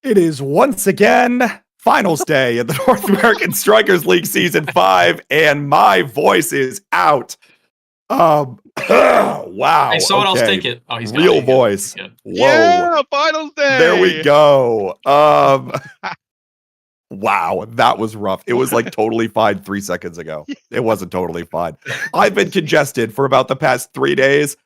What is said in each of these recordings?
It is once again finals day in the North American Strikers League Season 5, and my voice is out. Wow. Hey, someone else take it. Oh, he's got real it. voice. Good. Whoa. Yeah, finals day. There we go. Wow, that was rough. It was like totally fine 3 seconds ago. It wasn't totally fine. I've been congested for about the past 3 days.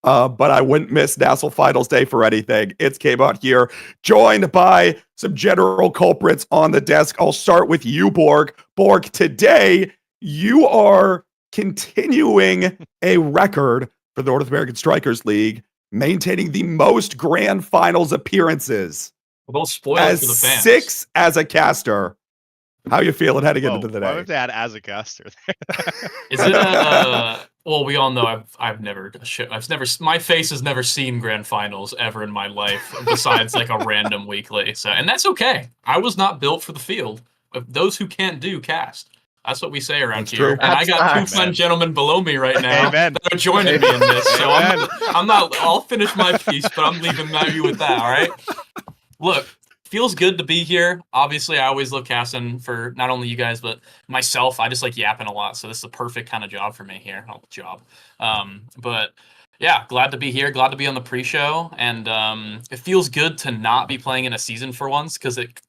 But I wouldn't miss Nassau Finals Day for anything. It's came out here, joined by some general culprits on the desk. I'll start with you, Borg. Borg, today you are continuing a record for the North American Strikers League, maintaining the most grand finals appearances. Well, don't spoil it for the fans. 6 as a caster. How you feeling heading into the Why day? would they add as a caster there? Is it well, we all know I've never my face has never seen grand finals ever in my life besides like a random weekly. So, and that's okay. I was not built for the field. Those who can't do cast. That's what we say around here. True. And I got two fun gentlemen below me right now Amen. that are joining me in this. So I'm not. I'll finish my piece, but I'm leaving you with that. All right. Look. Feels good to be here. Obviously, I always love casting for not only you guys, but myself. I just like yapping a lot, so this is the perfect kind of job for me here. Oh, job. But yeah, glad to be here. Glad to be on the pre-show, and it feels good to not be playing in a season for once because it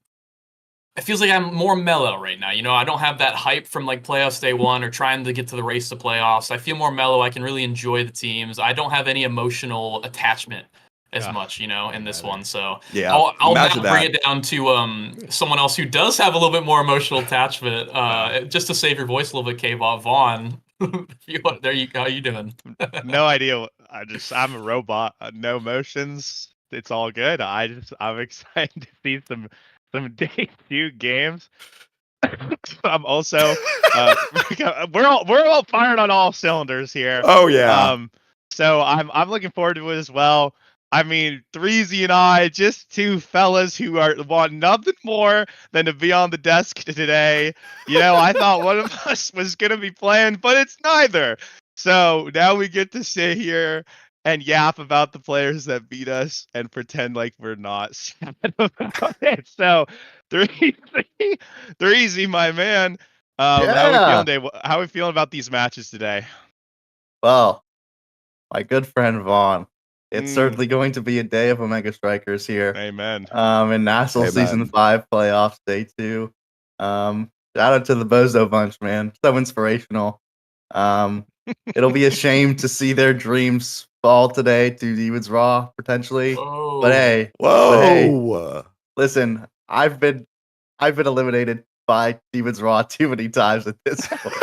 feels like I'm more mellow right now. You know, I don't have that hype from like playoffs day one or trying to get to the race to playoffs. I feel more mellow. I can really enjoy the teams. I don't have any emotional attachment as much, you know, in this one. So yeah, I'll now bring it down to someone else who does have a little bit more emotional attachment, just to save your voice a little bit, K-Bot. Vaughn, There you go. How you doing? No idea. I'm a robot. No motions. It's all good. I'm excited to see some day 2 games. I'm also we're all firing on all cylinders here. Oh yeah. So I'm looking forward to it as well. I mean, Threezy and I, just two fellas who want nothing more than to be on the desk today. I thought one of us was gonna be playing, but it's neither. So now we get to sit here and yap about the players that beat us and pretend like we're not sad about it. So Threezy, my man. How we feeling Yeah. today? How we feeling about these matches today? Well, my good friend Vaughn, it's Mm. certainly going to be a day of Omega Strikers here. Amen. In National Season Amen. 5 playoffs, day 2. Shout out to the Bozo bunch, man. So inspirational. It'll be a shame to see their dreams fall today to Demons Raw, potentially. Oh, But hey, Whoa. listen, I've been eliminated by Demons Raw too many times at this point.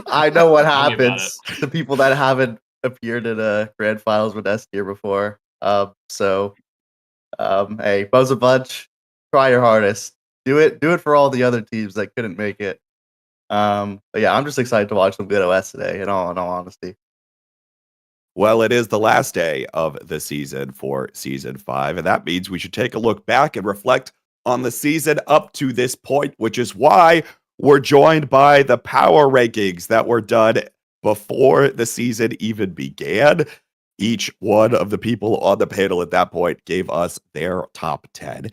I know what Tell me about happens to people that haven't appeared in a grand finals with S tier before. Hey, Bozo Bunch, try your hardest. Do it for all the other teams that couldn't make it. But yeah, I'm just excited to watch them get OS today, in all honesty. Well, it is the last day of the season for season 5, and that means we should take a look back and reflect on the season up to this point, which is why we're joined by the power rankings that were done before the season even began. Each one of the people on the panel at that point gave us their top 10.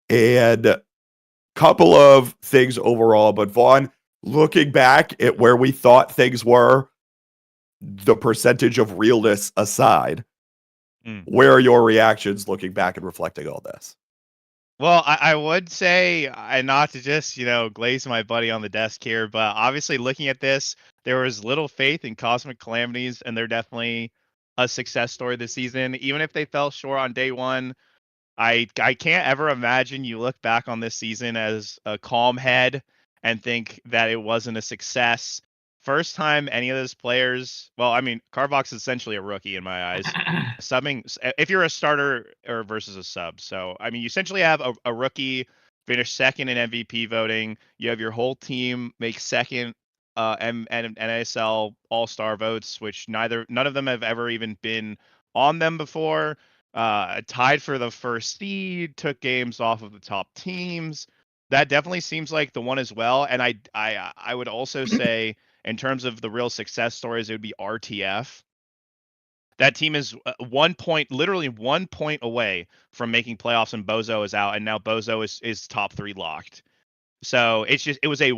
And a couple of things overall, but Vaughn, looking back at where we thought things were, the percentage of realness aside, where are your reactions looking back and reflecting all this? Well, I would say, not to just, glaze my buddy on the desk here, but obviously looking at this, there was little faith in Cosmic Calamities, and they're definitely a success story this season. Even if they fell short on day 1, I can't ever imagine you look back on this season as a calm head and think that it wasn't a success. First time any of those players, well, I mean, Carbox is essentially a rookie in my eyes. Subbing, if you're a starter or versus a sub. So, I mean, you essentially have a rookie finish second in MVP voting. You have your whole team make second and NASL All-Star votes, which none of them have ever even been on them before. Tied for the first seed, took games off of the top teams. That definitely seems like the one as well. And I would also say, in terms of the real success stories, it would be RTF. That team is literally 1 point away from making playoffs, and Bozo is out, and now Bozo is top 3 locked. So it was a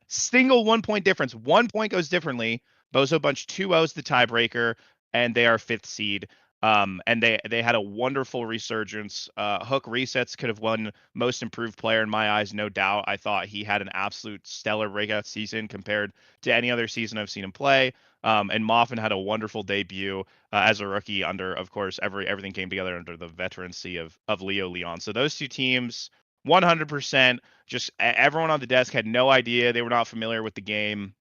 single 1 point difference. 1 point goes differently. Bozo Bunch 2-0's the tiebreaker, and they are 5th seed. And they had a wonderful resurgence. Hook Resets could have won most improved player in my eyes, no doubt. I thought he had an absolute stellar breakout season compared to any other season I've seen him play. And Moffin had a wonderful debut as a rookie under, of course, everything came together under the veterancy of Leo Leon. So those two teams, 100%, just everyone on the desk had no idea. They were not familiar with the game.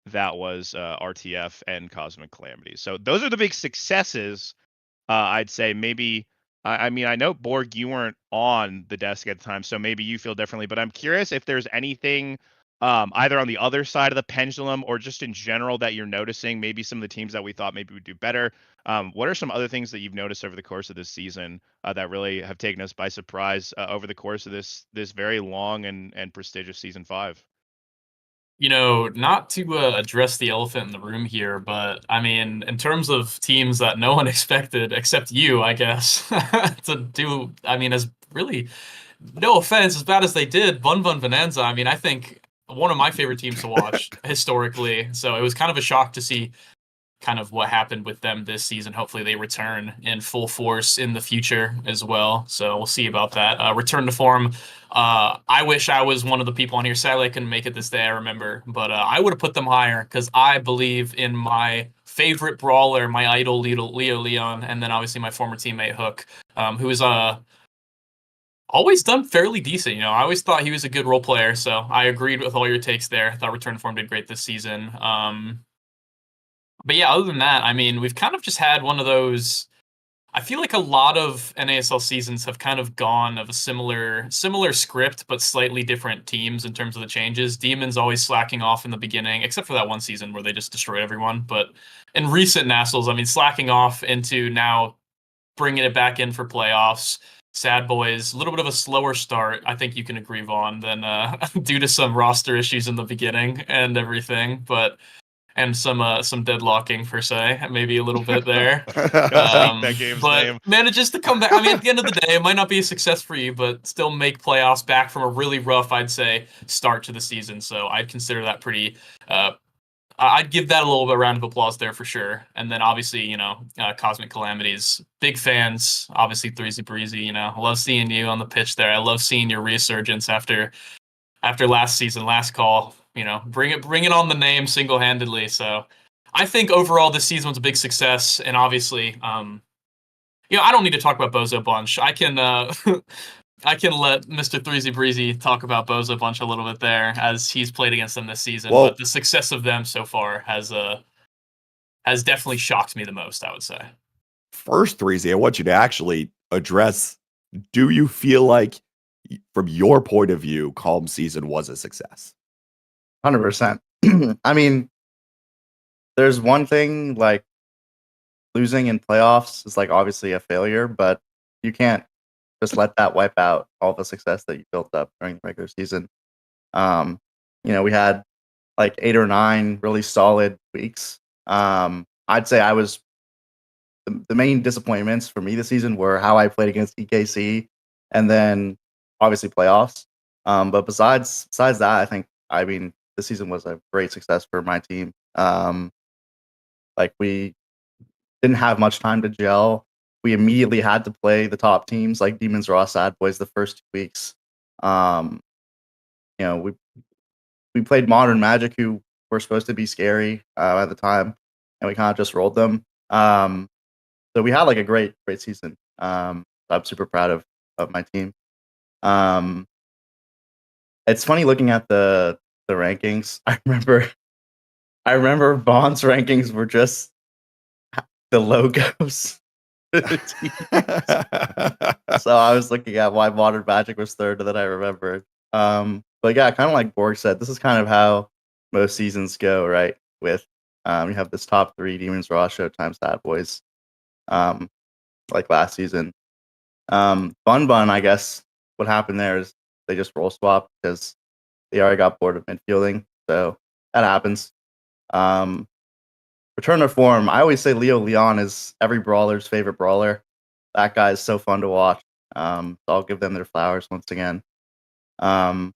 That was RTF and Cosmic Calamity. So those are the big successes. I'd say maybe, I mean, I know Borg, you weren't on the desk at the time, so maybe you feel differently, but I'm curious if there's anything either on the other side of the pendulum or just in general that you're noticing, maybe some of the teams that we thought maybe would do better. What are some other things that you've noticed over the course of this season that really have taken us by surprise over the course of this very long and prestigious season 5? Not to address the elephant in the room here, but I mean, in terms of teams that no one expected except you, I guess, to do, I mean, as really, no offense, as bad as they did, Bun Bun Bonanza, I mean, I think one of my favorite teams to watch historically. So it was kind of a shock to see kind of what happened with them this season. Hopefully they return in full force in the future as well. So we'll see about that. Return to form. I wish I was one of the people on here. Sadly, I couldn't make it this day, I remember. But I would have put them higher because I believe in my favorite brawler, my idol, Leo Leon, and then obviously my former teammate, Hook, who is always done fairly decent. I always thought he was a good role player, so I agreed with all your takes there. I thought return form did great this season. But yeah, other than that, I mean, we've kind of just had one of those. I feel like a lot of NASL seasons have kind of gone of a similar script, but slightly different teams in terms of the changes. Demons always slacking off in the beginning, except for that one season where they just destroyed everyone. But in recent Nationals, I mean, slacking off into now bringing it back in for playoffs. Sad Boys, a little bit of a slower start, I think you can agree, Vaughn, than due to some roster issues in the beginning and everything, and some deadlocking per se, maybe a little bit there. That game's But name. manages to come back. I mean, at the end of the day, it might not be a success for you, but still make playoffs back from a really rough, I'd say, start to the season. So I'd consider that pretty. I'd give that a little bit of round of applause there for sure. And then obviously, Cosmic Calamities, big fans. Obviously, Threezy Breezy. Love seeing you on the pitch there. I love seeing your resurgence after last season, last call. Bring it on the name single handedly. So I think overall this season was a big success, and obviously, I don't need to talk about Bozo Bunch. I can I can let Mr. Threezy Breezy talk about Bozo Bunch a little bit there, as he's played against them this season. Well- but the success of them so far has definitely shocked me the most, I would say. First, Threezy, I want you to actually address, do you feel like, from your point of view, Calm Season was a success? 100%. I mean, there's one thing, like, losing in playoffs is like obviously a failure, but you can't just let that wipe out all the success that you built up during the regular season. We had like 8 or 9 really solid weeks. I'd say I was the main disappointments for me this season were how I played against EKC, and then obviously playoffs. But besides that, I mean this season was a great success for my team. Like we didn't have much time to gel. We immediately had to play the top teams like Demons, Raw, Sad Boys the first 2 weeks. We played Modern Magic, who were supposed to be scary at the time, and we kind of just rolled them. So we had like a great season. I'm super proud of my team. It's funny looking at the rankings. I remember Vaughn's rankings were just the logos. For the teams. So I was looking at why Modern Magic was third, and then I remembered. But yeah, kind of like Borg said, this is kind of how most seasons go, right? With you have this top 3 Demons, Raw, Showtime, Sad Boys, like last season. Bun, I guess what happened there is they just role swap because they already got bored of midfielding, so that happens. Return to form. I always say Leo Leon is every brawler's favorite brawler. That guy is so fun to watch. So I'll give them their flowers once again. Then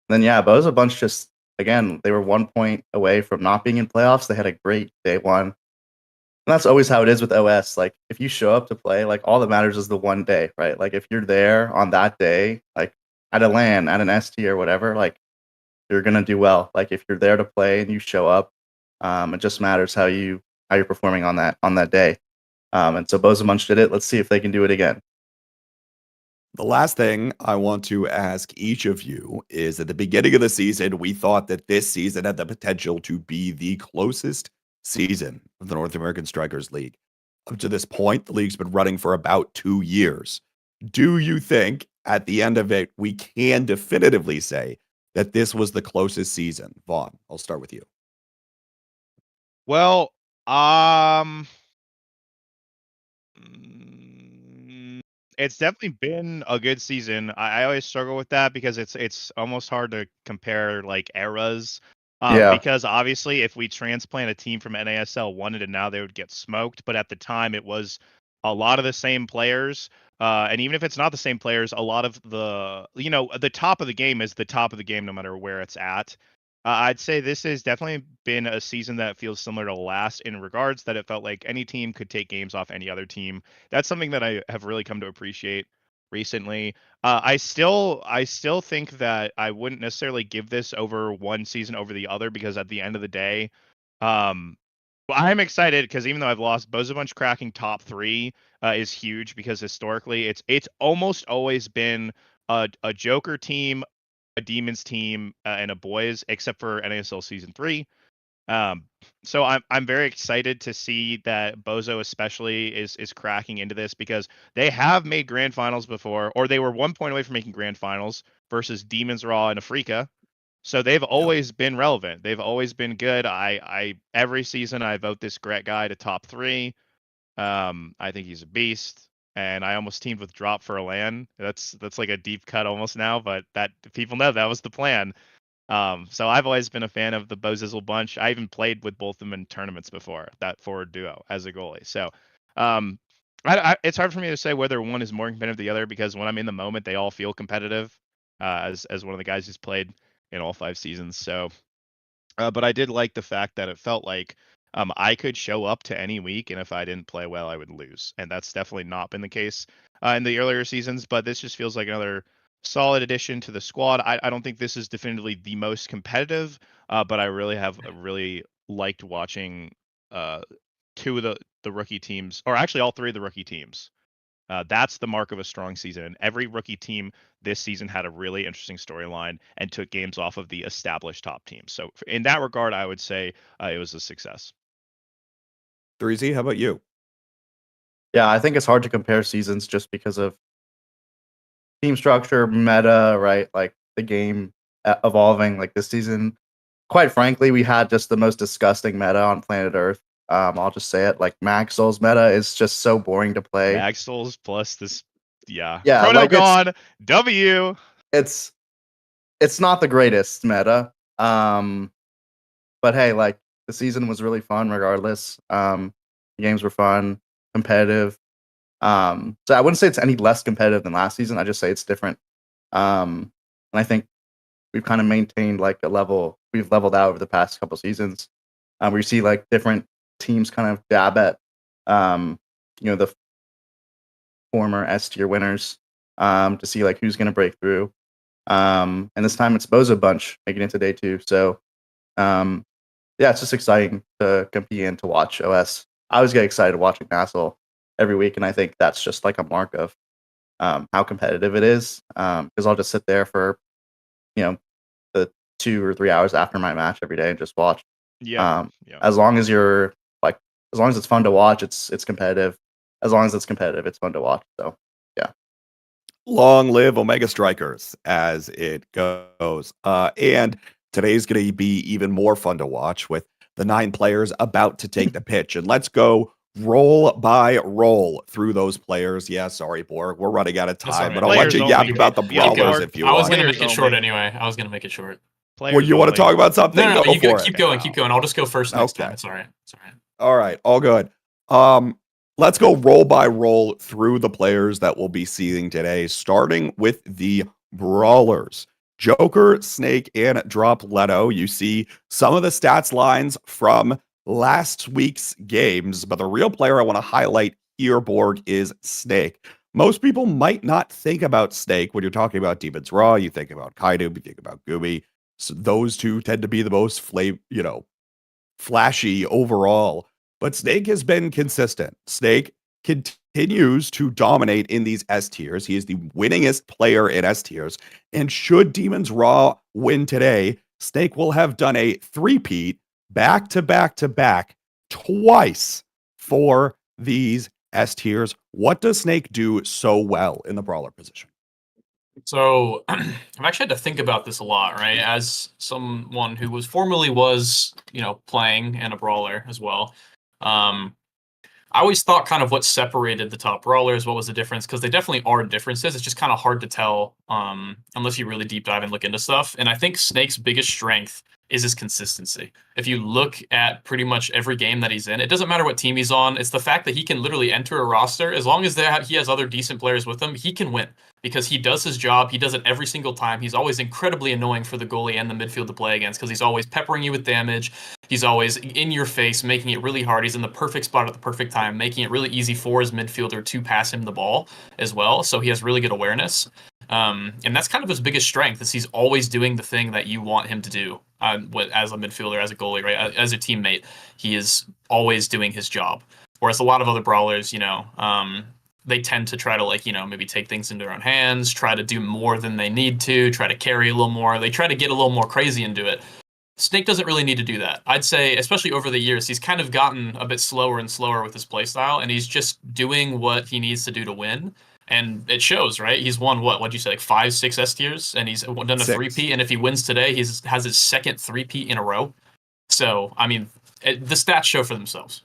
yeah, Bozo Bunch just again, they were 1 point away from not being in playoffs. They had a great day one. And that's always how it is with OS. Like if you show up to play, like all that matters is the one day, right? Like if you're there on that day, like at a LAN, at an ST or whatever, like you're gonna do well. Like if you're there to play and you show up, it just matters how you're performing on that day. And so Bozo Bunch did it. Let's see if they can do it again. The last thing I want to ask each of you is, at the beginning of the season, we thought that this season had the potential to be the closest season of the North American Strikers League. Up to this point, the league's been running for about 2 years. Do you think at the end of it, we can definitively say that this was the closest season? Vaughn, I'll start with you. Well, it's definitely been a good season. I always struggle with that because it's almost hard to compare like eras. Yeah. Because obviously, if we transplant a team from NASL 1 into now, they would get smoked. But at the time, it was a lot of the same players. And even if it's not the same players, a lot of the top of the game is the top of the game no matter where it's at. I'd say this has definitely been a season that feels similar to last in regards that it felt like any team could take games off any other team. That's something that I have really come to appreciate recently. I still think that I wouldn't necessarily give this over one season over the other because at the end of the day, Well, I'm excited because even though I've lost, Bozo Bunch cracking top 3 is huge because historically it's almost always been a Joker team, a Demons team, and a Boys, except for NASL Season 3. So I'm very excited to see that Bozo especially is cracking into this because they have made grand finals before, or they were 1 point away from making grand finals versus Demons Raw and Afrika. So they've always been relevant. They've always been good. I every season I vote this Gret guy to top 3. I think he's a beast, and I almost teamed with Drop for a LAN. That's like a deep cut almost now, but that people know that was the plan. So I've always been a fan of the Bozizzle bunch. I even played with both of them in tournaments before, that forward duo as a goalie. So it's hard for me to say whether one is more competitive than the other because when I'm in the moment, they all feel competitive. As one of the guys who's played in all 5 seasons. So, but I did like the fact that it felt like I could show up to any week, and if I didn't play well, I would lose. And that's definitely not been the case in the earlier seasons. But this just feels like another solid addition to the squad. I don't think this is definitively the most competitive, but I really have really liked watching 2 of the rookie teams, or actually all 3 of the rookie teams. That's the mark of a strong season. And every rookie team this season had a really interesting storyline and took games off of the established top teams. So in that regard, I would say it was a success. 3Z, how about you? Yeah, I think it's hard to compare seasons just because of team structure, meta, right? Like the game evolving. Like this season, quite frankly, we had just the most disgusting meta on planet Earth. I'll just say it. Like Mag Souls meta is just so boring to play. Mag Souls plus this, Yeah, Chrono like gone, W. It's not the greatest meta. But hey, like the season was really fun regardless. The games were fun, competitive. So I wouldn't say it's any less competitive than last season. I just say it's different. And I think we've kind of maintained like a level. We've leveled out over the past couple seasons. We see like different teams kind of dab at, the former S tier winners to see like who's going to break through. And this time it's Bozo Bunch making it to day 2. So yeah, it's just exciting to compete and to watch OS. I always get excited watching Nassel every week, and I think that's just like a mark of how competitive it is. Because I'll just sit there for the 2 or 3 hours after my match every day and just watch. Yeah. As long as you're like, as long as it's fun to watch, it's competitive. As long as it's competitive, it's fun to watch. So yeah. Long live Omega Strikers as it goes. And today's going to be even more fun to watch with the 9 players about to take the pitch. And let's go roll by roll through those players. Yeah, sorry, Borg, we're running out of time, but I'll let you yap about the Brawlers if you want. I was going to make it short anyway. I was going to make it short. Well, you want to talk about something? No, go you for it. Keep going. I'll just go first next time. It's all right. All right, all good. Let's go roll by roll through the players that we'll be seeing today, starting with the Brawlers. Joker, Snake, and Drop Leto. You see some of the stats lines from last week's games, but the real player I want to highlight here, Borg, is Snake. Most people might not think about Snake when you're talking about Demons Raw. You think about Kaido, you think about Gooby. So those 2 tend to be the most flashy overall. But Snake has been consistent. Snake continues to dominate in these S tiers. He is the winningest player in S tiers. And should Demons Raw win today, Snake will have done a 3-peat back to back to back twice for these S tiers. What does Snake do so well in the Brawler position? So I've actually had to think about this a lot, right? As someone who was playing and a Brawler as well. I always thought kind of what separated the top Brawlers, what was the difference, because they definitely are differences. It's just kind of hard to tell unless you really deep dive and look into stuff. And I think Snake's biggest strength is his consistency. If you look at pretty much every game that he's in, it doesn't matter what team he's on. It's the fact that he can literally enter a roster. As long as he has other decent players with him, he can win because he does his job. He does it every single time. He's always incredibly annoying for the goalie and the midfield to play against because he's always peppering you with damage. He's always in your face, making it really hard. He's in the perfect spot at the perfect time, making it really easy for his midfielder to pass him the ball as well. So he has really good awareness. And that's kind of his biggest strength is he's always doing the thing that you want him to do. as a midfielder, as a goalie, right? As a teammate, he is always doing his job. Whereas a lot of other brawlers, they tend to try to maybe take things into their own hands, try to do more than they need to, try to carry a little more. They try to get a little more crazy into it. Snake doesn't really need to do that. I'd say, especially over the years, he's kind of gotten a bit slower and slower with his playstyle, and he's just doing what he needs to do to win. And it shows, right? He's won what'd you say, like 5, 6 S tiers, and he's done a 6. 3P. And if he wins today, has his second 3P in a row. So, I mean, the stats show for themselves.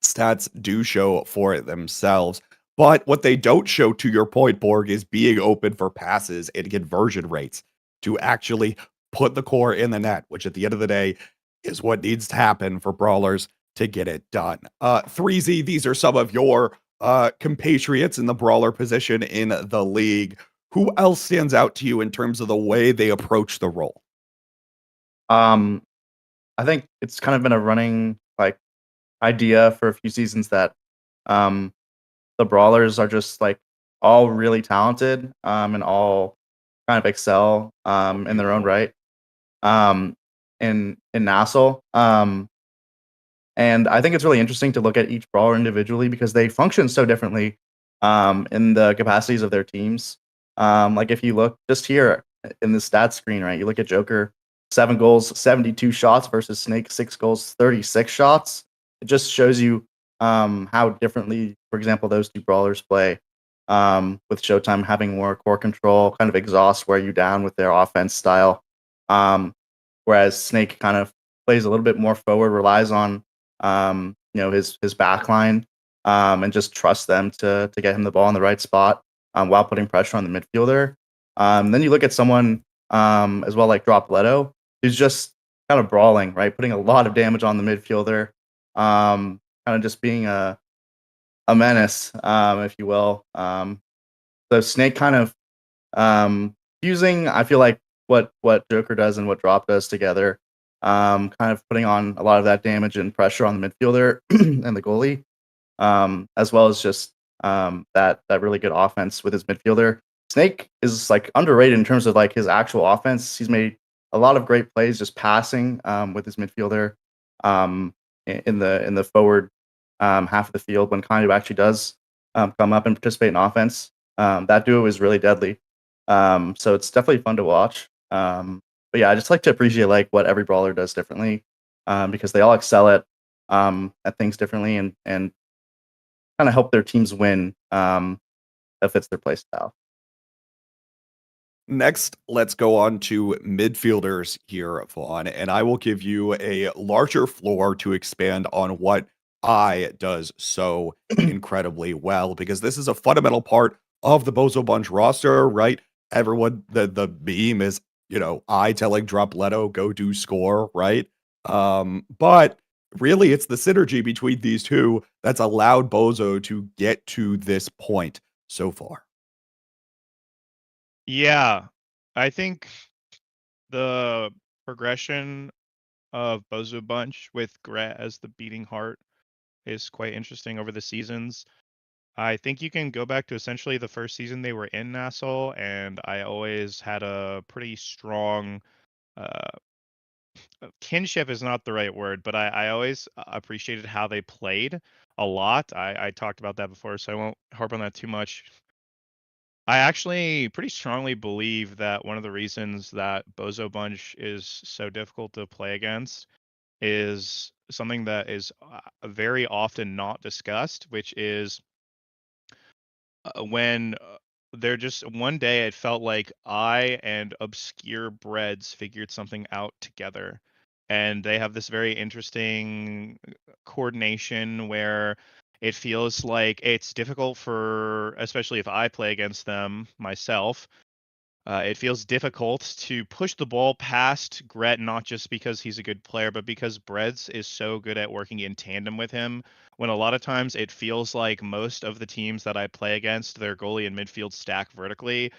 Stats do show for it themselves. But what they don't show, to your point, Borg, is being open for passes and conversion rates to actually put the core in the net, which at the end of the day is what needs to happen for brawlers to get it done. 3Z, these are some of your compatriots in the brawler position in the league. Who else stands out to you in terms of the way they approach the role? I think it's kind of been a running idea for a few seasons that the brawlers are just all really talented and all kind of excel in their own right in Nassau. And I think it's really interesting to look at each brawler individually because they function so differently in the capacities of their teams. If you look just here in the stats screen, right, you look at Joker, 7 goals, 72 shots versus Snake, 6 goals, 36 shots. It just shows you how differently, for example, those two brawlers play. With Showtime having more core control, kind of exhaust, wear you down with their offense style. Whereas Snake kind of plays a little bit more forward, relies on his back line and just trusts them to get him the ball in the right spot while putting pressure on the midfielder. Then you look at someone as well like Drop Leto, who's just kind of brawling, right? Putting a lot of damage on the midfielder, kind of just being a menace, if you will. So Snake kind of using, I feel like, what Joker does and what Drop does together, kind of putting on a lot of that damage and pressure on the midfielder and the goalie, as well as just that really good offense with his midfielder. Snake is underrated in terms of his actual offense. He's made a lot of great plays just passing with his midfielder in the forward half of the field when Kandu actually does come up and participate in offense. That duo is really deadly. So it's definitely fun to watch. But yeah, I just like to appreciate what every brawler does differently because they all excel at things differently and kind of help their teams win that fits their play style. Next, let's go on to midfielders here, Vaughn, and I will give you a larger floor to expand on what I does so incredibly well, because this is a fundamental part of the Bozo Bunch roster, right? Everyone, the meme is, I telling Drop Leto, go do score, right? But really, it's the synergy between these two that's allowed Bozo to get to this point so far. Yeah, I think the progression of Bozo Bunch with Gret as the beating heart is quite interesting over the seasons. I think you can go back to essentially the first season they were in Nassau, and I always had a pretty strong kinship is not the right word, but I always appreciated how they played a lot. I talked about that before, so I won't harp on that too much. I actually pretty strongly believe that one of the reasons that Bozo Bunch is so difficult to play against is something that is very often not discussed, which is when they're just one day it felt like I and obscure breads figured something out together. And they have this very interesting coordination where it feels like it's difficult for, especially if I play against them myself, it feels difficult to push the ball past Gret, not just because he's a good player, but because Breads is so good at working in tandem with him. When a lot of times it feels like most of the teams that I play against, their goalie and midfield stack vertically,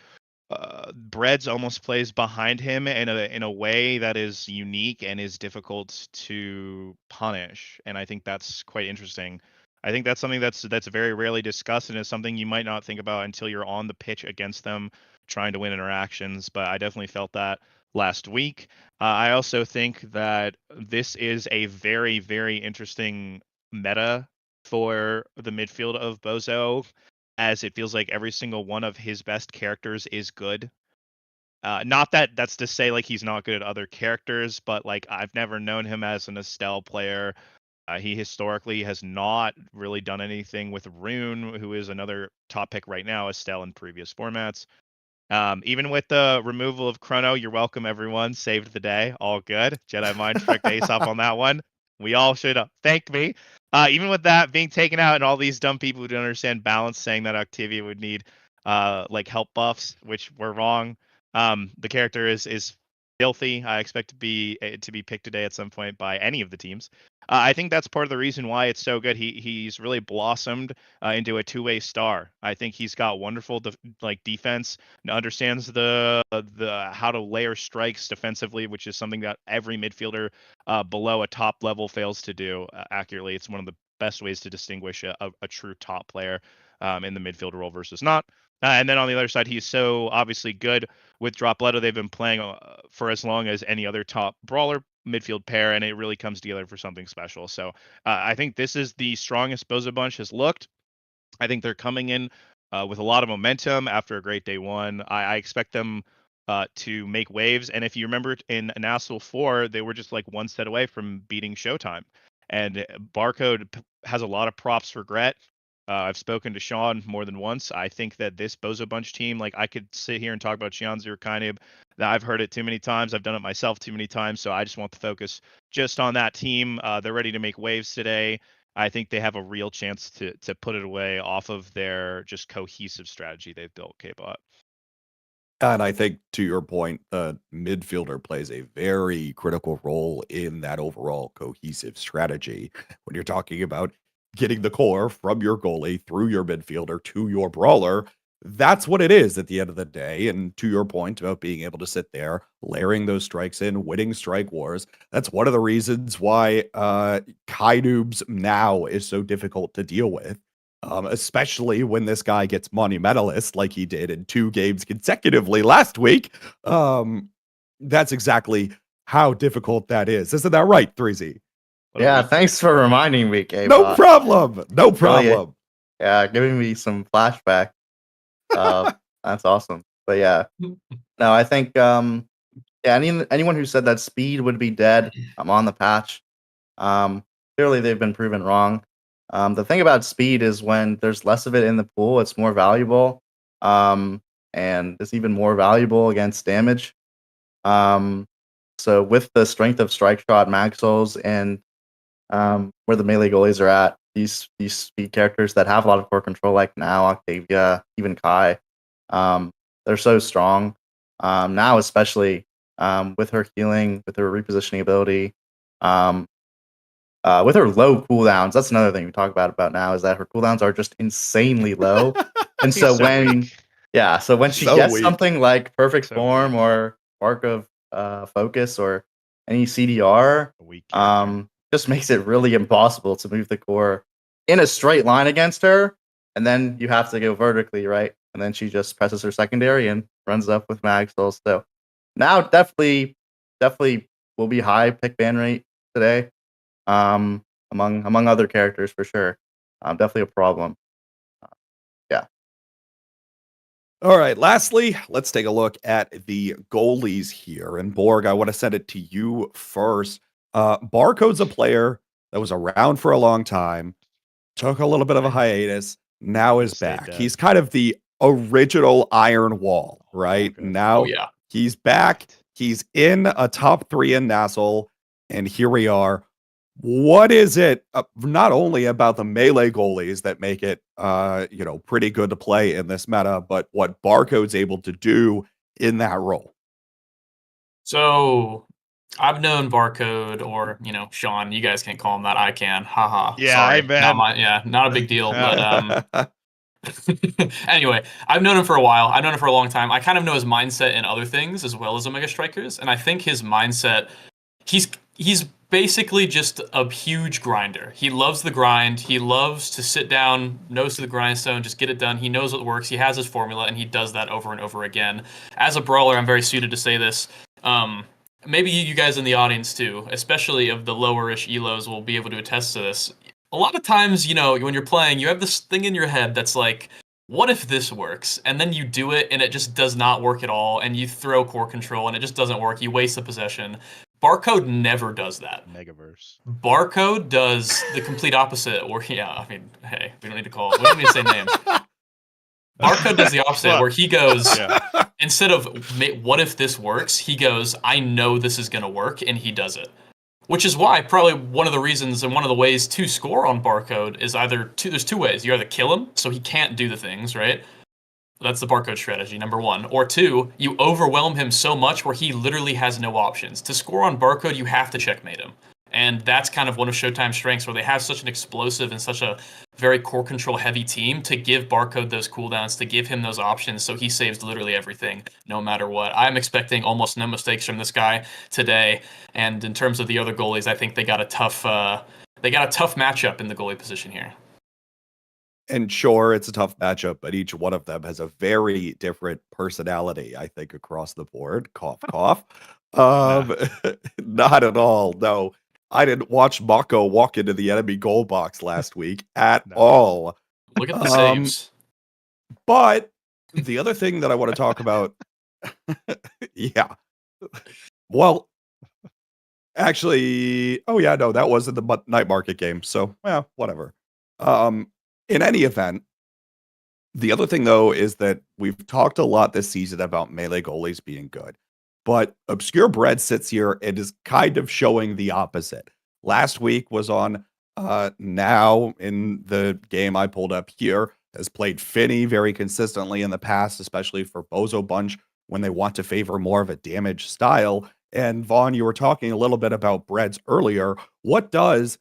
Breads almost plays behind him in a way that is unique and is difficult to punish. And I think that's quite interesting. I think that's something that's very rarely discussed and is something you might not think about until you're on the pitch against them trying to win interactions. But I definitely felt that last week. I also think that this is a very, very interesting meta for the midfield of Bozo, as it feels like every single one of his best characters is good. Not that that's to say like he's not good at other characters, but like I've never known him as an Estelle player. He historically has not really done anything with Rune, who is another top pick right now, Estelle in previous formats. Even with the removal of Chrono, you're welcome, everyone. Saved the day. All good. Jedi Mind Trick Aesop on that one. We all should thank me. Even with that being taken out and all these dumb people who don't understand balance saying that Octavia would need like help buffs, which were wrong. The character is filthy. I expect to be picked today at some point by any of the teams. I think that's part of the reason why it's so good. He's really blossomed into a two-way star. I think he's got wonderful defense, understands the how to layer strikes defensively, which is something that every midfielder below a top level fails to do accurately. It's one of the best ways to distinguish a true top player in the midfield role versus not. And then on the other side, he's so obviously good with Dropletto. They've been playing for as long as any other top brawler midfield pair, and it really comes together for something special. So I think this is the strongest Bozo bunch has looked. I think they're coming in with a lot of momentum after a great day one. I expect them to make waves. And if you remember in Nassau 4, they were just like one set away from beating Showtime. And Barcode has a lot of props for Gret. I've spoken to Sean more than once. I think that this Bozo Bunch team, like I could sit here and talk about Xian Zurkainib. I've heard it too many times. I've done it myself too many times. So I just want the focus just on that team. They're ready to make waves today. I think they have a real chance to put it away off of their just cohesive strategy they've built, K-Bot. And I think to your point, the midfielder plays a very critical role in that overall cohesive strategy. When you're talking about getting the core from your goalie through your midfielder to your brawler, that's what it is at the end of the day. And to your point about being able to sit there, layering those strikes in, winning strike wars, that's one of the reasons why Kaidoobs now is so difficult to deal with. Especially when this guy gets monumentalist like he did in 2 games consecutively last week. That's exactly how difficult that is. Isn't that right, 3Z? Yeah, thanks for reminding me, K. No problem. No problem. Yeah, giving me some flashback. That's awesome. But yeah, no, I think yeah, anyone who said that speed would be dead, I'm on the patch. Clearly they've been proven wrong. The thing about speed is when there's less of it in the pool, it's more valuable. And it's even more valuable against damage. So with the strength of Strike Shot, Maxwell's, and where the melee goalies are at, these speed characters that have a lot of core control, like now Octavia, even Kai, they're so strong. Now especially with her healing, with her repositioning ability, with her low cooldowns. That's another thing we talk about now, is that her cooldowns are just insanely low. And so when weak. so when she So gets weak. something like Perfect So Form or Spark of Focus or any CDR, A weak character. just makes it really impossible to move the core in a straight line against her. And then you have to go vertically, right? And then she just presses her secondary and runs up with Maxwell. So now definitely will be high pick ban rate today. Among other characters for sure. Definitely a problem. All right. Lastly, let's take a look at the goalies here. And Borg, I want to send it to you first. Barcode's a player that was around for a long time, took a little bit of a hiatus, now is Just stayed back. dead. He's kind of the original Iron Wall, right? good. Now Oh yeah. he's back. He's in a top 3 in Nassau, and here we are. What is it not only about the melee goalies that make it pretty good to play in this meta, but what Barcode's able to do in that role? So I've known Barcode, or Sean. You guys can't call him that. I can. Haha. Yeah, Sorry. I bet. Not a big deal. But anyway, I've known him for a while. I've known him for a long time. I kind of know his mindset in other things as well as Omega Strikers, and I think his mindset, he's basically just a huge grinder. He loves the grind. He loves to sit down, nose to the grindstone, just get it done. He knows what works. He has his formula, and he does that over and over again. As a brawler, I'm very suited to say this. Maybe you guys in the audience too, especially of the lower-ish elos, will be able to attest to this. A lot of times, when you're playing, you have this thing in your head that's like, what if this works? And then you do it and it just does not work at all, and you throw core control and it just doesn't work. You waste the possession. Barcode never does that. Megaverse. Barcode does the complete opposite. Or hey, we don't need to say names. Barcode does the opposite, where he goes, instead of what if this works, he goes, I know this is going to work, and he does it. Which is why probably one of the reasons and one of the ways to score on Barcode is there's two ways. You either kill him, so he can't do the things, right? That's the Barcode strategy, number one. Or two, you overwhelm him so much where he literally has no options. To score on Barcode, you have to checkmate him. And that's kind of one of Showtime's strengths, where they have such an explosive and such a very core control heavy team, to give Barcode those cooldowns, to give him those options, so he saves literally everything, no matter what. I'm expecting almost no mistakes from this guy today. And in terms of the other goalies, I think they got a tough matchup in the goalie position here. And sure, it's a tough matchup, but each one of them has a very different personality, I think, across the board. Cough, cough. Not at all. No, I didn't watch Mako walk into the enemy goal box last week at all. Look at the saves. But the other thing that I want to talk about, yeah. Well, actually, that was in the night market game. So, whatever. In any event, the other thing, though, is that we've talked a lot this season about melee goalies being good, but Obscure Bread sits here and is kind of showing the opposite. Last week was on now in the game I pulled up here, has played Finney very consistently in the past, especially for Bozo Bunch when they want to favor more of a damage style. And Vaughn, you were talking a little bit about Breads earlier. What does,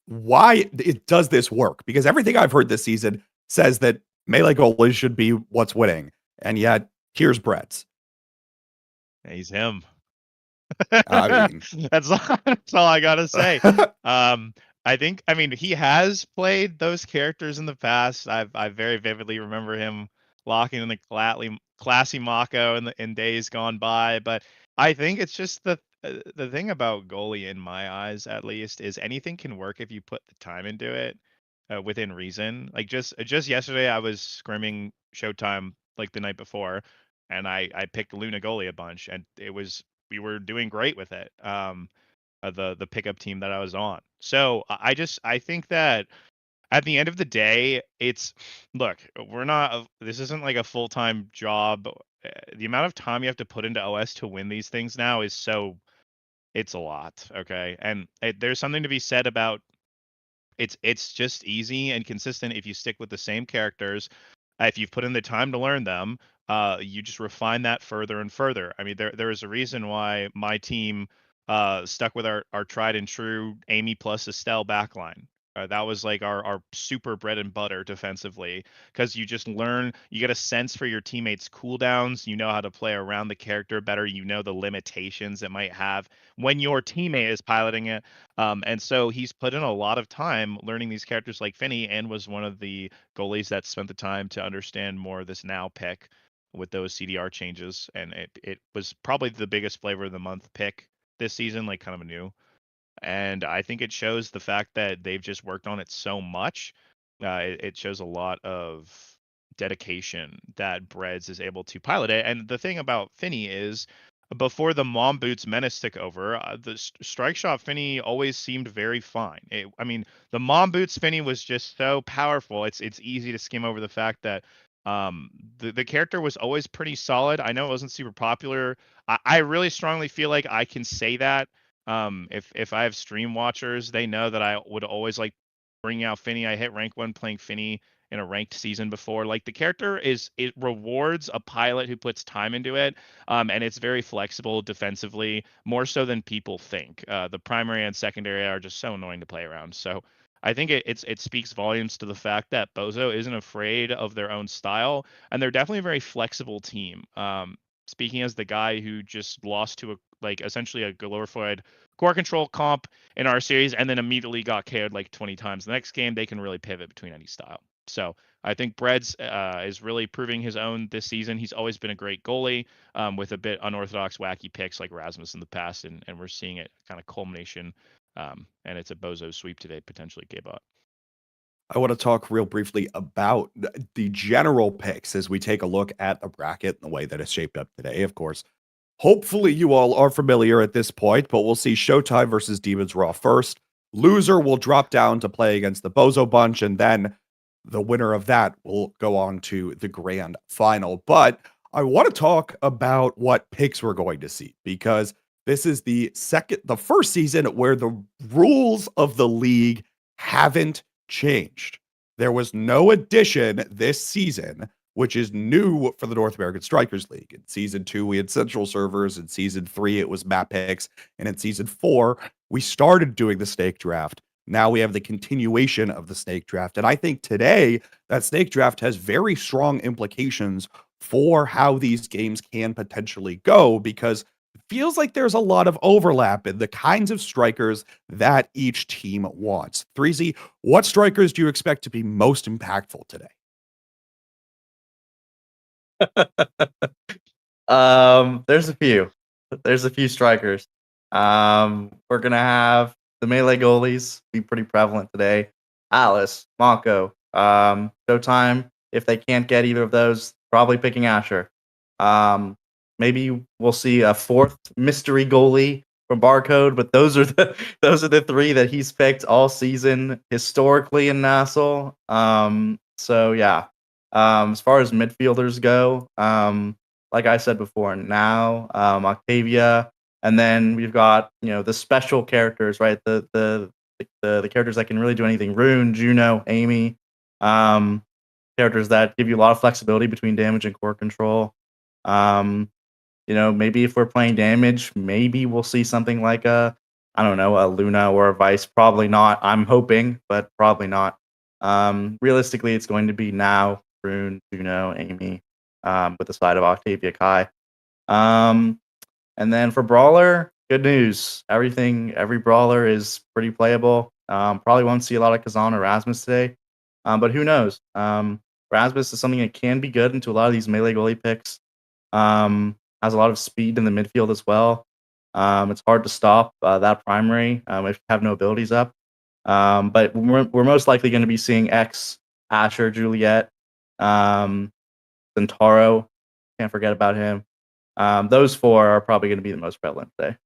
why does this work? Because everything I've heard this season says that melee goalies should be what's winning. And yet, here's Brett's. He's him. I mean, that's all I got to say. I mean, he has played those characters in the past. I very vividly remember him locking in the classy Mako in days gone by. But I think it's just the thing about goalie, in my eyes at least, is anything can work if you put the time into it within reason. Like just yesterday, I was scrimming Showtime like the night before, and I picked Luna goalie a bunch, and we were doing great with it. The pickup team that I was on. So I think that at the end of the day, this isn't like a full-time job. The amount of time you have to put into OS to win these things now it's a lot. Okay. And there's something to be said about it's just easy and consistent if you stick with the same characters. If you've put in the time to learn them, you just refine that further and further. I mean, there is a reason why my team stuck with our tried and true Amy plus Estelle backline. That was like our super bread and butter defensively, because you just learn, you get a sense for your teammates' cooldowns, you know how to play around the character better, you know the limitations it might have when your teammate is piloting it. And so he's put in a lot of time learning these characters like Finney, and was one of the goalies that spent the time to understand more of this now pick with those CDR changes. And it was probably the biggest flavor of the month pick this season, like kind of new. And I think it shows the fact that they've just worked on it so much. It shows a lot of dedication that Breads is able to pilot it. And the thing about Finney is, before the Mom Boots menace took over, the strike shot Finney always seemed very fine. The Mom Boots Finney was just so powerful. It's easy to skim over the fact that the character was always pretty solid. I know it wasn't super popular. I really strongly feel like I can say that. If I have stream watchers, they know that I would always like bringing out Finney. I hit rank 1 playing Finney in a ranked season before. Like, the character it rewards a pilot who puts time into it, and it's very flexible defensively, more so than people think. The primary and secondary are just so annoying to play around. So I think it speaks volumes to the fact that Bozo isn't afraid of their own style, and they're definitely a very flexible team. Speaking as the guy who just lost to essentially a glorified core control comp in our series, and then immediately got KO'd like 20 times. The next game, they can really pivot between any style. So I think Breads is really proving his own this season. He's always been a great goalie with a bit unorthodox, wacky picks like Rasmus in the past, and we're seeing it kind of culmination. And it's a Bozo sweep today, potentially, K-Bot. I want to talk real briefly about the general picks as we take a look at the bracket and the way that it's shaped up today. Of course, hopefully you all are familiar at this point, but we'll see Showtime versus Demons Raw first. Loser will drop down to play against the Bozo Bunch, and then the winner of that will go on to the grand final. But I want to talk about what picks we're going to see, because this is the first season where the rules of the league haven't changed. There was no addition this season, which is new for the North American Strikers League. In season 2, we had central servers. In season 3, it was map picks. And in season 4, we started doing the snake draft. Now we have the continuation of the snake draft. And I think today that snake draft has very strong implications for how these games can potentially go, because it feels like there's a lot of overlap in the kinds of strikers that each team wants. 3Z, what strikers do you expect to be most impactful today? There's a few. There's a few strikers. We're gonna have the melee goalies be pretty prevalent today. Alice, Mako, Showtime. If they can't get either of those, probably picking Asher. Maybe we'll see a fourth mystery goalie from Barcode, but those are the three that he's picked all season historically in Nassau. So yeah. As far as midfielders go, like I said before, now Octavia, and then we've got the special characters, right? The characters that can really do anything. Rune, Juno, Amy, characters that give you a lot of flexibility between damage and core control. Maybe if we're playing damage, maybe we'll see something like a Luna or a Vice. Probably not. I'm hoping, but probably not. Realistically, it's going to be now Rune, Juno, Amy, with the side of Octavia Kai. And then for Brawler, good news. Every Brawler is pretty playable. Probably won't see a lot of Kazan or Rasmus today, but who knows? Rasmus is something that can be good into a lot of these melee goalie picks. Has a lot of speed in the midfield as well. It's hard to stop that primary if you have no abilities up. But we're most likely going to be seeing X, Asher, Juliet, Centauro. Can't forget about him. Those four are probably going to be the most prevalent today.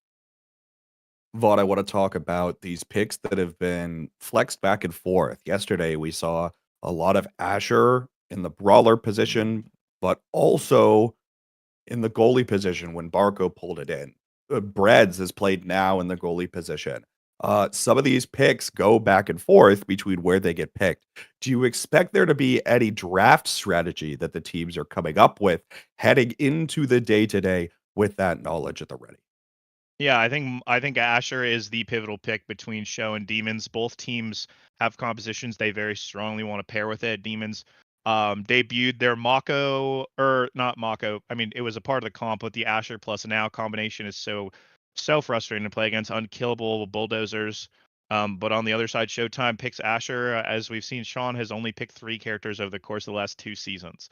Vaughn, I want to talk about these picks that have been flexed back and forth. Yesterday, we saw a lot of Asher in the Brawler position, but also in the goalie position when Barco pulled it in. Breads has played now in the goalie position. Some of these picks go back and forth between where they get picked. Do you expect there to be any draft strategy that the teams are coming up with heading into the day-to-day with that knowledge at the ready? Yeah, I think Asher is the pivotal pick between Show and Demons. Both teams have compositions they very strongly want to pair with it. Demons debuted their Mako, or not Mako. I mean, it was a part of the comp, but the Asher plus Now combination is so frustrating to play against unkillable bulldozers. But on the other side, Showtime picks Asher. As we've seen, Sean has only picked 3 characters over the course of the last 2 seasons.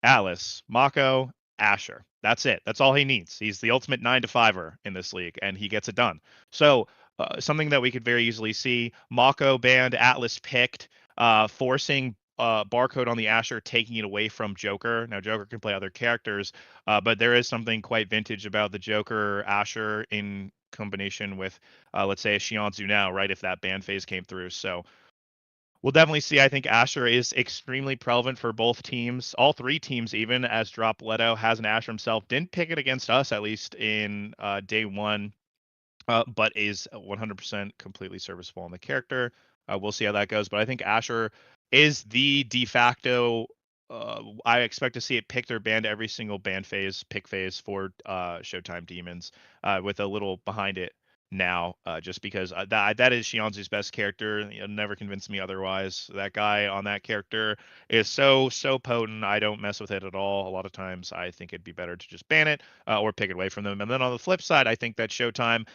Alice, Mako, Asher. That's it. That's all he needs. He's the ultimate 9-to-5er in this league, and he gets it done. So something that we could very easily see, Mako banned, Atlas picked, forcing Barcode on the Asher, taking it away from Joker. Now, Joker can play other characters, but there is something quite vintage about the Joker Asher in combination with, let's say, a Shianzu now, right, if that ban phase came through. So we'll definitely see. I think Asher is extremely prevalent for both teams, all 3 teams, even as Drop Leto has an Asher himself. Didn't pick it against us, at least in day 1, but is 100% completely serviceable on the character. We'll see how that goes. But I think Asher is the de facto. I expect to see it picked or banned every single pick phase for Showtime Demons, with a little behind it now, just because that is Shianzu's best character. You'll never convince me otherwise. That guy on that character is so potent. I don't mess with it at all. A lot of times I think it'd be better to just ban it or pick it away from them. And then on the flip side, I think that Showtime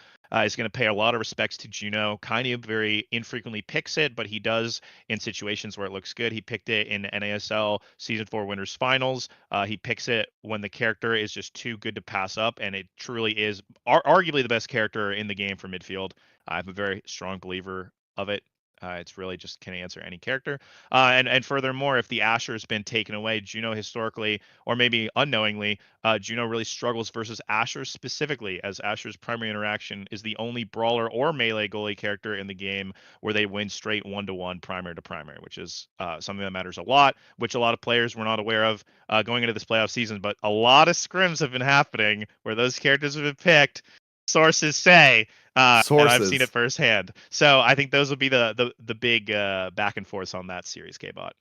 is going to pay a lot of respects to Juno. Kind of very infrequently picks it, but he does in situations where it looks good. He picked it in NASL Season 4 Winners Finals. He picks it when the character is just too good to pass up, and it truly is arguably the best character in the game for midfield. I'm a very strong believer of it. It's really just can answer any character. And furthermore, if the Asher has been taken away, Juno historically, or maybe unknowingly, Juno really struggles versus Asher specifically, as Asher's primary interaction is the only brawler or melee goalie character in the game where they win straight 1-to-1 primary to primary, which is something that matters a lot, which a lot of players were not aware of going into this playoff season. But a lot of scrims have been happening where those characters have been picked. Sources say, and I've seen it firsthand. So I think those will be the big back and forth on that series, K-Bot.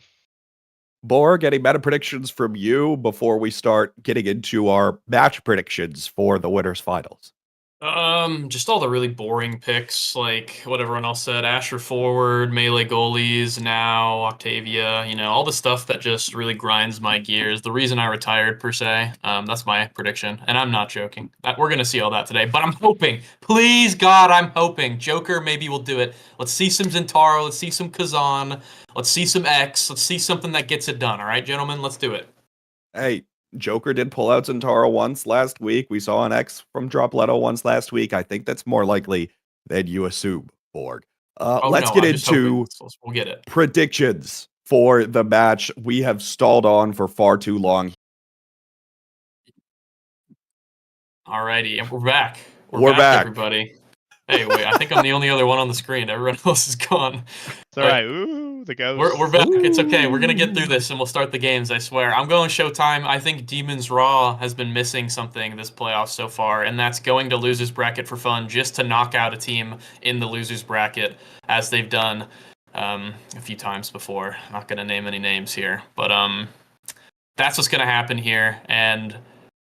Borg, any meta predictions from you before we start getting into our match predictions for the winners finals? Just all the really boring picks, like what everyone else said. Asher forward, melee goalies, now Octavia, all the stuff that just really grinds my gears. The reason I retired, per se. That's my prediction, and I'm not joking. We're gonna see all that today, but I'm hoping, please God, I'm hoping Joker maybe will do it. Let's see some Zentaro, let's see some Kazan, let's see some X, let's see something that gets it done. All right, gentlemen, let's do it. Hey, Joker did pull out Zentaro once last week. We saw an X from Dropletto once last week. I think that's more likely than you assume, Borg. Let's get into we'll get it. Predictions for the match. We have stalled on for far too long. Alrighty, and we're back. We're back, everybody. Hey, wait, I think I'm the only other one on the screen. Everyone else is gone. It's all right. Ooh, the ghost. We're back. Ooh. It's okay. We're going to get through this, and we'll start the games, I swear. I'm going Showtime. I think Demons Raw has been missing something this playoff so far, and that's going to losers bracket for fun, just to knock out a team in the losers bracket, as they've done a few times before. I'm not going to name any names here, but that's what's going to happen here, and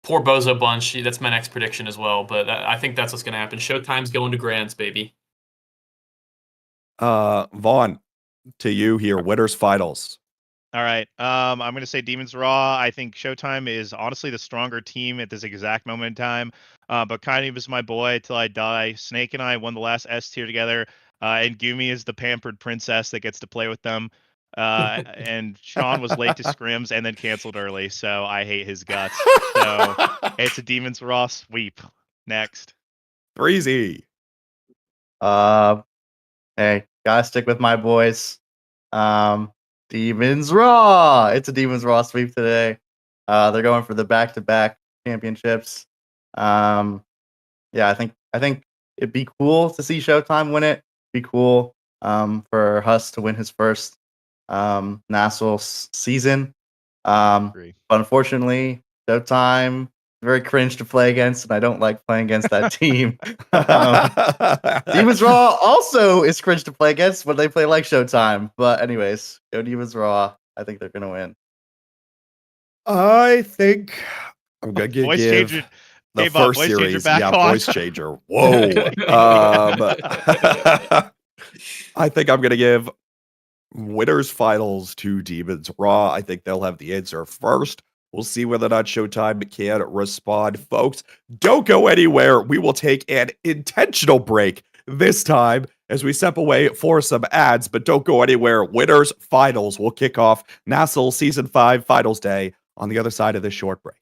poor Bozo Bunch. That's my next prediction as well, but I think that's what's going to happen. Showtime's going to Grands, baby. Vaughn, to you here. Winners finals. All right. I'm going to say Demons Raw. I think Showtime is honestly the stronger team at this exact moment in time. But kind of is my boy till I die. Snake and I won the last S tier together. And Gumi is the pampered princess that gets to play with them. And Sean was late to scrims and then canceled early, so I hate his guts. So it's a Demons Raw sweep. Next. Breezy. Hey, gotta stick with my boys. Demons Raw. It's a Demons Raw sweep today. They're going for the back-to-back championships. Yeah, I think it'd be cool to see Showtime win it. It'd be cool for Huss to win his first Nassau season. But unfortunately, Showtime very cringe to play against, and I don't like playing against that team. Demons Raw also is cringe to play against when they play like Showtime. But anyways, go Demons Raw. I think they're gonna win. I think I'm gonna give changer. The hey, first Bob, series. Yeah, voice changer. Whoa. I think I'm gonna give winners finals to Demons Raw. I think they'll have the answer first. We'll see whether or not Showtime can respond. Folks, don't go anywhere. We will take an intentional break this time as we step away for some ads, but don't go anywhere. Winners finals will kick off Nassau Season 5 Finals Day on the other side of this short break.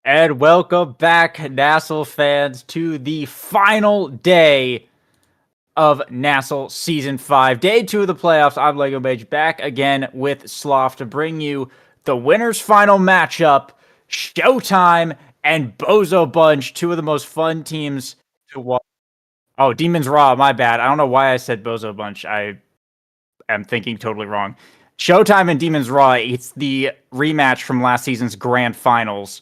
And welcome back, Nassel fans, to the final day of Nassel Season 5. Day 2 of the playoffs. I'm Lego Mage, back again with Sloth to bring you the winner's final matchup, Showtime and Bozo Bunch, two of the most fun teams to watch. Oh, Demon's Raw, my bad. I don't know why I said Bozo Bunch. I am thinking totally wrong. Showtime and Demon's Raw, it's the rematch from last season's grand finals.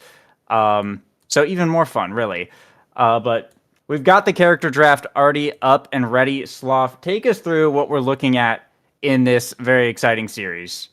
So even more fun, really. But we've got the character draft already up and ready. Sloth, take us through what we're looking at in this very exciting series.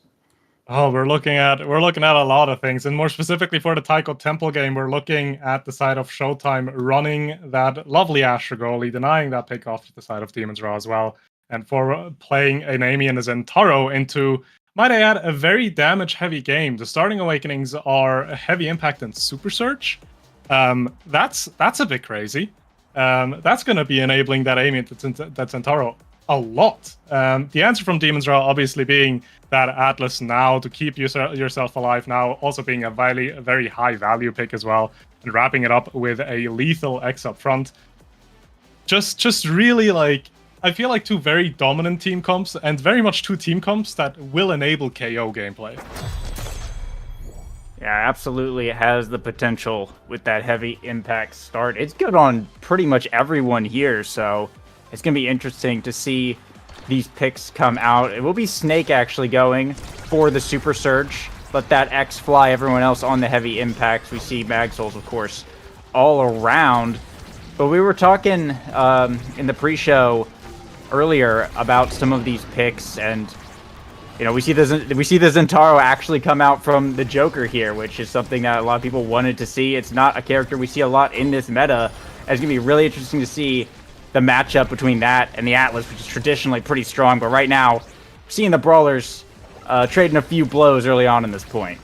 Oh, we're looking at a lot of things, and more specifically for the Taiko Temple game, we're looking at the side of Showtime running that lovely Asher goalie, denying that pick off to the side of Demon's Raw as well, and for playing an Amy and a Zentaro into, might I add, a very damage-heavy game. The starting awakenings are a heavy impact and super search. That's a bit crazy. That's going to be enabling that Amy and that Zentaro a lot. The answer from Demon's Raw obviously being that Atlas now to keep yourself alive now, also being a very high value pick as well, and wrapping it up with a lethal X up front. Just really, like, I feel like two very dominant team comps, and very much two team comps that will enable KO gameplay. Yeah, absolutely. It has the potential with that heavy impact start. It's good on pretty much everyone here, so it's going to be interesting to see these picks come out. It will be Snake actually going for the Super Surge. Let that X fly everyone else on the heavy impacts. We see Mag Souls, of course, all around. But we were talking in the pre-show earlier about some of these picks, and you know, we see the Zentaro actually come out from the Joker here, which is something that a lot of people wanted to see. It's not a character we see a lot in this meta. It's going to be really interesting to see the matchup between that and the Atlas, which is traditionally pretty strong. But right now, seeing the Brawlers trading a few blows early on in this point.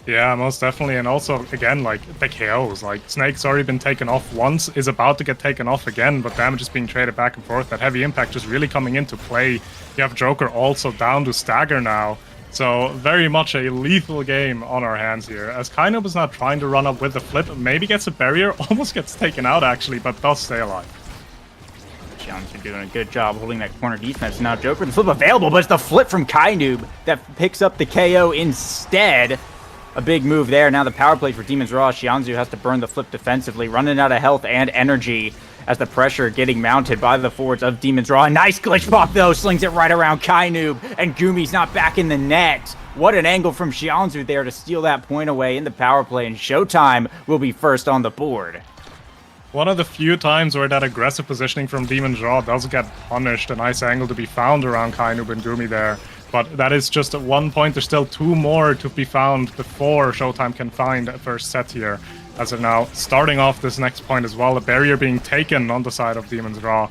Yeah, most definitely. And also, again, like, the KOs. Like, Snake's already been taken off once, is about to get taken off again, but damage is being traded back and forth. That heavy impact just really coming into play. You have Joker also down to stagger now. So, very much a lethal game on our hands here. As Kainub is not trying to run up with the flip, maybe gets a barrier, almost gets taken out, actually, but does stay alive. Are doing a good job holding that corner defense. Now Joker, the flip available, but it's the flip from Kainub that picks up the KO instead. A big move there. Now the power play for Demon's Raw. Xianzhu has to burn the flip defensively, running out of health and energy as the pressure getting mounted by the forwards of Demon's Raw. A nice glitch pop, though. Slings it right around Kainub, and Gumi's not back in the net. What an angle from Xianzhu there to steal that point away in the power play, and Showtime will be first on the board. One of the few times where that aggressive positioning from Demon's Raw does get punished. A nice angle to be found around Kainub and Gumi there. But that is just at one point. There's still two more to be found before Showtime can find a first set here. As of now, starting off this next point as well, a barrier being taken on the side of Demon's Raw.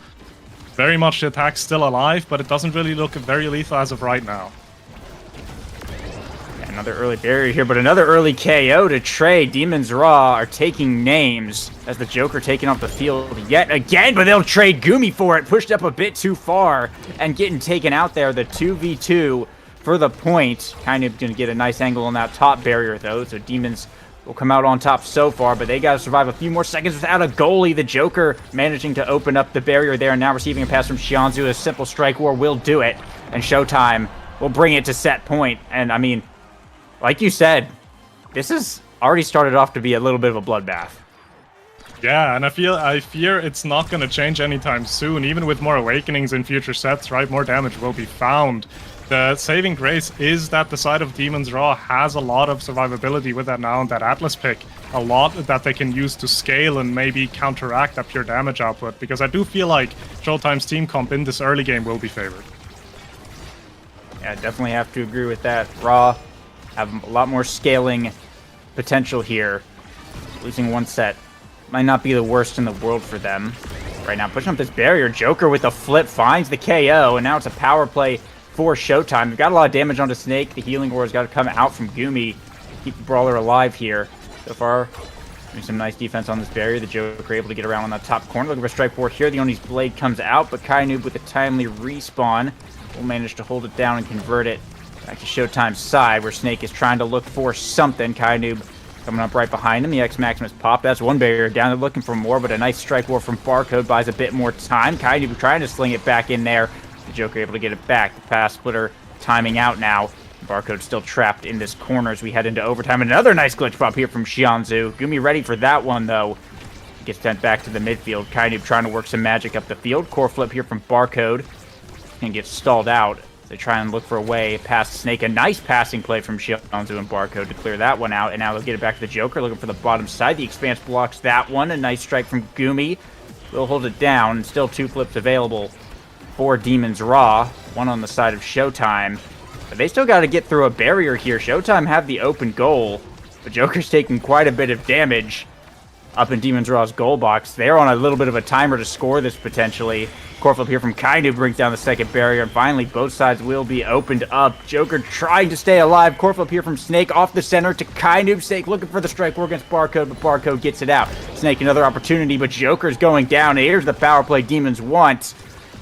Very much the attack still alive, but it doesn't really look very lethal as of right now. Another early barrier here, but another early KO to trade. Demon's Raw are taking names as the Joker taking off the field yet again, but they'll trade Gumi for it. Pushed up a bit too far and getting taken out there. The 2v2 for the point. Kind of going to get a nice angle on that top barrier, though, so Demons will come out on top so far, but they got to survive a few more seconds without a goalie. The Joker managing to open up the barrier there, and now receiving a pass from Xianzhu. A simple strike war will do it, and Showtime will bring it to set point. And, I mean, like you said, this has already started off to be a little bit of a bloodbath. Yeah, and I fear it's not going to change anytime soon. Even with more awakenings in future sets, right, more damage will be found. The saving grace is that the side of Demon's Raw has a lot of survivability with that now and that Atlas pick. A lot that they can use to scale and maybe counteract that pure damage output, because I do feel like Showtime's team comp in this early game will be favored. Yeah, I definitely have to agree with that. Raw have a lot more scaling potential here. Losing one set might not be the worst in the world for them. Right now, pushing up this barrier. Joker with the flip finds the KO, and now it's a power play for Showtime. They've got a lot of damage onto Snake. The healing aura's got to come out from Gumi. Keep the Brawler alive here. So far, doing some nice defense on this barrier. The Joker able to get around on that top corner. Looking for a strike forward here. The Oni's blade comes out, but Kainub with a timely respawn will manage to hold it down and convert it back to Showtime's side, where Snake is trying to look for something. Kainub Coming up right behind him, the X-Maximus pop. That's one barrier down. They're looking for more, but a nice strike war from Barcode buys a bit more time. Kainu trying to sling it back in there. The Joker able to get it back. The pass splitter timing out now. Barcode still trapped in this corner as we head into overtime. Another nice glitch pop here from Xianzhu. Gumi ready for that one, though. Gets sent back to the midfield. Kainu trying to work some magic up the field. Core flip here from Barcode. And gets stalled out. They try and look for a way past Snake. A nice passing play from Xianzhu and Barcode to clear that one out. And now they'll get it back to the Joker, looking for the bottom side. The Expanse blocks that one. A nice strike from Gumi. Will hold it down. Still 2 flips available for Demon's Raw. One on the side of Showtime. But they still got to get through a barrier here. Showtime have the open goal. The Joker's taking quite a bit of damage up in Demon's Raw's goal box. They're on a little bit of a timer to score this potentially. Core flip here from Kainu brings down the second barrier, and finally both sides will be opened up. Joker trying to stay alive. Core flip here from Snake off the center to Kainu. Snake looking for the strike war against Barcode, but Barcode gets it out. Snake another opportunity, but Joker's going down. And here's the power play Demons want.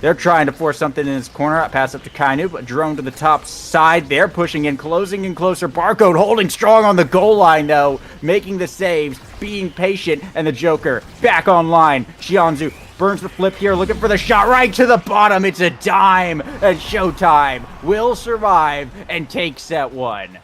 They're trying to force something in this corner. Pass up to Kainu, but drone to the top side. They're pushing in, closing in closer. Barcode holding strong on the goal line, though. Making the saves, being patient, and the Joker back online. Xianzhu burns the flip here, looking for the shot right to the bottom. It's a dime, and Showtime will survive and take set 1.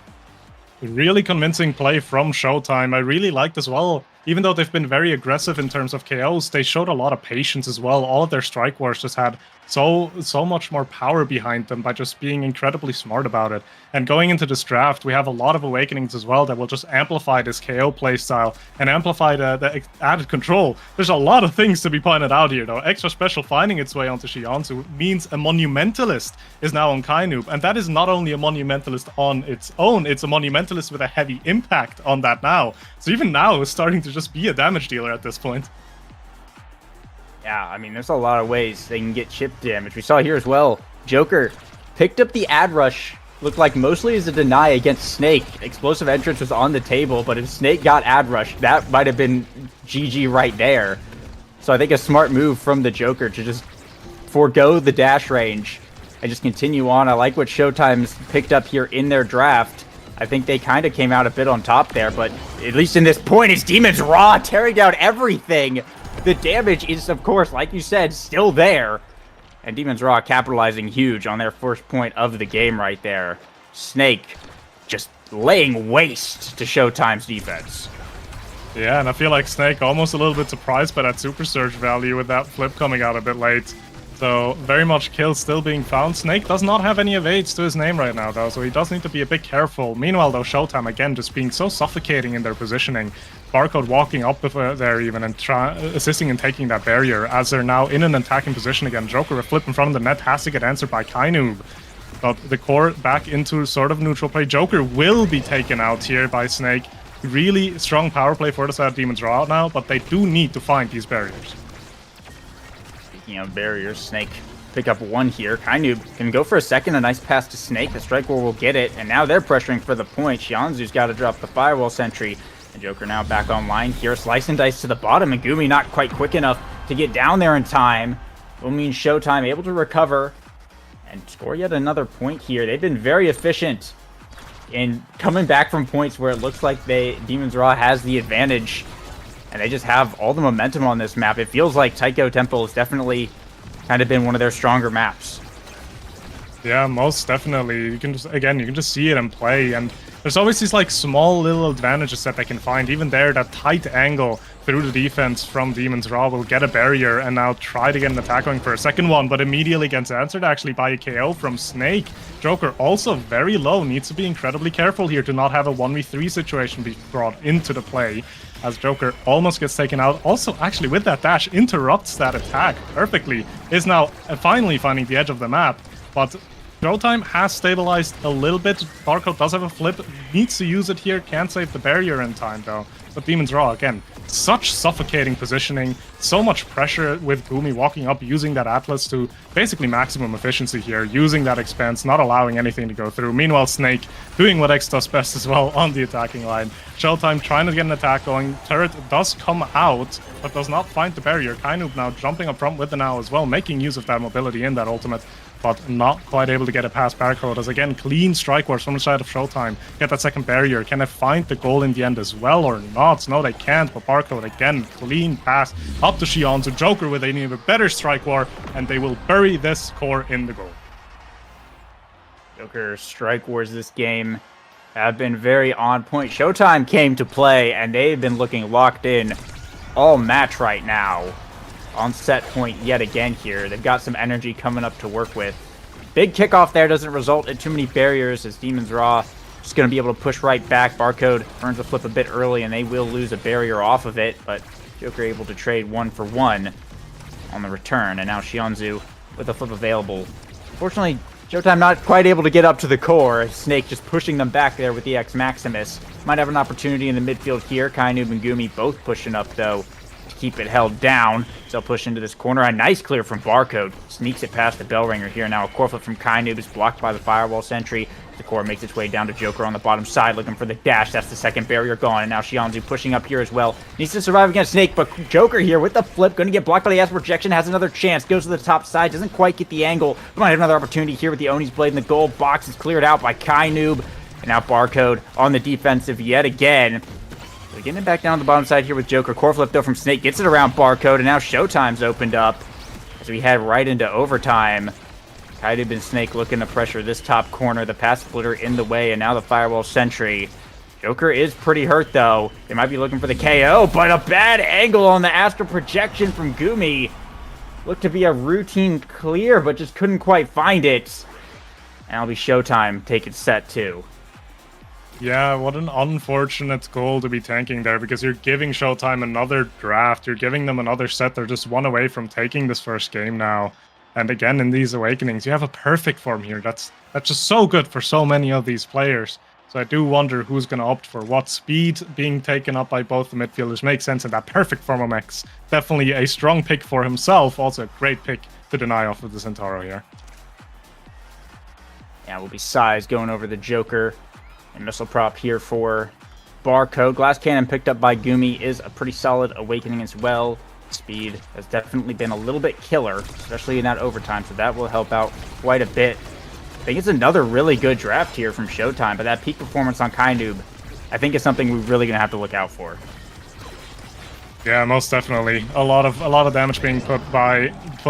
Really convincing play from Showtime. I really liked as well. Even though they've been very aggressive in terms of KOs, they showed a lot of patience as well. All of their strike wars just had so much more power behind them by just being incredibly smart about it. And going into this draft, we have a lot of awakenings as well that will just amplify this KO playstyle and amplify the added control. There's a lot of things to be pointed out here, though. Extra special finding its way onto Xianzhu means a monumentalist is now on Kainu, and that is not only a monumentalist on its own, it's a monumentalist with a heavy impact on that now. So even now, it's starting to just be a damage dealer at this point. Yeah, I mean, there's a lot of ways they can get chip damage. We saw here as well, Joker picked up the ad rush, looked like mostly as a deny against Snake. Explosive entrance was on the table, but if Snake got ad rush, that might have been GG right there. So I think a smart move from the Joker to just forego the dash range and just continue on. I like what Showtime's picked up here in their draft. I think they kind of came out a bit on top there, but at least in this point, it's Demon's Raw tearing down everything. The damage is, of course, like you said, still there. And Demon's Raw capitalizing huge on their first point of the game right there. Snake just laying waste to Showtime's defense. Yeah, and I feel like Snake almost a little bit surprised by that Super Surge value with that flip coming out a bit late. So very much kills still being found. Snake does not have any evades to his name right now, though, so he does need to be a bit careful. Meanwhile, though, Showtime, again, just being so suffocating in their positioning. Barcode walking up there even and assisting in taking that barrier as they're now in an attacking position again. Joker, a flip in front of the net, has to get answered by Kainu. But the core back into sort of neutral play. Joker will be taken out here by Snake. Really strong power play for the side of Demon's Raw now, but they do need to find these barriers. Speaking of barriers, Snake pick up one here. Kainu can go for a second. A nice pass to Snake. The strike war will get it, and now they're pressuring for the point. Xianzhu's got to drop the firewall sentry. The Joker now back online here. Slice and dice to the bottom, and Gumi not quite quick enough to get down there in time. Will mean Showtime able to recover and score yet another point here. They've been very efficient in coming back from points where it looks like Demon's Raw has the advantage, and they just have all the momentum on this map. It feels like Taiko Temple has definitely kind of been one of their stronger maps. Yeah, most definitely. You can just see it in play, and there's always these like small little advantages that they can find. Even there, that tight angle through the defense from Demon's Raw will get a barrier and now try to get an attack going for a second one, but immediately gets answered actually by a KO from Snake. Joker also very low, needs to be incredibly careful here to not have a 1v3 situation be brought into the play, as Joker almost gets taken out. Also, actually, with that dash, interrupts that attack perfectly. Is now finally finding the edge of the map, but Showtime has stabilized a little bit. Barcode does have a flip, needs to use it here, can't save the barrier in time though. But Demon's Raw, again, such suffocating positioning, so much pressure with Gumi walking up, using that Atlas to basically maximum efficiency here, using that expense, not allowing anything to go through. Meanwhile, Snake doing what X does best as well on the attacking line. Showtime trying to get an attack going. Turret does come out, but does not find the barrier. Kainu now jumping up front with the now as well, making use of that mobility in that ultimate. but not quite able to get it past Barcode. As again, clean strike wars from the side of Showtime. Get that second barrier. Can they find the goal in the end as well or not? No, they can't, but Barcode again, clean pass up to Shionzu. Joker with an even better strike war, and they will bury this core in the goal. Joker strike wars this game have been very on point. Showtime came to play, and they've been looking locked in all match right now. On set point yet again here. They've got some energy coming up to work with. Big kickoff there doesn't result in too many barriers as Demon's Raw just going to be able to push right back. Barcode earns a flip a bit early, and they will lose a barrier off of it, but Joker able to trade 1 for 1 on the return, and now Shionzu with a flip available. Fortunately, Showtime not quite able to get up to the core. Snake just pushing them back there with the X Maximus. Might have an opportunity in the midfield here. Kainoob and Gumi both pushing up, though, to keep it held down. So push into this corner. A nice clear from Barcode. Sneaks it past the bell ringer here. Now a core flip from Kainoob is blocked by the firewall sentry. The core makes its way down to Joker on the bottom side, looking for the dash. That's the second barrier gone. And now Shionzu pushing up here as well. Needs to survive against Snake, but Joker here with the flip. Going to get blocked by the Astral Projection. Has another chance. Goes to the top side. Doesn't quite get the angle. Might have another opportunity here with the Oni's Blade in the goal. Box is cleared out by Kainoob. And now Barcode on the defensive yet again. So getting it back down to the bottom side here with Joker. Core flip though from Snake. Gets it around Barcode. And now Showtime's opened up as we head right into overtime. Kainoob and Snake looking to pressure this top corner. The pass splitter in the way, and now the firewall sentry. Joker is pretty hurt, though. They might be looking for the KO, but a bad angle on the Astral Projection from Gumi. Looked to be a routine clear, but just couldn't quite find it. And it'll be Showtime taking set 2. Yeah, what an unfortunate goal to be tanking there, because you're giving Showtime another draft. You're giving them another set. They're just 1 away from taking this first game now. And again, in these Awakenings, you have a perfect form here. That's just so good for so many of these players. So I do wonder who's going to opt for what. Speed being taken up by both the midfielders makes sense, and that perfect form of X, definitely a strong pick for himself. Also a great pick to deny off of the Centauro here. Yeah, will be Size going over the Joker. And missile prop here for Barcode. Glass Cannon picked up by Gumi is a pretty solid Awakening as well. Speed has definitely been a little bit killer, especially in that overtime, so that will help out quite a bit. I think it's another really good draft here from Showtime, but that peak performance on Kainoob, I think is something we're really going to have to look out for. Yeah, most definitely. A lot of damage being put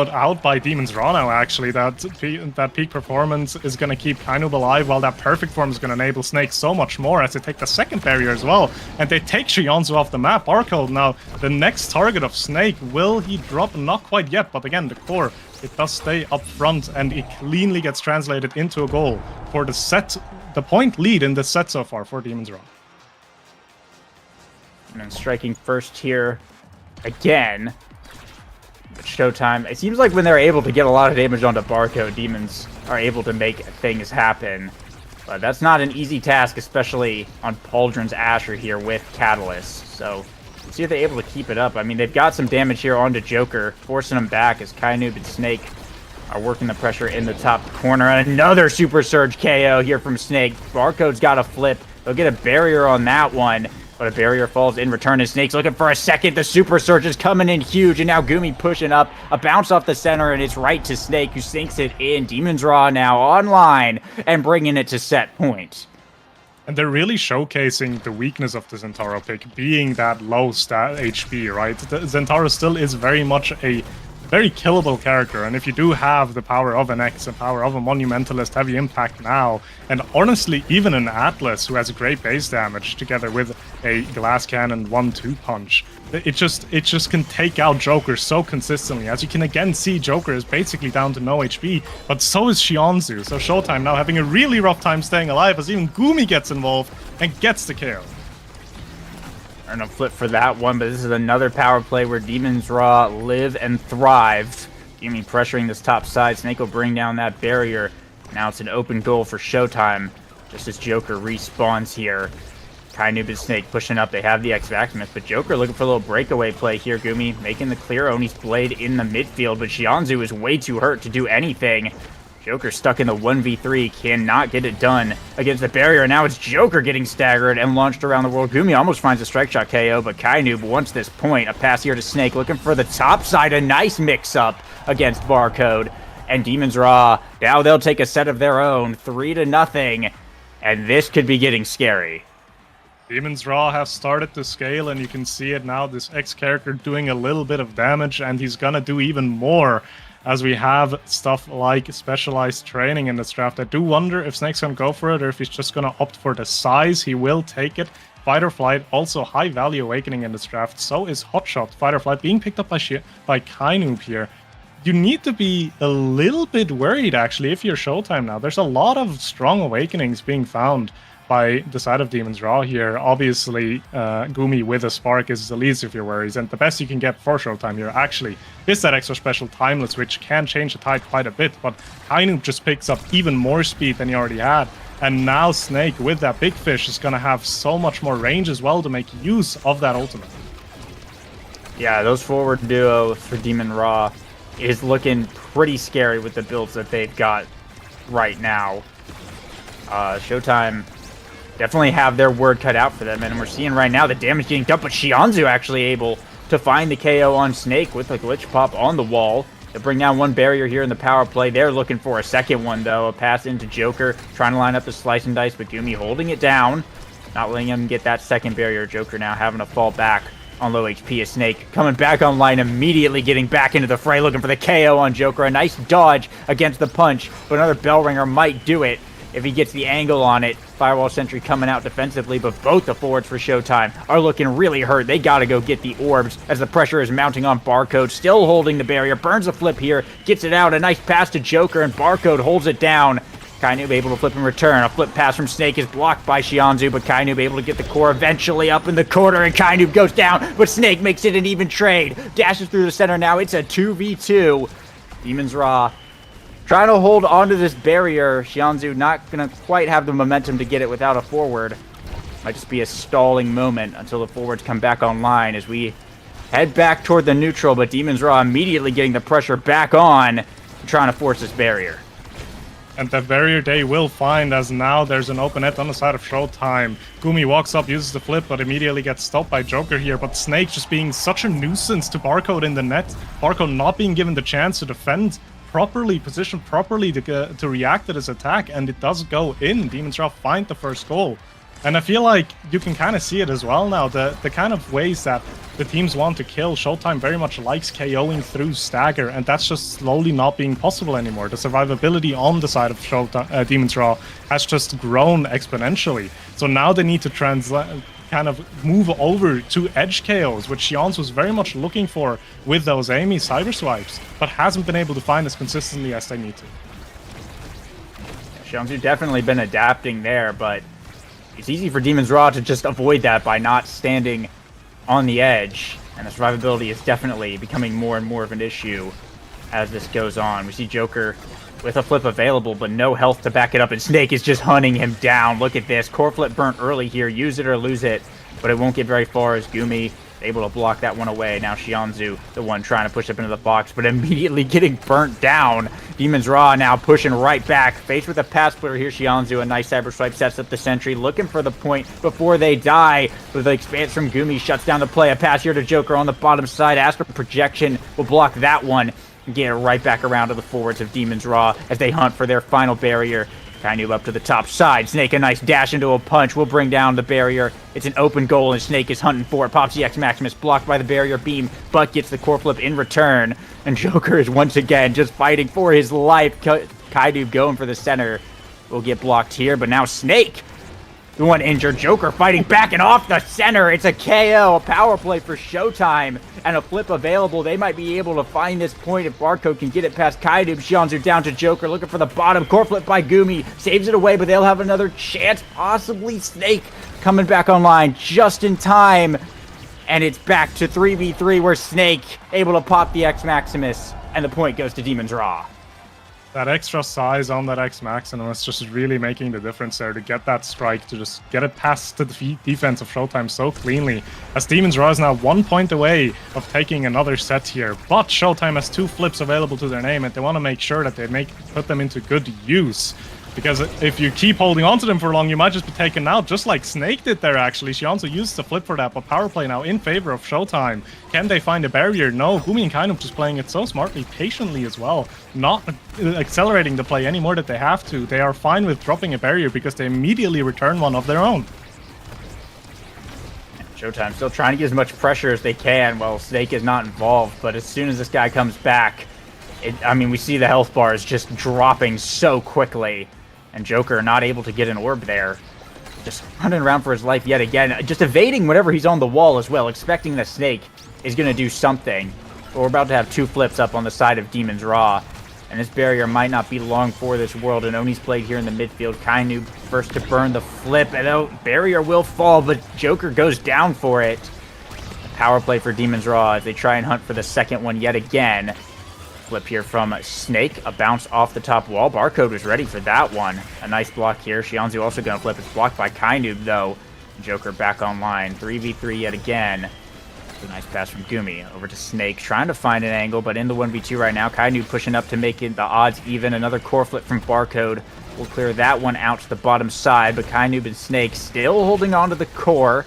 out by Demon's Raw now, actually. That peak performance is going to keep Kainoob alive, while that perfect form is going to enable Snake so much more as they take the second barrier as well. And they take Shionzu off the map. Barcode now, the next target of Snake. Will he drop? Not quite yet, but again, the core, it does stay up front, and it cleanly gets translated into a goal for the point lead in this set so far for Demon's Raw. And then striking first here again. But Showtime, it seems like when they're able to get a lot of damage onto Barcode, Demons are able to make things happen. But that's not an easy task, especially on Pauldron's Asher here with Catalyst. So let's see if they're able to keep it up. I mean, they've got some damage here onto Joker, forcing him back as Kainoob and Snake are working the pressure in the top corner. And another Super Surge KO here from Snake. Barcode's got a flip. They'll get a barrier on that one. But a barrier falls in return, and Snake's looking for a second. The Super Surge is coming in huge, and now Gumi pushing up. A bounce off the center, and it's right to Snake, who sinks it in. Demon's Raw now online and bringing it to set point. And they're really showcasing the weakness of the Centauro pick, being that low stat HP, right? The Centauro still is very much a very killable character, and if you do have the power of an X, the power of a Monumentalist, heavy impact now, and honestly even an Atlas who has great base damage together with a Glass Cannon 1-2 punch, it just can take out Joker so consistently. As you can again see, Joker is basically down to no HP, but so is Shionzu. So Showtime now having a really rough time staying alive as even Gumi gets involved and gets the kill. And a flip for that one, but this is another power play where Demon's Raw live and thrive. Gumi pressuring this top side. Snake will bring down that barrier. Now it's an open goal for Showtime, just as Joker respawns here. Kainoob and Snake pushing up. They have the X Maximus, but Joker looking for a little breakaway play here. Gumi making the clear. Oni's Blade in the midfield, but Shionzu is way too hurt to do anything. Joker stuck in the 1v3, cannot get it done against the barrier. Now it's Joker getting staggered and launched around the world. Gumi almost finds a strike shot KO, but Kainoob wants this point. A pass here to Snake, looking for the top side. A nice mix-up against Barcode. And Demon's Raw, now they'll take a set of their own, 3-0, and this could be getting scary. Demon's Raw have started to scale, and you can see it now. This X character doing a little bit of damage, and he's gonna do even more as we have stuff like specialized training in this draft. I do wonder if Snake's gonna go for it or if he's just gonna opt for the size. He will take it. Fight or Flight, also high value awakening in this draft. So is Hotshot. Fight or Flight being picked up by Kainoob here. You need to be a little bit worried, actually, if you're Showtime now. There's a lot of strong awakenings being found by the side of Demon's Raw here. Obviously, Gumi with a Spark is the least of your worries, and the best you can get for Showtime here actually is that extra special Timeless, which can change the tide quite a bit, but Kainoob just picks up even more speed than he already had, and now Snake with that big fish is going to have so much more range as well to make use of that ultimate. Yeah, those forward duos for Demon Raw is looking pretty scary with the builds that they've got right now. Showtime definitely have their word cut out for them, and we're seeing right now the damage getting dumped, but Xianzu actually able to find the KO on Snake with a glitch pop on the wall to bring down one barrier here in the power play. They're looking for a second one, though. A pass into Joker, trying to line up the slice and dice, but Gumi holding it down, not letting him get that second barrier. Joker now having to fall back on low HP. Is Snake coming back online, immediately getting back into the fray, looking for the KO on Joker. A nice dodge against the punch, but another Bell Ringer might do it if he gets the angle on it. Firewall Sentry coming out defensively, but both the forwards for Showtime are looking really hurt. They gotta go get the orbs as the pressure is mounting on Barcode, still holding the barrier. Burns a flip here, gets it out. A nice pass to Joker, and Barcode holds it down. Kainoob able to flip and return. A flip pass from Snake is blocked by Xianzu, but Kainoob able to get the core eventually up in the corner, and Kainoob goes down, but Snake makes it an even trade. Dashes through the center now. It's a 2v2. Demon's Raw trying to hold onto this barrier. Xianzu not going to quite have the momentum to get it without a forward. Might just be a stalling moment until the forwards come back online as we head back toward the neutral, but Demon's Raw immediately getting the pressure back on, trying to force this barrier. And that barrier they will find, as now there's an open net on the side of Showtime. Gumi walks up, uses the flip, but immediately gets stopped by Joker here. But Snake just being such a nuisance to Barcode in the net. Barcode not being given the chance to defend properly, positioned properly to react to this attack, and it does go in. Demon's Raw find the first goal. And I feel like you can kind of see it as well now, the kind of ways that the teams want to kill. Showtime very much likes KOing through stagger, and that's just slowly not being possible anymore. The survivability on the side of Demon's Raw has just grown exponentially. So now they need to kind of move over to edge KOs, which Xianz was very much looking for with those Amy cyber swipes, but hasn't been able to find as consistently as they need to. Xianzu definitely been adapting there, but it's easy for Demon's Raw to just avoid that by not standing on the edge, and the survivability is definitely becoming more and more of an issue as this goes on. We see Joker with a flip available, but no health to back it up, and Snake is just hunting him down. Look at this. Core flip burnt early here. Use it or lose it, but it won't get very far as Gumi able to block that one away. Now Xianzu, the one trying to push up into the box, but immediately getting burnt down. Demon's Raw now pushing right back. Faced with a pass splitter here, Xianzu, a nice cyber swipe, sets up the sentry, looking for the point before they die. With the expanse from Gumi, shuts down the play. A pass here to Joker on the bottom side. Astral Projection will block that one. Get it right back around to the forwards of Demon's Raw as they hunt for their final barrier. Kainoob up to the top side. Snake a nice dash into a punch will bring down the barrier. It's an open goal and Snake is hunting for it. Pops the X Maximus, blocked by the barrier beam, but gets the core flip in return. And Joker is once again just fighting for his life. Kainoob going for the center will get blocked here, but now Snake, the one injured. Joker fighting back and off the center. It's a KO, a power play for Showtime, and a flip available. They might be able to find this point if Barcode can get it past Kainoob. Xianzu down to Joker, looking for the bottom. Core flip by Gumi, saves it away, but they'll have another chance. Possibly Snake coming back online just in time. And it's back to 3v3 where Snake able to pop the X Maximus, and the point goes to Demon's Raw. That extra size on that X Maximum is just really making the difference there to get that strike, to just get it past the defense of Showtime so cleanly. As Demon's Raw is now 1 point away of taking another set here, but Showtime has 2 flips available to their name, and they want to make sure that they put them into good use. Because if you keep holding on to them for long, you might just be taken out, just like Snake did there, actually. She also used the flip for that, but power play now in favor of Showtime. Can they find a barrier? No, Gumi and Kainup just playing it so smartly, patiently as well. Not accelerating the play anymore that they have to. They are fine with dropping a barrier because they immediately return one of their own. Showtime still trying to get as much pressure as they can while Snake is not involved, but as soon as this guy comes back, I mean, we see the health bars just dropping so quickly, and Joker not able to get an orb there. Just running around for his life yet again, just evading whenever he's on the wall as well, expecting that Snake is going to do something. But we're about to have 2 flips up on the side of Demon's Raw, and this barrier might not be long for this world, and Oni's played here in the midfield. Kainu first to burn the flip, and oh, barrier will fall, but Joker goes down for it. Power play for Demon's Raw as they try and hunt for the second one yet again. Flip here from Snake, a bounce off the top wall. Barcode was ready for that one. A nice block here. Xianzu also going to flip. It's blocked by Kainoob, though. Joker back online. 3v3 yet again. A nice pass from Gumi over to Snake, trying to find an angle, but in the 1v2 right now. Kainoob pushing up to make it the odds even. Another core flip from Barcode. We'll clear that one out to the bottom side, but Kainoob and Snake still holding on to the core.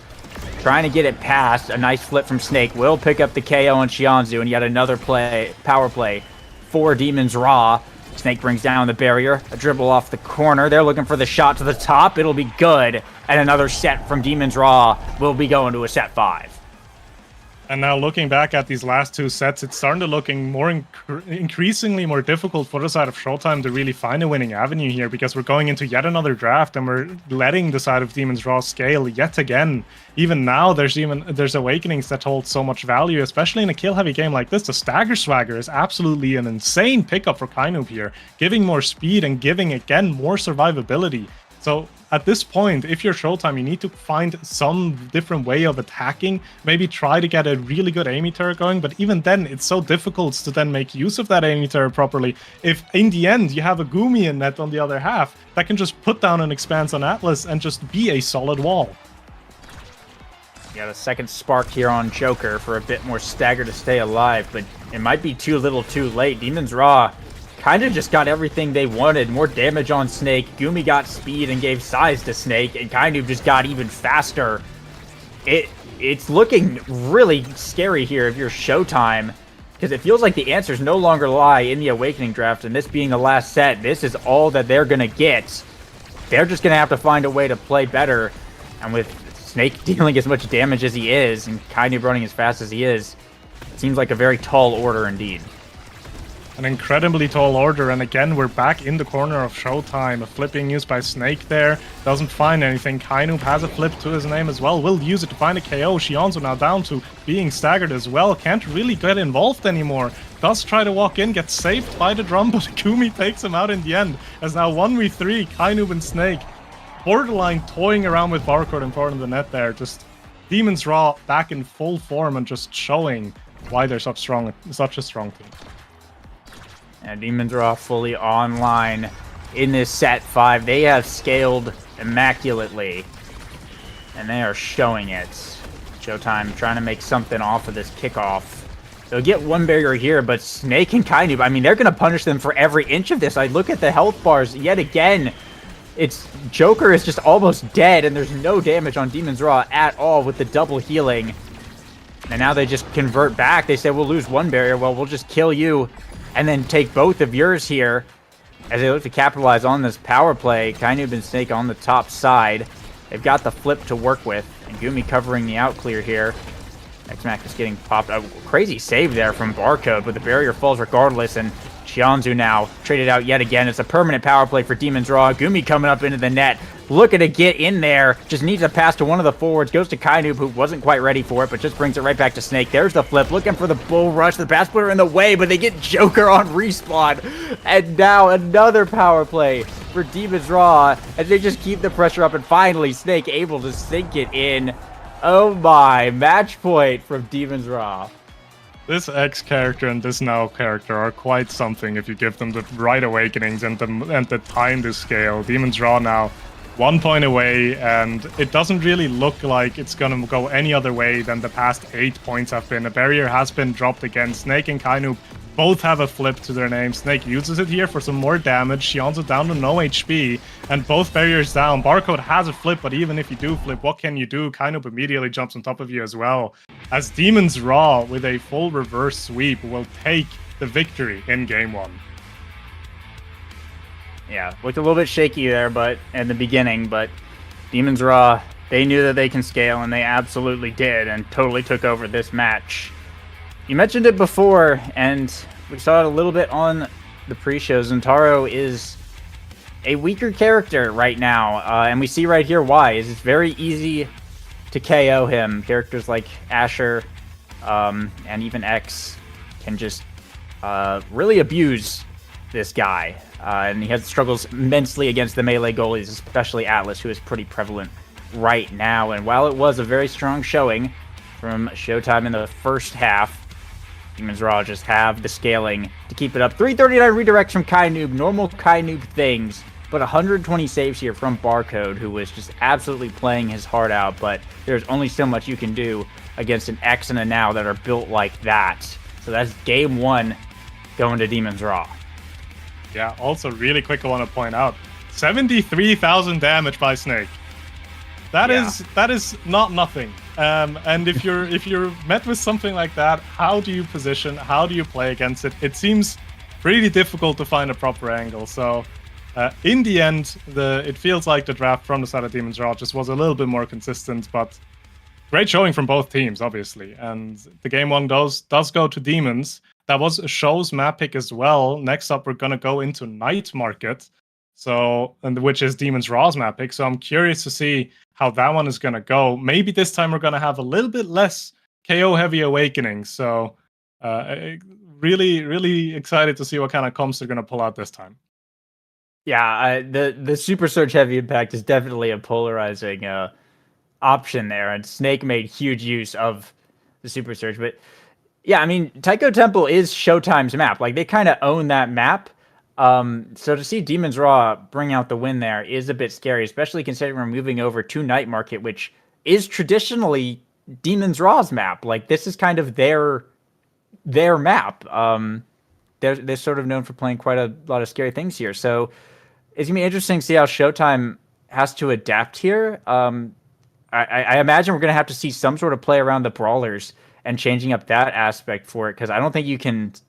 Trying to get it past. A nice flip from Snake will pick up the KO on Xianzu, and yet another power play for Demon's Raw. Snake brings down the barrier. A dribble off the corner. They're looking for the shot to the top. It'll be good. And another set from Demon's Raw will be going to a set 5. And now looking back at these last 2 sets, it's starting to looking more increasingly more difficult for the side of Showtime to really find a winning avenue here, because we're going into yet another draft and we're letting the side of Demon's Raw scale yet again. Even now, there's Awakenings that hold so much value, especially in a kill-heavy game like this. The Stagger Swagger is absolutely an insane pickup for Kainoob here, giving more speed and giving, again, more survivability. So at this point, if you're Showtime, you need to find some different way of attacking. Maybe try to get a really good Amy turret going, but even then, it's so difficult to then make use of that Amy turret properly. If in the end, you have a Gumi in net on the other half, that can just put down an Expanse on Atlas and just be a solid wall. Got a second spark here on Joker for a bit more stagger to stay alive, but it might be too little too late. Demon's Raw kind of just got everything they wanted. More damage on Snake. Gumi got speed and gave size to Snake, and Kainoob just got even faster. It's looking really scary here if you're Showtime, because it feels like the answers no longer lie in the Awakening draft, and this being the last set, this is all that they're going to get. They're just going to have to find a way to play better, and with Snake dealing as much damage as he is, and Kainoob running as fast as he is, it seems like a very tall order indeed. An incredibly tall order, and again, we're back in the corner of Showtime. A flip being used by Snake there. Doesn't find anything. Kainoob has a flip to his name as well. Will use it to find a KO. Xianzu now down to being staggered as well. Can't really get involved anymore. Does try to walk in, gets saved by the drum, but Gumi takes him out in the end. As now 1v3, Kainoob and Snake. Borderline toying around with Barcode in front of the net there. Just Demon's Raw back in full form and just showing why they're such a strong team. And Demon's Raw fully online in this set 5. They have scaled immaculately, and they are showing it. Showtime trying to make something off of this kickoff. They'll get one barrier here, but Snake and Kainoob, I mean, they're going to punish them for every inch of this. I look at the health bars yet again. It's Joker is just almost dead, and there's no damage on Demon's Raw at all with the double healing. And now they just convert back. They say, we'll lose one barrier. Well, we'll just kill you and then take both of yours here as they look to capitalize on this power play. Kainoob and Snake on the top side. They've got the flip to work with, and Gumi covering the out clear here. X-Mac is getting popped. A crazy save there from Barcode, but the barrier falls regardless, and Xianzu now traded out yet again. It's a permanent power play for Demon's Raw. Gumi coming up into the net, looking to get in there. Just needs a pass to one of the forwards. Goes to Kainoob, who wasn't quite ready for it, but just brings it right back to Snake. There's the flip, looking for the bull rush. The pass splitter in the way, but they get Joker on respawn. And now another power play for Demon's Raw, as they just keep the pressure up, and finally Snake able to sink it in. Oh my, match point from Demon's Raw. This X character and this Now character are quite something if you give them the right awakenings and the time to scale. Demon's Raw now 1 point away, and it doesn't really look like it's gonna go any other way than the past 8 points have been. A barrier has been dropped again. Snake and Kainoob Both have a flip to their name. Snake uses it here for some more damage. Xianzu down to no HP, and both barriers down. Barcode has a flip, but even if you do flip, what can you do? Kainub immediately jumps on top of you as well. As Demon's Raw, with a full reverse sweep, will take the victory in game 1. Yeah, looked a little bit shaky there, but in the beginning, but Demon's Raw, they knew that they can scale, and they absolutely did, and totally took over this match. You mentioned it before, and we saw it a little bit on the pre-show. Zentaro is a weaker character right now, and we see right here why. It's very easy to KO him. Characters like Asher and even X can just really abuse this guy, and he has struggles immensely against the melee goalies, especially Atlas, who is pretty prevalent right now. And while it was a very strong showing from Showtime in the first half, Demon's Raw just have the scaling to keep it up. 339 redirects from Kainub, normal Kainub things, but 120 saves here from Barcode, who was just absolutely playing his heart out, but there's only so much you can do against an X and a Now that are built like that. So that's game 1 going to Demon's Raw. Yeah, also really quick, I want to point out 73,000 damage by Snake. That is not nothing. And if you're met with something like that, how do you position? How do you play against it? It seems pretty difficult to find a proper angle. So in the end, it feels like the draft from the side of Demon's Raw just was a little bit more consistent, but great showing from both teams, obviously. And the game 1 does go to Demons. That was a show's map pick as well. Next up, we're gonna go into Night Market, which is Demon's Raw's map pick. So I'm curious to see how that one is gonna go. Maybe this time we're gonna have a little bit less KO heavy awakening. So really, really excited to see what kind of comps they're gonna pull out this time. Yeah, the Super Surge Heavy Impact is definitely a polarizing option there, and Snake made huge use of the Super Surge. But yeah, I mean, Taiko Temple is Showtime's map. Like, they kind of own that map. So to see Demon's Raw bring out the win there is a bit scary, especially considering we're moving over to Night Market, which is traditionally Demon's Raw's map. Like, this is kind of their map. They're sort of known for playing quite a lot of scary things here. So it's gonna be interesting to see how Showtime has to adapt here. I imagine we're gonna have to see some sort of play around the brawlers and changing up that aspect for it, because I don't think you can't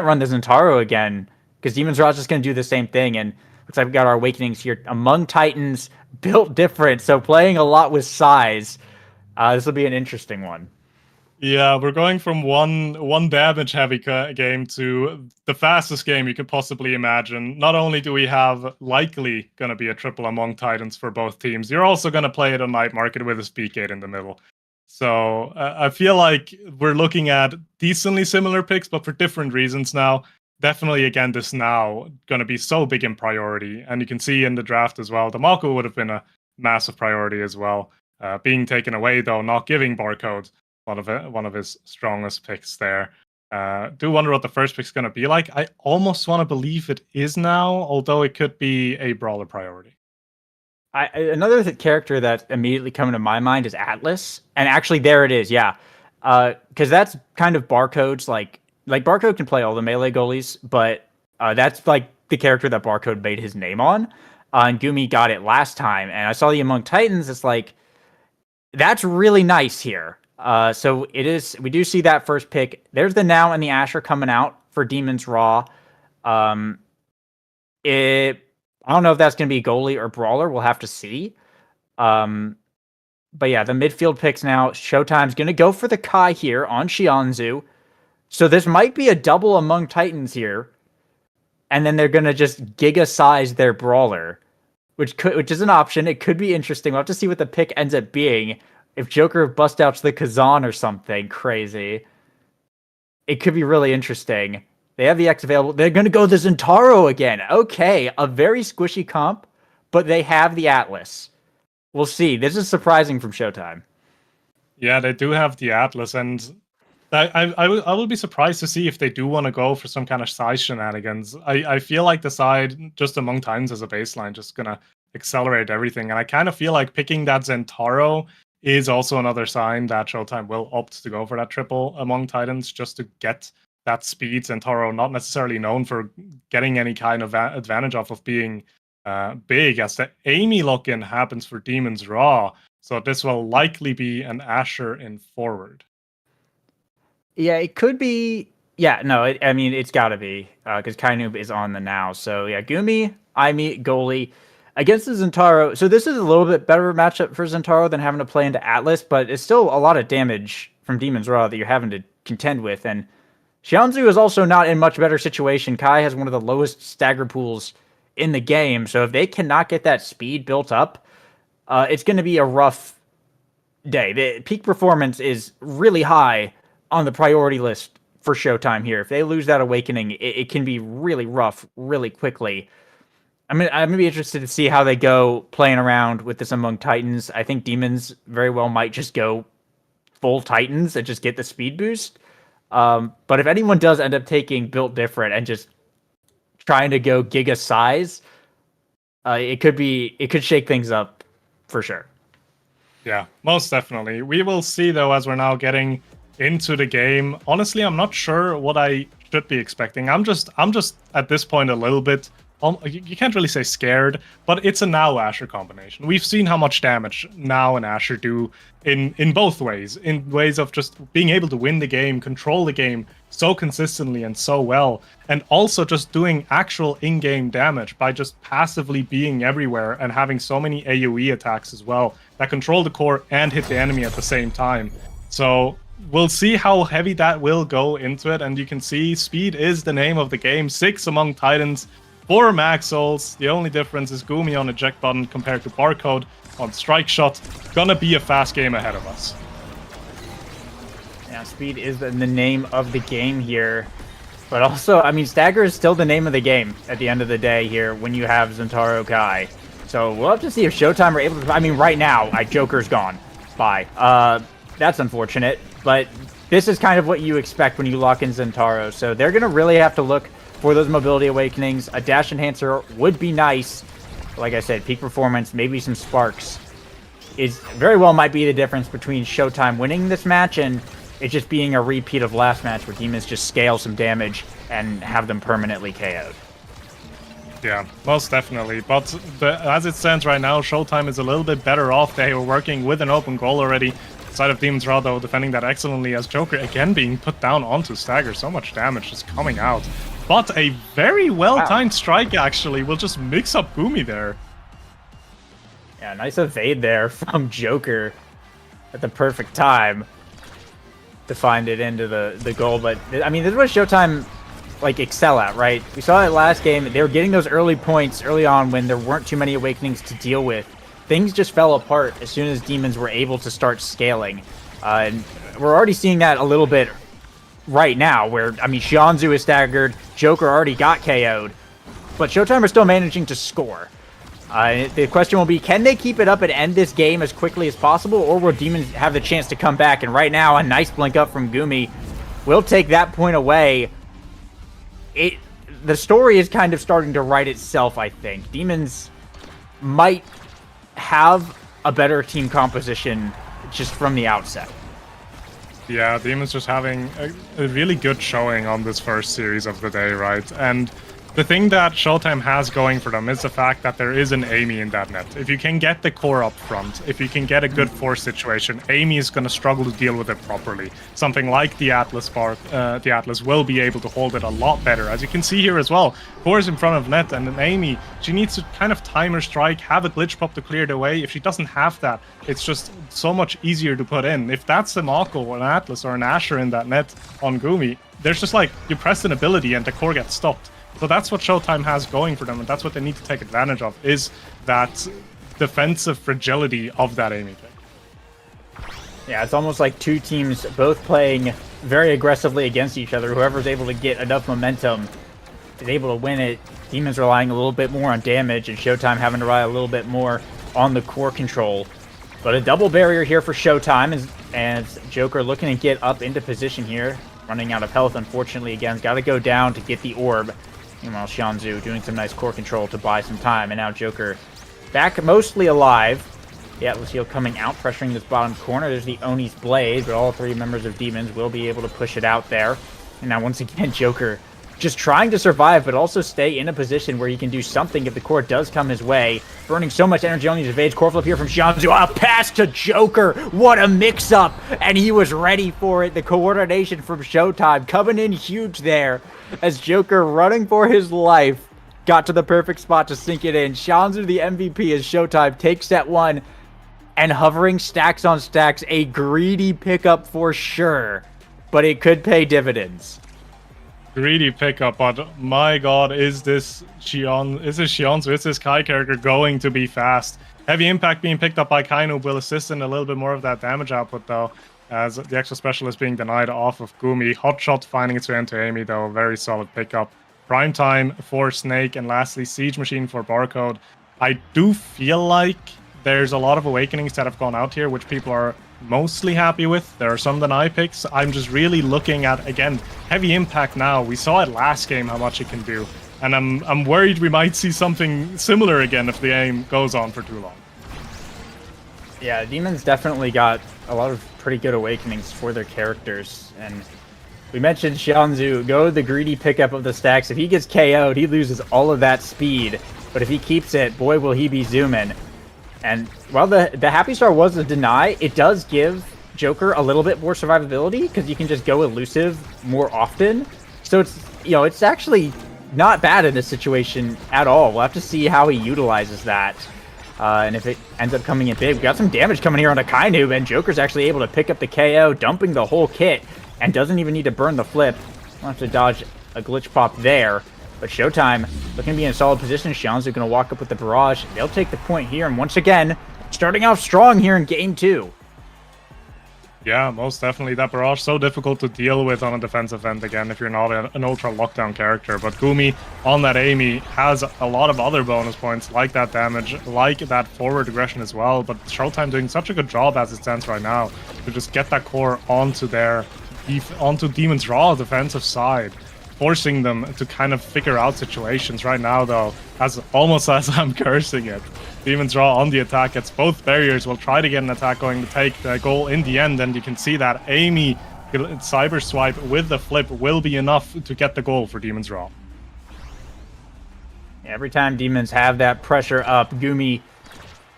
run the Zentaro again, because Demon's Raw is just gonna do the same thing. And looks like we've got our awakenings here among Titans, built different, so playing a lot with size. This will be an interesting one. Yeah, we're going from one damage heavy game to the fastest game you could possibly imagine. Not only do we have likely going to be a triple among Titans for both teams, you're also going to play it on Night Market with a speed gate in the middle. So I feel like we're looking at decently similar picks, but for different reasons now. Definitely, again, this now going to be so big in priority. And you can see in the draft as well, the Malko would have been a massive priority as well. Being taken away, though, not giving Barcode one of his strongest picks there. Do wonder what the first pick's going to be like. I almost want to believe it is now, although it could be a Brawler priority. Another character that's immediately coming to my mind is Atlas, and actually there it is, yeah, because that's kind of Barcode's like Barcode can play all the melee goalies, but that's like the character that Barcode made his name on. And Gumi got it last time, and I saw the Among Titans. It's like, that's really nice here. So it is. We do see that first pick. There's the Now and the Asher coming out for Demon's Raw. I don't know if that's going to be Goalie or Brawler. We'll have to see. But yeah, the midfield picks now. Showtime's going to go for the Kai here on Xianzu. So this might be a double Among Titans here. And then they're going to just giga size their Brawler, which is an option. It could be interesting. We'll have to see what the pick ends up being. If Joker busts out the Kazan or something crazy, it could be really interesting. They have the X available. They're going to go the Zentaro again. Okay, a very squishy comp, but they have the Atlas. We'll see. This is surprising from Showtime. Yeah, they do have the Atlas, and I will be surprised to see if they do want to go for some kind of size shenanigans. I feel like the side, just Among Titans as a baseline, just going to accelerate everything. And I kind of feel like picking that Zentaro is also another sign that Showtime will opt to go for that triple Among Titans just to get that speed. Zentaro not necessarily known for getting any kind of advantage off of being big, as the Amy lock-in happens for Demon's Raw. So this will likely be an Asher in forward. Yeah, it could be. Yeah, no, I mean, it's got to be, because Kainoob is on the now. So, yeah, Gumi, Aimi, Goalie, against the Zentaro. So this is a little bit better matchup for Zentaro than having to play into Atlas, but it's still a lot of damage from Demon's Raw that you're having to contend with. And Xianzhu is also not in much better situation. Kai has one of the lowest stagger pools in the game, so if they cannot get that speed built up, it's going to be a rough day. The peak performance is really high on the priority list for Showtime here. If they lose that Awakening, it can be really rough really quickly. I'm gonna be interested to see how they go playing around with this among Titans. I think Demons very well might just go full Titans and just get the speed boost. But if anyone does end up taking Built Different and just trying to go Giga size, it could shake things up for sure. Yeah, most definitely. We will see though as we're now getting into the game. Honestly, I'm not sure what I should be expecting. I'm just at this point a little bit. You can't really say scared, but it's a Now Asher combination. We've seen how much damage Now and Asher do in both ways. In ways of just being able to win the game, control the game so consistently and so well, and also just doing actual in-game damage by just passively being everywhere and having so many AoE attacks as well that control the core and hit the enemy at the same time. So we'll see how heavy that will go into it, and you can see speed is the name of the game. 6 among Titans, 4 max souls. The only difference is Gumi on eject button compared to Barcode on strike shot. Gonna be a fast game ahead of us. Yeah, speed is the name of the game here. But also, I mean, stagger is still the name of the game at the end of the day here when you have Zentaro Kai. So we'll have to see if Showtime are able to... I mean, right now, Joker's gone. Bye. That's unfortunate, but this is kind of what you expect when you lock in Zentaro. So they're going to really have to look for those mobility awakenings. A dash enhancer would be nice. Like I said, peak performance, maybe some sparks is very well might be the difference between Showtime winning this match and it just being a repeat of last match where Demons just scale some damage and have them permanently KO'd. Yeah, most definitely. But as it stands right now, Showtime is a little bit better off. They were working with an open goal already. Side of Demon's Raw, though, defending that excellently as Joker again being put down onto stagger. So much damage just coming out. But a very well-timed strike, actually, will just mix up Gumi there. Yeah, nice evade there from Joker at the perfect time to find it into the goal. But, I mean, this is what Showtime, like, excel at, right? We saw it last game. They were getting those early points early on when there weren't too many awakenings to deal with. Things just fell apart as soon as Demons were able to start scaling. And we're already seeing that a little bit right now, where, I mean, Xianzhu is staggered, Joker already got KO'd, but Showtime are still managing to score. The question will be, can they keep it up and end this game as quickly as possible, or will Demons have the chance to come back? And right now, a nice blink up from Gumi will take that point away. The story is kind of starting to write itself, I think. Demons might have a better team composition just from the outset. Yeah, Demon's just having a really good showing on this first series of the day, right? And the thing that Showtime has going for them is the fact that there is an Amy in that net. If you can get the core up front, if you can get a good force situation, Amy is going to struggle to deal with it properly. Something like the Atlas the Atlas will be able to hold it a lot better. As you can see here as well, core is in front of net, and then Amy, she needs to kind of time her strike, have a glitch pop to clear the way. If she doesn't have that, it's just so much easier to put in. If that's a Mako or an Atlas or an Asher in that net on Gumi, there's just like, you press an ability and the core gets stopped. So that's what Showtime has going for them, and that's what they need to take advantage of, is that defensive fragility of that Amy pick. Yeah, it's almost like two teams both playing very aggressively against each other. Whoever's able to get enough momentum is able to win it. Demons relying a little bit more on damage, and Showtime having to rely a little bit more on the core control. But a double barrier here for Showtime, as Joker looking to get up into position here. Running out of health, unfortunately, again. Got to go down to get the orb. Meanwhile, Xianzhu doing some nice core control to buy some time. And now Joker back mostly alive. The Atlas Heel coming out, pressuring this bottom corner. There's the Oni's Blade, but all three members of Demons will be able to push it out there. And now once again, Joker just trying to survive, but also stay in a position where he can do something if the core does come his way. Burning so much energy on these evades. Core flip here from Xianzu. A pass to Joker. What a mix-up. And he was ready for it. The coordination from Showtime coming in huge there as Joker, running for his life, got to the perfect spot to sink it in. Xianzu, the MVP, as Showtime takes that one, and hovering stacks on stacks. A greedy pickup for sure, but it could pay dividends. Greedy pickup, but my god, is this Xianzu, is this Kai character going to be fast? Heavy impact being picked up by Kainu will assist in a little bit more of that damage output though, as the extra special is being denied off of Gumi. Hotshot finding its way into Amy though, very solid pickup. Prime time for Snake, and lastly Siege Machine for Barcode. I do feel like there's a lot of awakenings that have gone out here, which people are mostly happy with. There are some deny picks. I'm just really looking at, again, heavy impact now. We saw it last game how much it can do, and I'm worried we might see something similar again if the aim goes on for too long. Yeah, Demons definitely got a lot of pretty good awakenings for their characters, and we mentioned Xianzu, go the greedy pickup of the stacks. If he gets KO'd, he loses all of that speed, but if he keeps it, boy will he be zooming. And while the Happy Star was a deny, it does give Joker a little bit more survivability because you can just go elusive more often. So it's, you know, it's actually not bad in this situation at all. We'll have to see how he utilizes that. And if it ends up coming in big, we got some damage coming here on a Kainu, and Joker's actually able to pick up the KO, dumping the whole kit, and doesn't even need to burn the flip. We'll have to dodge a glitch pop there. But Showtime looking to be in a solid position. Xianzu going to walk up with the barrage. They'll take the point here, and once again, starting off strong here in game 2. Yeah, most definitely. That barrage so difficult to deal with on a defensive end again if you're not an ultra lockdown character. But Gumi on that Amy has a lot of other bonus points, like that damage, like that forward aggression as well. But Showtime doing such a good job as it stands right now to just get that core onto onto Demon's Raw defensive side, forcing them to kind of figure out situations. Right now though, almost as I'm cursing it, Demon's Raw on the attack gets both barriers, will try to get an attack going to take the goal in the end, and you can see that Amy cyber swipe with the flip will be enough to get the goal for Demon's Raw. Every time Demons have that pressure up, Gumi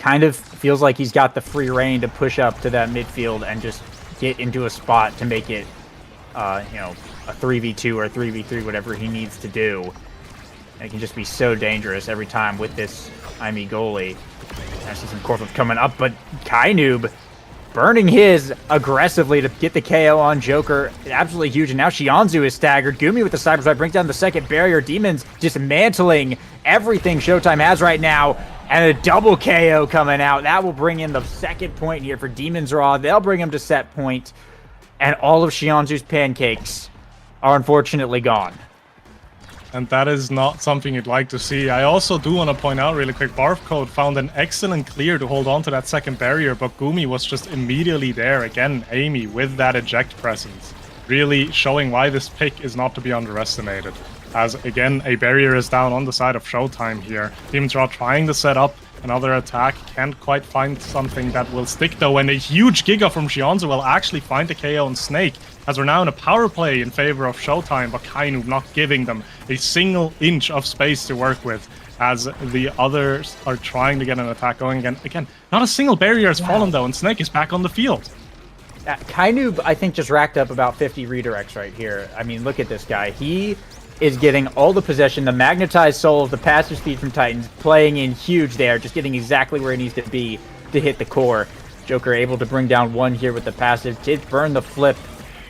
kind of feels like he's got the free reign to push up to that midfield and just get into a spot to make it you know, a 3v2 or a 3v3, whatever he needs to do. And it can just be so dangerous every time with this IME goalie. I see some core flip coming up, but Kainoob burning his aggressively to get the KO on Joker. Absolutely huge, and now Xianzu is staggered. Gumi with the cyber swipe brings down the second barrier. Demons dismantling everything Showtime has right now, and a double KO coming out. That will bring in the second point here for Demon's Raw. They'll bring him to set point, and all of Xianzu's pancakes are unfortunately gone. And that is not something you'd like to see. I also do want to point out really quick, Barcode found an excellent clear to hold on to that second barrier, but Gumi was just immediately there. Again, Amy with that eject presence, really showing why this pick is not to be underestimated. As again, a barrier is down on the side of Showtime here. Demon's Raw trying to set up another attack, can't quite find something that will stick though, and a huge Giga from Xianzu will actually find the KO on Snake, as we're now in a power play in favor of Showtime, but Kainu not giving them a single inch of space to work with, as the others are trying to get an attack going again. Again, not a single barrier has fallen though, and Snake is back on the field. Kainoob, I think, just racked up about 50 redirects right here. I mean, look at this guy. He is getting all the possession, the magnetized souls, the passive speed from Titans, playing in huge there, just getting exactly where he needs to be to hit the core. Joker able to bring down one here with the passive. Did burn the flip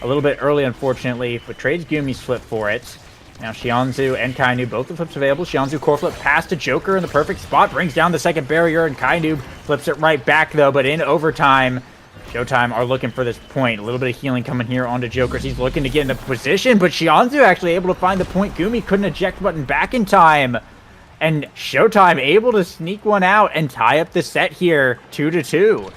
a little bit early, unfortunately, but trades Gumi's flip for it. Now Xianzu and Kainu, both the flips available. Xianzu core flip pass to Joker in the perfect spot, brings down the second barrier, and Kainu flips it right back though, but in overtime, Showtime are looking for this point. A little bit of healing coming here onto Joker. He's looking to get into position, but Xianzu actually able to find the point. Gumi couldn't eject button back in time. And Showtime able to sneak one out and tie up the set here, 2-2.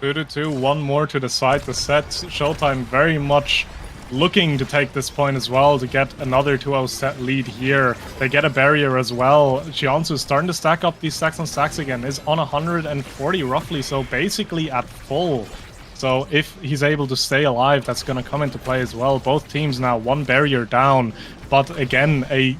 2-2, one more to decide the set. Showtime very much looking to take this point as well to get another 2-0 set lead here. They get a barrier as well. Xianzu starting to stack up these stacks on stacks again, is on 140 roughly, so basically at full. So if he's able to stay alive, that's going to come into play as well. Both teams now 1 barrier down. But again, a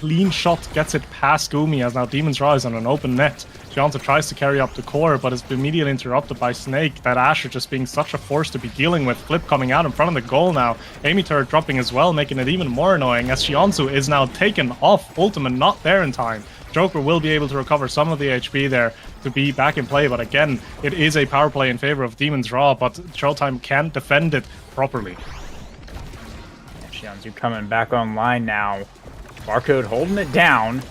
clean shot gets it past Gumi, as now Demon's Raw is on an open net. Gianza tries to carry up the core, but is immediately interrupted by Snake. That Asher just being such a force to be dealing with. Flip coming out in front of the goal now. Amy turret dropping as well, making it even more annoying, as Shianzu is now taken off. Ultimate not there in time. Joker will be able to recover some of the HP there to be back in play, but again, it is a power play in favor of Demon's Raw, but Showtime can't defend it properly. Shianzu coming back online now. Barcode holding it down.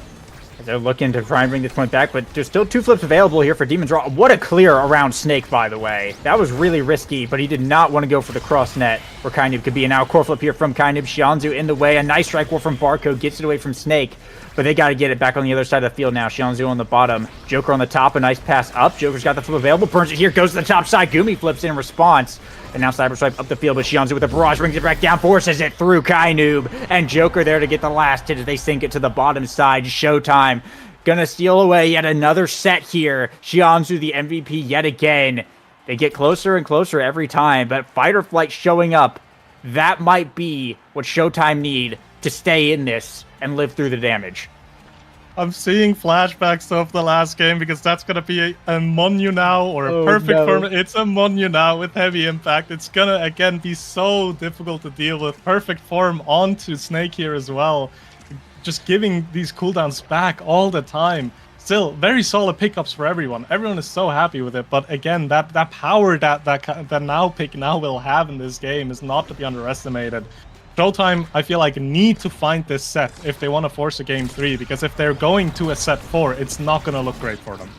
They're looking to try and bring this point back, but there's still 2 flips available here for Demon's Raw. What a clear around Snake, by the way. That was really risky, but he did not want to go for the cross net where Kainub could be. And now a core flip here from Kainub. Shianzu in the way. A nice strike war from Barcode gets it away from Snake, but they got to get it back on the other side of the field now. Shianzu on the bottom. Joker on the top. A nice pass up. Joker's got the flip available. Burns it here. Goes to the top side. Gumi flips in response. And now Cyber Swipe up the field, but Shianzu with a barrage brings it back down, forces it through Kainub. And Joker there to get the last hit as they sink it to the bottom side. Showtime gonna steal away yet another set here. Shianzu the MVP yet again. They get closer and closer every time, but Fight or Flight showing up. That might be what Showtime need to stay in this and live through the damage. I'm seeing flashbacks of the last game because that's going to be a Monu now or a perfect form. It's a Monu now with heavy impact. It's going to, again, be so difficult to deal with. Perfect form onto Snake here as well. Just giving these cooldowns back all the time. Still, very solid pickups for everyone. Everyone is so happy with it. But again, that power that now pick now will have in this game is not to be underestimated. Showtime, I feel like, need to find this set if they want to force a game 3, because if they're going to a set 4, it's not going to look great for them.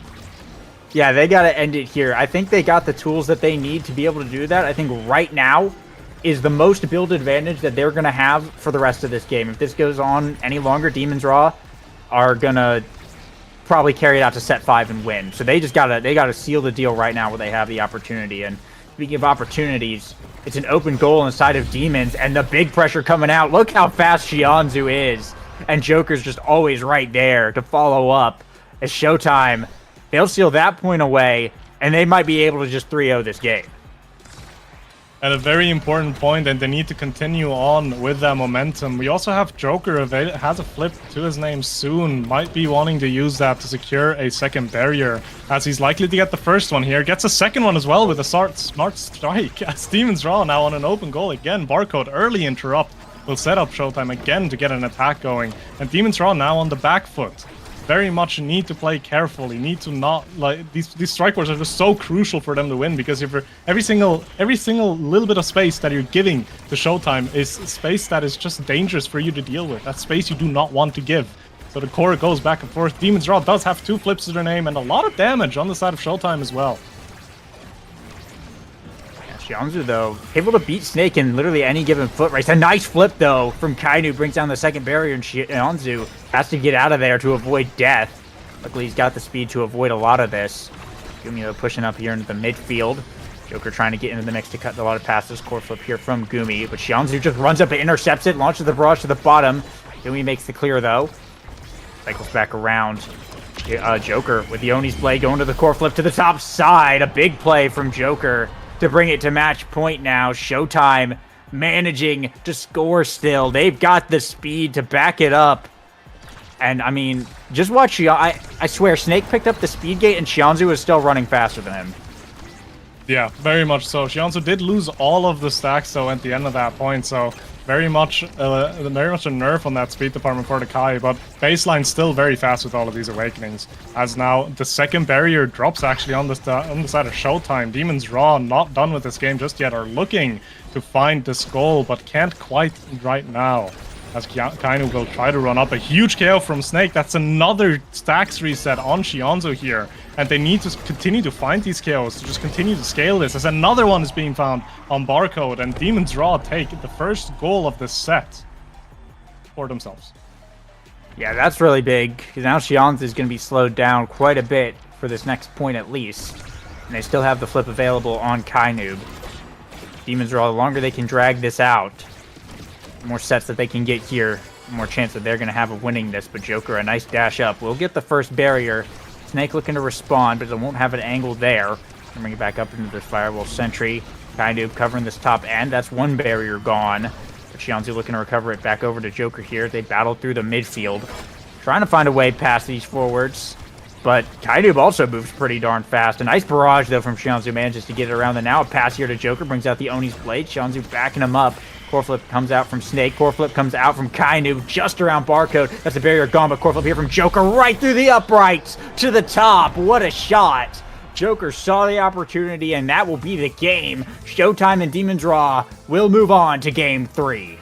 Yeah, they got to end it here. I think they got the tools that they need to be able to do that. I think right now is the most build advantage that they're going to have for the rest of this game. If this goes on any longer, Demon's Raw are going to probably carry it out to set 5 and win. So they gotta seal the deal right now where they have the opportunity. And speaking of opportunities, it's an open goal inside of Demons, and the big pressure coming out. Look how fast Shianzu is. And Joker's just always right there to follow up. As Showtime, they'll seal that point away, and they might be able to just 3-0 this game. At a very important point, and they need to continue on with that momentum. We also have Joker has a flip to his name soon. Might be wanting to use that to secure a second barrier, as he's likely to get the first one here. Gets a second one as well with a smart strike. As Demon's Raw now on an open goal again. Barcode early interrupt will set up Showtime again to get an attack going. And Demon's Raw now on the back foot. Very much need to play carefully. Need to not these strike wars are just so crucial for them to win, because if every single little bit of space that you're giving to Showtime is space that is just dangerous for you to deal with. That's space you do not want to give. So the core goes back and forth. Demon's Raw does have 2 flips to their name and a lot of damage on the side of Showtime as well. Shianzu, though, able to beat Snake in literally any given foot race. A nice flip, though, from Kainu, brings down the second barrier, and Shianzu has to get out of there to avoid death. Luckily, he's got the speed to avoid a lot of this. Gumi pushing up here into the midfield. Joker trying to get into the mix to cut a lot of passes. Core flip here from Gumi, but Shianzu just runs up and intercepts it, launches the barrage to the bottom. Gumi makes the clear, though. Cycles back around. Joker with the Oni's play going to the core flip to the top side. A big play from Joker to bring it to match point now. Showtime managing to score still. They've got the speed to back it up. And, I mean, just watch. I swear, Snake picked up the speed gate and Shianzu is still running faster than him. Yeah, very much so. Shianzu did lose all of the stacks, though, at the end of that point. So very much a nerf on that speed department for the Kai, but baseline still very fast with all of these awakenings. As now the second barrier drops actually on the side of Showtime. Demon's Raw not done with this game just yet, are looking to find this goal, but can't quite right now. As Kainu will try to run up a huge KO from Snake. That's another stacks reset on Shianzu here. And they need to continue to find these KOs to just continue to scale this, as another one is being found on Barcode, and Demon's Raw take the first goal of the set for themselves. Yeah, that's really big, because now Shianzu is going to be slowed down quite a bit for this next point at least. And they still have the flip available on Kainub. Demon's Raw, the longer they can drag this out, the more sets that they can get here, the more chance that they're going to have of winning this. But Joker, a nice dash up, will get the first barrier. Snake looking to respond, but it won't have an angle there. Bring it back up into this Firewall Sentry. Kainoob covering this top end. That's one barrier gone. But Xianzhu looking to recover it back over to Joker here. They battle through the midfield, trying to find a way past these forwards. But Kainoob also moves pretty darn fast. A nice barrage, though, from Xianzhu. Manages to get it around. And now a pass here to Joker brings out the Oni's Blade. Xianzhu backing him up. Core flip comes out from Snake. Core flip comes out from Kainoob just around Barcode. That's the barrier gone, but core flip here from Joker right through the uprights to the top. What a shot. Joker saw the opportunity, and that will be the game. Showtime and Demon's Raw will move on to Game 3.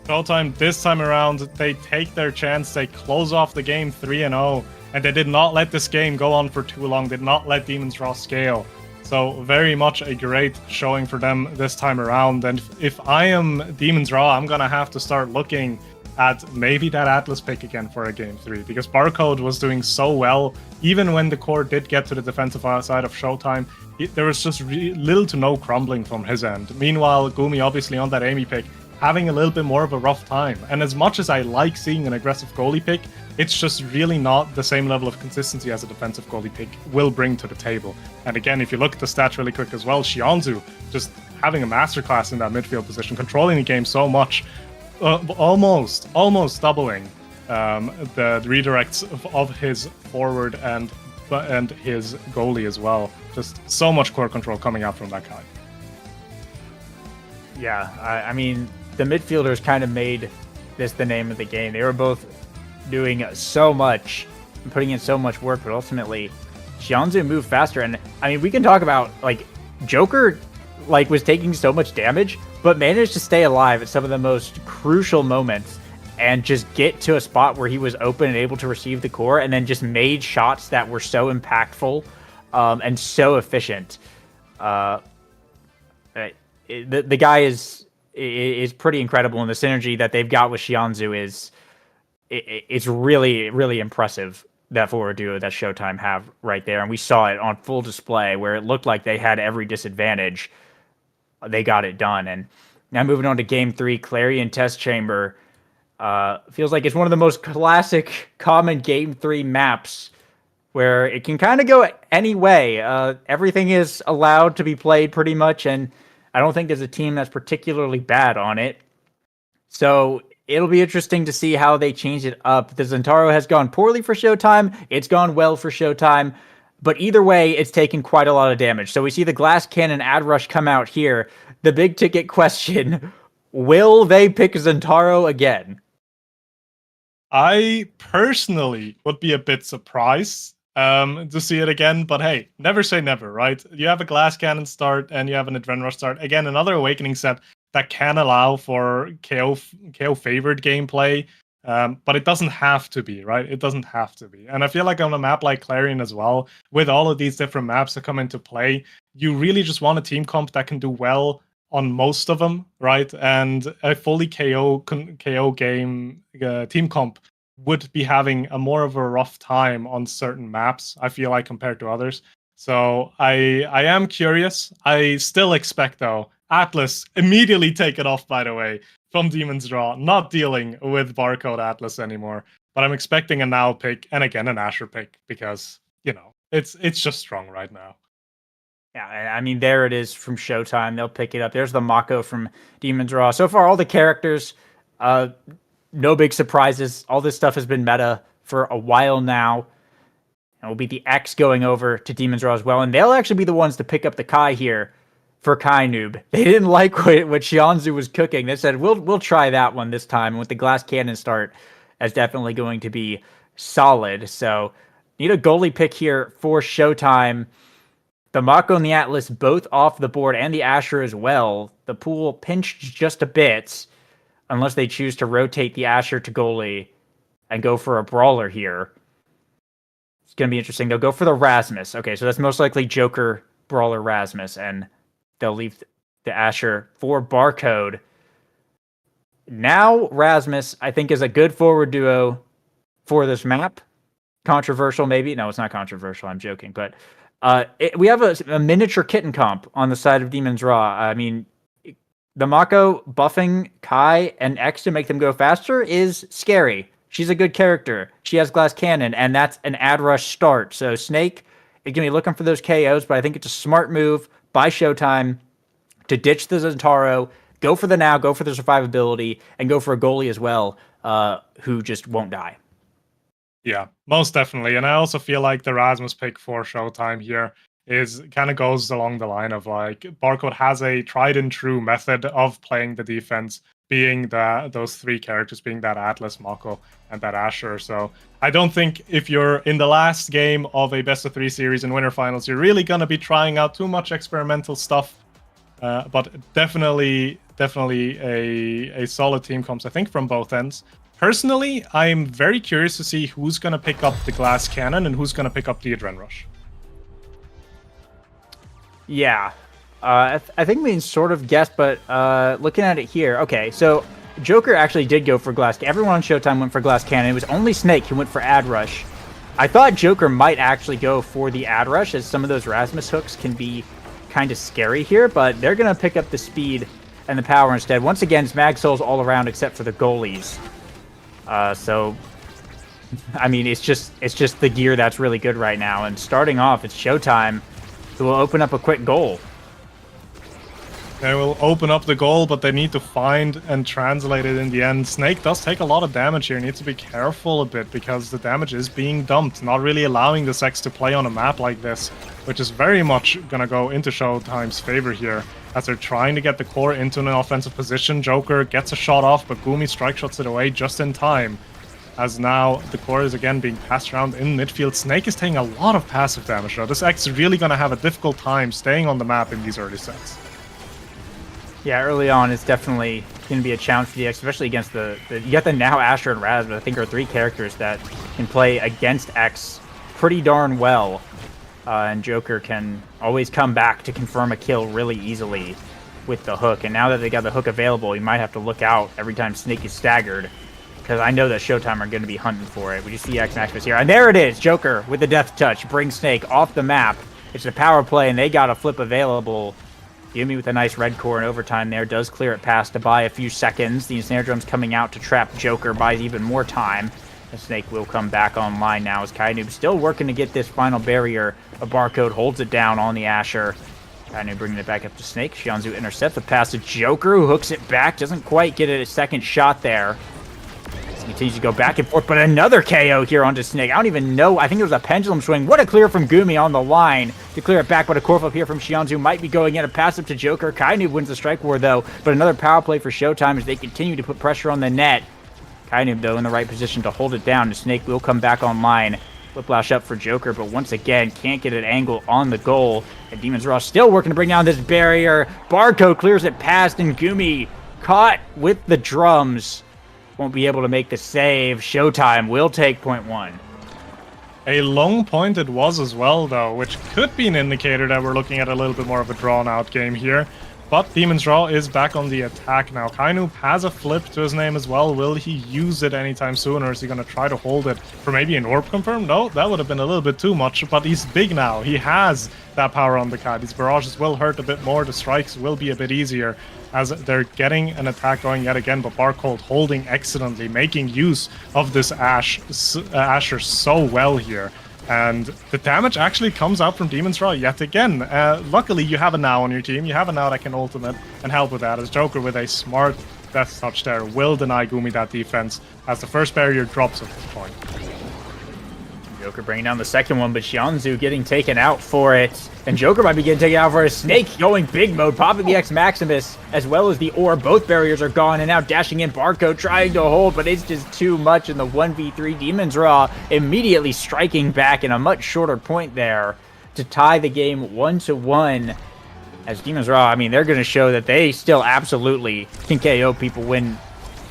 Showtime this time around, they take their chance. They close off the game 3-0, and they did not let this game go on for too long. Did not let Demon's Raw scale. So very much a great showing for them this time around. And if I am Demon's Raw, I'm going to have to start looking at maybe that Atlas pick again for a Game 3. Because Barcode was doing so well, even when the core did get to the defensive side of Showtime, there was just little to no crumbling from his end. Meanwhile, Gumi obviously on that Amy pick, having a little bit more of a rough time. And as much as I like seeing an aggressive goalie pick, it's just really not the same level of consistency as a defensive goalie pick will bring to the table. And again, if you look at the stats really quick as well, Xianzhu just having a masterclass in that midfield position, controlling the game so much, almost doubling the redirects of his forward and his goalie as well. Just so much core control coming out from that guy. Yeah, I mean, the midfielders kind of made this the name of the game. They were both doing so much and putting in so much work, but ultimately Xianzhu moved faster. And I mean, we can talk about like Joker was taking so much damage, but managed to stay alive at some of the most crucial moments and just get to a spot where he was open and able to receive the core, and then just made shots that were so impactful and so efficient. The guy is pretty incredible, and the synergy that they've got with Xianzhu is really impressive. That forward duo that Showtime have right there, and we saw it on full display where it looked like they had every disadvantage. They got it done. And now moving on to Game 3, Clarion Test Chamber. Feels like it's one of the most classic, common Game 3 maps where it can kind of go any way. Everything is allowed to be played pretty much, and I don't think there's a team that's particularly bad on it. So it'll be interesting to see how they change it up. The Zentaro has gone poorly for Showtime. It's gone well for Showtime. But either way, it's taken quite a lot of damage. So we see the Glass Cannon Ad Rush come out here. The big ticket question, will they pick Zentaro again? I personally would be a bit surprised to see it again. But hey, never say never, right? You have a Glass Cannon start and you have an Adrenaline Rush start. Again, another Awakening set that can allow for KO favored gameplay. But it doesn't have to be, right? It doesn't have to be. And I feel like on a map like Clarion as well, with all of these different maps that come into play, you really just want a team comp that can do well on most of them, right? And a fully KO game team comp would be having a more of a rough time on certain maps, I feel like, compared to others. So I am curious. I still expect, though, Atlas immediately take it off, by the way, from Demon's Draw, not dealing with Barcode Atlas anymore. But I'm expecting a Now pick, and again, an Asher pick, because, you know, it's just strong right now. Yeah, I mean, there it is from Showtime. They'll pick it up. There's the Mako from Demon's Raw. So far, all the characters, no big surprises. All this stuff has been meta for a while now. And will be the X going over to Demon's Raw as well. And they'll actually be the ones to pick up the Kai here for Kainoob. They didn't like what Xianzhu was cooking. They said, we'll try that one this time. And with the Glass Cannon start, that's definitely going to be solid. So need a goalie pick here for Showtime. The Mako and the Atlas both off the board, and the Asher as well. The pool pinched just a bit, unless they choose to rotate the Asher to goalie and go for a Brawler here. It's going to be interesting. They'll go for the Rasmus. Okay, so that's most likely Joker, Brawler, Rasmus, and they'll leave the Asher for Barcode. Now, Rasmus, I think, is a good forward duo for this map. Controversial, maybe? No, it's not controversial. I'm joking, but we have a miniature kitten comp on the side of Demon's Raw. I mean, the Mako buffing Kai and X to make them go faster is scary. She's a good character. She has Glass Cannon, and that's an Ad Rush start. So Snake is going to be looking for those KOs, but I think it's a smart move by Showtime to ditch the Zentaro, go for the now, go for the survivability, and go for a goalie as well, who just won't die. Yeah, most definitely. And I also feel like the Rasmus pick for Showtime here is kind of goes along the line of like Barcode has a tried and true method of playing the defense, being those three characters, being that Atlas, Mako, and that Asher. So I don't think if you're in the last game of a best of 3 series and winter finals, you're really going to be trying out too much experimental stuff. But definitely a solid team comps, I think, from both ends. Personally, I'm very curious to see who's going to pick up the glass cannon and who's going to pick up the Adren Rush. Yeah, I think we can sort of guess, but looking at it here, okay, so Joker actually did go for glass. Everyone on Showtime went for glass cannon. It was only Snake who went for ad rush. I thought Joker might actually go for the ad rush, as some of those Rasmus hooks can be kind of scary here, but they're going to pick up the speed and the power instead. Once again, it's mag souls all around except for the goalies. So, I mean, it's just the gear that's really good right now. And starting off, it's Showtime, who will open up a quick goal. They will open up the goal, but they need to find and translate it in the end. Snake does take a lot of damage here. Needs to be careful a bit because the damage is being dumped, not really allowing the Sex to play on a map like this, which is very much going to go into Showtime's favor here as they're trying to get the core into an offensive position. Joker gets a shot off, but Gumi strike shots it away just in time, as now the core is again being passed around in midfield. Snake is taking a lot of passive damage though. This X is really going to have a difficult time staying on the map in these early sets. Yeah, early on, it's definitely going to be a challenge for the X, especially against the you got the now Asher and Raz, but I think are 3 characters that can play against X pretty darn well. And Joker can always come back to confirm a kill really easily with the hook. And now that they got the hook available, you might have to look out every time Snake is staggered, because I know that Showtime are going to be hunting for it. We just see X Maximus here. And there it is! Joker with the death touch brings Snake off the map. It's a power play, and they got a flip available. Yumi with a nice red core in overtime there does clear it past to buy a few seconds. The Ensnare Drum's coming out to trap Joker, buys even more time. The Snake will come back online now as Kainoob still working to get this final barrier. A Barcode holds it down on the Asher. Kainoob bringing it back up to Snake. Xianzhu intercepts the pass to Joker, who hooks it back. Doesn't quite get it a second shot there. Continues to go back and forth, but another KO here onto Snake. I don't even know. I think it was a pendulum swing. What a clear from Gumi on the line to clear it back, but a core flip here from Xianzhu might be going in. A pass up to Joker. Kainoob wins the strike war, though, but another power play for Showtime as they continue to put pressure on the net. Kainoob, though, in the right position to hold it down. The Snake will come back online. Whiplash up for Joker, but once again, can't get an angle on the goal. And Demon's Raw still working to bring down this barrier. Barcode clears it past, and Gumi caught with the drums. Won't be able to make the save. Showtime will take point 1. A long point it was as well, though, which could be an indicator that we're looking at a little bit more of a drawn-out game here. But Demon's Raw is back on the attack now. Kainoob has a flip to his name as well. Will he use it anytime soon, or is he going to try to hold it for maybe an orb confirm? No, that would have been a little bit too much, but he's big now. He has that power on the cat. These barrages will hurt a bit more. The strikes will be a bit easier as they're getting an attack going yet again, but Barcode holding excellently, making use of this Asher so well here. And the damage actually comes out from Demon's Raw yet again. Luckily, you have a Now on your team. You have a Now that can ultimate and help with that, as Joker with a smart death touch there will deny Gumi that defense as the first barrier drops at this point. Joker bringing down the second one, but Xianzhu getting taken out for it. And Joker might be getting taken out for a Snake going big mode, popping the X Maximus, as well as the Orb. Both barriers are gone, and now dashing in Barcode, trying to hold, but it's just too much in the 1v3. Demon's Raw immediately striking back in a much shorter point there to tie the game 1-1. As Demon's Raw, I mean, they're going to show that they still absolutely can KO people when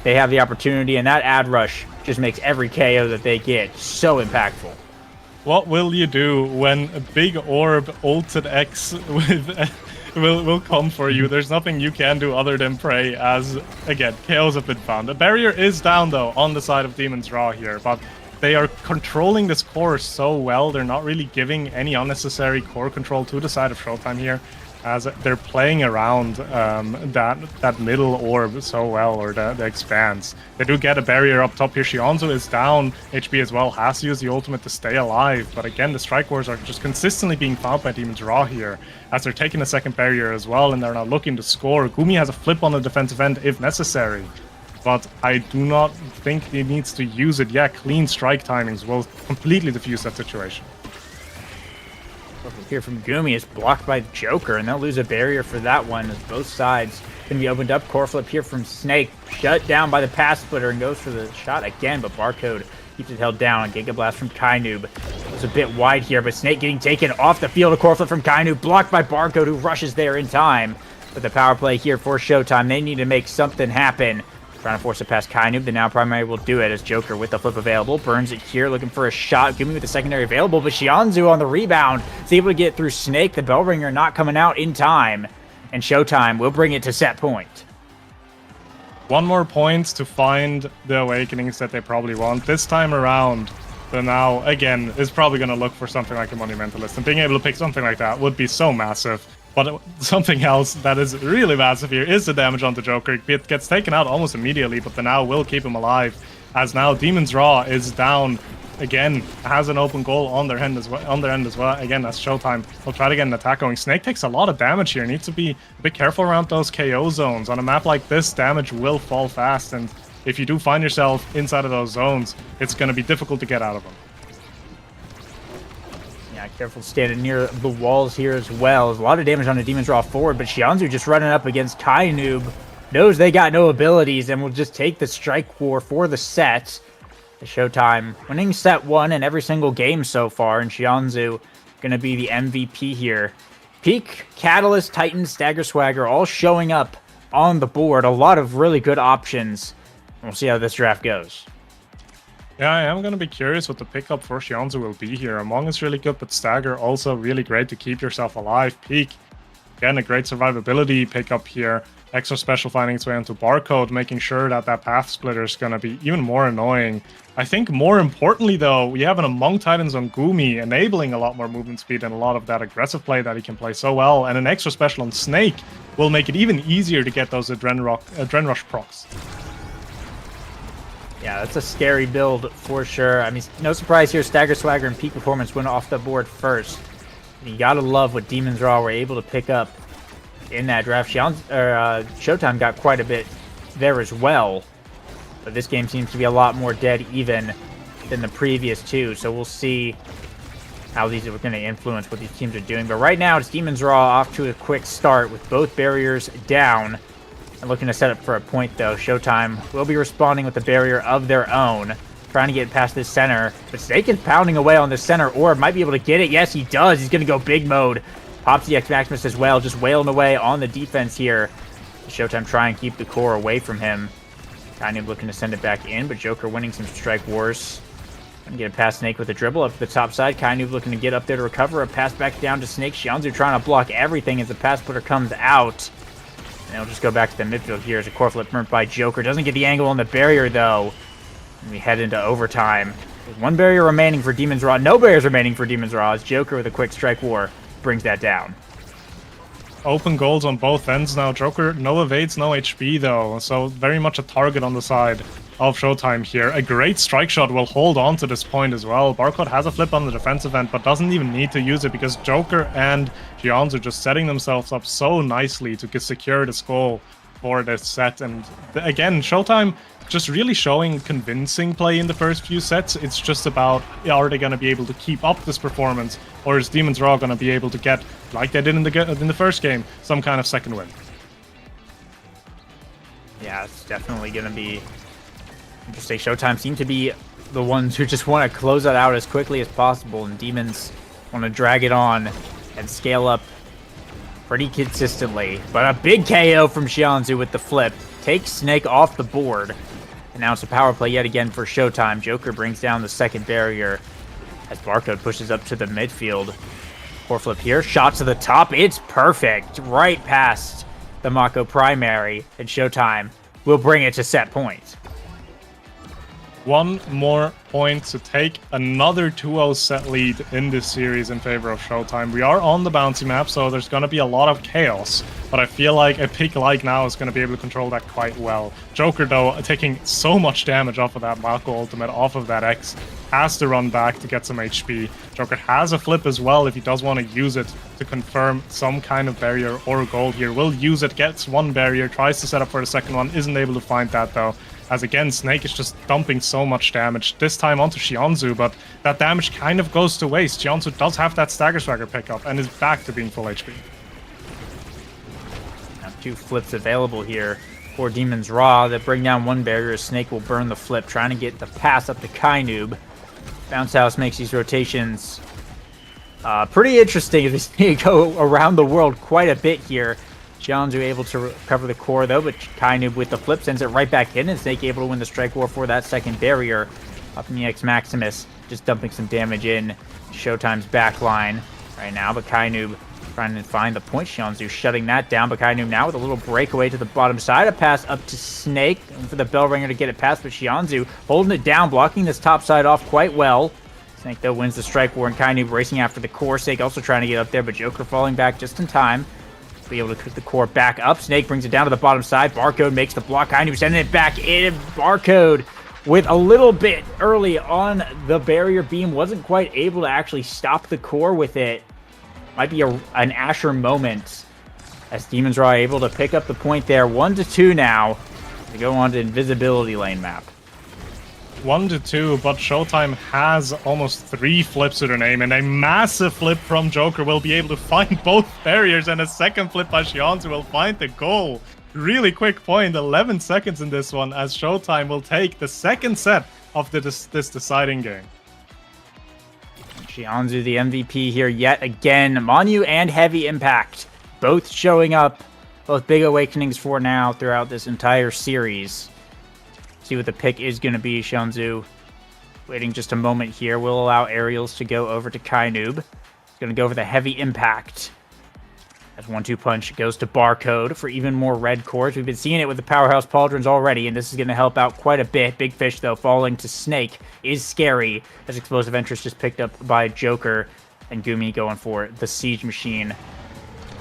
they have the opportunity, and that ad rush just makes every KO that they get so impactful. What will you do when a big orb ulted X with will come for you? There's nothing you can do other than pray, as again KOs have been found. The barrier is down though on the side of Demon's Raw here, but they are controlling this core so well. They're not really giving any unnecessary core control to the side of Showtime here. as they're playing around that middle orb so well, or the expanse. They do get a barrier up top here. Shianzu is down HP as well, has to use the ultimate to stay alive. But again, the strike wars are just consistently being found by Demon's Raw here, as they're taking a second barrier as well, and they're now looking to score. Gumi has a flip on the defensive end if necessary, but I do not think he needs to use it yet. Clean strike timings will completely diffuse that situation. Here from Gumi is blocked by Joker, and they'll lose a barrier for that one, as both sides going to be opened up. Core flip here from Snake, shut down by the pass splitter, and goes for the shot again, but Barcode keeps it held down. Giga Blast from Kainoob was a bit wide here, but Snake getting taken off the field. A core flip from Kainoob, blocked by Barcode, who rushes there in time. But the power play here for Showtime, they need to make something happen. Trying to force it past Kainoob. The now primary will do it, as Joker with the flip available. Burns it here, looking for a shot. Gumi with the secondary available, but Shianzu on the rebound is able to get through Snake. The bell ringer not coming out in time, and Showtime will bring it to set point. One more point to find the awakenings that they probably want. This time around, the now, again, is probably going to look for something like a Monumentalist, and being able to pick something like that would be so massive. But something else that is really massive here is the damage on the Joker. It gets taken out almost immediately, but the now will keep him alive, as now Demon's Raw is down again, has an open goal on their end as well. Again, that's Showtime. We'll try to get an attack going. Snake takes a lot of damage here. Needs to be a bit careful around those KO zones. On a map like this, damage will fall fast, and if you do find yourself inside of those zones, it's going to be difficult to get out of them. Yeah, careful standing near the walls here as well. There's a lot of damage on the Demon's Raw forward, but Shianzu just running up against Kainoob. Knows they got no abilities and will just take the strike war for the set. The Showtime winning set 1 in every single game so far, and Shianzu going to be the MVP here. Peak, Catalyst, Titan, Stagger Swagger all showing up on the board. A lot of really good options. We'll see how this draft goes. Yeah, I am going to be curious what the pickup for Shianzu will be here. Among is really good, but Stagger also really great to keep yourself alive. Peak, again, a great survivability pickup here. Extra special finding its way into Barcode, making sure that that path splitter is going to be even more annoying. I think more importantly, though, we have an Among Titans on Gumi, enabling a lot more movement speed and a lot of that aggressive play that he can play so well. And an extra special on Snake will make it even easier to get those Adren Rush procs. Yeah, that's a scary build for sure. I mean, no surprise here, Stagger Swagger and Peak Performance went off the board first. You gotta love what Demon's Raw were able to pick up in that draft. Showtime got quite a bit there as well, but this game seems to be a lot more dead even than the previous two, so we'll see how these are going to influence what these teams are doing. But right now, it's Demon's Raw off to a quick start with both barriers down. And looking to set up for a point, though. Showtime will be responding with a barrier of their own, trying to get past this center. But Snake is pounding away on the center orb. Might be able to get it. Yes, he does. He's going to go big mode. Pops the X-Maximus as well, just wailing away on the defense here. Showtime try and keep the core away from him. Kainoob looking to send it back in, but Joker winning some strike wars. Gonna get it past Snake with a dribble up to the top side. Kainoob looking to get up there to recover. A pass back down to Snake. Shianzu trying to block everything as the pass splitter comes out. And it'll just go back to the midfield here as a core flip burnt by Joker. Doesn't get the angle on the barrier, though. And we head into overtime. There's one barrier remaining for Demon's Raw. No barriers remaining for Demon's Raw as Joker with a quick strike war brings that down. Open goals on both ends now. Joker, no evades, no HP, though. So very much a target on the side of Showtime here. A great strike shot will hold on to this point as well. Barcode has a flip on the defensive end, but doesn't even need to use it because Joker and Shianzu are just setting themselves up so nicely to secure this goal for this set. And again, Showtime just really showing convincing play in the first few sets. It's just about, are they going to be able to keep up this performance, or is Demon's Raw going to be able to get, like they did in the first game, some kind of second win? Yeah, it's definitely going to be interesting. Showtime seem to be the ones who just want to close it out as quickly as possible, and Demons want to drag it on and scale up pretty consistently. But a big KO from Shianzu with the flip takes Snake off the board. And now it's a power play yet again for Showtime. Joker brings down the second barrier as Barcode pushes up to the midfield. Core flip here, shot to the top. It's perfect, right past the Mako primary, and Showtime will bring it to set point. one more point to take another 2-0 set lead in this series in favor of Showtime. We are on the bouncy map, so there's going to be a lot of chaos, but I feel like a pick like now is going to be able to control that quite well. Joker, though, taking so much damage off of that Mako ultimate, off of that X, has to run back to get some HP. Joker has a flip as well if he does want to use it to confirm some kind of barrier or gold here. Will use it, gets one barrier, tries to set up for the second one, isn't able to find that though. As again, Snake is just dumping so much damage, this time onto Xianzu, but that damage kind of goes to waste. Xianzu does have that Stagger Swagger pickup and is back to being full HP. Now 2 flips available here for Demon's Raw that bring down one barrier. Snake will burn the flip, trying to get the pass up to Kainoob. Bounce House makes these rotations pretty interesting as they go around the world quite a bit here. Xianzu able to recover the core though, but Kainoob with the flip sends it right back in, and Snake able to win the strike war for that second barrier. Up in the X Maximus, just dumping some damage in Showtime's back line right now, but Kainoob trying to find the point. Xianzu shutting that down, but Kainoob now with a little breakaway to the bottom side, a pass up to Snake for the bell ringer to get it past, but Xianzu holding it down, blocking this top side off quite well. Snake though wins the strike war, and Kainoob racing after the core. Snake also trying to get up there, but Joker falling back just in time. Be able to cook the core back up. Snake brings it down to the bottom side. Barcode makes the block. Kainoob sending it back in. Barcode with a little bit early on the barrier beam. Wasn't quite able to actually stop the core with it. Might be an Asher moment as Demon's Raw able to pick up the point there. 1-2 now to go on to invisibility lane map. 1-2, but Showtime has almost 3 flips to their name, and a massive flip from Joker will be able to find both barriers, and a second flip by Xianzu will find the goal. Really quick point, 11 seconds in this one, as Showtime will take the second set of this deciding game. Xianzu the MVP here yet again. Monu and Heavy Impact both showing up, both big awakenings for now throughout this entire series. See what the pick is going to be. Xianzu waiting just a moment here. We'll allow aerials to go over to Kainoob. He's going to go for the Heavy Impact. As 1-2 punch goes to Barcode for even more red cores. We've been seeing it with the Powerhouse Pauldrons already, and this is going to help out quite a bit. Big Fish, though, falling to Snake is scary, as Explosive Entrance just picked up by Joker, and Gumi going for the Siege Machine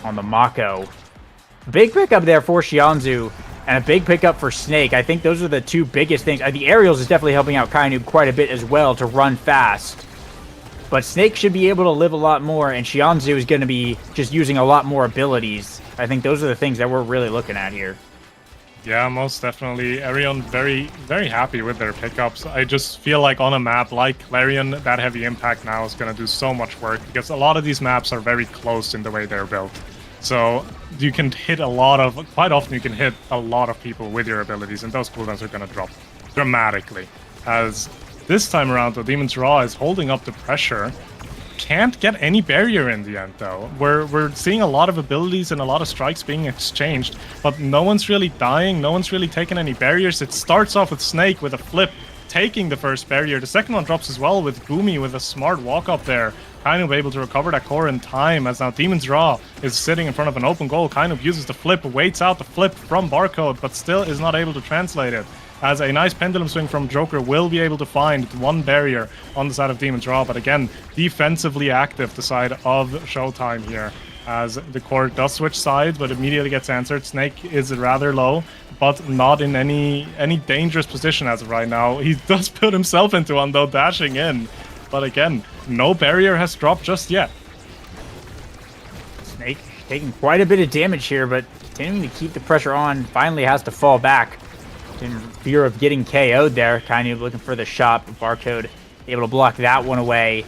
on the Mako. Big pickup there for Xianzu, and a big pickup for Snake. I think those are the 2 biggest things. The aerials is definitely helping out Kainoob quite a bit as well to run fast. But Snake should be able to live a lot more, and Xianzu is going to be just using a lot more abilities. I think those are the things that we're really looking at here. Yeah, most definitely. Arion very, very happy with their pickups. I just feel like on a map like Clarion, that Heavy Impact now is going to do so much work, because a lot of these maps are very close in the way they're built. So you can hit quite often you can hit a lot of people with your abilities, and those cooldowns are going to drop dramatically. As this time around, the Demon's Raw is holding up the pressure. Can't get any barrier in the end, though. We're seeing a lot of abilities and a lot of strikes being exchanged, but no one's really dying, no one's really taking any barriers. It starts off with Snake with a flip, taking the first barrier. The second one drops as well with Gumi with a smart walk up there. Kainoob able to recover that core in time, as now Demon's Raw is sitting in front of an open goal. Kainoob uses the flip, waits out the flip from Barcode, but still is not able to translate it. As a nice pendulum swing from Joker will be able to find one barrier on the side of Demon's Raw, but again, defensively active the side of Showtime here. As the core does switch sides, but immediately gets answered. Snake is rather low, but not in any dangerous position as of right now. He does put himself into one though, dashing in. But again, no barrier has dropped just yet. Snake taking quite a bit of damage here, but continuing to keep the pressure on. Finally has to fall back in fear of getting KO'd there. Kainoob looking for the shot, but Barcode able to block that one away.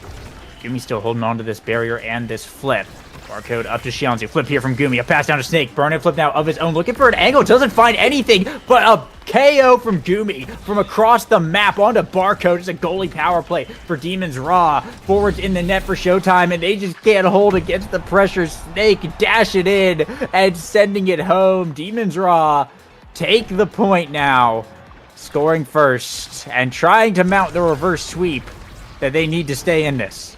Gumi still holding on to this barrier and this flip. Barcode up to Xianzu. Flip here from Gumi. A pass down to Snake. Burn it flip now of his own. Looking for an angle. Doesn't find anything, but a KO from Gumi from across the map onto Barcode. It's a goalie power play for Demon's Raw. Forwards in the net for Showtime, and they just can't hold against the pressure. Snake dash it in and sending it home. Demon's Raw take the point now, scoring first and trying to mount the reverse sweep that they need to stay in this.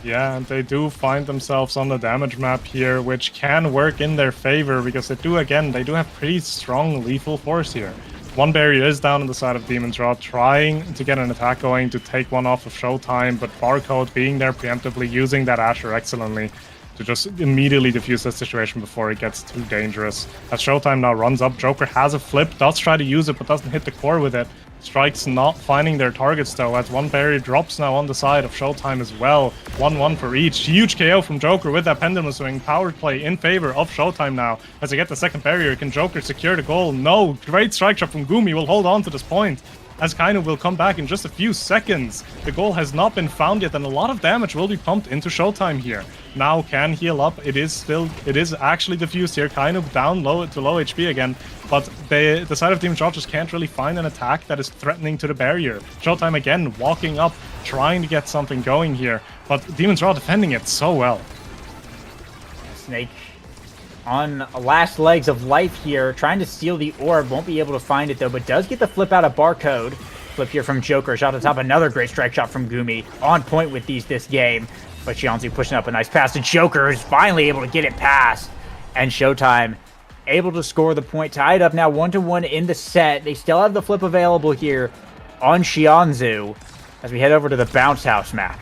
Yeah, and they do find themselves on the damage map here, which can work in their favor, because they do have pretty strong lethal force here. One barrier is down on the side of Demon's Rod, trying to get an attack going to take one off of Showtime, but Barcode being there preemptively, using that Asher excellently to just immediately defuse that situation before it gets too dangerous. As Showtime now runs up, Joker has a flip, does try to use it, but doesn't hit the core with it. Strikes not finding their targets though, as one barrier drops now on the side of Showtime as well. 1-1 for each. Huge KO from Joker with that pendulum swing. Power play in favor of Showtime now. As they get the second barrier, can Joker secure the goal? No. Great strike shot from Gumi. Will hold on to this point, as Kainu will come back in just a few seconds. The goal has not been found yet, and a lot of damage will be pumped into Showtime here. Now can heal up. It is actually diffused here. Kainu down low to low HP again, but the side of Demon's Rod just can't really find an attack that is threatening to the barrier. Showtime again walking up, trying to get something going here, but Demon's Rod defending it so well. Snake on last legs of life here, trying to steal the orb. Won't be able to find it though, but does get the flip out of Barcode. Flip here from Joker, shot on top, another great strike shot from Gumi. On point with this game, but Xianzu pushing up a nice pass to Joker, who's finally able to get it past. And Showtime able to score the point, tied up now 1-1 in the set. They still have the flip available here on Xianzu as we head over to the Bounce House map.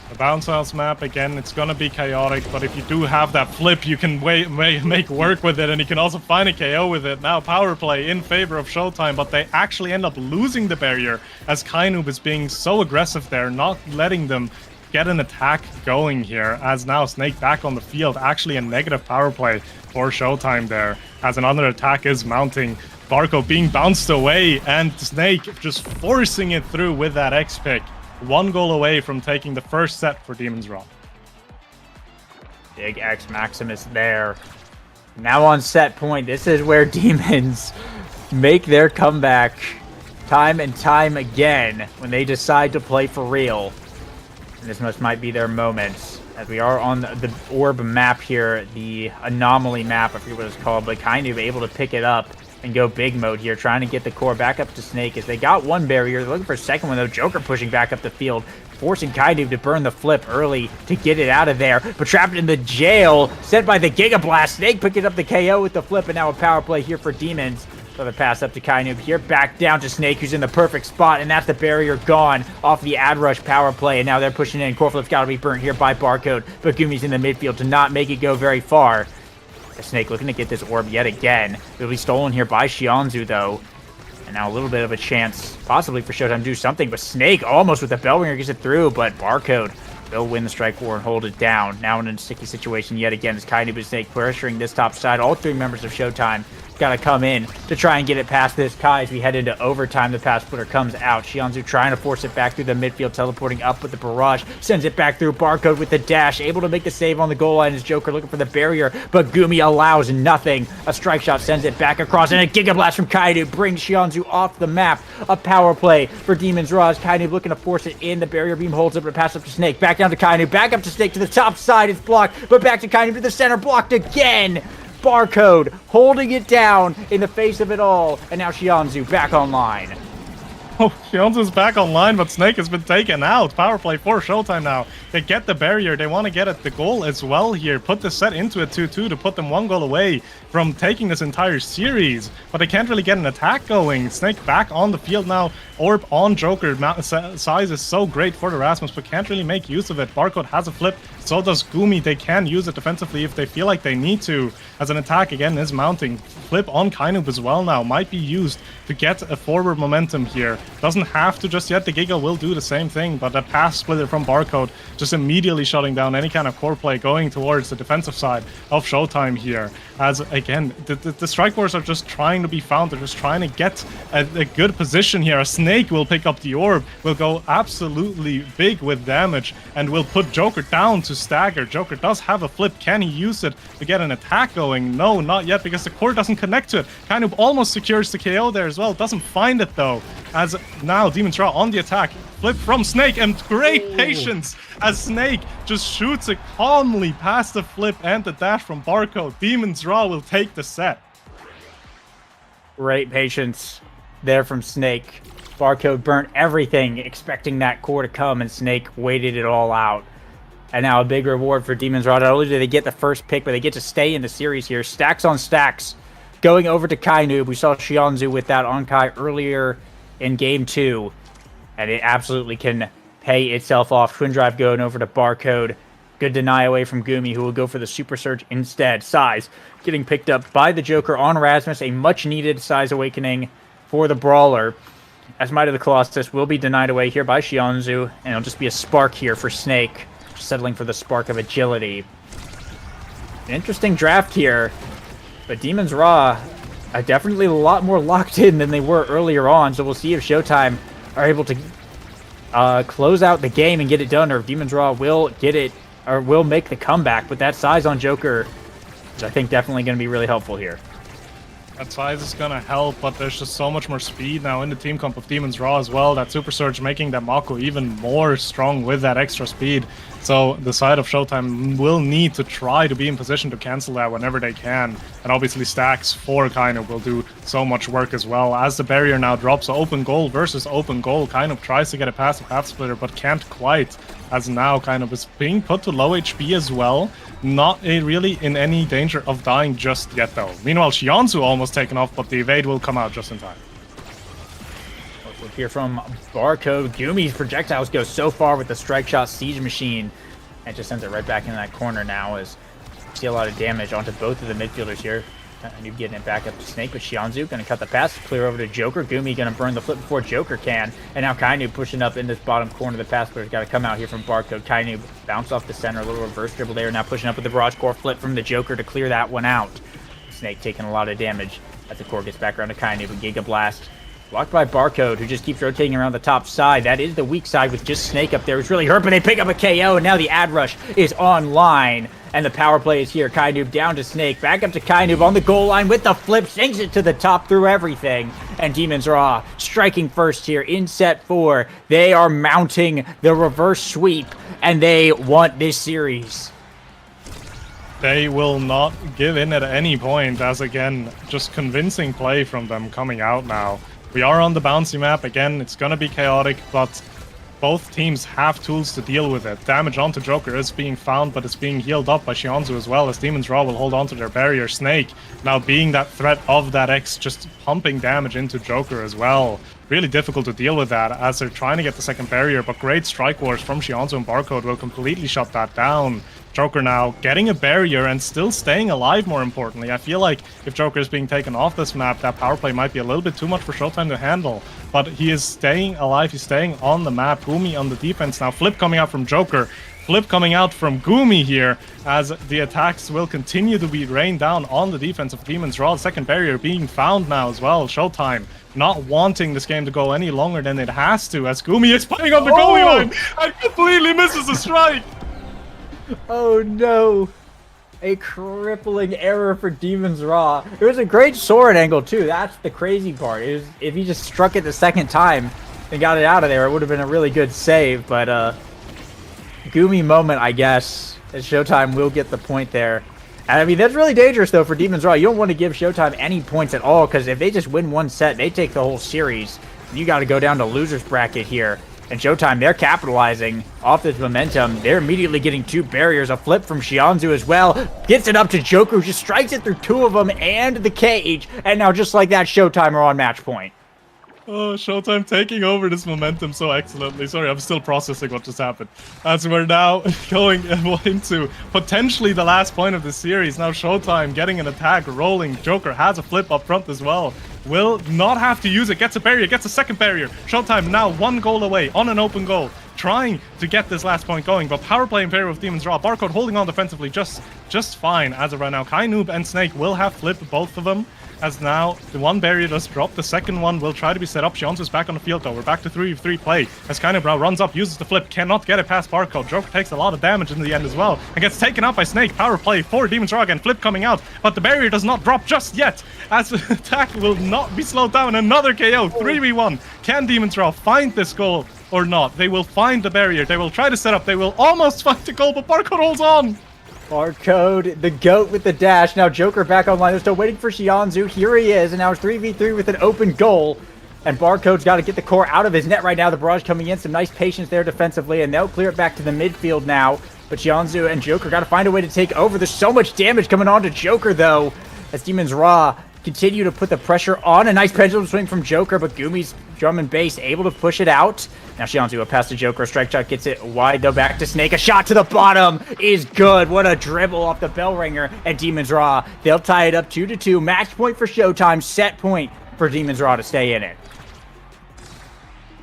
The Bounce House map, again, it's going to be chaotic, but if you do have that flip, you can make work with it, and you can also find a KO with it. Now power play in favor of Showtime, but they actually end up losing the barrier as Kainub is being so aggressive there, not letting them get an attack going here, as now Snake back on the field. Actually a negative power play for Showtime there, as another attack is mounting. Barco being bounced away, and Snake just forcing it through with that X-Pick. 1 goal away from taking the first set for Demon's Rod. Big X Maximus there. Now on set point, this is where Demons make their comeback time and time again when they decide to play for real. And this might be their moment, as we are on the orb map here, the anomaly map, I forget what it's called, but kind of able to pick it up and go big mode here, trying to get the core back up to Snake as they got one barrier. They're looking for a second one though. Joker pushing back up the field, forcing Kaidu to burn the flip early to get it out of there, but trapped in the jail, sent by the Giga Blast. Snake picking up the KO with the flip, and now a power play here for Demons. So the pass up to Kainub here, back down to Snake, who's in the perfect spot, and that's the barrier gone off the Ad Rush power play, and now they're pushing in. Core flip's got to be burnt here by Barcode, but Gumi's in the midfield to not make it go very far. Snake looking to get this orb yet again. It'll be stolen here by Xianzu, though. And now a little bit of a chance, possibly for Showtime to do something, but Snake almost with the Bellringer gets it through, but Barcode will win the strike war and hold it down. Now in a sticky situation yet again as Kainub and Snake pressuring this top side. All three members of Showtime got to come in to try and get it past this Kai as we head into overtime. The pass splitter comes out. Xianzu trying to force it back through the midfield, teleporting up with the barrage, sends it back through. Barcode with the dash, able to make the save on the goal line as Joker looking for the barrier, but Gumi allows nothing. A strike shot sends it back across, and a Giga Blast from Kainu brings Xianzu off the map. A power play for Demon's Raw. Kainu looking to force it in. The barrier beam holds it, but pass up to Snake. Back down to Kainu, back up to Snake to the top side. It's blocked, but back to Kainu to the center, blocked again. Barcode holding it down in the face of it all, and now Xianzu back online. Oh, Xianzu's back online, but Snake has been taken out. Power play for Showtime now. They get the barrier. They want to get at the goal as well here. Put the set into a 2-2 to put them 1 goal away from taking this entire series. But they can't really get an attack going. Snake back on the field now. Orb on Joker. Size is so great for the Rasmus, but can't really make use of it. Barcode has a flip. So does Gumi. They can use it defensively if they feel like they need to. As an attack again is mounting. Flip on Kainub as well now. Might be used to get a forward momentum here. Doesn't have to just yet. The Giga will do the same thing, but a pass splitter from Barcode just immediately shutting down any kind of core play going towards the defensive side of Showtime here. As again, the strike wars are just trying to be found. They're just trying to get a good position here. A Snake will pick up the orb, will go absolutely big with damage, and will put Joker down to stagger. Joker does have a flip. Can he use it to get an attack going? No, not yet, because the core doesn't connect to it. Kind of almost secures the KO there as well. Doesn't find it though. As now Demon's Raw on the attack. Flip from Snake, and great patience as Snake just shoots it calmly past the flip and the dash from Barcode. Demon's Raw will take the set. Great patience there from Snake. Barcode burnt everything, expecting that core to come, and Snake waited it all out. And now a big reward for Demon's Raw. Not only do they get the first pick, but they get to stay in the series here. Stacks on stacks going over to Kainoob. We saw Xianzu with that on Kai earlier in game 2, and it absolutely can pay itself off. Twin Drive going over to Barcode. Good deny away from Gumi, who will go for the Super Surge instead. Size getting picked up by the Joker on Rasmus. A much-needed Size Awakening for the Brawler. As Might of the Colossus will be denied away here by Xianzu, and it'll just be a Spark here for Snake, settling for the Spark of Agility. An interesting draft here, but Demon's Raw are definitely a lot more locked in than they were earlier on, so we'll see if Showtime are able to close out the game and get it done, or if Demon's Raw will get it, or will make the comeback. But that size on Joker is, I think, definitely going to be really helpful here. That size is going to help, but there's just so much more speed now in the team comp of Demon's Raw as well. That Super Surge making that Mako even more strong with that extra speed. So the side of Showtime will need to try to be in position to cancel that whenever they can. And obviously stacks for Kainoob will do so much work as well. As the barrier now drops, open goal versus open goal. Kainoob tries to get it past the Path Splitter, but can't quite. As now Kainoob is being put to low HP as well. Not really in any danger of dying just yet, though. Meanwhile, Xianzu almost taken off, but the evade will come out just in time. Let's look here from Barcode. Gumi's projectiles go so far with the Strike Shot Siege Machine. And just sends it right back in that corner now as we see a lot of damage onto both of the midfielders here. Kainoob getting it back up to Snake, but Xianzu going to cut the pass, clear over to Joker. Gumi going to burn the flip before Joker can. And now Kainoob pushing up in this bottom corner. The pass player's got to come out here from Barcode. Kainoob bounce off the center, a little reverse dribble there. Now pushing up with the Barrage Core flip from the Joker to clear that one out. Snake taking a lot of damage as the core gets back around to Kainoob. And Giga Blast blocked by Barcode, who just keeps rotating around the top side. That is the weak side with just Snake up there. It's really hurt, but they pick up a KO, and now the ad rush is online. And the power play is here. Kainoob down to Snake. Back up to Kainoob on the goal line with the flip. Sinks it to the top through everything. And Demon's Raw striking first here in set 4. They are mounting the reverse sweep, and they want this series. They will not give in at any point, as again, just convincing play from them coming out now. We are on the bouncy map. Again, it's going to be chaotic, but both teams have tools to deal with it. Damage onto Joker is being found, but it's being healed up by Xianzu as well, as Demon's Raw will hold on to their barrier. Snake now being that threat of that X, just pumping damage into Joker as well. Really difficult to deal with that as they're trying to get the second barrier, but great strike wars from Xianzu and Barcode will completely shut that down. Joker now getting a barrier and still staying alive, more importantly. I feel like if Joker is being taken off this map, that power play might be a little bit too much for Showtime to handle. But he is staying alive, he's staying on the map. Gumi on the defense now. Flip coming out from Joker. Flip coming out from Gumi here, as the attacks will continue to be rained down on the defense of Demon's Raw. Second barrier being found now as well. Showtime not wanting this game to go any longer than it has to, as Gumi is playing on the goalie line and completely misses a strike. Oh no. A crippling error for Demon's Raw. It was a great sword angle too. That's the crazy part. Is if he just struck it the second time and got it out of there, it would have been a really good save. But Gumi moment, I guess, as Showtime will get the point there. And I mean, that's really dangerous though for Demon's Raw. You don't want to give Showtime any points at all, because if they just win one set, they take the whole series. You got to go down to loser's bracket here. And Showtime, they're capitalizing off this momentum. They're immediately getting 2 barriers. A flip from Xianzu as well. Gets it up to Joker, who just strikes it through 2 of them and the cage. And now just like that, Showtime are on match point. Oh, Showtime taking over this momentum so excellently. Sorry, I'm still processing what just happened. As we're now going into potentially the last point of the series. Now Showtime getting an attack rolling. Joker has a flip up front as well. Will not have to use it. Gets a barrier, gets a second barrier. Showtime now 1 goal away on an open goal. Trying to get this last point going, but power play in favor of Demon's Raw. Barcode holding on defensively just fine as of right now. Kainoob and Snake will have flipped both of them, as now the one barrier does drop. The second one will try to be set up. Xianzu's back on the field though. We're back to 3v3 play as Kainoob now runs up, uses the flip, cannot get it past Barcode. Joker takes a lot of damage in the end as well and gets taken out by Snake. Power play for Demon's Raw again. Flip coming out, but the barrier does not drop just yet, as the attack will not be slowed down. Another KO. 3v1. Can Demon's Raw find this goal or not? They will find the barrier. They will try to set up. They will almost find the goal, but Barcode holds on. Barcode, the GOAT with the dash. Now Joker back online. They're still waiting for Xianzu. Here he is, and now it's 3v3 with an open goal. And Barcode's got to get the core out of his net right now. The barrage coming in. Some nice patience there defensively, and they'll clear it back to the midfield now. But Xianzu and Joker got to find a way to take over. There's so much damage coming on to Joker, though, as Demon's Raw continue to put the pressure on. A nice pendulum swing from Joker, but Gumi's drum and bass able to push it out. Now Xianzhu a pass to Joker. Strike shot gets it wide, though, back to Snake. A shot to the bottom is good. What a dribble off the bell ringer. And Demon's Raw, they'll tie it up 2-2. Match point for Showtime. Set point for Demon's Raw to stay in it.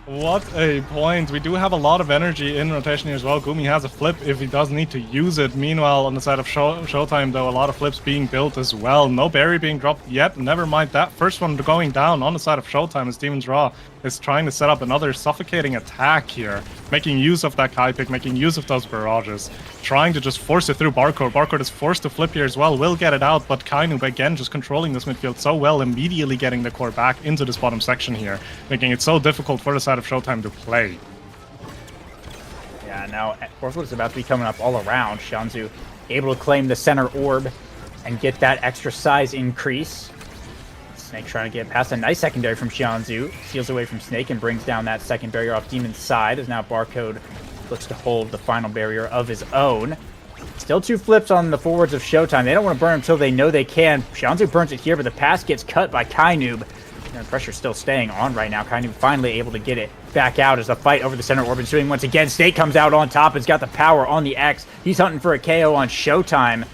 What a point. We do have a lot of energy in rotation here as well. Gumi has a flip if he does need to use it. Meanwhile, on the side of Showtime, though, a lot of flips being built as well. No berry being dropped yet. Never mind that. First one going down on the side of Showtime as Demon's Raw is trying to set up another suffocating attack here. Making use of that Kai pick, making use of those barrages. Trying to just force it through Barcode. Barcode is forced to flip here as well. Will get it out, but Kainoob again just controlling this midfield so well, immediately getting the core back into this bottom section here. Making it so difficult for the side of Showtime to play. Yeah, now Forfeit is about to be coming up all around. Xianzhu able to claim the center orb and get that extra size increase. Snake trying to get past a nice secondary from Xianzhu. Steals away from Snake and brings down that second barrier off Demon's side, as now Barcode looks to hold the final barrier of his own. Still 2 flips on the forwards of Showtime. They don't want to burn until they know they can. Xianzhu burns it here, but the pass gets cut by Kainoob. And the pressure's still staying on right now. Kainoob finally able to get it back out as the fight over the center orb ensuing once again. Snake comes out on top. Has got the power on the X. He's hunting for a KO on Showtime.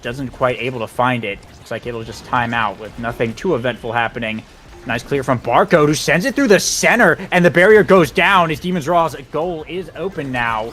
Doesn't quite able to find it. Looks like it'll just time out with nothing too eventful happening. Nice clear from Barcode, who sends it through the center, and the barrier goes down as Demon's Raw's goal is open now.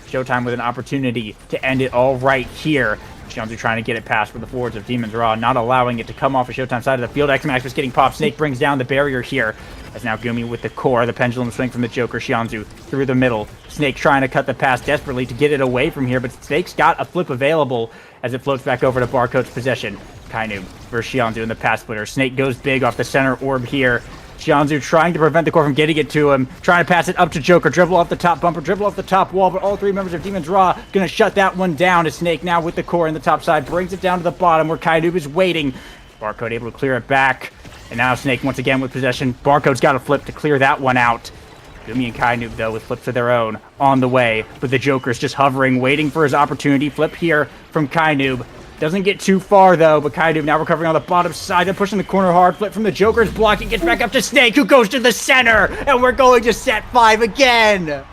Showtime with an opportunity to end it all right here. Xianzhu trying to get it past for the forwards of Demon's Raw, not allowing it to come off of Showtime side of the field. X-Max was getting popped. Snake brings down the barrier here. As now Gumi with the core, the pendulum swing from the Joker. Xianzhu through the middle. Snake trying to cut the pass desperately to get it away from here, but Snake's got a flip available as it floats back over to Barcode's possession. Kainoob versus Xianzhu in the pass splitter. Snake goes big off the center orb here. Xianzhu trying to prevent the core from getting it to him. Trying to pass it up to Joker. Dribble off the top bumper. Dribble off the top wall. But all 3 members of Demon's Raw going to shut that one down. As Snake now with the core in the top side brings it down to the bottom where Kainoob is waiting. Barcode able to clear it back. And now Snake once again with possession. Barcode's got a flip to clear that one out. Gumi and Kainoob, though, with flips of their own on the way. But the Joker's just hovering, waiting for his opportunity. Flip here from Kainoob. Doesn't get too far, though, but Kainoob now recovering on the bottom side and pushing the corner hard. Flip from the Joker's block. He gets back up to Snake, who goes to the center. And we're going to set 5 again.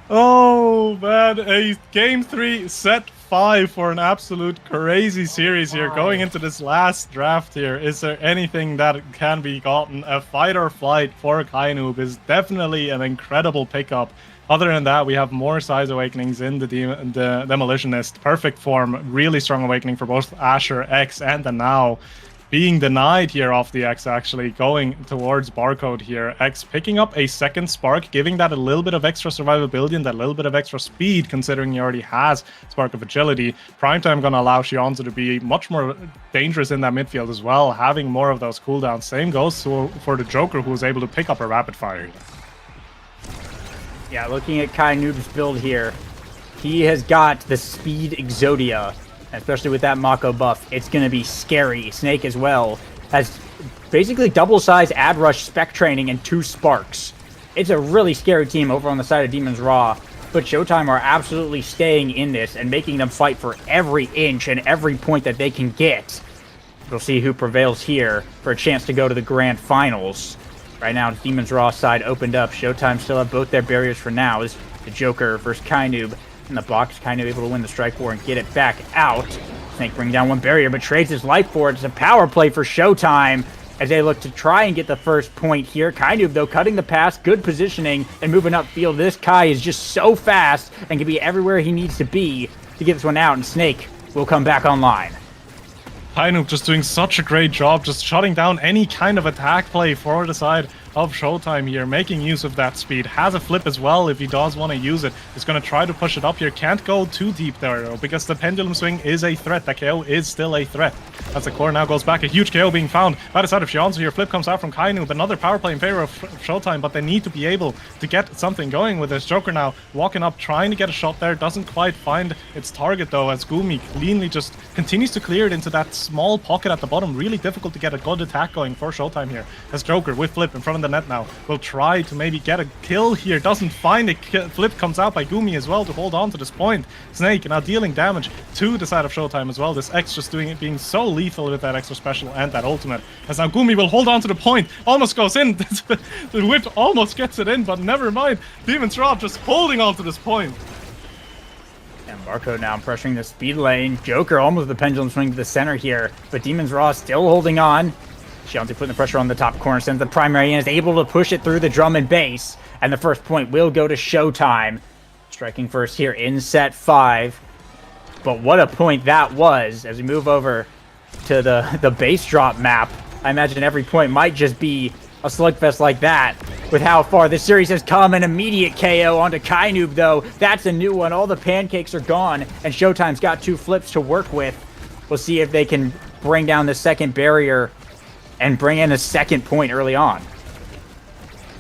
Oh, man. A Game 3, set 5 for an absolute crazy series here. Going into this last draft here, is there anything that can be gotten? A fight or flight for Kainoob is definitely an incredible pickup. Other than that, we have more size awakenings in the Demolitionist. Perfect form, really strong awakening for both Asher, X, and the Now. Being denied here off the X, actually, going towards Barcode here. X picking up a second Spark, giving that a little bit of extra survivability and that little bit of extra speed, considering he already has Spark of Agility. Primetime going to allow Xianzhu to be much more dangerous in that midfield as well, having more of those cooldowns. Same goes for the Joker, who was able to pick up a rapid fire. Yeah, looking at Kainoob's build here, he has got the speed Exodia, especially with that Mako buff. It's going to be scary. Snake as well has basically double size ad rush spec training and 2 sparks. It's a really scary team over on the side of Demon's Raw, but Showtime are absolutely staying in this and making them fight for every inch and every point that they can get. We'll see who prevails here for a chance to go to the grand finals. Right now, Demon's Raw side opened up. Showtime still have both their barriers for now. Is the Joker versus Kainoob in the box. Kainoob able to win the strike war and get it back out. Snake bring down one barrier, but trades his life for it. It's a power play for Showtime as they look to try and get the first point here. Kainoob, though, cutting the pass, good positioning, and moving upfield. This Kai is just so fast and can be everywhere he needs to be to get this one out, and Snake will come back online. Kainoob just doing such a great job, just shutting down any kind of attack play for the side of Showtime here, making use of that speed. Has a flip as well if he does want to use it. He's going to try to push it up here. Can't go too deep there, though, because the pendulum swing is a threat. The KO is still a threat. As the core now goes back, a huge KO being found by the side of Xianzhu here. Flip comes out from Kainoob. Another power play in favor of Showtime, but they need to be able to get something going with this. Joker now walking up, trying to get a shot there. Doesn't quite find its target, though, as Gumi cleanly just continues to clear it into that small pocket at the bottom. Really difficult to get a good attack going for Showtime here. As Joker with flip in front of the net now. Will try to maybe get a kill here. Doesn't find it. Flip comes out by Gumi as well to hold on to this point. Snake now dealing damage to the side of Showtime as well. This X just being so lethal with that extra special and that ultimate. As now Gumi will hold on to the point. Almost goes in. The whip almost gets it in, but never mind. Demon's Raw just holding on to this point. And Barcode now pressuring the speed lane. Joker almost the pendulum swing to the center here, but Demon's Raw still holding on. Shianzu putting the pressure on the top corner, sends the primary in, is able to push it through the drum and bass, and the first point will go to Showtime. Striking first here in set 5. But what a point that was. As we move over to the base drop map, I imagine every point might just be a slugfest like that. With how far this series has come, an immediate KO onto Kainoob though. That's a new one. All the pancakes are gone, and Showtime's got 2 flips to work with. We'll see if they can bring down the second barrier and bring in a second point early on.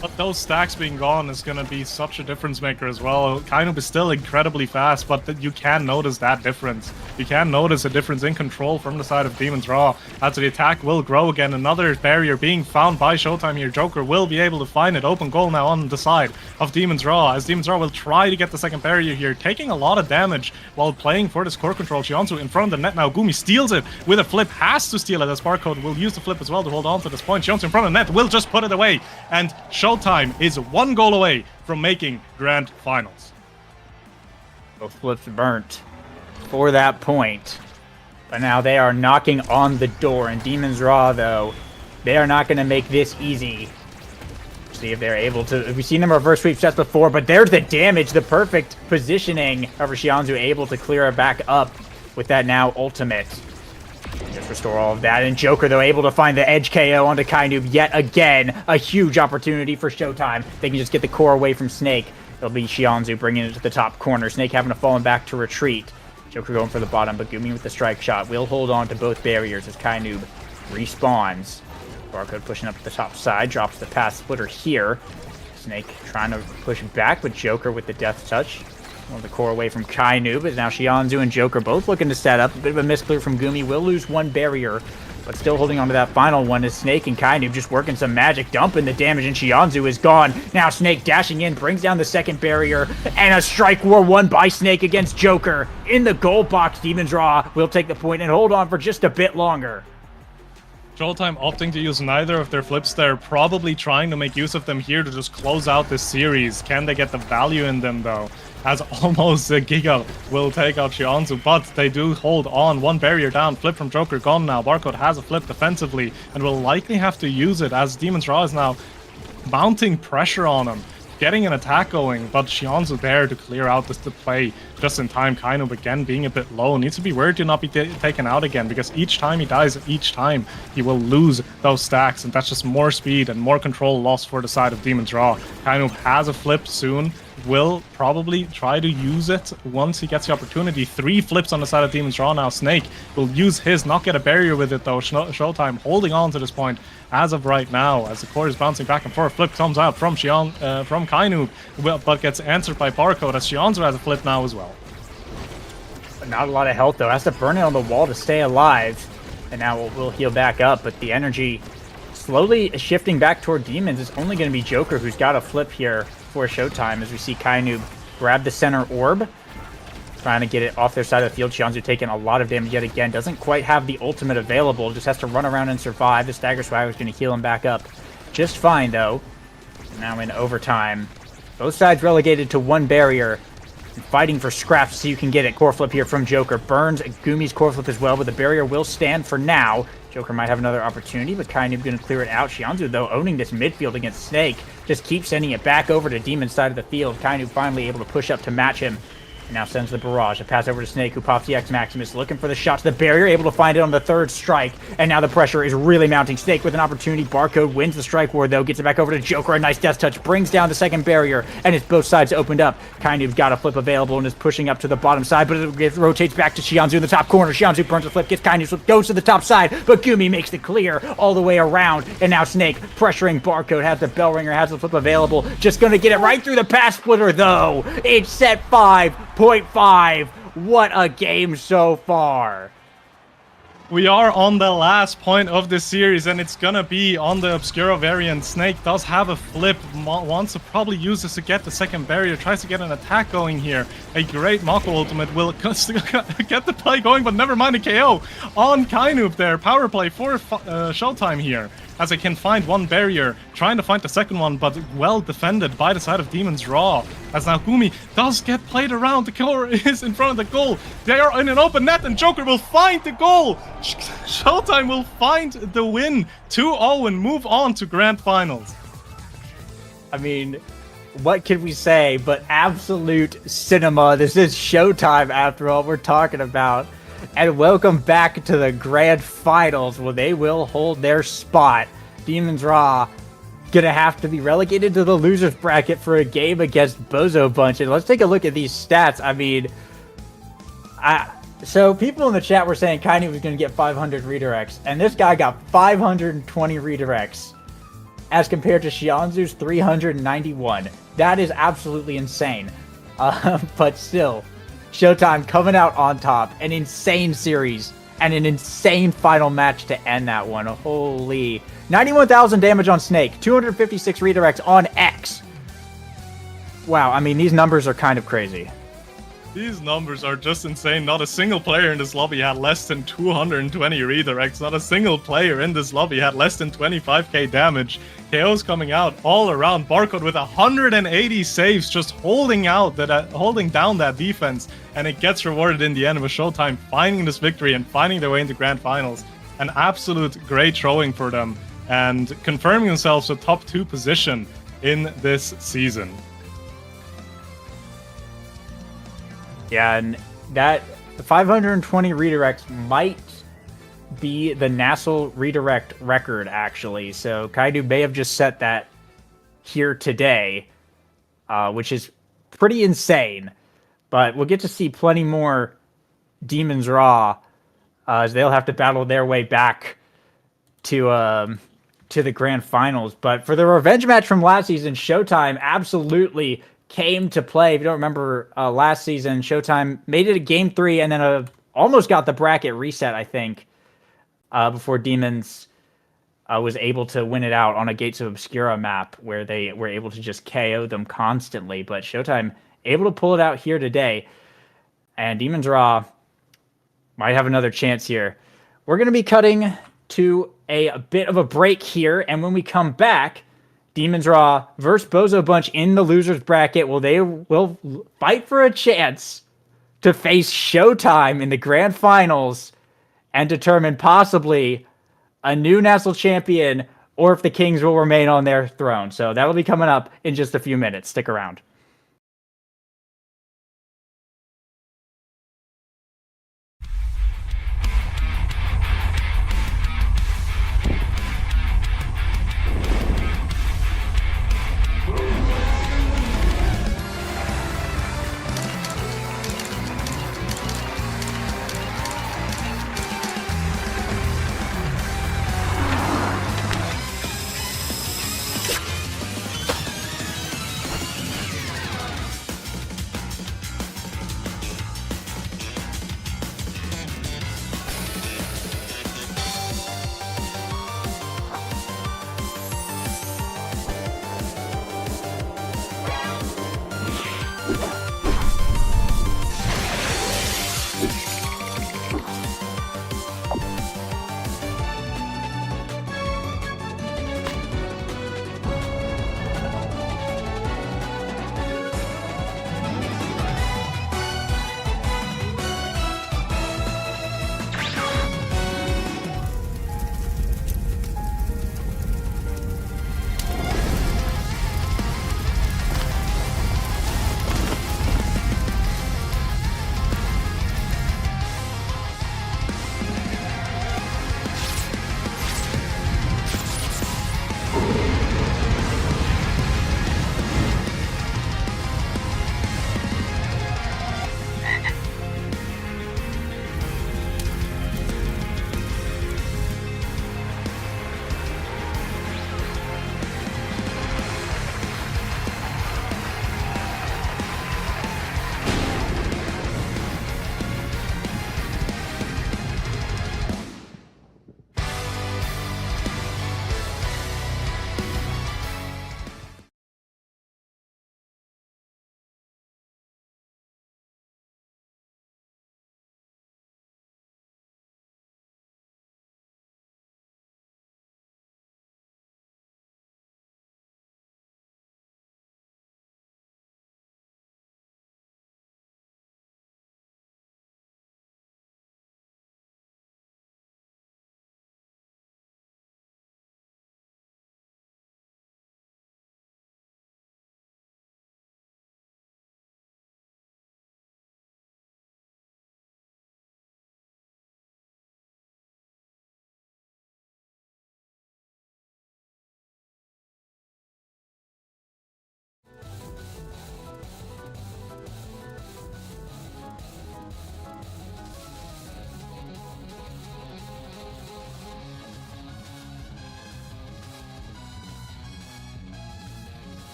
But those stacks being gone is going to be such a difference maker as well. Kainoob is still incredibly fast, but you can notice that difference. You can notice a difference in control from the side of Demon's Raw. As the attack will grow again, another barrier being found by Showtime here. Joker will be able to find it. Open goal now on the side of Demon's Raw, as Demon's Raw will try to get the second barrier here, taking a lot of damage while playing for this core control. Shianzu in front of the net now. Gumi steals it with a flip, has to steal it as Barcode will use the flip as well to hold on to this point. Shianzu in front of the net will just put it away, and Showtime is 1 goal away from making grand finals. Both flips burnt for that point, but now they are knocking on the door, and Demon's Raw though, they are not going to make this easy. See if they're able to. We've seen them reverse sweep sets before, but there's the damage, the perfect positioning. However, Shianzu able to clear it back up with that now ultimate. Just restore all of that, and Joker though able to find the edge KO onto Kainoob yet again. A huge opportunity for Showtime. They can just get the core away from Snake. It'll be Shianzu bringing it to the top corner. Snake having to fall back to retreat. Joker going for the bottom, but Gumi with the strike shot will hold on to both barriers as Kainoob respawns. Barcode pushing up the top side, drops the pass splitter here. Snake trying to push back, but Joker with the death touch. The core away from Kainoob, but now Shianzu and Joker both looking to set up. A bit of a misclear from Gumi. Will lose 1 barrier, but still holding on to that final one is Snake and Kainoob just working some magic, dumping the damage, and Shianzu is gone. Now Snake dashing in, brings down the second barrier, and a strike war won by Snake against Joker. In the goal box, Demon's Raw will take the point and hold on for just a bit longer. Showtime opting to use neither of their flips. They're probably trying to make use of them here to just close out this series. Can they get the value in them though? As almost a Giga will take out Shianzu, but they do hold on. 1 barrier down, flip from Joker gone now. Barcode has a flip defensively and will likely have to use it as Demon's Raw is now mounting pressure on him, getting an attack going, but Shianzu there to clear out the play just in time. Kainoob again being a bit low, needs to be worried to not be taken out again, because each time he dies, each time he will lose those stacks, and that's just more speed and more control lost for the side of Demon's Raw. Kainoob has a flip soon, will probably try to use it once he gets the opportunity. 3 flips on the side of Demon's Raw now. Snake will use his, not get a barrier with it though. Showtime holding on to this point as of right now, as the core is bouncing back and forth. Flip comes out from Kainoob, but gets answered by Barcode, as Shianzu has a flip now as well. But not a lot of health though. Has to burn it on the wall to stay alive, and now we'll heal back up, but the energy slowly shifting back toward Demons. It's only going to be Joker who's got a flip here for Showtime, as we see Kainoob grab the center orb, trying to get it off their side of the field. Shianzu taking a lot of damage yet again. Doesn't quite have the ultimate available. Just has to run around and survive. The Stagger Swagger is going to heal him back up just fine, though. Now in overtime. Both sides relegated to 1 barrier. Fighting for scraps so you can get it. Core flip here from Joker. Burns Gumi's core flip as well, but the barrier will stand for now. Joker might have another opportunity, but Kainoob going to clear it out. Shianzu, though, owning this midfield against Snake. Just keeps sending it back over to Demon's side of the field. Kainoob finally able to push up to match him. And now sends the barrage. A pass over to Snake, who pops the X Maximus, looking for the shot to the barrier, able to find it on the 3rd strike. And now the pressure is really mounting. Snake with an opportunity. Barcode wins the strike war, though. Gets it back over to Joker. A nice death touch. Brings down the second barrier. And it's both sides opened up. Kainoob's got a flip available and is pushing up to the bottom side, but it rotates back to Shianzu in the top corner. Shianzu burns the flip, gets Kainoob's flip, goes to the top side, but Gumi makes the clear all the way around. And now Snake pressuring Barcode, has the bell ringer, has the flip available. Just going to get it right through the pass splitter, though. It's set 5.5. What a game so far. We are on the last point of this series, and it's gonna be on the Obscura variant. Snake does have a flip, wants to probably use this to get the second barrier, tries to get an attack going here. A great Mako ultimate will get the play going, but never mind a KO on Kainoob there. Power play for Showtime here, as they can find one barrier, trying to find the second one, but well defended by the side of Demon's Raw. As now Gumi does get played around, the killer is in front of the goal. They are in an open net, and Joker will find the goal. Showtime will find the win, 2-0, and move on to Grand Finals. I mean, what can we say but absolute cinema? This is Showtime, after all, we're talking about. And welcome back to the Grand Finals, where they will hold their spot. Demon's Raw gonna have to be relegated to the losers bracket for a game against Bozo Bunch. And let's take a look at these stats. I mean, so people in the chat were saying Kainoob was gonna get 500 redirects, and this guy got 520 redirects, as compared to Xianzu's 391. That is absolutely insane. But still, Showtime coming out on top. An insane series and an insane final match to end that one. Holy. 91,000 damage on Snake. 256 redirects on X. Wow, I mean, these numbers are kind of crazy. These numbers are just insane. Not a single player in this lobby had less than 220 redirects. Not a single player in this lobby had less than 25k damage. KOs coming out all around. Barcode with 180 saves, just holding down that defense, and it gets rewarded in the end with Showtime finding this victory and finding their way into Grand Finals. An absolute great showing for them, and confirming themselves a top 2 position in this season. Yeah, and that 520 redirects might be the Nassel redirect record, actually. So Kainoob may have just set that here today, which is pretty insane. But we'll get to see plenty more Demon's Raw, as they'll have to battle their way back to the Grand Finals. But for the revenge match from last season, Showtime absolutely came to play. If you don't remember, last season, Showtime made it a game 3 and then almost got the bracket reset, I think, before Demons was able to win it out on a Gates of Obscura map where they were able to just KO them constantly. But Showtime able to pull it out here today, and Demon's Raw might have another chance here. We're going to be cutting to a bit of a break here, and when we come back, Demon's Raw versus Bozo Bunch in the losers bracket. Well, they will fight for a chance to face Showtime in the Grand Finals and determine possibly a new Nassel champion, or if the Kings will remain on their throne. So that'll be coming up in just a few minutes. Stick around.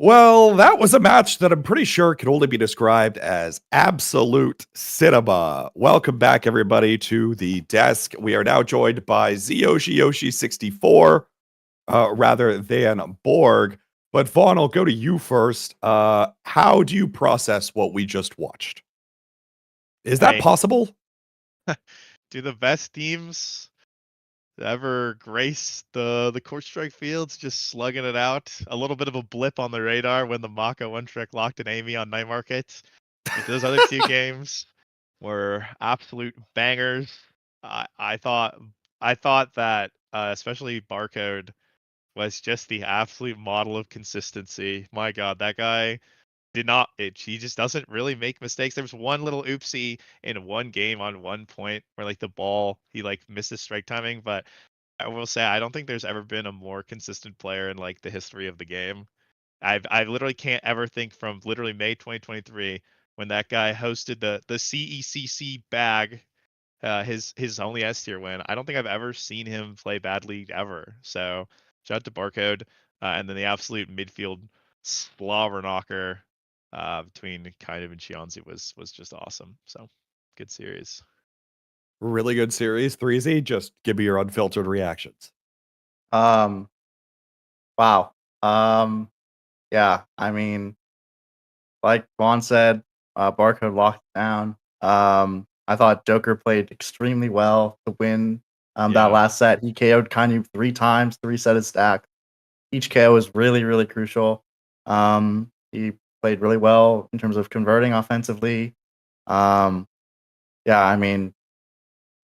Well, that was a match that I'm pretty sure could only be described as absolute cinema. Welcome back, everybody, to the desk. We are now joined by Yoshi64, rather than Borg. But Vaughn, I'll go to you first. How do you process what we just watched? Is that Hey. possible? Do the best teams ever grace the court strike fields, just slugging it out? A little bit of a blip on the radar when the Maka one trick locked an Amy on night markets. But those other two games were absolute bangers. I thought that especially Barcode was just the absolute model of consistency. My God, that guy he just doesn't really make mistakes. There was one little oopsie in one game on one point where like the ball he like missed his strike timing, but I will say I don't think there's ever been a more consistent player in like the history of the game. I literally can't ever think from literally May 2023 when that guy hosted the CECC bag, his only S tier win. I don't think I've ever seen him play badly ever. So shout out to Barcode, and then the absolute midfield slobber knocker between kind of and Chionzi was just awesome. So good series. Really good series. 3Z, just give me your unfiltered reactions. Wow. Yeah, I mean, like Vaughn said, Barcode locked it down. I thought Joker played extremely well to win that Yeah. last set. He KO'd kind of 3 times, 3-setted stack. Each KO was really, really crucial. He played really well in terms of converting offensively. Yeah, I mean,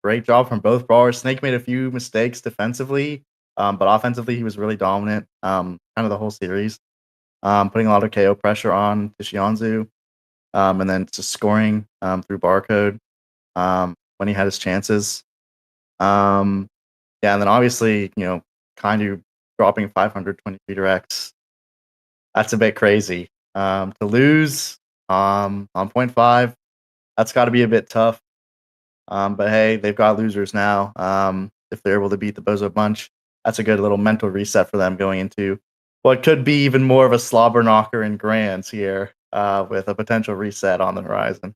great job from both brawlers. Snake made a few mistakes defensively, but offensively he was really dominant kind of the whole series, putting a lot of KO pressure on Tishianzu, and then just scoring through Barcode when he had his chances. Yeah, and then obviously, kind of dropping 520 redirects. That's a bit crazy. To lose on 0.5, that's got to be a bit tough. But hey, they've got losers now. If they're able to beat the Bozo Bunch, that's a good little mental reset for them going into what could be even more of a slobber knocker in grands here, with a potential reset on the horizon.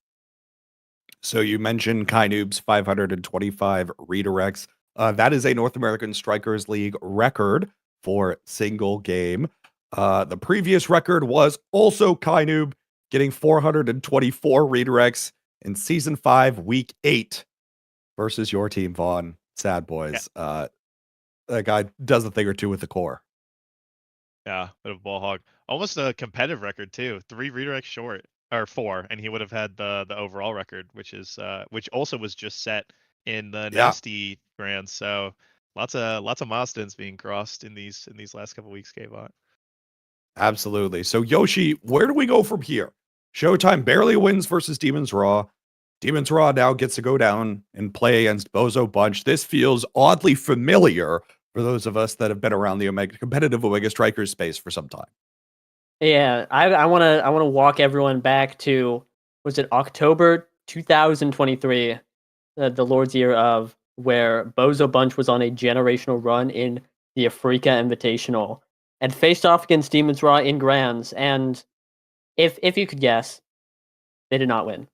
So you mentioned Kainoob's 525 redirects. That is a North American Strikers League record for single game. The previous record was also Kainoob getting 424 redirects in Season 5, Week 8 versus your team, Vaughn. Sad boys. That guy does a thing or two with the core. Yeah, bit of a ball hog. Almost a competitive record too. 3 redirects short, or 4, and he would have had the overall record, which also was just set in the nasty grand. So lots of milestones being crossed in these last couple weeks, K-Bot. Absolutely. So Yoshi, where do we go from here? Showtime barely wins versus Demon's Raw. Demon's Raw now gets to go down and play against Bozo Bunch. This feels oddly familiar for those of us that have been around the competitive Omega Strikers space for some time. Yeah, I wanna walk everyone back to, was it October 2023, the Lord's Year of, where Bozo Bunch was on a generational run in the Africa Invitational and faced off against Demon's Raw in Grands, and if you could guess, they did not win.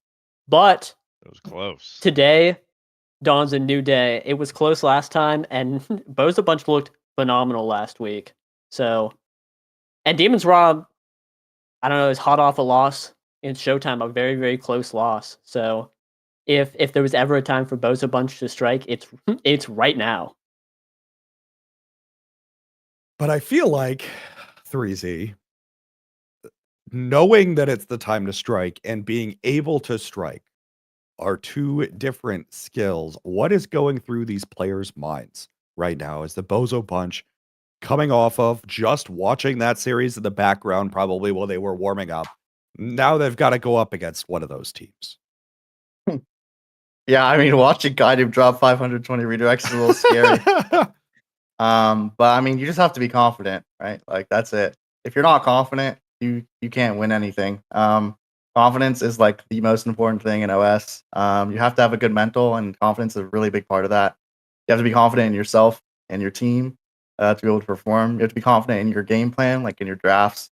But It was close. today dawns a new day. It was close last time, and Bozo Bunch looked phenomenal last week. So, and Demon's Raw, I don't know, is hot off a loss in Showtime, a very, very close loss. So if there was ever a time for Bozo Bunch to strike, it's right now. But I feel like 3Z, knowing that it's the time to strike and being able to strike are two different skills. What is going through these players' minds right now? Is the Bozo Bunch coming off of just watching that series in the background, probably while they were warming up? Now they've got to go up against one of those teams. Yeah, I mean, watching Guided drop 520 redirects is a little scary. But I mean, you just have to be confident, right? Like that's it. If you're not confident, you can't win anything. Confidence is like the most important thing in OS. You have to have a good mental, and confidence is a really big part of that. You have to be confident in yourself and your team to be able to perform. You have to be confident in your game plan, like in your drafts.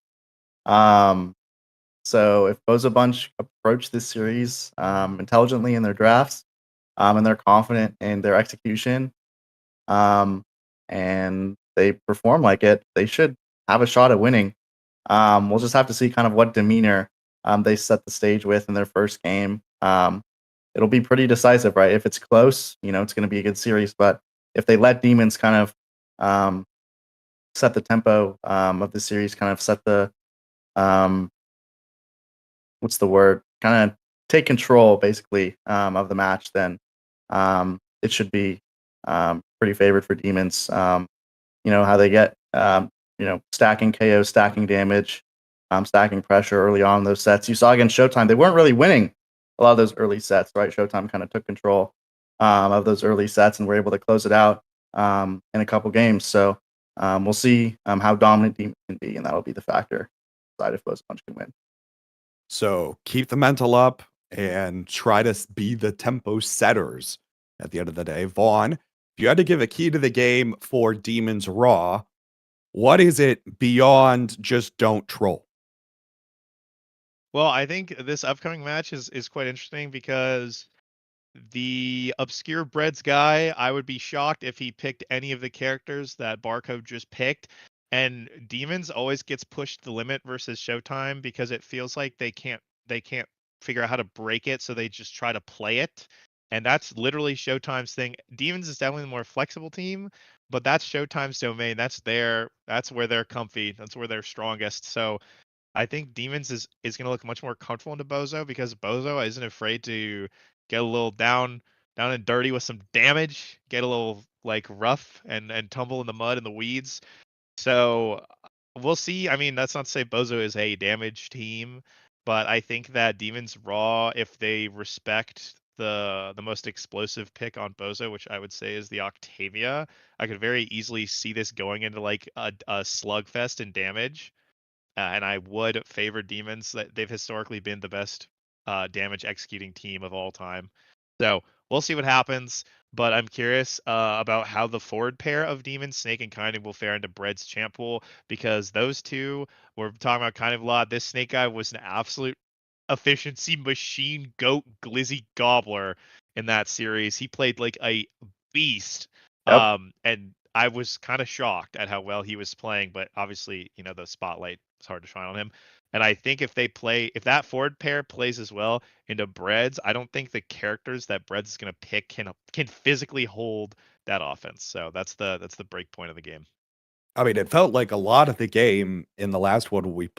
So if Bozo Bunch approach this series intelligently in their drafts, and they're confident in their execution, and they perform like it, they should have a shot at winning. We'll just have to see kind of what demeanor they set the stage with in their first game. It'll be pretty decisive, right? If it's close, it's going to be a good series. But if they let Demons kind of set the tempo of the series, kind of set the what's the word? Kind of take control, basically, of the match, then it should be pretty favored for Demons. How they get, stacking KO, stacking damage, stacking pressure early on in those sets. You saw against Showtime, they weren't really winning a lot of those early sets, right? Showtime kind of took control of those early sets and were able to close it out in a couple games. So we'll see how dominant Demons can be, and that'll be the factor decide if Bozo Bunch can win. So keep the mental up and try to be the tempo setters at the end of the day. Vaughn, if you had to give a key to the game for Demons Raw, what is it beyond just don't troll? Well, I think this upcoming match is quite interesting because the obscure breads guy, I would be shocked if he picked any of the characters that Barcode just picked. And Demons always gets pushed to the limit versus Showtime because it feels like they can't figure out how to break it, so they just try to play it. And that's literally Showtime's thing. Demons is definitely the more flexible team, but that's Showtime's domain. That's where they're comfy. That's where they're strongest. So I think Demons is going to look much more comfortable into Bozo because Bozo isn't afraid to get a little down and dirty with some damage, get a little like rough and tumble in the mud and the weeds. So we'll see. I mean, that's not to say Bozo is a damage team, but I think that Demons Raw, if they respect the most explosive pick on Bozo, which I would say is the Octavia, I could very easily see this going into like a slugfest in damage. And I would favor Demons. That they've historically been the best damage executing team of all time. So we'll see what happens. But I'm curious about how the forward pair of Demons, Snake and Kind will fare into Bread's champ pool, because those two, we're talking about kind of a lot. This Snake guy was an absolute efficiency machine, goat, glizzy gobbler in that series. He played like a beast. Yep. And I was kind of shocked at how well he was playing, but obviously, the spotlight is hard to shine on him. And I think if that forward pair plays as well into Breads, I don't think the characters that Breads is going to pick can physically hold that offense. So that's the break point of the game. I mean, it felt like a lot of the game in the last one we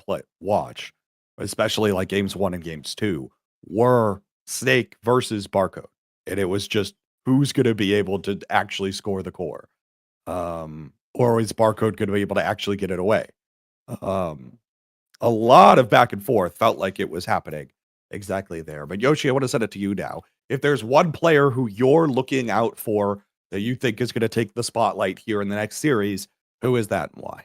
watch, especially like games 1 and games 2, were Snake versus Barcode. And it was just who's going to be able to actually score the core. Or is Barcode going to be able to actually get it away? A lot of back and forth felt like it was happening exactly there. But Yoshi, I want to send it to you now. If there's one player who you're looking out for that you think is going to take the spotlight here in the next series, who is that and why?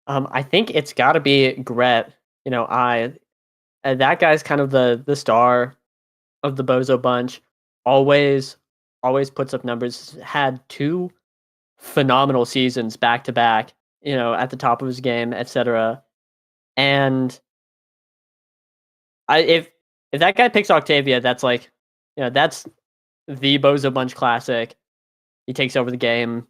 I think it's got to be Gret. That guy's kind of the star of the Bozo bunch. Always puts up numbers. Had 2 phenomenal seasons back to back. At the top of his game, etc. And if that guy picks Octavia, that's like, that's the Bozo bunch classic. He takes over the game.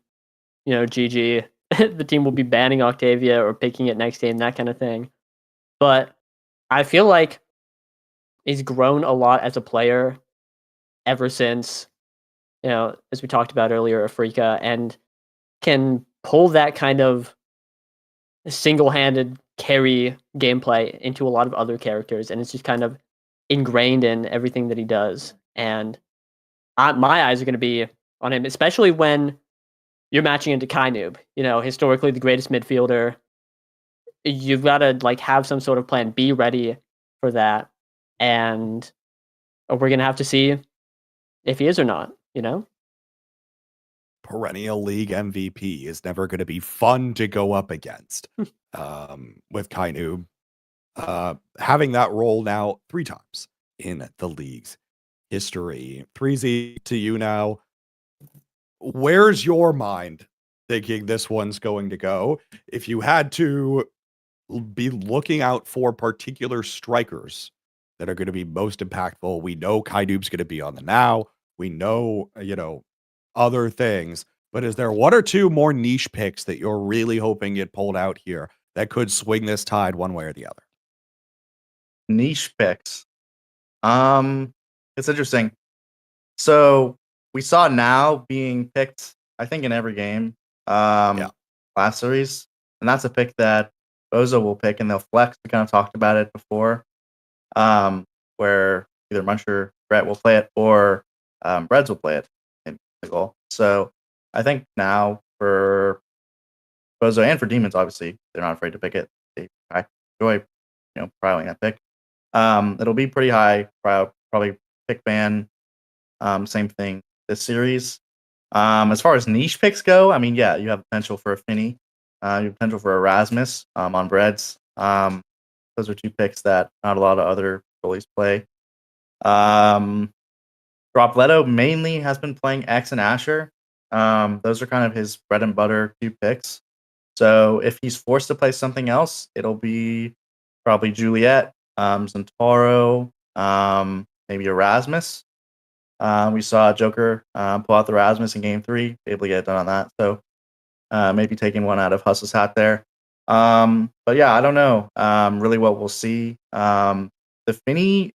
GG. The team will be banning Octavia or picking it next game, that kind of thing. But I feel like he's grown a lot as a player ever since, as we talked about earlier, Afrika, and can pull that kind of single-handed carry gameplay into a lot of other characters, and it's just kind of ingrained in everything that he does. And my eyes are going to be on him, especially when you're matching into Kainoob, historically the greatest midfielder. You've got to have some sort of plan, be ready for that. And we're going to have to see if he is or not, Perennial league MVP is never going to be fun to go up against with Kainoob. Having that role now 3 times in the league's history. 3Z to you now. Where's your mind thinking this one's going to go? If you had to be looking out for particular strikers that are going to be most impactful, we know Kainoob's going to be on the now. We know, other things. But is there 1 or 2 more niche picks that you're really hoping get pulled out here that could swing this tide one way or the other? Niche picks. It's interesting. So we saw now being picked, I think, in every game last series. And that's a pick that Bozo will pick, and they'll flex. We kind of talked about it before, where either Muncher, Brett will play it, or Breads will play it in the goal. So I think now for Bozo and for Demons, obviously, they're not afraid to pick it. They enjoy, trialing that pick. It'll be pretty high, probably pick ban. Same thing this series. As far as niche picks go, I mean, yeah, you have potential for a Finney, you have potential for Erasmus on Breads. Those are two picks that not a lot of other goalies play. Dropletto mainly has been playing X and Asher. Those are kind of his bread and butter two picks. So if he's forced to play something else, it'll be probably Juliet, Centauro, maybe Erasmus. We saw Joker pull out the Erasmus in Game 3, able to get it done on that. So maybe taking one out of Huss's hat there. But yeah, I don't know really what we'll see. The Finney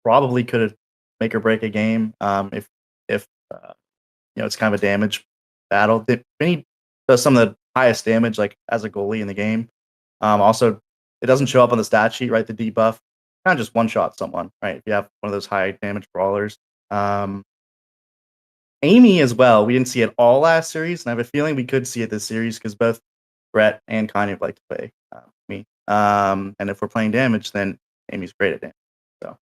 probably could make or break a game if it's kind of a damage battle. Finney does some of the highest damage like as a goalie in the game. Also, it doesn't show up on the stat sheet, right? The debuff kind of just one shot someone, right? If you have one of those high damage brawlers. Amy as well. We didn't see it all last series, and I have a feeling we could see it this series because both Brett and Kanye like to play me. And if we're playing damage, then Amy's great at damage. So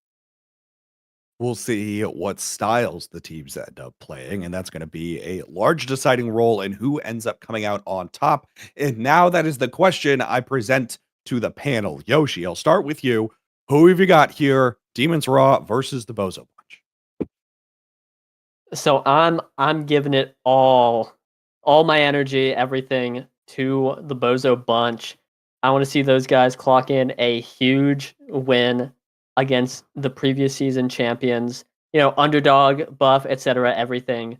we'll see what styles the teams end up playing, and that's going to be a large deciding role in who ends up coming out on top. And now that is the question I present to the panel. Yoshi, I'll start with you. Who have you got here? Demons Raw versus the Bozo Bunch. So I'm giving it all my energy, everything to the Bozo Bunch. I want to see those guys clock in a huge win against the previous season champions. Underdog, buff, etc. Everything.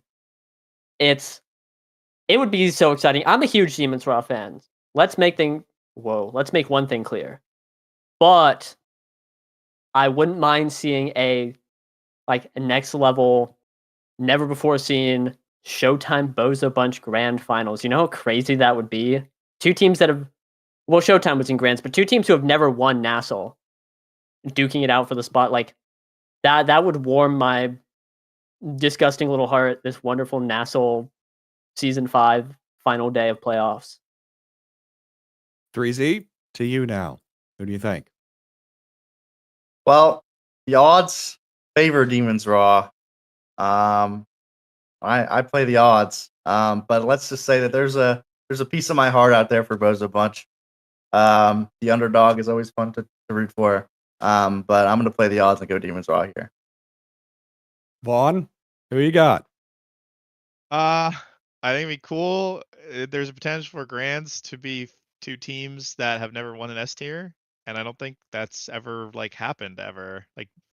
It would be so exciting. I'm a huge Demons Raw fan. Let's make one thing clear. But I wouldn't mind seeing a next level, never before seen Showtime Bozo Bunch Grand Finals. You know how crazy that would be? Two teams that have, Showtime was in Grands, but two teams who have never won Nassau duking it out for the spot. That would warm my disgusting little heart, this wonderful Nassau Season 5 final day of playoffs. 3Z, to you now. Who do you think? Well, the odds favor Demons Raw. I play the odds. But let's just say that there's a piece of my heart out there for Bozo Bunch. The underdog is always fun to root for. But I'm going to play the odds and go Demons Raw here. Vaughn, who you got? I think it'd be cool. There's a potential for Grands to be two teams that have never won an S tier, and I don't think that's ever happened ever.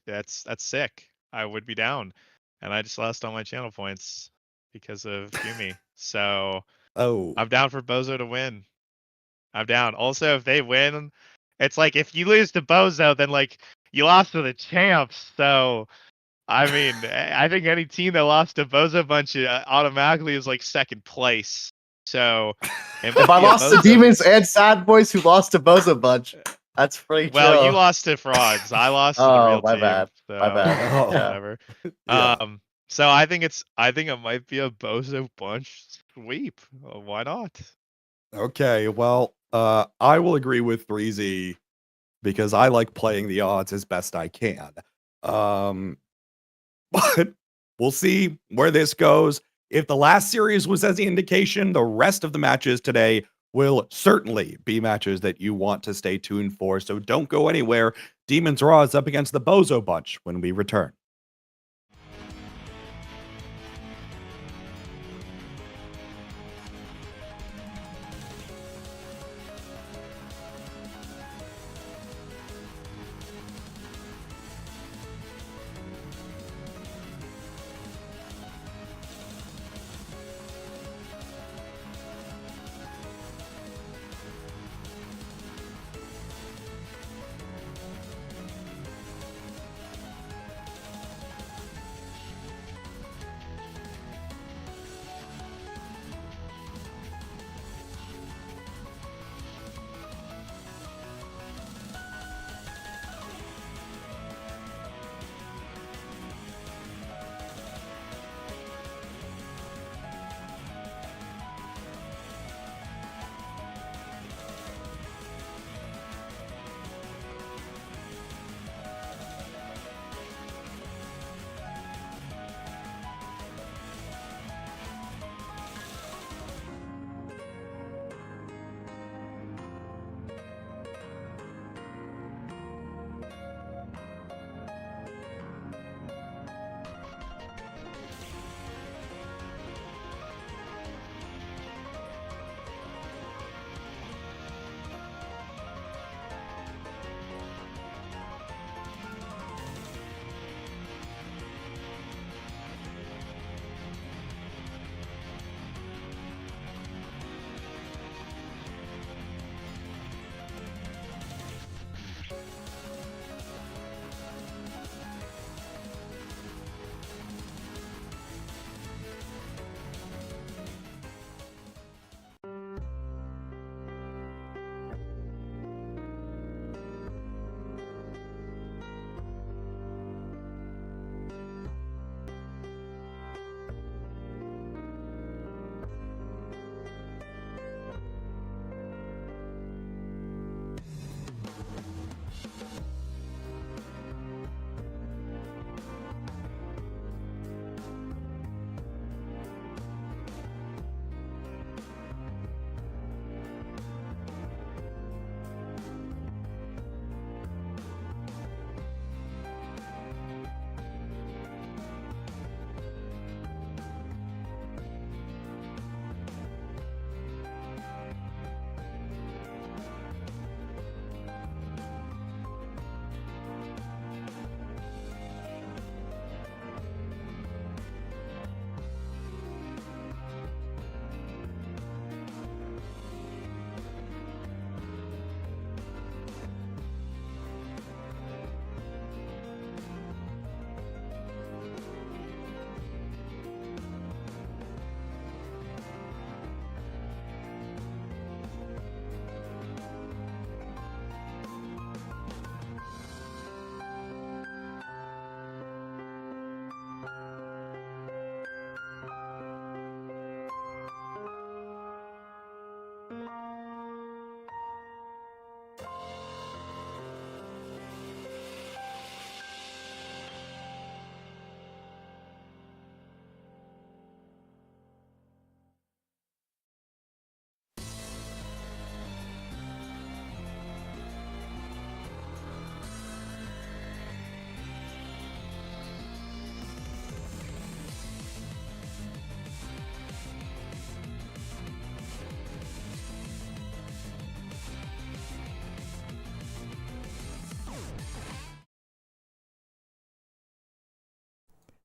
That's sick. I would be down, and I just lost all my channel points because of Yumi. So I'm down for Bozo to win. I'm down. Also, if they win, it's if you lose to Bozo, then you lost to the champs. So I mean, I think any team that lost to Bozo Bunch automatically is second place. So if I lost to Demons and Sad Boys who lost to Bozo Bunch, that's pretty chill. Well, you lost to frauds. I lost to the real my team. Bad. So, my bad. Whatever. Yeah. So I think it might be a Bozo Bunch sweep. Why not? Okay, well, I will agree with 3Z because I like playing the odds as best I can. But we'll see where this goes. If the last series was as the indication, the rest of the matches today will certainly be matches that you want to stay tuned for. So don't go anywhere. Demons Raw is up against the Bozo Bunch when we return.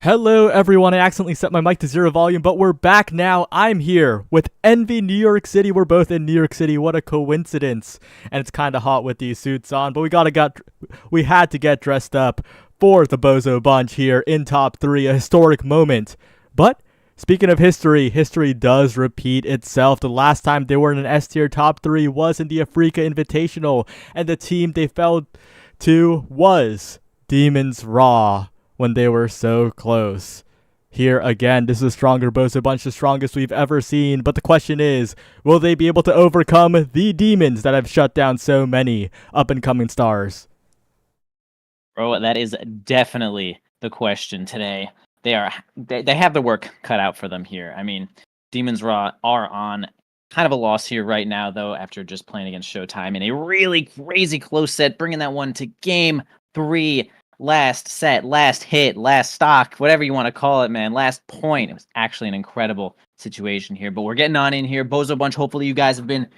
Hello everyone, I accidentally set my mic to 0 volume, but we're back now. I'm here with Envy New York City. We're both in New York City. What a coincidence. And it's kind of hot with these suits on, but we had to get dressed up for the Bozo Bunch here in top 3, a historic moment. But speaking of history, history does repeat itself. The last time they were in an S tier top 3 was in the Africa Invitational, and the team they fell to was Demons Raw, when they were so close. Here again, this is a stronger Bozo Bunch, the strongest we've ever seen, but the question is, will they be able to overcome the demons that have shut down so many up-and-coming stars? Bro, that is definitely the question today. They have the work cut out for them here. I mean, Demons Raw are on kind of a loss here right now, though, after just playing against Showtime in a really crazy close set, bringing that one to game 3. Last set, last hit, last stock, whatever you want to call it, man. Last point. It was actually an incredible situation here. But we're getting on in here. Bozo Bunch, hopefully you guys have been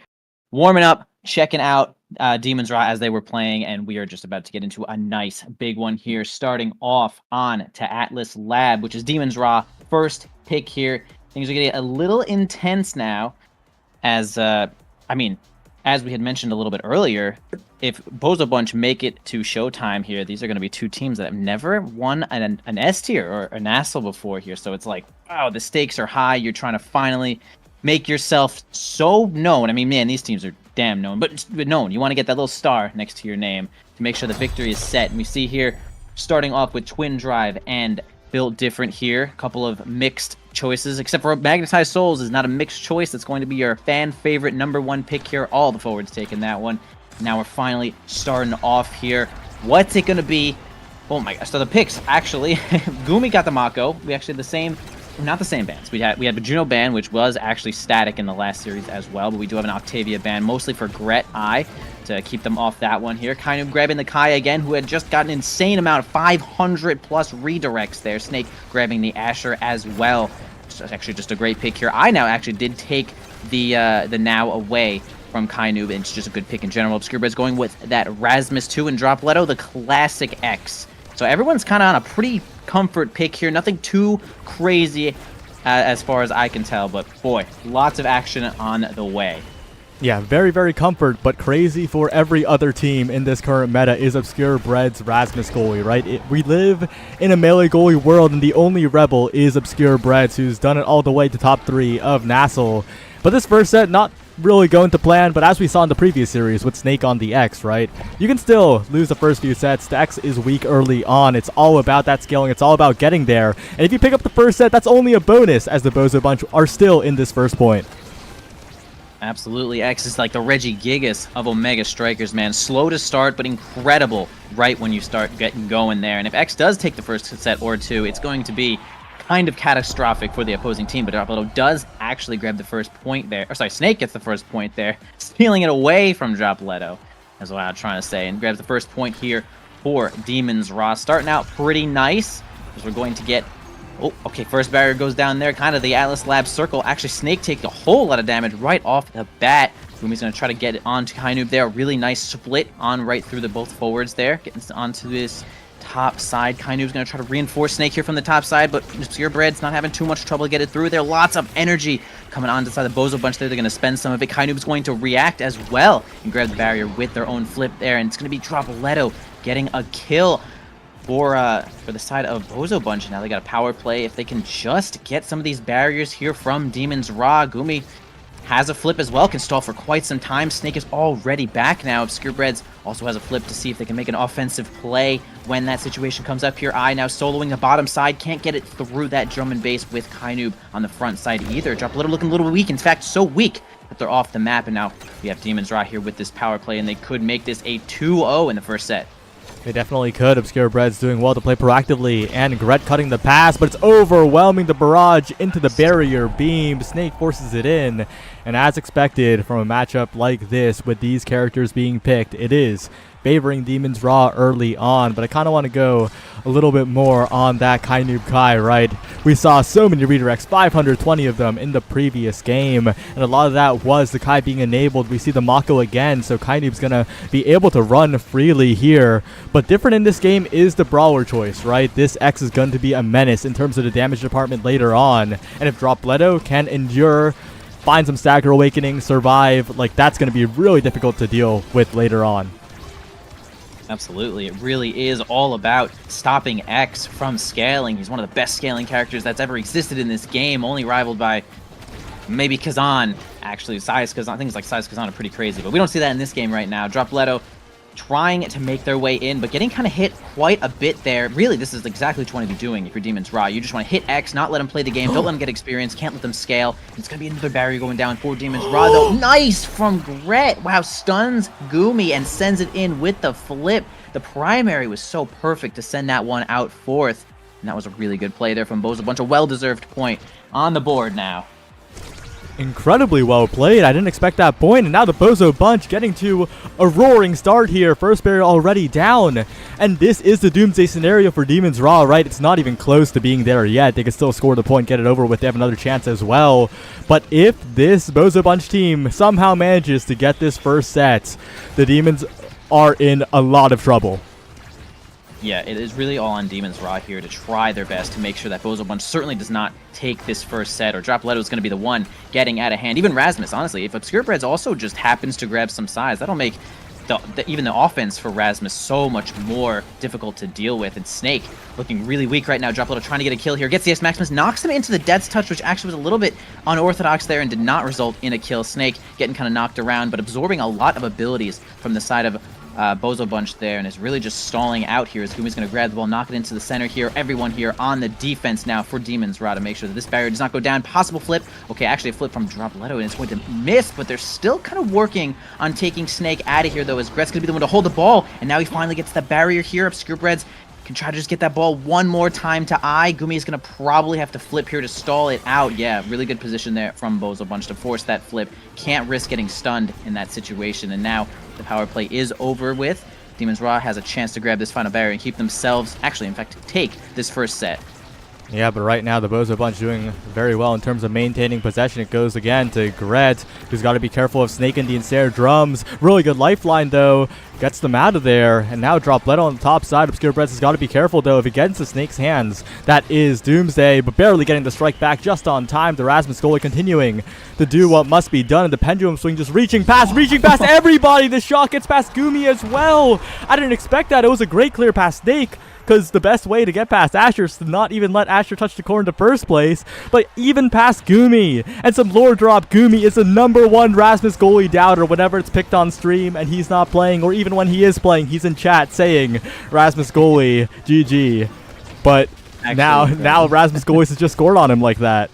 warming up, checking out Demons Raw as they were playing. And we are just about to get into a nice big one here. Starting off on to Atlas Lab, which is Demons Raw. First pick here. Things are getting a little intense now. As we had mentioned a little bit earlier, if Bozo Bunch make it to Showtime here, these are going to be two teams that have never won an S tier or a national before here. So it's like, wow, the stakes are high. You're trying to finally make yourself so known. I mean, man, these teams are damn known, but known. You want to get that little star next to your name to make sure the victory is set. And we see here, starting off with Twin Drive and Built Different here. A couple of mixed choices, except for Magnetized Souls is not a mixed choice. That's going to be your fan favorite #1 pick here. All the forwards taking that one. Now we're finally starting off here. What's it going to be? Oh my gosh. So the picks, actually, Gumi got the Mako. We actually had the same, not the same bands. We had the Juno band, which was actually static in the last series as well, but we do have an Octavia band, mostly for Gret Eye, to keep them off that one here. Kind of grabbing the Kai again, who had just got an insane amount of 500 plus redirects there. Snake grabbing the Asher as well. It's actually just a great pick here. I now actually did take the Now away from Kainoob, and it's just a good pick in general. Obscurebread's going with that Rasmus 2 and Dropletto, the classic X. So everyone's kind of on a pretty comfort pick here. Nothing too crazy as far as I can tell, but boy, lots of action on the way. Yeah, very, very comfort, but crazy for every other team in this current meta is Obscurebread's Rasmus goalie, right? We live in a melee goalie world, and the only rebel is Obscurebread's, who's done it all the way to top 3 of Nassel. But this first set, not really going to plan, but as we saw in the previous series with Snake on the X, right? You can still lose the first few sets. The X is weak early on. It's all about that scaling. It's all about getting there. And if you pick up the first set, that's only a bonus, as the Bozo Bunch are still in this first point. Absolutely. X is like the Reggie Gigas of Omega Strikers, man. Slow to start, but incredible right when you start getting going there. And if X does take the first set or two, it's going to be kind of catastrophic for the opposing team. But Dropletto does actually grab the first point there. Or sorry, Snake gets the first point there, stealing it away from Dropletto, is what I'm trying to say. And grabs the first point here for Demons Raw. Starting out pretty nice, because we're going to get... Oh, okay, first barrier goes down there, kind of the Atlas Lab circle. Actually, Snake takes a whole lot of damage right off the bat. Gumi's going to try to get it onto Kainoob there. Really nice split on right through the both forwards there. Getting onto this top side. Kainoob's going to try to reinforce Snake here from the top side, but Obscurebread's not having too much trouble to get it through there. Lots of energy coming on to the side of the Bozo Bunch there. They're going to spend some of it. Kainoob's going to react as well and grab the barrier with their own flip there, and it's going to be Dropletto getting a kill for the side of Bozo Bunch. Now they got a power play. If they can just get some of these barriers here from Demons Raw. Gumi has a flip as well, can stall for quite some time. Snake is already back now. Obscurebreads also has a flip to see if they can make an offensive play when that situation comes up here. I now soloing the bottom side, can't get it through that drum and bass with Kainoob on the front side either. Dropletto looking a little weak, in fact so weak that they're off the map, and now we have Demons Raw here with this power play, and they could make this a 2-0 in the first set. They definitely could. Obscurebread's doing well to play proactively, and Gret cutting the pass, but it's overwhelming the barrage into the barrier beam. Snake forces it in, and as expected from a matchup like this, with these characters being picked, it is favoring Demons Raw early on, but I kind of want to go a little bit more on that Kai Noob Kai, right? We saw so many redirects, 520 of them in the previous game, and a lot of that was the Kai being enabled. We see the Mako again, so Kai Noob's going to be able to run freely here, but different in this game is the Brawler choice, right? This X is going to be a menace in terms of the damage department later on, and if Dropletto can endure, find some Stagger Awakening, survive, like that's going to be really difficult to deal with later on. Absolutely. It really is all about stopping X from scaling. He's one of the best scaling characters that's ever existed in this game, only rivaled by maybe Kazan. Actually, Size Kazan, things like Size Kazan are pretty crazy, but we don't see that in this game right now. Dropletto trying to make their way in, but getting kind of hit quite a bit there. Really, this is exactly what you want to be doing if you're Demons Raw. You just want to hit X, not let them play the game, don't let them get experience, can't let them scale. It's going to be another barrier going down for Demons Raw, though. Nice from Gret. Wow, stuns Gumi and sends it in with the flip. The primary was so perfect to send that one out fourth, and that was a really good play there from Bozo. A bunch of well-deserved point on the board now. Incredibly well played. I didn't expect that point, and now the Bozo bunch getting to a roaring start here. First barrier already down, and this is the doomsday scenario for Demons Raw, right? It's not even close to being there yet. They can still score the point, get it over with. They have another chance as well, but if this Bozo bunch team somehow manages to get this first set, the Demons are in a lot of trouble. Yeah, it is really all on Demons Raw here to try their best to make sure that Bozo Bunch certainly does not take this first set, or Dropletto is going to be the one getting out of hand. Even Rasmus, honestly, if Obscure Breads also just happens to grab some size, that'll make even the offense for Rasmus so much more difficult to deal with. And Snake looking really weak right now. Dropletto trying to get a kill here. Gets the S-Maximus, knocks him into the Death's Touch, which actually was a little bit unorthodox there and did not result in a kill. Snake getting kind of knocked around, but absorbing a lot of abilities from the side of Bozo Bunch there, and is really just stalling out here as Gumi's going to grab the ball, knock it into the center here. Everyone here on the defense now for Demons Raw to make sure that this barrier does not go down. Possible flip. Okay, actually a flip from Dropletto, and it's going to miss, but they're still kind of working on taking Snake out of here, though, as Gret's going to be the one to hold the ball, and now he finally gets the barrier here. Obscure Breads can try to just get that ball one more time to Eye. Gumi is going to probably have to flip here to stall it out. Yeah, really good position there from Bozo Bunch to force that flip. Can't risk getting stunned in that situation, and now the power play is over with. Demons Raw has a chance to grab this final barrier and keep themselves, actually, in fact, take this first set. Yeah, but right now the Bozo Bunch doing very well in terms of maintaining possession. It goes again to Gret, who's got to be careful of Snake and the Ensnare drums. Really good lifeline, though. Gets them out of there, and now Dropletto on the top side. Obscure Breads has got to be careful, though. If it gets into Snake's hands, that is doomsday, but barely getting the strike back just on time. The Rasmus goalie continuing to do what must be done, and the pendulum swing just reaching past everybody. The shot gets past Gumi as well. I didn't expect that. It was a great clear past Snake, because the best way to get past Asher is to not even let Asher touch the core in the first place, but even past Gumi. And some lore drop. Gumi is the #1 Rasmus goalie doubter whenever it's picked on stream and he's not playing, or even when he is playing, he's in chat saying Rasmus goalie, GG. But now Rasmus goalies has just scored on him like that.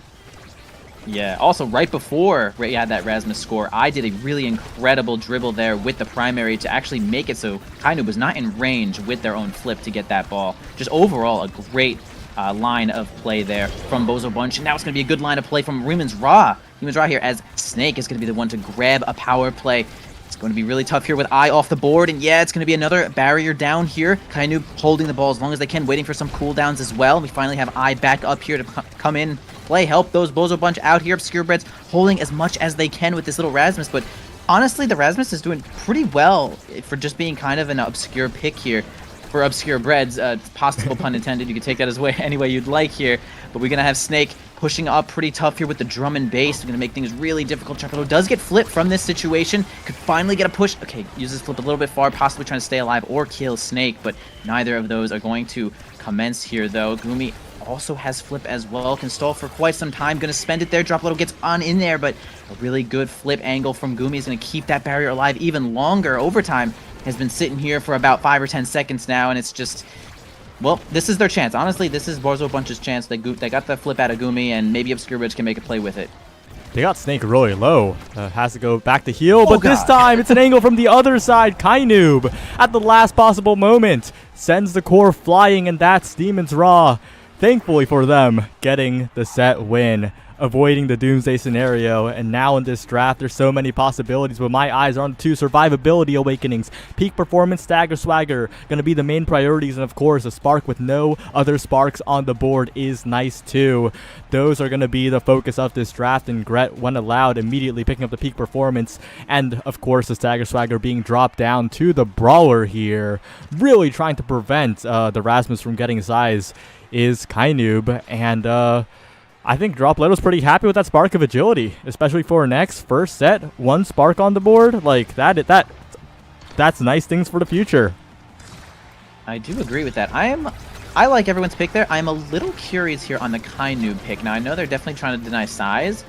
Yeah, also right before Ray had that Rasmus score, I did a really incredible dribble there with the primary to actually make it so Kai Noob was not in range with their own flip to get that ball. Just overall a great line of play there from Bozo Bunch. And now it's going to be a good line of play from Demons Raw. Demons Raw here, as Snake is going to be the one to grab a power play. It's going to be really tough here with Eye off the board, and yeah, it's going to be another barrier down here. Kai Noob holding the ball as long as they can, waiting for some cooldowns as well. We finally have Eye back up here to come in, play, help those Bozo Bunch out here. Obscure Breads holding as much as they can with this little Rasmus, but honestly, the Rasmus is doing pretty well for just being kind of an obscure pick here for Obscure Breads. Possible pun intended. You can take that as any way you'd like here, but we're going to have Snake pushing up pretty tough here with the drum and bass. We're going to make things really difficult. Dropletto does get flipped from this situation. Could finally get a push. Okay, uses flip a little bit far, possibly trying to stay alive or kill Snake, but neither of those are going to commence here, though. Gumi also has flip as well. Can stall for quite some time. Going to spend it there. Dropletto gets on in there, but a really good flip angle from Gumi is going to keep that barrier alive even longer. Overtime has been sitting here for about 5 or 10 seconds now, and it's just... well, this is their chance. Honestly, this is Bozo Bunch's chance. They got the flip out of Gumi, and maybe Obscure Breads can make a play with it. They got Snake really low. Has to go back to heal, but this time it's an angle from the other side. Kai Noob, at the last possible moment, sends the core flying, and that's Demons Raw. Thankfully for them, getting the set win. avoiding the doomsday scenario. And now in this draft, there's so many possibilities, but my eyes are on the 2 survivability awakenings. Peak performance, stagger, swagger, going to be the main priorities. And of course, a spark with no other sparks on the board is nice too. Those are going to be the focus of this draft, and Gret, when allowed, immediately picking up the peak performance. And of course, the stagger swagger being dropped down to the Brawler here, really trying to prevent the Rasmus from getting size is Kainoob. And I think Dropleto's pretty happy with that spark of agility, especially for next first set. 1 spark on the board, like that's nice things for the future. I do agree with that. I like everyone's pick there. I'm a little curious here on the Kainoob pick. Now, I know they're definitely trying to deny size.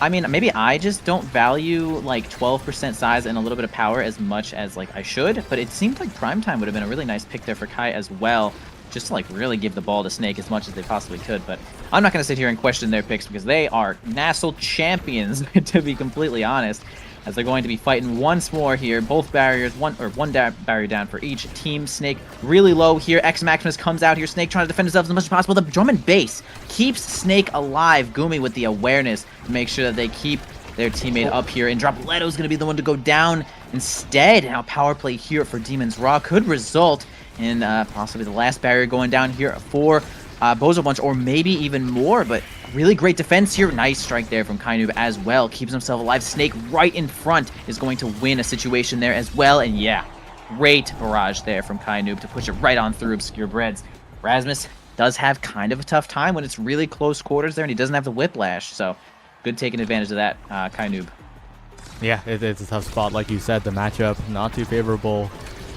I mean, maybe I just don't value like 12% size and a little bit of power as much as like I should, but it seemed like Primetime would have been a really nice pick there for Kai as well, just to like really give the ball to Snake as much as they possibly could. But I'm not going to sit here and question their picks because they are Nassau champions, to be completely honest, as they're going to be fighting once more here. Both barriers, one barrier down for each team. Snake really low here. X Maximus comes out here. Snake trying to defend himself as much as possible. The drum and bass keeps Snake alive. Gumi with the awareness to make sure that they keep their teammate up here. And Dropleto's going to be the one to go down instead. Now power play here for Demon's Raw could result in possibly the last barrier going down here for Bozo Bunch, or maybe even more, but really great defense here. Nice strike there from Kainoob as well. Keeps himself alive. Snake right in front is going to win a situation there as well. And yeah, great barrage there from Kainoob to push it right on through Obscure Breads. Rasmus does have kind of a tough time when it's really close quarters there, and he doesn't have the whiplash. So good taking advantage of that, Kainoob. Yeah, it's a tough spot. Like you said, the matchup not too favorable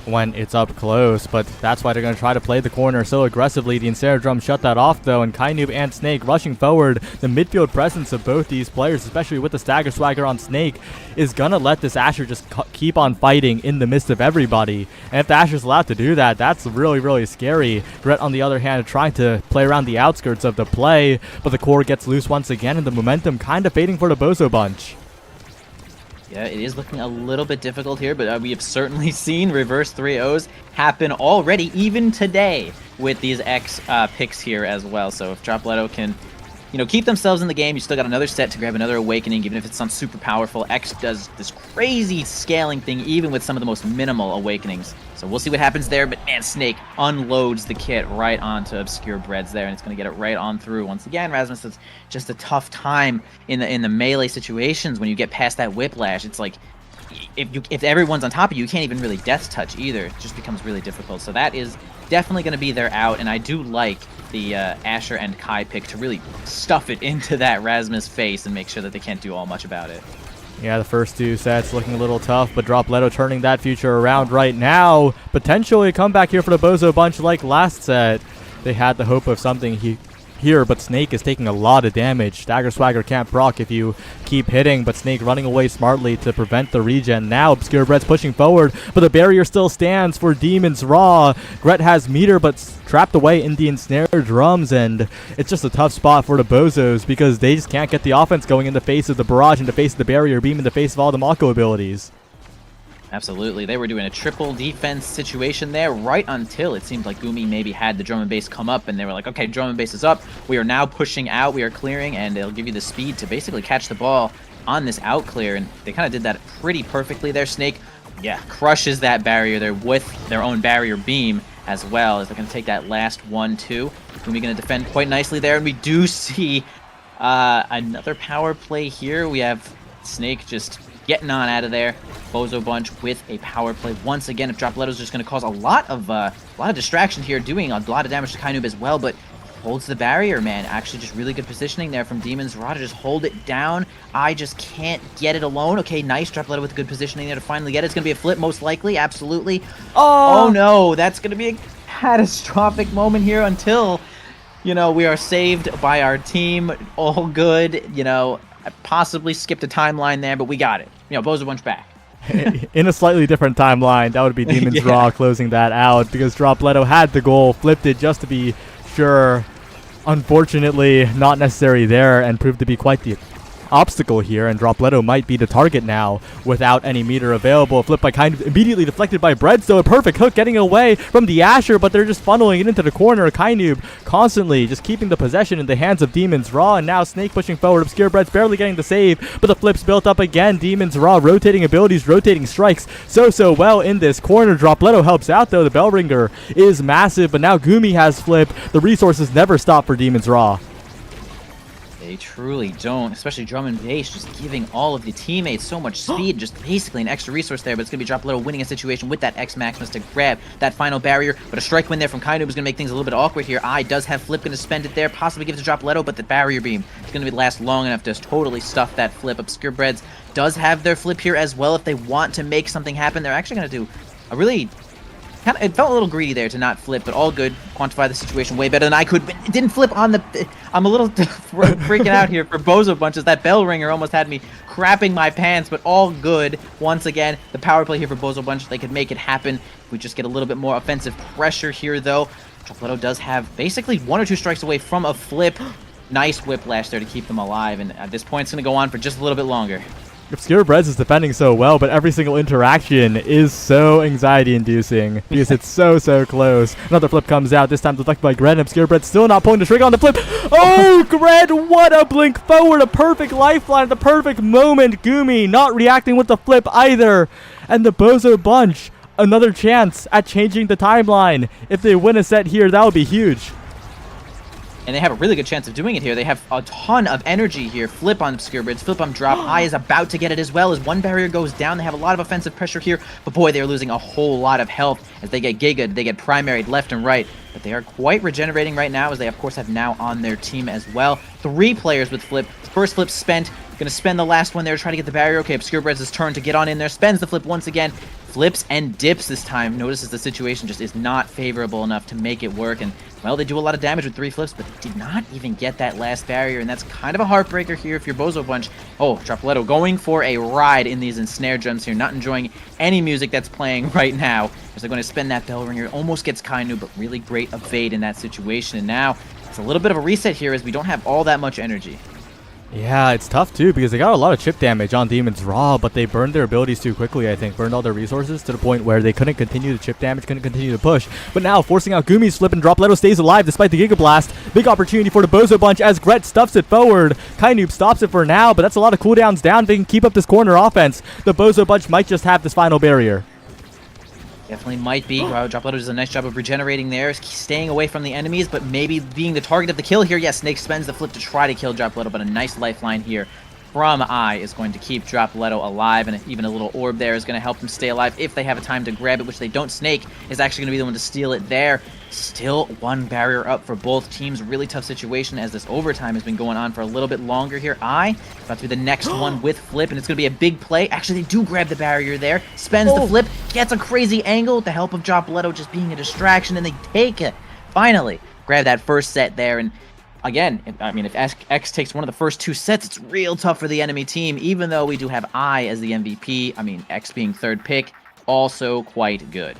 when it's up close, but that's why they're going to try to play the corner so aggressively. The Ensnare Drum shut that off though, and Kainoob and Snake rushing forward. The midfield presence of both these players, especially with the stagger swagger on Snake, is going to let this Asher just keep on fighting in the midst of everybody. And if the Asher's allowed to do that, that's really, really scary. Gret, on the other hand, trying to play around the outskirts of the play, but the core gets loose once again, and the momentum kind of fading for the Bozo Bunch. Yeah, it is looking a little bit difficult here, but we have certainly seen reverse 3-0s happen already, even today, with these X picks here as well. So if Dropleto can, keep themselves in the game, you still got another set to grab another awakening, even if it's not super powerful. X does this crazy scaling thing, even with some of the most minimal awakenings. So we'll see what happens there, but man, Snake unloads the kit right onto Obscure Breads there, and it's going to get it right on through. Once again, Rasmus, it's just a tough time in the melee situations when you get past that whiplash. It's like, if everyone's on top of you, you can't even really death touch either. It just becomes really difficult. So that is definitely going to be their out, and I do like the Asher and Kai pick to really stuff it into that Rasmus face and make sure that they can't do all much about it. Yeah, the first 2 sets looking a little tough, but Dropleto turning that future around right now. Potentially a comeback here for the Bozo Bunch like last set. They had the hope of something here, but Snake is taking a lot of damage. Stagger Swagger can't proc if you keep hitting, but Snake running away smartly to prevent the regen. Now Obscure Breads pushing forward, but the barrier still stands for Demon's Raw. Gret has meter, but trapped away in the Ensnare Drums, and it's just a tough spot for the Bozos because they just can't get the offense going in the face of the barrage, in the face of the barrier beam, in the face of all the Mako abilities. Absolutely. They were doing a triple defense situation there right until it seemed like Gumi maybe had the drum and bass come up, and they were like, okay, drum and bass is up. We are now pushing out. We are clearing, and it'll give you the speed to basically catch the ball on this out clear, and they kind of did that pretty perfectly there. Snake, yeah, crushes that barrier there with their own barrier beam as well, as they're going to take that last 1-2. Gumi going to defend quite nicely there, and we do see another power play here. We have Snake just getting on out of there. Bozo Bunch with a power play once again. If Dropleto's just going to cause a lot of distraction here, doing a lot of damage to Kainoob as well, but holds the barrier, man. Actually, just really good positioning there from Demon's Raw to just hold it down. I just can't get it alone. Okay, nice. Dropleto with good positioning there to finally get it. It's going to be a flip, most likely. Absolutely. Oh no, that's going to be a catastrophic moment here until, we are saved by our team. All good. I possibly skipped a timeline there, but we got it. Bozo Bunch back. In a slightly different timeline, that would be Demon's Raw closing that out because Dropleto had the goal, flipped it just to be sure. Unfortunately, not necessary there, and proved to be quite the obstacle here, and Dropletto might be the target now without any meter available. A flip by Kind immediately deflected by Breadstone. A perfect hook getting away from the Asher, but they're just funneling it into the corner. Kainoob constantly just keeping the possession in the hands of Demon's Raw, and now Snake pushing forward. Obscure Bread's barely getting the save, but the flip's built up again. Demon's Raw rotating abilities, rotating strikes so well in this corner. Dropletto helps out though. The bell ringer is massive, but now Gumi has flip. The resources never stop for Demon's Raw. They truly don't, especially drum and bass, just giving all of the teammates so much speed, just basically an extra resource there, but it's going to be Dropletto winning a situation with that X Maximus to grab that final barrier, but a strike win there from Kainoob is going to make things a little bit awkward here. Does have flip, going to spend it there, possibly give it to Dropletto, but the barrier beam is going to last long enough to just totally stuff that flip. Obscure Breads does have their flip here as well if they want to make something happen. They're actually going to do a really... It felt a little greedy there to not flip, but all good. Quantify the situation way better than I could, but it didn't flip on the... I'm a little freaking out here for Bozo Bunches. That bell ringer almost had me crapping my pants, but all good. Once again, the power play here for Bozo Bunch. They could make it happen. If we just get a little bit more offensive pressure here, though. Dropletto does have basically 1 or 2 strikes away from a flip. Nice whiplash there to keep them alive, and at this point, it's going to go on for just a little bit longer. Obscure Breads is defending so well, but every single interaction is so anxiety-inducing because it's so close. Another flip comes out, this time deflected by Gred. Obscure Bread still not pulling the trigger on the flip. Oh, Gred, what a blink forward, a perfect lifeline at the perfect moment. Gumi not reacting with the flip either. And the Bozo Bunch, another chance at changing the timeline. If they win a set here, that would be huge. And they have a really good chance of doing it here. They have a ton of energy here. Flip on Obscure Breads, flip on drop. Is about to get it as well as one barrier goes down. They have a lot of offensive pressure here, but boy, they're losing a whole lot of health as they get gigaed, they get primaried left and right. But they are quite regenerating right now, as they of course have now on their team as well. 3 players with flip. First flip spent. Gonna spend the last one there to try to get the barrier. Okay, Obscure Breads' turn to get on in there. Spends the flip once again. Flips and dips this time. Notices the situation just is not favorable enough to make it work. And, well, they do a lot of damage with 3 flips, but they did not even get that last barrier. And that's kind of a heartbreaker here if you're Bozo Bunch. Oh, Dropletto going for a ride in these ensnare drums here. Not enjoying any music that's playing right now. As they're going to spend that bell ringer. Almost gets Kainoob, but really great evade in that situation. And now it's a little bit of a reset here as we don't have all that much energy. Yeah, it's tough too because they got a lot of chip damage on Demon's Raw, but they burned their abilities too quickly, I think. Burned all their resources to the point where they couldn't continue the chip damage, couldn't continue to push. But now, forcing out Gumi's flip and Dropletto stays alive despite the Giga Blast. Big opportunity for the Bozo Bunch as Gret stuffs it forward. Kainoob stops it for now, but that's a lot of cooldowns down. They can keep up this corner offense. The Bozo Bunch might just have this final barrier. Definitely might be. Wow, Dropletto does a nice job of regenerating there, staying away from the enemies, but maybe being the target of the kill here. Yes, Snake spends the flip to try to kill Dropletto, but a nice lifeline here from is going to keep Dropletto alive, and even a little orb there is going to help them stay alive if they have a time to grab it, which they don't. Snake is actually going to be the one to steal it there. Still 1 barrier up for both teams. Really tough situation as this overtime has been going on for a little bit longer here. About to be the next one with flip, and it's going to be a big play. Actually, they do grab the barrier there. Spends the flip, gets a crazy angle with the help of Dropletto just being a distraction, and they take it. Finally, grab that first set there, and again, if X takes one of the first 2 sets, it's real tough for the enemy team, even though we do have as the MVP. X being 3rd pick, also quite good.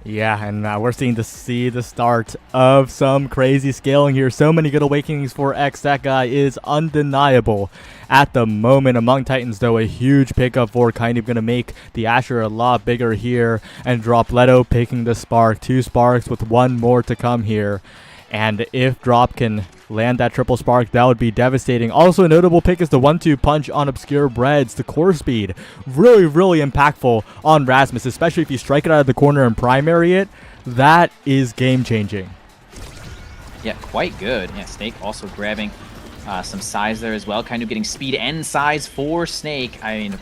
Yeah, and we're seeing the start of some crazy scaling here. So many good awakenings for X. That guy is undeniable at the moment. Among Titans, though, a huge pickup for Kainoob, going to make the Asher a lot bigger here. And Dropletto picking the Spark. 2 Sparks with 1 more to come here. And if Drop can land that triple spark, that would be devastating. Also, a notable pick is the 1-2 punch on Obscure Breads. The core speed, really impactful on Rasmus, especially if you strike it out of the corner and primary it. That is game-changing. Yeah, quite good. Yeah, Snake also grabbing some size there as well. Kind of getting speed and size for Snake.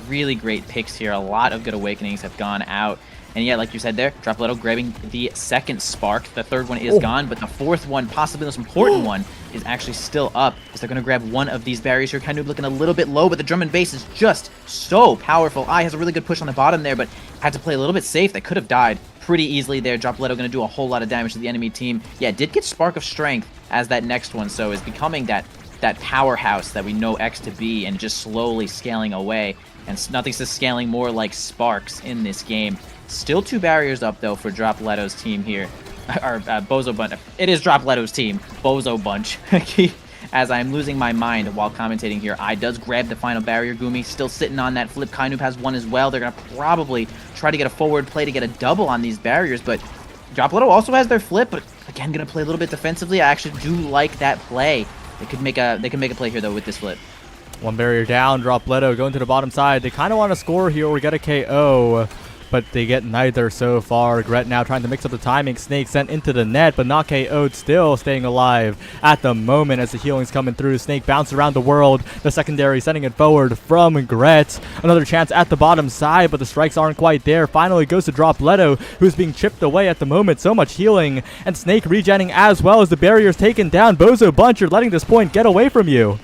Really great picks here. A lot of good awakenings have gone out. And yeah, like you said there, Dropletto grabbing the 2nd spark. The 3rd one is gone, but the 4th one, possibly the most important one, is actually still up. As they're going to grab one of these barriers here. Kind of looking a little bit low, but the drum and bass is just so powerful. Has a really good push on the bottom there, but had to play a little bit safe. They could have died pretty easily there. Dropletto going to do a whole lot of damage to the enemy team. Yeah, did get Spark of Strength as that next one, so is becoming that powerhouse that we know X to be, and just slowly scaling away. And nothing says scaling more like Sparks in this game. Still 2 barriers up, though, for Dropletto's team here. Or Bozo Bunch. It is Dropletto's team. Bozo Bunch. as I'm losing my mind while commentating here. I does grab the final barrier. Gumi still sitting on that flip. Kainub has one as well. They're going to probably try to get a forward play to get a double on these barriers, but Dropletto also has their flip, but again, going to play a little bit defensively. I actually do like that play. They could make a play here, though, with this flip. One barrier down, Dropletto going to the bottom side. They kind of want to score here or get a KO, but they get neither so far. Gret now trying to mix up the timing. Snake sent into the net, but not KO'd, still staying alive at the moment as the healing's coming through. Snake bounced around the world. The secondary sending it forward from Gret. Another chance at the bottom side, but the strikes aren't quite there. Finally goes to Dropletto, who's being chipped away at the moment. So much healing, and Snake regenning as well as the barrier's taken down. Bozo Bunch, you're letting this point get away from you.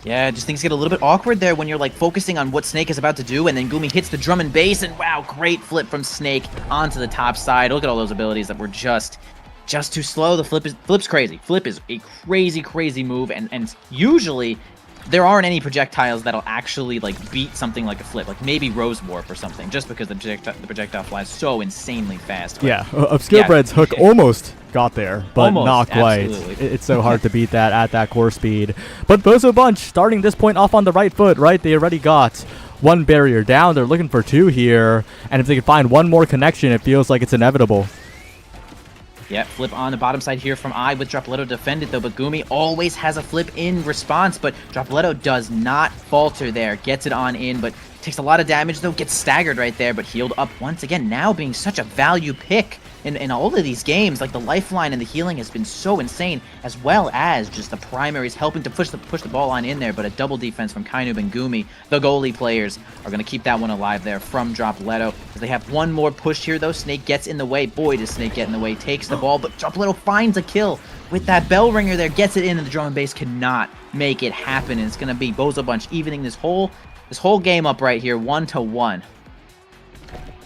Yeah, just things get a little bit awkward there when you're like focusing on what Snake is about to do, and then Gumi hits the drum and bass, and wow, great flip from Snake onto the top side. Look at all those abilities that were just too slow. The flip's crazy. Flip is a crazy move, and usually there aren't any projectiles that'll actually like beat something like a flip, like maybe Rose Warp or something, just because the projectile flies so insanely fast. Yeah, Obscurebred's hook almost got there, but almost, not quite. absolutely. It's so hard to beat that at that core speed. But Bozo Bunch starting this point off on the right foot, right? They already got one barrier down. They're looking for two here, and if they can find one more connection, it feels like it's inevitable. Yeah, flip on the bottom side here from I with Dropletto defended though, but Gumi always has a flip in response, but Dropletto does not falter there. Gets it on in, but takes a lot of damage though, gets staggered right there, but healed up once again, now being such a value pick in all of these games. Like the lifeline and the healing has been so insane, as well as just the primaries helping to push the ball on in there, but a double defense from Kainub and Gumi. The goalie players are going to keep that one alive there from Dropletto, because they have one more push here though. Snake gets in the way. Boy, does Snake get in the way. Takes the ball, but Dropletto finds a kill with that bell ringer there, gets it in, and the drum and bass cannot make it happen, and it's going to be Bozo Bunch evening this whole game up right here, 1-1.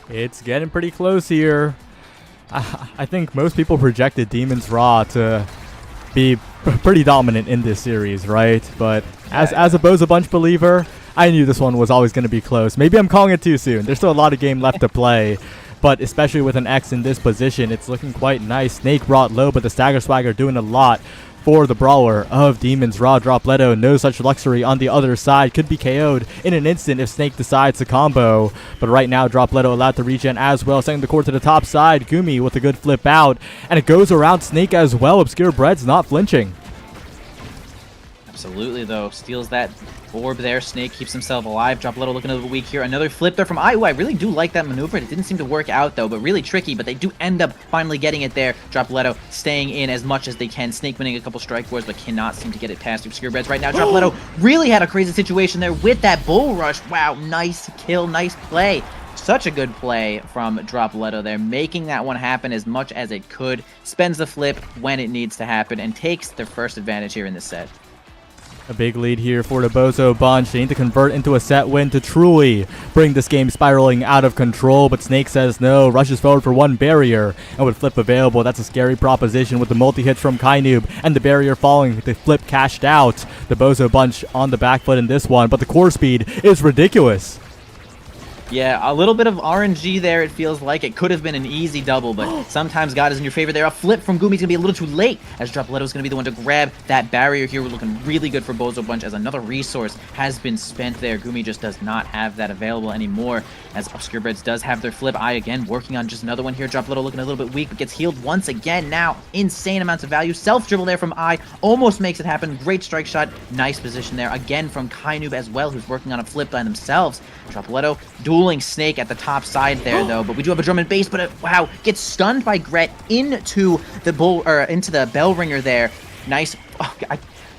It's getting pretty close here. I think most people projected Demon's Raw to be pretty dominant in this series, right? But as a Bozo Bunch believer, I knew this one was always going to be close. Maybe I'm calling it too soon. There's still a lot of game left to play. But especially with an X in this position, it's looking quite nice. Snake brought low, but the Stagger Swagger doing a lot for the Brawler of Demon's Raw. Dropletto, no such luxury on the other side. Could be KO'd in an instant if Snake decides to combo. But right now, Dropletto allowed to regen as well, sending the core to the top side. Gumi with a good flip out. And it goes around Snake as well. Obscurebred's not flinching. Absolutely, though. Steals that orb there. Snake keeps himself alive. Dropletto looking a little weak here. Another flip there from I. Ooh, I really do like that maneuver. It didn't seem to work out, though, but really tricky. But they do end up finally getting it there. Dropletto staying in as much as they can. Snake winning a couple strike wars, but cannot seem to get it past Obscurebeds right now. Dropletto really had a crazy situation there with that bull rush. Wow, nice kill, nice play. Such a good play from Dropletto there, making that one happen as much as it could. Spends the flip when it needs to happen and takes their first advantage here in this set. A big lead here for the Bozo Bunch. They need to convert into a set win to truly bring this game spiraling out of control, but Snake says no, rushes forward for one barrier, and with flip available, that's a scary proposition with the multi-hits from Kainub, and the barrier falling, the flip cashed out. The Bozo Bunch on the back foot in this one, but the core speed is ridiculous. Yeah, a little bit of RNG there, it feels like. It could have been an easy double, but sometimes God is in your favor there. A flip from Gumi's going to be a little too late, as Dropletto's going to be the one to grab that barrier here. We're looking really good for Bozo Bunch, as another resource has been spent there. Gumi just does not have that available anymore, as Obscurebeds does have their flip. I, again, working on just another one here. Dropletto looking a little bit weak, but gets healed once again now. Insane amounts of value. Self-dribble there from I. Almost makes it happen. Great strike shot. Nice position there. Again from Kainub as well, who's working on a flip by themselves. Dropletto dueling Snake at the top side there, though, but we do have a drum and bass, but wow, gets stunned by Gret into the bell ringer there. Nice. Oh,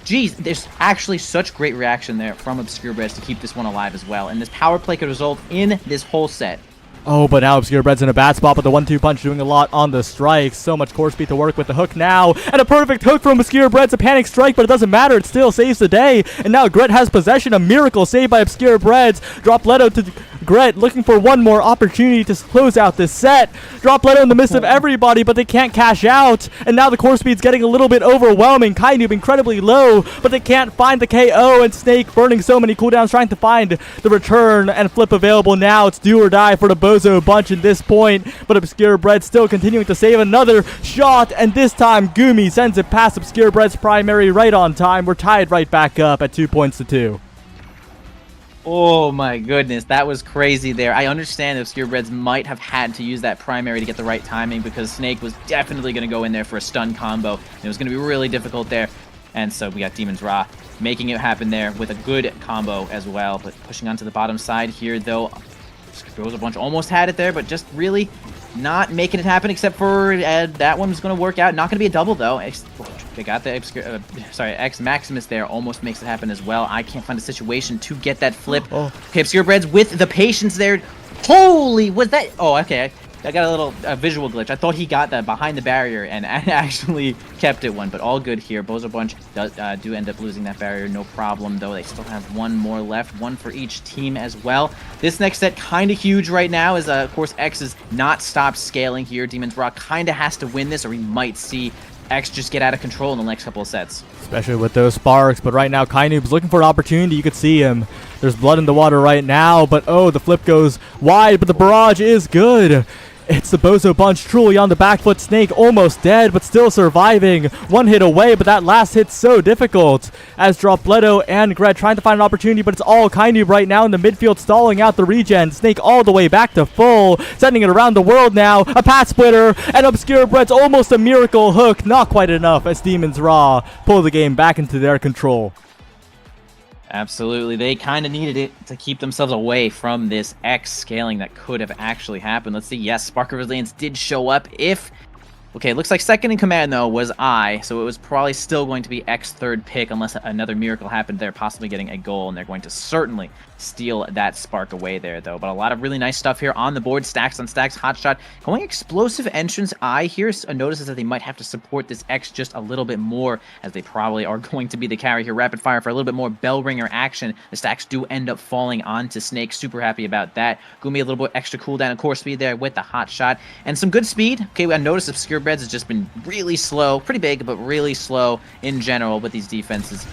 geez, there's actually such great reaction there from Obscurebeds to keep this one alive as well, and this power play could result in this whole set. Oh, but now Obscurebred's in a bad spot, but the 1-2 punch doing a lot on the strikes. So much core speed to work with the hook now. And a perfect hook from Obscurebred's a panic strike, but it doesn't matter. It still saves the day. And now Gret has possession. A miracle save by Obscurebred's. Dropletto to Gret looking for one more opportunity to close out this set. Dropletto in the midst of everybody, but they can't cash out. And now the core speed's getting a little bit overwhelming. Kainoob incredibly low, but they can't find the KO. And Snake burning so many cooldowns, trying to find the return and flip available now. It's do or die for the Bozo bunch at this point. But Obscure Bread still continuing to save another shot. And this time, Gumi sends it past Obscure Bread's primary right on time. We're tied right back up at 2 points to 2. Oh my goodness, that was crazy there. I understand that Obscure Breads might have had to use that primary to get the right timing because Snake was definitely going to go in there for a stun combo. And it was going to be really difficult there. And so we got Demon's Ra making it happen there with a good combo as well. But pushing onto the bottom side here, though, Bozo Bunch almost had it there, but just really not making it happen, except for that one's going to work out. Not going to be a double, though. They got the X Maximus there, almost makes it happen as well. I can't find a situation to get that flip. Okay, Obscure Breads with the patience there. Holy, was that? Oh, okay. I got a little visual glitch. I thought he got that behind the barrier and actually kept it one, but all good here. Bozo Bunch do end up losing that barrier, no problem, though. They still have one more left, one for each team as well. This next set kind of huge right now as, of course, X is not stopped scaling here. Demon's Rock kind of has to win this or we might see X just get out of control in the next couple of sets. Especially with those sparks, but right now Kainoob's looking for an opportunity. You could see him. There's blood in the water right now, but oh, the flip goes wide, but the barrage is good. It's the Bozo Bunch truly on the back foot. Snake almost dead, but still surviving. One hit away, but that last hit's so difficult. As Dropletto and Gret trying to find an opportunity, but it's all Kainoob right now in the midfield, stalling out the regen. Snake all the way back to full, sending it around the world now. A path splitter, and Obscure Bread's almost a miracle hook. Not quite enough as Demon's Ra pull the game back into their control. Absolutely. They kind of needed it to keep themselves away from this X scaling that could have actually happened. Let's see. Yes, Spark of Resilience did show up. Okay, it looks like second in command, though, was I, so it was probably still going to be X third pick unless another miracle happened there, possibly getting a goal, and they're going to certainly steal that spark away there, though. But a lot of really nice stuff here on the board. Stacks on stacks, hotshot. Going explosive entrance. I here notices that they might have to support this X just a little bit more, as they probably are going to be the carry here. Rapid fire for a little bit more bell ringer action. The stacks do end up falling onto Snake. Super happy about that. Gumi a little bit extra cooldown and core speed there with the hotshot. And some good speed. Okay, I noticed Obscure Breads has just been really slow. Pretty big, but really slow in general with these defenses.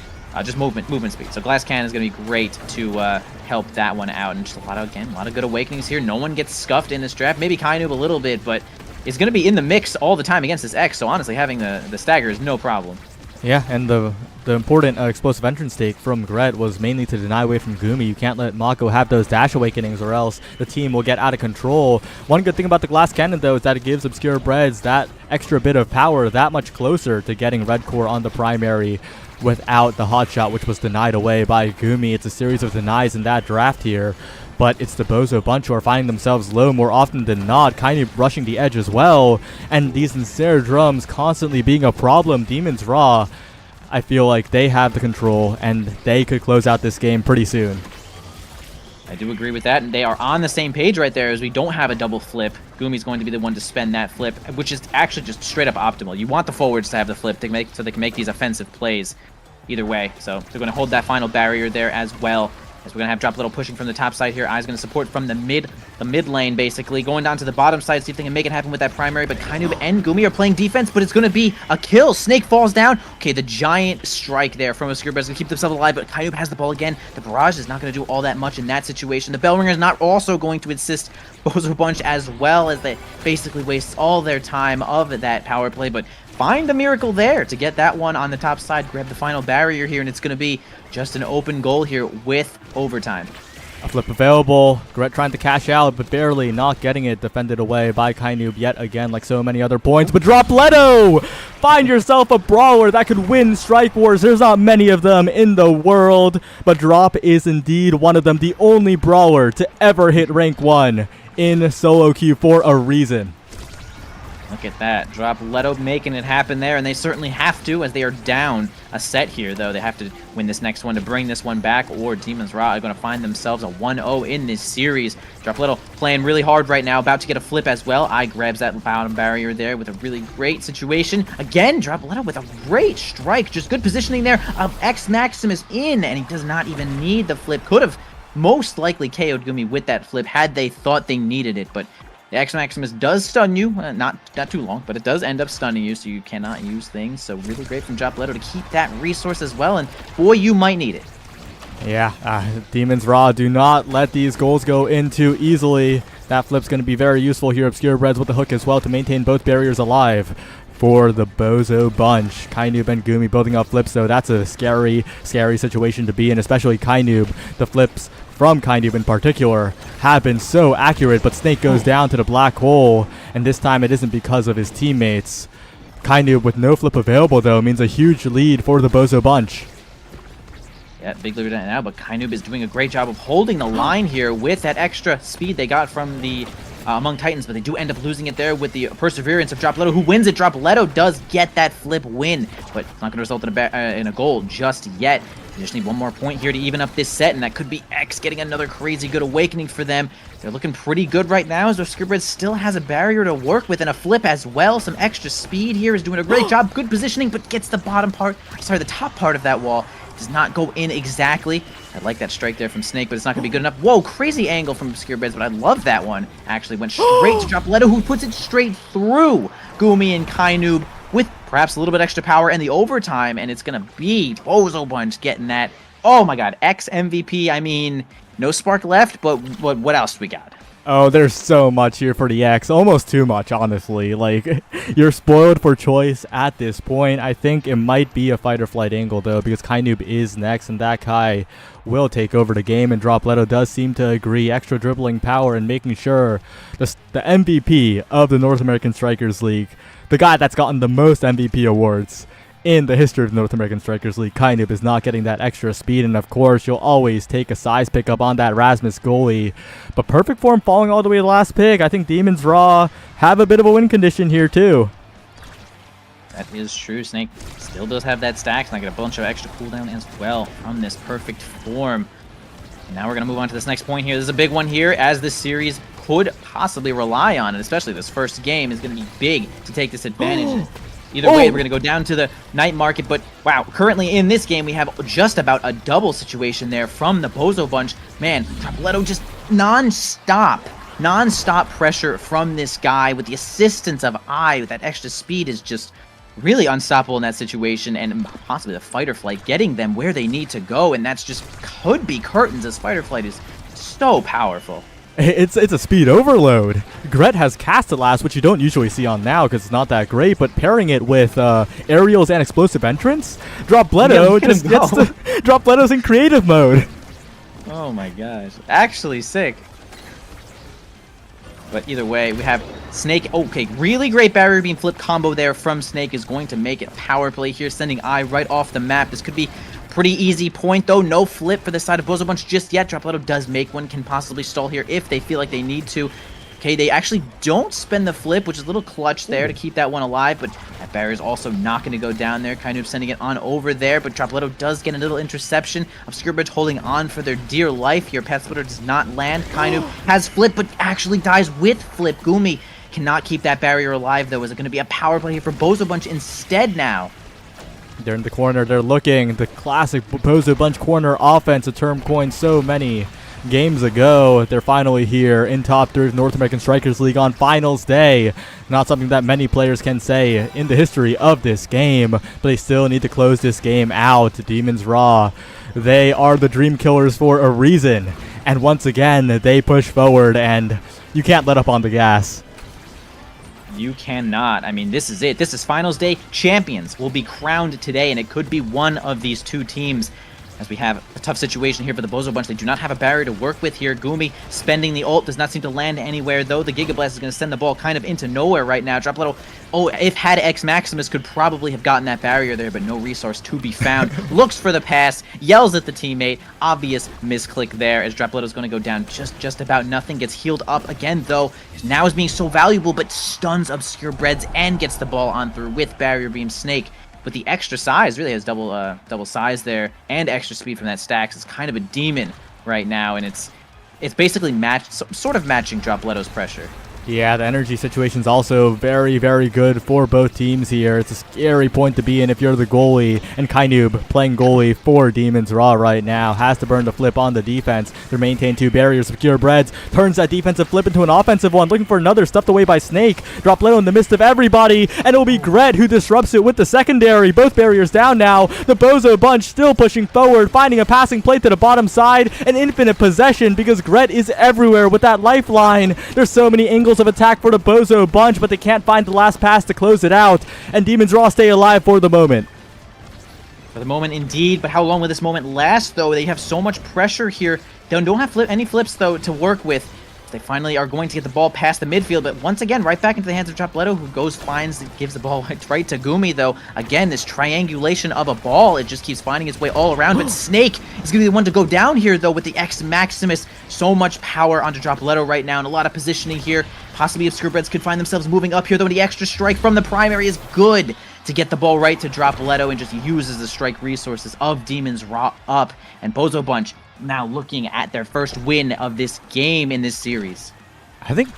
Just movement speed. So Glass Cannon is going to be great to help that one out. And just a lot of good awakenings here. No one gets scuffed in this draft. Maybe Kainoob a little bit, but it's going to be in the mix all the time against this X. So honestly, having the stagger is no problem. Yeah, and the important explosive entrance take from Gret was mainly to deny away from Gumi. You can't let Mako have those dash awakenings or else the team will get out of control. One good thing about the Glass Cannon, though, is that it gives Obscure Breads that extra bit of power that much closer to getting Red Core on the primary without the hotshot, which was denied away by Gumi. It's a series of denies in that draft here. But it's the Bozo Bunch who are finding themselves low more often than not, kind of rushing the edge as well. And these Ensnare drums constantly being a problem. Demon's Ra, I feel like they have the control and they could close out this game pretty soon. I do agree with that, and they are on the same page right there as we don't have a double flip. Gumi's going to be the one to spend that flip, which is actually just straight up optimal. You want the forwards to have the flip so they can make these offensive plays either way. So they're going to hold that final barrier there as well. As we're going to have Dropletto pushing from the top side here. Ai's going to support from the mid lane, basically. Going down to the bottom side, see if they can make it happen with that primary. But Kainoob and Gumi are playing defense, but it's going to be a kill. Snake falls down. Okay, the giant strike there from Obscure Breads is going to keep themselves alive, but Kainoob has the ball again. The barrage is not going to do all that much in that situation. The Bellringer is not also going to assist Bozo Bunch as well, as they basically waste all their time of that power play, but find a miracle there to get that one on the top side, grab the final barrier here, and it's going to be just an open goal here with overtime. A flip available. Gret trying to cash out, but barely not getting it defended away by Kainoob yet again, like so many other points. But Dropletto! Find yourself a brawler that could win Strike Wars. There's not many of them in the world, but Drop is indeed one of them. The only brawler to ever hit rank 1 in solo queue for a reason. Look at that. Dropletto making it happen there, and they certainly have to, as they are down a set here, though. They have to win this next one to bring this one back, or Demon's Ra are going to find themselves a 1-0 in this series. Dropletto playing really hard right now, about to get a flip as well. I grabs that bottom barrier there with a really great situation. Again, Dropletto with a great strike. Just good positioning there of X Maximus in, and he does not even need the flip. Could have most likely KO'd Gumi with that flip had they thought they needed it, but the X Maximus does stun you, not too long, but it does end up stunning you, so you cannot use things. So really great from Dropletto to keep that resource as well, and boy, you might need it. Yeah, Demons Raw, do not let these goals go in too easily. That flip's going to be very useful here. Obscure Breads with the hook as well to maintain both barriers alive for the Bozo bunch. Kainoob and Gumi building up flips, though. That's a scary situation to be in, especially Kainoob. The flips from Kainoob in particular have been so accurate, but Snake goes down to the black hole, and this time it isn't because of his teammates. Kainoob with no flip available, though, means a huge lead for the Bozo bunch. Yeah, big leader down now, but Kainoob is doing a great job of holding the line here with that extra speed they got from the Among Titans, but they do end up losing it there with the perseverance of Dropletto, who wins it. Dropletto does get that flip win, but it's not going to result in a goal just yet. They just need one more point here to even up this set, and that could be X getting another crazy good awakening for them. They're looking pretty good right now, as their Skibred still has a barrier to work with and a flip as well. Some extra speed here is doing a great job. Good positioning, but gets the the top part of that wall. Does not go in exactly. I like that strike there from Snake, but it's not going to be good enough. Whoa, crazy angle from Obscure Beds, but I love that one. Actually went straight to Dropletto, who puts it straight through Gumi and Kainoob with perhaps a little bit extra power and the overtime, and it's going to be Bozo Bunch getting that. Oh my god, X MVP. I mean, no spark left, but what else do we got? Oh, there's so much here for the X. Almost too much, honestly. Like, you're spoiled for choice at this point. I think it might be a fight or flight angle, though, because Kainoob is next, and that Kai will take over the game, and Dropletto does seem to agree. Extra dribbling power and making sure the MVP of the North American Strikers League, the guy that's gotten the most MVP awards in the history of the North American Strikers League, Kainoob is not getting that extra speed, and of course you'll always take a size pickup on that Rasmus goalie, but perfect form falling all the way to the last pick. I think Demons Raw have a bit of a win condition here too. That is true. Snake still does have that stack, and I get a bunch of extra cooldown as well from this perfect form. And now we're going to move on to this next point here. This is a big one here, as this series could possibly rely on, and especially this first game is going to be big to take this advantage. Either way, we're going to go down to the night market, but wow, currently in this game, we have just about a double situation there from the Bozo bunch. Man, Dropletto just non-stop pressure from this guy with the assistance of I. With that extra speed is just really unstoppable in that situation, and possibly the fight or flight getting them where they need to go, and that's just could be curtains, as fight or flight is so powerful. It's a speed overload. Gret has Cast at last, which you don't usually see on now because it's not that great, but pairing it with aerials and explosive entrance, Dropletto just gets to Dropletto's in creative mode. Oh my gosh. Actually sick. But either way, we have Snake. Okay, really great barrier beam flip combo there from Snake is going to make it a power play here, sending I right off the map. This could be pretty easy point, though. No flip for the side of Bozo Bunch just yet. Dropletto does make one, can possibly stall here if they feel like they need to. Okay, they actually don't spend the flip, which is a little clutch there to keep that one alive, but that barrier is also not going to go down there. Kind of sending it on over there, but Dropletto does get a little interception. Obscure Bridge holding on for their dear life here. Path Splitter does not land. Kind of has flip, but actually dies with flip. Gumi cannot keep that barrier alive, though. Is it going to be a power play here for Bozo Bunch instead now? They're in the corner. They're looking. The classic Bozo Bunch corner offense, a term coined so many games ago. They're finally here in top 3 of North American Strikers League on finals day. Not something that many players can say in the history of this game, but they still need to close this game out. Demons Raw, they are the dream killers for a reason. And once again, they push forward, and you can't let up on the gas. You cannot. I mean, this is it. This is finals day. Champions will be crowned today, and it could be one of these two teams, as we have a tough situation here for the Bozo Bunch. They do not have a barrier to work with here. Gumi spending the ult does not seem to land anywhere, though. The Giga Blast is going to send the ball kind of into nowhere right now. Dropletto, if had X Maximus, could probably have gotten that barrier there, but no resource to be found. Looks for the pass, yells at the teammate. Obvious misclick there, as Dropletto's going to go down just about nothing. Gets healed up again, though. Now is being so valuable, but stuns Obscure Breads and gets the ball on through with Barrier Beam. Snake, with the extra size, really has double size there, and extra speed from that stacks. It's kind of a demon right now, and it's basically sort of matching Dropletto's pressure. Yeah, the energy situation's also very, very good for both teams here. It's a scary point to be in if you're the goalie, and Kainoob playing goalie for Demons Raw right now. Has to burn the flip on the defense. They're maintain 2 barriers, secure breads, turns that defensive flip into an offensive one, looking for another, stuffed away by Snake. Dropletto in the midst of everybody, and it'll be Gret who disrupts it with the secondary. Both barriers down now. The Bozo bunch still pushing forward, finding a passing plate to the bottom side, an infinite possession because Gret is everywhere with that lifeline. There's so many angles of attack for the Bozo bunch, but they can't find the last pass to close it out, and Demons Raw stay alive for the moment. For the moment, indeed, but how long will this moment last, though? They have so much pressure here. They don't have any flips, though, to work with. They finally are going to get the ball past the midfield, but once again, right back into the hands of Dropletto, who goes, finds, gives the ball right to Gumi, though. Again, this triangulation of a ball, it just keeps finding its way all around, but Snake is going to be the one to go down here, though, with the X Maximus. So much power onto Dropletto right now, and a lot of positioning here. Possibly if Screwbreads could find themselves moving up here, though, the extra strike from the primary is good to get the ball right to Dropletto and just uses the strike resources of Demons Raw up. And Bozo Bunch now looking at their first win of this game in this series. I think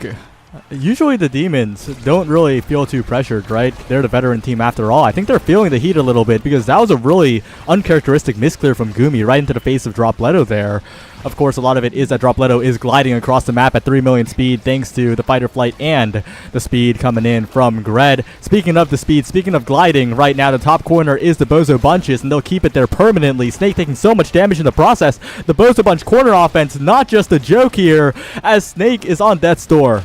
usually the Demons don't really feel too pressured, right? They're the veteran team after all. I think they're feeling the heat a little bit because that was a really uncharacteristic misclear from Gumi right into the face of Dropletto there. Of course, a lot of it is that Dropletto is gliding across the map at 3 million speed thanks to the fight or flight and the speed coming in from Gred. Speaking of the speed, speaking of gliding, right now the top corner is the Bozo Bunches, and they'll keep it there permanently. Snake taking so much damage in the process. The Bozo Bunch corner offense, not just a joke here, as Snake is on death's door.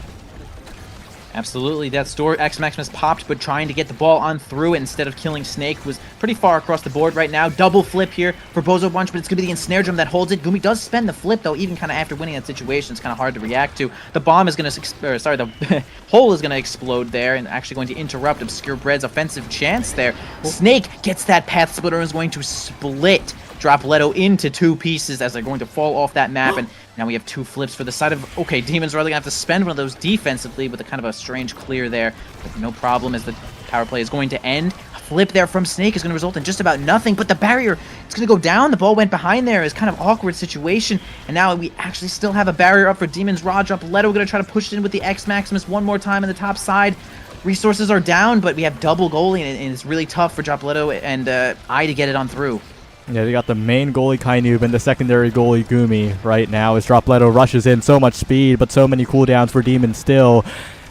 Absolutely, Death's Door. X Maximus popped, but trying to get the ball on through it instead of killing Snake was pretty far across the board right now. Double flip here for Bozo Bunch, but it's going to be the Ensnare Drum that holds it. Gumi does spend the flip, though, even kind of after winning that situation. It's kind of hard to react to. The bomb is going to, the hole is going to explode there and actually going to interrupt Obscure Bread's offensive chance there. Snake gets that Path Splitter and is going to split Dropletto into 2 pieces as they're going to fall off that map, and now we have 2 flips for the side of, okay, Demons are really going to have to spend one of those defensively with a kind of a strange clear there, but no problem as the power play is going to end. A flip there from Snake is going to result in just about nothing, but the barrier, it's going to go down. The ball went behind there. It's kind of awkward situation, and now we actually still have a barrier up for Demons Raw. Dropletto going to try to push it in with the X Maximus one more time on the top side. Resources are down, but we have double goalie, and it's really tough for Dropletto and I to get it on through. Yeah, they got the main goalie Kainoob and the secondary goalie Gumi right now as Dropletto rushes in. So much speed, but so many cooldowns for Demons still.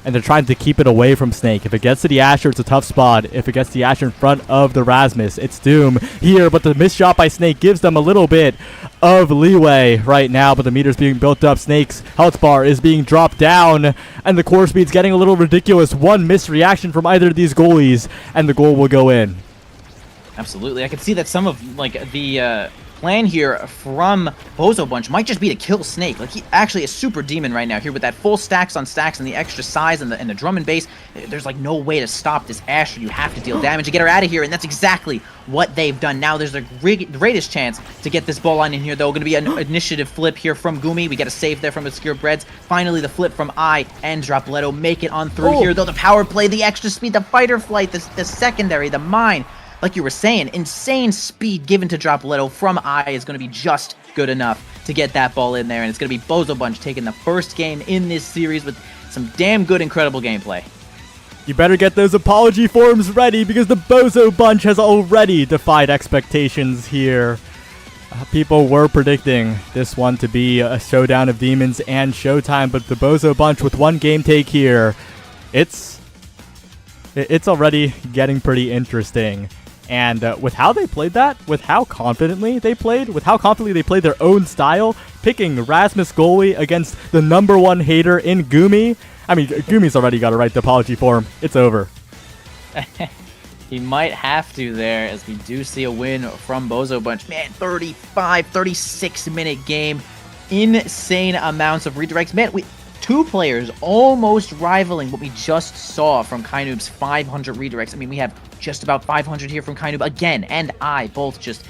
And they're trying to keep it away from Snake. If it gets to the Asher, it's a tough spot. If it gets to the Asher in front of the Rasmus, it's doom here. But the missed shot by Snake gives them a little bit of leeway right now. But the meter's being built up. Snake's health bar is being dropped down. And the core speed's getting a little ridiculous. One missed reaction from either of these goalies, and the goal will go in. Absolutely. I can see that some of the plan here from Bozo Bunch might just be to kill Snake. Like, he actually is super demon right now here with that full stacks on stacks and the extra size and the drum and bass. There's like no way to stop this Asher. You have to deal damage to get her out of here, and that's exactly what they've done. Now there's the greatest chance to get this ball line in here, though. Going to be an initiative flip here from Gumi. We get a save there from Obscure Breads. Finally, the flip from I and Dropletto make it on through here, though. The power play, the extra speed, the fighter flight, the secondary, the mine. Like you were saying, insane speed given to Dropletto from I is going to be just good enough to get that ball in there. And it's going to be Bozo Bunch taking the first game in this series with some damn good, incredible gameplay. You better get those apology forms ready because the Bozo Bunch has already defied expectations here. People were predicting this one to be a showdown of demons and Showtime, but the Bozo Bunch with one game take here, it's already getting pretty interesting. And with how they played that, with how confidently they played their own style, picking Rasmus goalie against the #1 hater in Gumi. I mean, Gumi's already got to write the apology form. It's over. He might have to there, as we do see a win from Bozo Bunch. Man, 36-minute game. Insane amounts of redirects. Man, 2 players almost rivaling what we just saw from Kainoob's 500 redirects. I mean, we have just about 500 here from Kainoob again, and I both just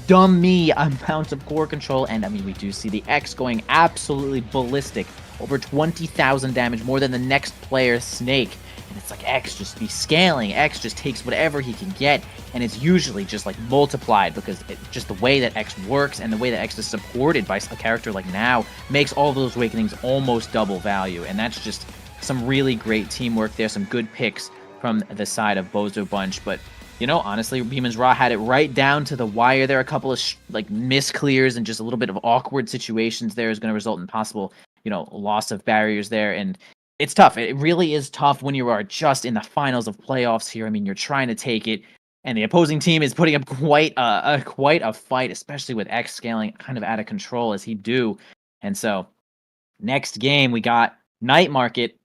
dummy amounts of core control. And I mean, we do see the X going absolutely ballistic. Over 20,000 damage, more than the next player, Snake. And it's like X just be scaling. X just takes whatever he can get, and it's usually just like multiplied because just the way that X works and the way that X is supported by a character like Now makes all those awakenings almost double value. And that's just some really great teamwork there, some good picks from the side of Bozo Bunch. But, you know, honestly, Demons Raw had it right down to the wire there. A couple of misclears and just a little bit of awkward situations there is going to result in possible, you know, loss of barriers there. And it's tough. It really is tough when you are just in the finals of playoffs here. I mean, you're trying to take it, and the opposing team is putting up quite a fight, especially with X scaling kind of out of control as he do. And so, next game we got Night Market.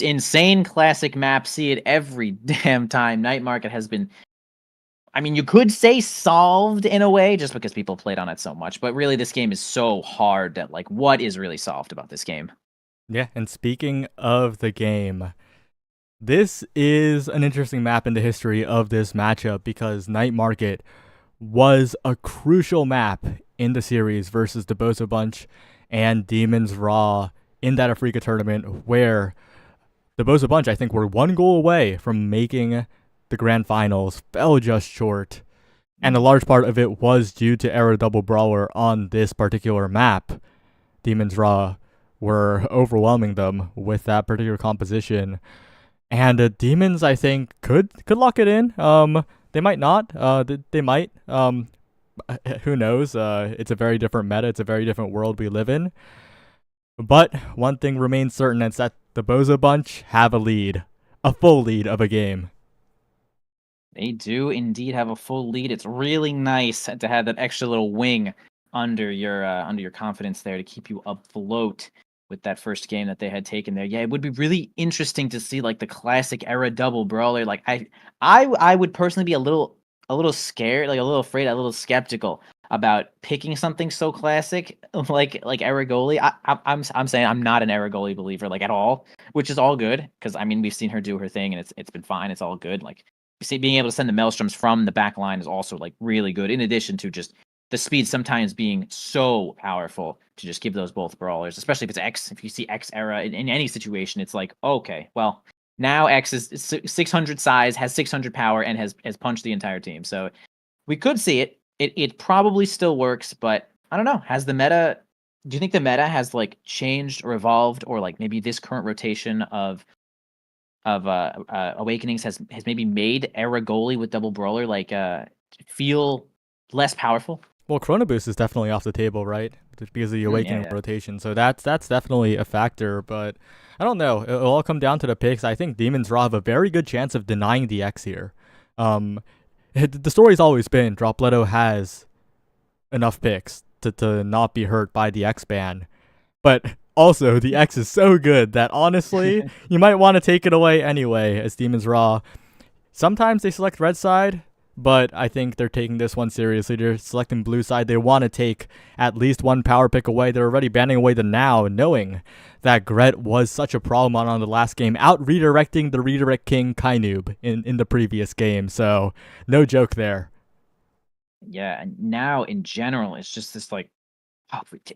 Insane classic map. See it every damn time. Night Market has been, I mean, you could say solved in a way, just because people played on it so much. But really, this game is so hard that, like, what is really solved about this game? Yeah, and speaking of the game, this is an interesting map in the history of this matchup because Night Market was a crucial map in the series versus the Bozo Bunch and Demons Raw in that Africa tournament, where the Bozo Bunch, I think, were 1 goal away from making the grand finals, fell just short. And a large part of it was due to error double brawler on this particular map. Demons Raw were overwhelming them with that particular composition. And the Demons, I think, could lock it in. They might not. They might. Who knows? It's a very different meta. It's a very different world we live in. But one thing remains certain, it's that the Bozo Bunch have a lead. A full lead of a game. They do indeed have a full lead. It's really nice to have that extra little wing under your confidence there to keep you afloat with that first game that they had taken there. Yeah, it would be really interesting to see like the classic era double brawler. Like I would personally be a little scared, like a little afraid, a little skeptical about picking something so classic like era Goalie. I'm saying I'm not an era Goalie believer like at all, which is all good because I mean we've seen her do her thing and it's been fine. It's all good. Like see, being able to send the Maelstroms from the back line is also like really good. In addition to just the speed sometimes being so powerful to just give those both brawlers, especially if it's X. If you see X era in any situation, it's like, okay, well, now X is 600 size, has 600 power, and has punched the entire team. So we could see it. It probably still works, but I don't know. Has the meta? Do you think the meta has like changed or evolved, or like maybe this current rotation of Awakenings has maybe made era Goalie with double brawler like feel less powerful? Well, Chrono Boost is definitely off the table, right? Because of the Awakening rotation. So that's definitely a factor, but I don't know. It'll all come down to the picks. I think Demons Raw have a very good chance of denying the X here. The story's always been Dropletto has enough picks to not be hurt by the X ban. But also, the X is so good that honestly, you might want to take it away anyway as Demons Raw. Sometimes they select red side, but I think they're taking this one seriously. They're selecting blue side. They want to take at least one power pick away. They're already banning away the Now, knowing that Gret was such a problem on the last game, out redirecting the redirect king Kainoob in the previous game. So no joke there. Yeah, and Now in general, it's just this like,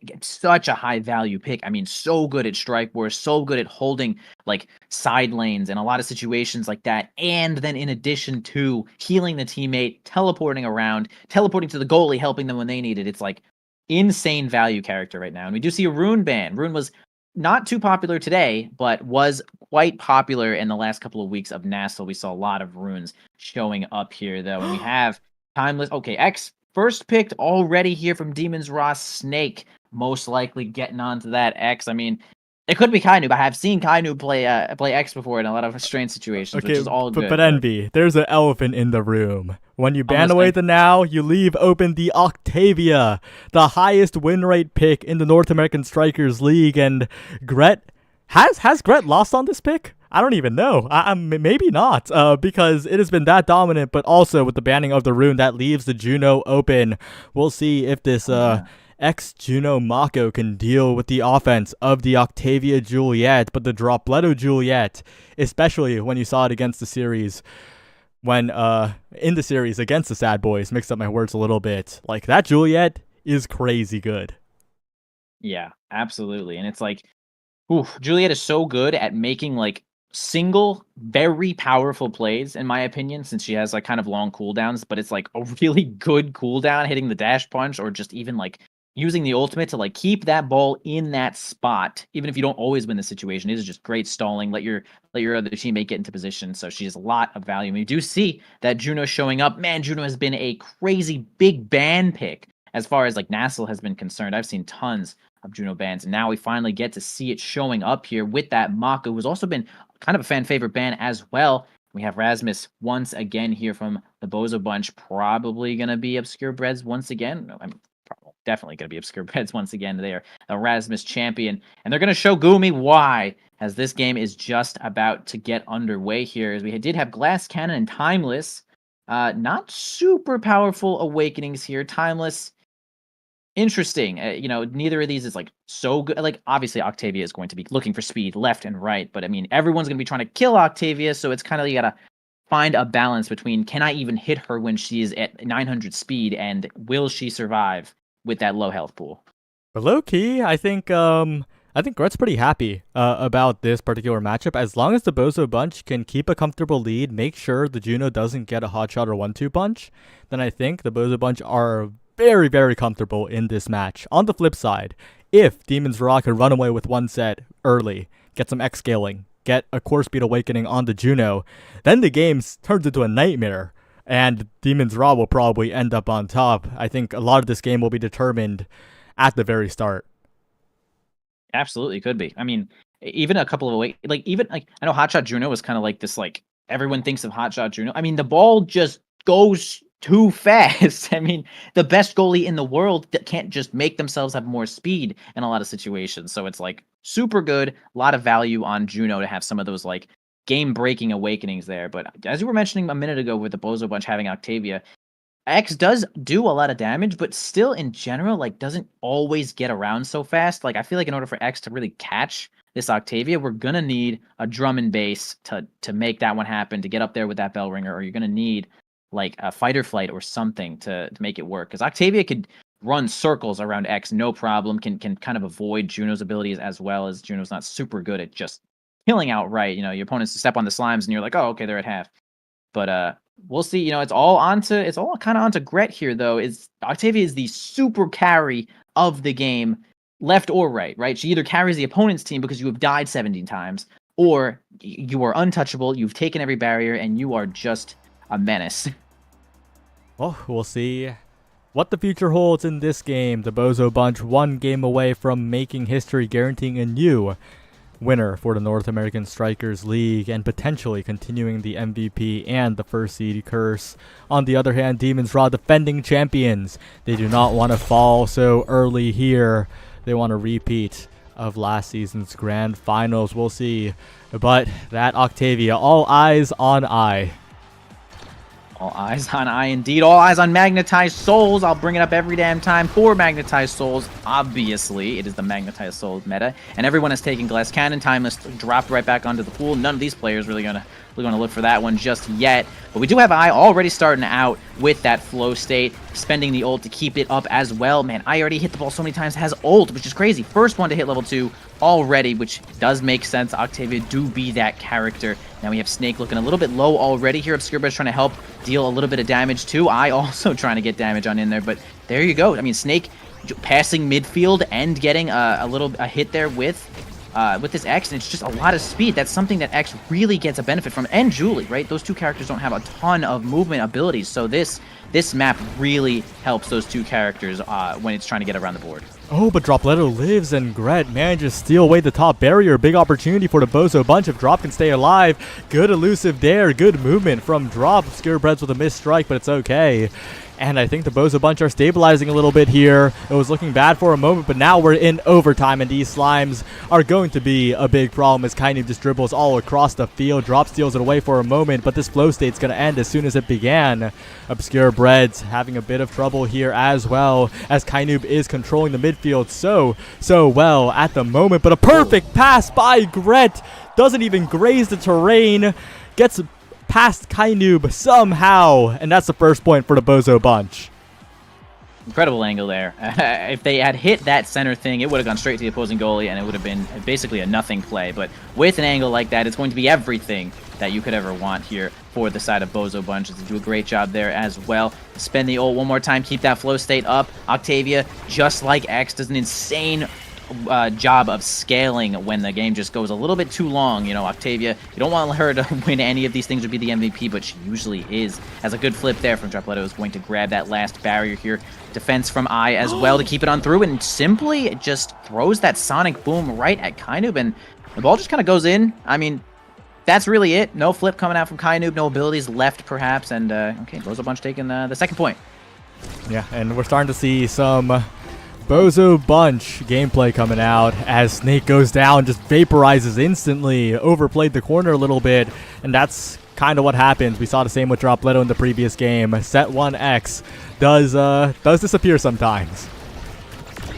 it's such a high value pick. I mean, so good at strike wars, so good at holding like side lanes in a lot of situations like that. And then in addition to healing the teammate, teleporting around, teleporting to the goalie, helping them when they need it. It's like insane value character right now. And we do see a Rune ban. Rune was not too popular today, but was quite popular in the last couple of weeks of Nassau. We saw a lot of runes showing up here though. And we have Timeless. Okay, X first picked already here from Demons Raw. Snake most likely getting onto that X. I mean, it could be Kainoob. I have seen Kainoob play X before in a lot of strange situations, which is all good. But Envy, there's an elephant in the room. When you ban away the Now, you leave open the Octavia, the highest win rate pick in the North American Strikers League. And Gret, has Gret lost on this pick? I don't even know. Maybe not, because it has been that dominant, but also with the banning of the rune, that leaves the Juno open. We'll see if this ex-Juno Mako can deal with the offense of the Octavia Juliet, but the Dropletto Juliet, especially when you saw it against the series, when in the series against the Sad Boys, mixed up my words a little bit, like that Juliet is crazy good. Yeah, absolutely. And it's like, Juliet is so good at making like single very powerful plays in my opinion, since she has like kind of long cooldowns, but it's like a really good cooldown hitting the dash punch or just even like using the ultimate to like keep that ball in that spot, even if you don't always win the situation. It is just great stalling. Let your other teammate get into position. So she has a lot of value. And you do see that Juno showing up. Man, Juno has been a crazy big ban pick as far as like Nassel has been concerned. I've seen tons of Juno bans, and now we finally get to see it showing up here with that Mako, who's also been kind of a fan favorite ban as well. We have Rasmus once again here from the Bozo bunch, probably going to be Obscure Breads once again. I'm definitely going to be Obscure Breads once again. They are a Rasmus champion, and they're going to show Gumi why, as this game is just about to get underway here. As we did have Glass Cannon and Timeless, not super powerful awakenings here. Timeless, interesting. Neither of these is like so good. Like, obviously Octavia is going to be looking for speed left and right, but I mean, everyone's going to be trying to kill Octavia, so it's kind of, you got to find a balance between, can I even hit her when she is at 900 speed, and will she survive with that low health pool? But low key, I think Gret's pretty happy about this particular matchup. As long as the Bozo bunch can keep a comfortable lead, make sure the Juno doesn't get a hot shot or 1-2 punch, then I think the Bozo bunch are very, very comfortable in this match. On the flip side, if Demon's Raw can run away with one set early, get some X scaling, get a core speed awakening on the Juno, then the game turns into a nightmare, and Demon's Raw will probably end up on top. I think a lot of this game will be determined at the very start. Absolutely could be. I mean, even a couple of I know Hotshot Juno was kind of like this, like, everyone thinks of Hotshot Juno. I mean, the ball just goes too fast. I mean, the best goalie in the world that can't just make themselves have more speed in a lot of situations. So it's like super good, a lot of value on Juno to have some of those like game-breaking awakenings there. But as you were mentioning a minute ago with the Bozo bunch having Octavia, X does do a lot of damage, but still in general, like, doesn't always get around so fast. Like, I feel like in order for X to really catch this Octavia, we're gonna need a drum and bass to make that one happen, to get up there with that bell ringer, or you're gonna need like a fight or flight or something to make it work. Because Octavia could run circles around X, no problem, can kind of avoid Juno's abilities, as well as Juno's not super good at just killing outright. Your opponents step on the slimes and you're like, oh, okay, they're at half. But we'll see. It's all kind of onto Gret here, though. Octavia is the super carry of the game, left or right? She either carries the opponent's team because you have died 17 times, or you are untouchable, you've taken every barrier, and you are just a menace. Well, we'll see what the future holds in this game. The Bozo bunch one game away from making history, guaranteeing a new winner for the North American Strikers League and potentially continuing the MVP and the first seed curse. On the other hand, Demon's Raw, defending champions, they do not want to fall so early here. They want a repeat of last season's grand finals. We'll see. But that Octavia, all eyes on I. All eyes on I, indeed. All eyes on Magnetized Souls. I'll bring it up every damn time for Magnetized Souls. Obviously, it is the Magnetized Souls meta, and everyone is taking Glass Cannon. Timeless dropped right back onto the pool. None of these players really gonna look for that one just yet. But we do have I already starting out with that flow state, spending the ult to keep it up as well. Man, I already hit the ball so many times, has ult, which is crazy. First one to hit level 2 already, which does make sense. Octavia do be that character. Now we have Snake looking a little bit low already here. Obscure Breads trying to help deal a little bit of damage too. I also trying to get damage on in there, but there you go. I mean, Snake passing midfield and getting a hit there with this X, and it's just a lot of speed. That's something that X really gets a benefit from, and Julie, right? Those two characters don't have a ton of movement abilities, so this map really helps those two characters when it's trying to get around the board. Oh, but Dropletto lives, and Gret manages to steal away the top barrier. Big opportunity for the Bozo bunch if Drop can stay alive. Good elusive dare, good movement from Drop. Obscure Breads with a missed strike, but it's okay. And I think the Bozo bunch are stabilizing a little bit here. It was looking bad for a moment, but now we're in overtime, and these slimes are going to be a big problem as Kainoob just dribbles all across the field. Drop steals it away for a moment, but this flow state's going to end as soon as it began. Obscure Breads having a bit of trouble here as well, as Kainoob is controlling the midfield so well at the moment. But a perfect pass by Gret. Doesn't even graze the terrain. Gets past Kainoob somehow, and that's the first point for the Bozo bunch. Incredible angle there. If they had hit that center thing, it would have gone straight to the opposing goalie, and it would have been basically a nothing play. But with an angle like that, it's going to be everything that you could ever want here for the side of Bozo Bunch. They do a great job there as well. Spend the ult one more time, keep that flow state up. Octavia, just like X, does an insane job of scaling when the game just goes a little bit too long. You know, Octavia, you don't want her to win any of these things or be the MVP, but she usually is. Has a good flip there from Dropletto, is going to grab that last barrier here. Defense from I as well to keep it on through, and simply just throws that sonic boom right at Kainoob, and the ball just kind of goes in. I mean, that's really it. No flip coming out from Kainoob, no abilities left perhaps, and okay, Bozo Bunch taking the second point. Yeah, and we're starting to see some Bozo Bunch gameplay coming out as Snake goes down, just vaporizes instantly, overplayed the corner a little bit, and that's kind of what happens. We saw the same with Dropletto in the previous game. Set 1X does disappear sometimes.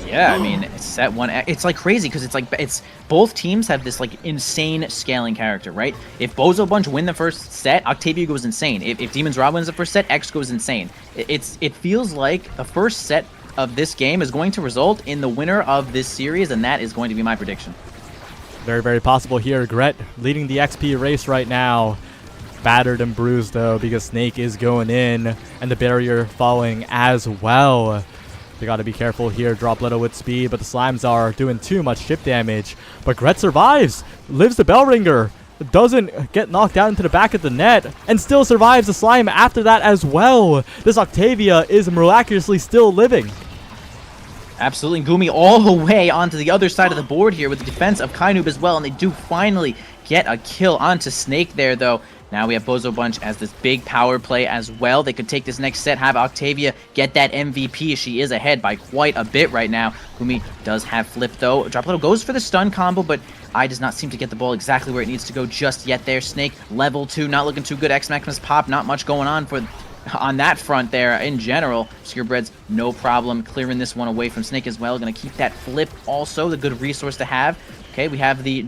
Yeah, I mean, set 1, it's like crazy because it's both teams have this like insane scaling character, right? If Bozo Bunch win the first set, Octavia goes insane. If Demon's Rod wins the first set, X goes insane. It feels like the first set of this game is going to result in the winner of this series, and that is going to be my prediction. Very, very possible here. Gret leading the XP race right now. Battered and bruised, though, because Snake is going in, and the barrier falling as well. They got to be careful here. Dropletto with speed, but the Slimes are doing too much chip damage. But Gret survives, lives the bell ringer, doesn't get knocked out into the back of the net, and still survives the slime after that as well. This Octavia is miraculously still living. Absolutely. Gumi all the way onto the other side of the board here with the defense of Kainoob as well, and they do finally get a kill onto Snake there, though. Now we have Bozo Bunch as this big power play as well. They could take this next set, have Octavia get that MVP. She is ahead by quite a bit right now. Gumi does have flip, though. Dropletto goes for the stun combo, but I does not seem to get the ball exactly where it needs to go just yet there. Snake, level 2, not looking too good. X Maximus pop, not much going on that front there in general. Obscurebreds, no problem clearing this one away from Snake as well. Going to keep that flip also, the good resource to have. Okay, we have the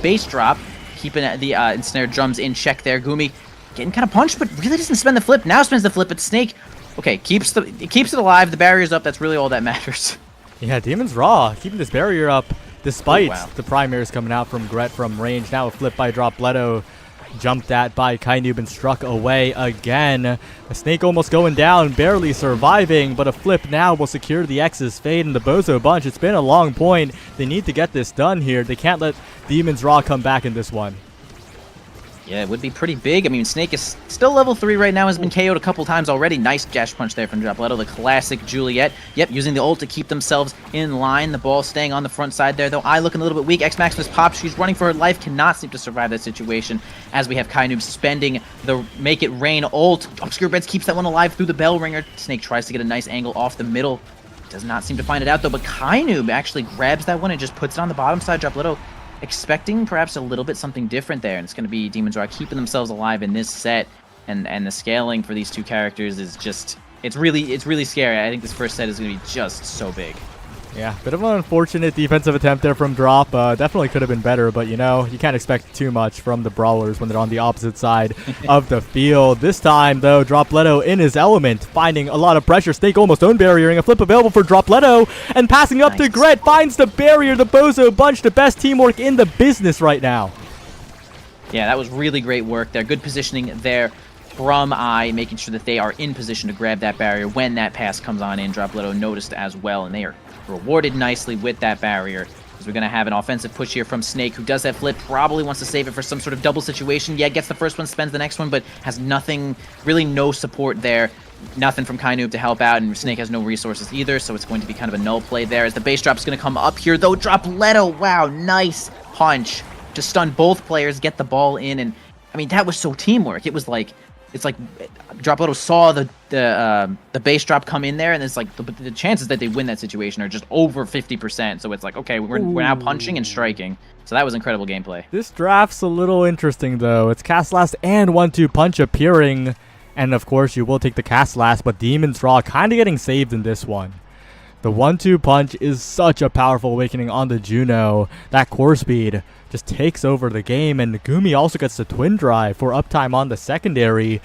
base drop, keeping the ensnared drums in check there. Gumi getting kind of punched, but really doesn't spend the flip. Now spends the flip, but Snake, okay, keeps it alive. The barrier's up. That's really all that matters. Yeah, Demon's Raw keeping this barrier up despite the primaries coming out from Gret from range. Now a flip by Dropletto. Jumped at by Kainoob and struck away again. A Snake almost going down, barely surviving, but a flip now will secure the X's fate in the Bozo Bunch. It's been a long point. They need to get this done here. They can't let Demon's Raw come back in this one. Yeah, it would be pretty big. I mean, Snake is still level 3 right now, has been KO'd a couple times already. Nice dash punch there from Dropletto, the classic Juliet. Yep, using the ult to keep themselves in line. The ball staying on the front side there, though. I looking a little bit weak. X Maximus pops. She's running for her life, cannot seem to survive that situation, as we have Kainoob spending the Make It Rain ult. Obscurebreds keeps that one alive through the bell ringer. Snake tries to get a nice angle off the middle. Does not seem to find it out, though, but Kainoob actually grabs that one and just puts it on the bottom side. Dropletto expecting perhaps a little bit something different there, and it's going to be Demon's Raw keeping themselves alive in this set, and the scaling for these two characters is just, it's really scary. I think this first set is going to be just so big. Yeah, bit of an unfortunate defensive attempt there from Drop. Definitely could have been better, but you know, you can't expect too much from the Brawlers when they're on the opposite side of the field. This time, though, Dropletto in his element, finding a lot of pressure. Snake almost own barriering. A flip available for Dropletto, and passing up to Gret, finds the barrier. The Bozo Bunch, the best teamwork in the business right now. Yeah, that was really great work there. Good positioning there from I, making sure that they are in position to grab that barrier when that pass comes on in. Dropletto noticed as well, and they are rewarded nicely with that barrier, as we're going to have an offensive push here from Snake, who does that flip, probably wants to save it for some sort of double situation. Yeah, gets the first one, spends the next one, but has nothing, really no support there. Nothing from Kainoob to help out, and Snake has no resources either, so it's going to be kind of a null play there, as the base drop's going to come up here, though. Dropletto, wow, nice punch to stun both players, get the ball in, and I mean, that was so teamwork. It was like, it's like Dropletto saw the base drop come in there, and it's like the chances that they win that situation are just over 50%. So it's like, okay, we're now punching and striking. So that was incredible gameplay. This draft's a little interesting, though. It's Cast Last and 1-2 Punch appearing, and of course you will take the Cast Last, but Demon's Raw kind of getting saved in this one. The 1-2 Punch is such a powerful awakening on the Juno. That core speed just takes over the game, and Gumi also gets the Twin Drive for uptime on the secondary.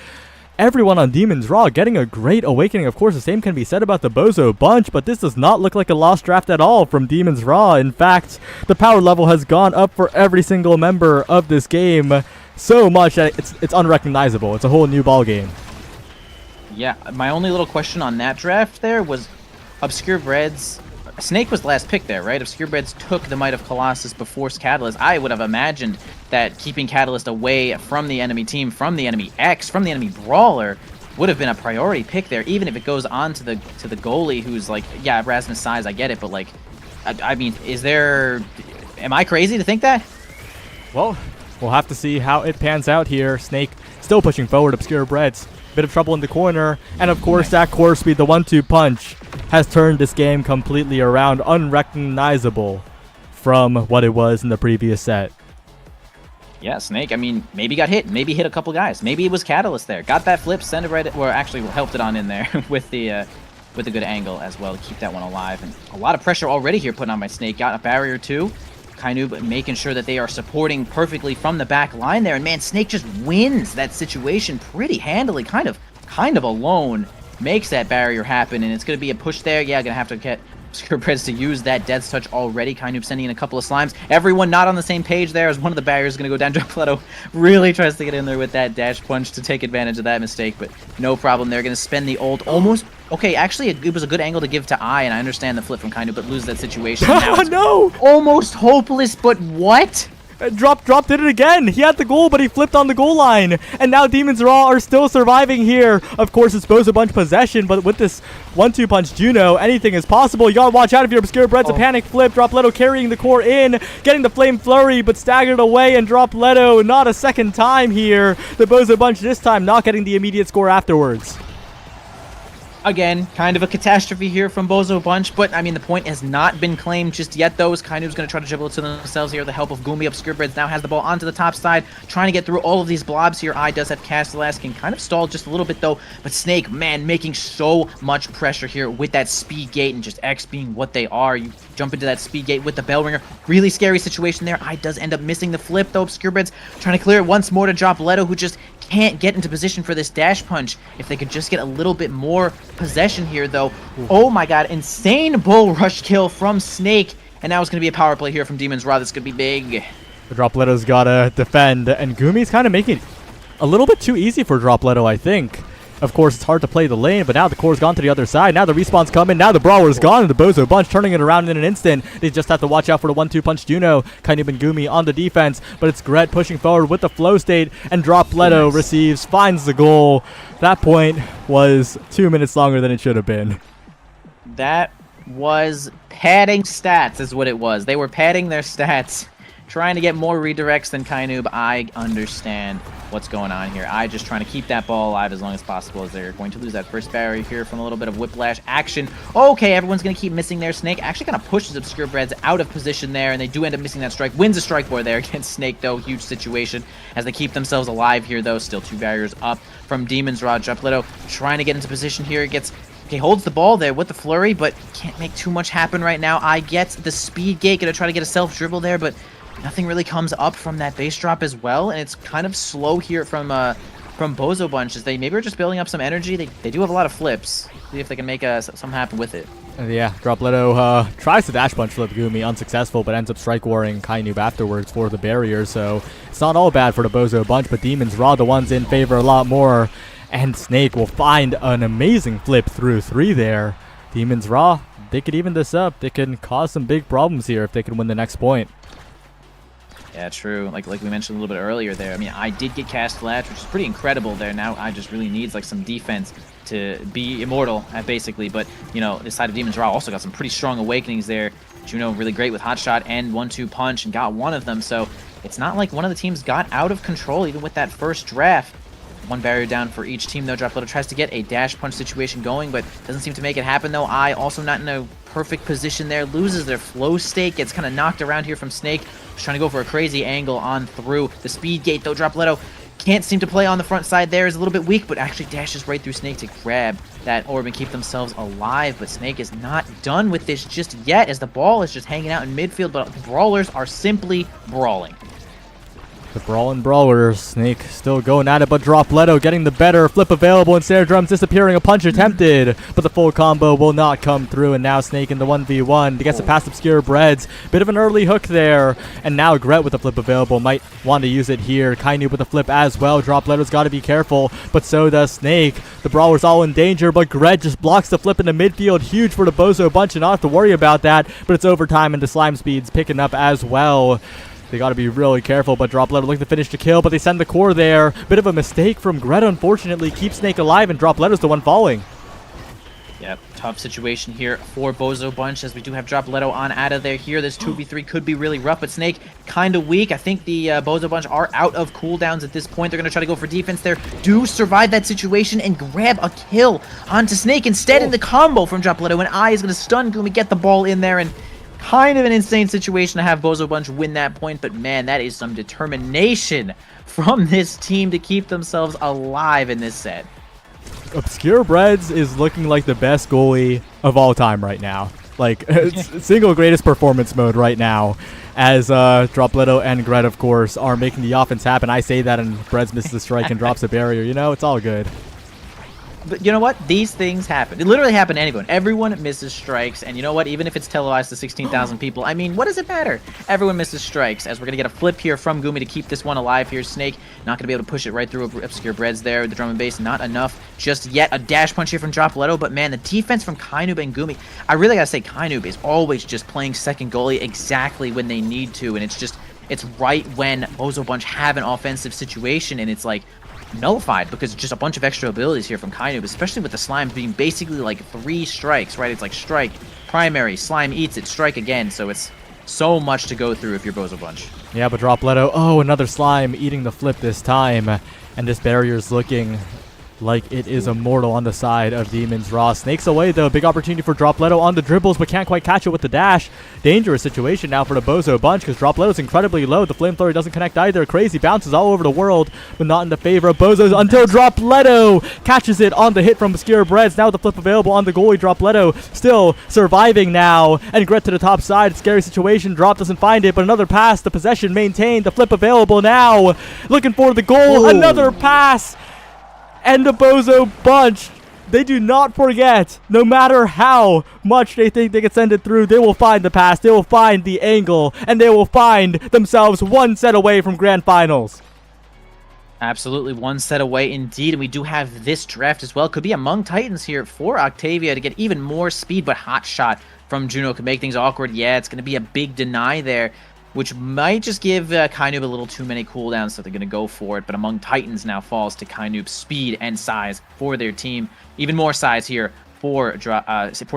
Everyone on Demon's Raw getting a great awakening. Of course, the same can be said about the Bozo Bunch, but this does not look like a lost draft at all from Demon's Raw. In fact, the power level has gone up for every single member of this game. so much that it's unrecognizable. It's a whole new ball game. Yeah, my only little question on that draft there was Obscure Breads. Snake was the last pick there, right? Obscure Breads took the Might of Colossus before Catalyst. I would have imagined that keeping Catalyst away from the enemy team, from the enemy X, from the enemy Brawler, would have been a priority pick there, even if it goes on to the goalie who's like, yeah, Rasmus size, I get it, but like, I mean, am I crazy to think that? Well, we'll have to see how it pans out here. Snake still pushing forward. Obscure Breads, bit of trouble in the corner, and of course that core speed, the 1-2 punch, has turned this game completely around, unrecognizable from what it was in the previous set. Yeah, Snake, I mean, maybe got hit, maybe hit a couple guys, maybe it was Catalyst there, got that flip, send it right, or actually helped it on in there with the good angle as well to keep that one alive. And a lot of pressure already here put on by Snake, got a barrier too. Kainub making sure that they are supporting perfectly from the back line there, and man, Snake just wins that situation pretty handily, kind of alone, makes that barrier happen, and it's going to be a push there. Yeah, gonna have to get Obscure Breads to use that Death's Touch already. Kainub sending in a couple of slimes. Everyone not on the same page there as one of the barriers is going to go down. Dropletto really tries to get in there with that dash punch to take advantage of that mistake, but no problem. They're going to spend the ult almost. Okay, actually, it was a good angle to give to I, and I understand the flip from Kainub, but lose that situation. Now No! Almost hopeless, but what? Drop did it again. He had the goal, but he flipped on the goal line. And now Demons Raw are still surviving here. Of course, it's Bozo Bunch possession, but with this 1-2 punch Juno, anything is possible. You gotta watch out if you're Obscure Breads. A panic flip. Dropletto carrying the core in, getting the Flame Flurry, but staggered away, and Dropletto not a second time here. The Bozo Bunch this time not getting the immediate score afterwards. Again, kind of a catastrophe here from Bozo Bunch, but I mean, the point has not been claimed just yet, though. Kainub's going to try to dribble it to themselves here with the help of Gumi. Obscure Breads now has the ball onto the top side, trying to get through all of these blobs here. I does have Castellas, can kind of stall just a little bit, though, but Snake, man, making so much pressure here with that speed gate and just X being what they are. You jump into that speed gate with the bell ringer. Really scary situation there. I does end up missing the flip, though. Obscure Breads trying to clear it once more to Dropletto, who just can't get into position for this dash punch. If they could just get a little bit more possession here, though. Oh my god, insane bull rush kill from Snake, and now it's going to be a power play here from Demons Raw. That's going to be big. The Dropletto's gotta defend, and Gumi's kind of making it a little bit too easy for Dropletto, I think. Of course, it's hard to play the lane, but now the core's gone to the other side. Now the respawn's coming. Now the Brawler's gone, and the Bozo Bunch turning it around in an instant. They just have to watch out for the 1-2 punch Juno. Kainub and Gumi on the defense, but it's Gret pushing forward with the flow state, and Dropletto receives, finds the goal. That point was 2 minutes longer than it should have been. That was padding stats is what it was. They were padding their stats, trying to get more redirects than Kainub. I understand what's going on here. I just trying to keep that ball alive as long as possible, as they're going to lose that first barrier here from a little bit of whiplash action. Okay, everyone's going to keep missing their Snake. Actually kind of pushes Obscure Breads out of position there, and they do end up missing that strike. Wins a strike board there against Snake, though. Huge situation as they keep themselves alive here, though. Still 2 barriers up from Demons Raw. Dropletto trying to get into position here. Okay, holds the ball there with the flurry, but can't make too much happen right now. I get the speed gate. Going to try to get a self-dribble there, but nothing really comes up from that base drop as well, and it's kind of slow here from Bozo Bunch, as they maybe are just building up some energy. They do have a lot of flips. See if they can make something happen with it. Yeah, Dropletto tries to dash punch flip Gumi, unsuccessful, but ends up strike warring Kainub afterwards for the barrier, so it's not all bad for the Bozo Bunch, but Demons Raw the ones in favor a lot more, and Snake will find an amazing flip through 3 there. Demons Raw, they could even this up. They can cause some big problems here if they can win the next point. Yeah, true. Like we mentioned a little bit earlier there. I mean, I did get cast flash, which is pretty incredible there. Now I just really needs like some defense to be immortal, basically. But, you know, this side of Demons Raw also got some pretty strong awakenings there. Juno really great with hot shot and 1-2 punch and got one of them. So it's not like one of the teams got out of control even with that first draft. 1 barrier down for each team, though. Dropletto tries to get a dash punch situation going, but doesn't seem to make it happen, though. I also not in a perfect position there. Loses their flow state. Gets kind of knocked around here from Snake. Just trying to go for a crazy angle on through the speed gate, though. Dropletto can't seem to play on the front side there. Is a little bit weak, but actually dashes right through Snake to grab that orb and keep themselves alive. But Snake is not done with this just yet, as the ball is just hanging out in midfield, but Brawlers are simply brawling. The Brawl and Brawler, Snake still going at it, but Dropletto getting the better. Flip available and Snare Drums disappearing. A punch attempted, but the full combo will not come through. And now Snake in the 1v1. He gets a past Obscure Breads. Bit of an early hook there. And now Gret with the flip available. Might want to use it here. Kainu with the flip as well. Dropletto's got to be careful, but so does Snake. The Brawler's all in danger, but Gret just blocks the flip into midfield. Huge for the Bozo bunch, and not have to worry about that. But it's overtime, and the Slime Speed's picking up as well. They got to be really careful, but Dropletto looking to finish the kill, but they send the core there. Bit of a mistake from Gret, unfortunately. Keeps Snake alive, and Dropletto's the one falling. Yep, tough situation here for Bozo Bunch, as we do have Dropletto on out of there here. This 2v3 could be really rough, but Snake kind of weak. I think the Bozo Bunch are out of cooldowns at this point. They're going to try to go for defense there. Do survive that situation and grab a kill onto Snake instead in the combo from Dropletto. And I is going to stun Gumi, get the ball in there, and kind of an insane situation to have Bozo Bunch win that point, but man, that is some determination from this team to keep themselves alive in this set. Obscure Breads is looking like the best goalie of all time right now. Like, it's single greatest performance mode right now, as Dropletto and Gret, of course, are making the offense happen. I say that, and Breads misses the strike and drops a barrier. You know, it's all good. But you know what? These things happen. It literally happen to anyone. Everyone misses strikes, and you know what? Even if it's televised to 16,000 people, I mean, what does it matter? Everyone misses strikes, as we're going to get a flip here from Gumi to keep this one alive here. Snake not going to be able to push it right through Obscure Breads there. The drum and bass, not enough just yet. A dash punch here from Dropletto, but man, the defense from Kainoob and Gumi, I really got to say Kainoob is always just playing second goalie exactly when they need to, and it's right when Bozo Bunch have an offensive situation, and it's like, nullified because just a bunch of extra abilities here from Kainoob, especially with the slime being basically like 3 strikes, right? It's like strike, primary, slime eats it, strike again, so it's so much to go through if you're Bozo Bunch. Yeah, but Dropletto, oh, another slime eating the flip this time, and this barrier's looking like it is immortal on the side of Demon's Raw. Snakes away, though. Big opportunity for Dropletto on the dribbles, but can't quite catch it with the dash. Dangerous situation now for the Bozo Bunch, because Dropletto's incredibly low. The Flamethrower doesn't connect either. Crazy bounces all over the world, but not in the favor of Bozo's until Dropletto catches it on the hit from Obscure Breads. Now the flip available on the goalie. Dropletto still surviving now, and Gret to the top side. Scary situation. Drop doesn't find it, but another pass. The possession maintained. The flip available now. Looking for the goal. Whoa. Another pass. And the Bozo Bunch, they do not forget, no matter how much they think they can send it through, they will find the pass, they will find the angle, and they will find themselves one set away from Grand Finals. Absolutely, one set away indeed, and we do have this draft as well. Could be among Titans here for Octavia to get even more speed, but hot shot from Juno could make things awkward. Yeah, it's going to be a big deny there, which might just give Kainoob a little too many cooldowns, so they're going to go for it. But among Titans now falls to Kainoob's speed and size for their team. Even more size here for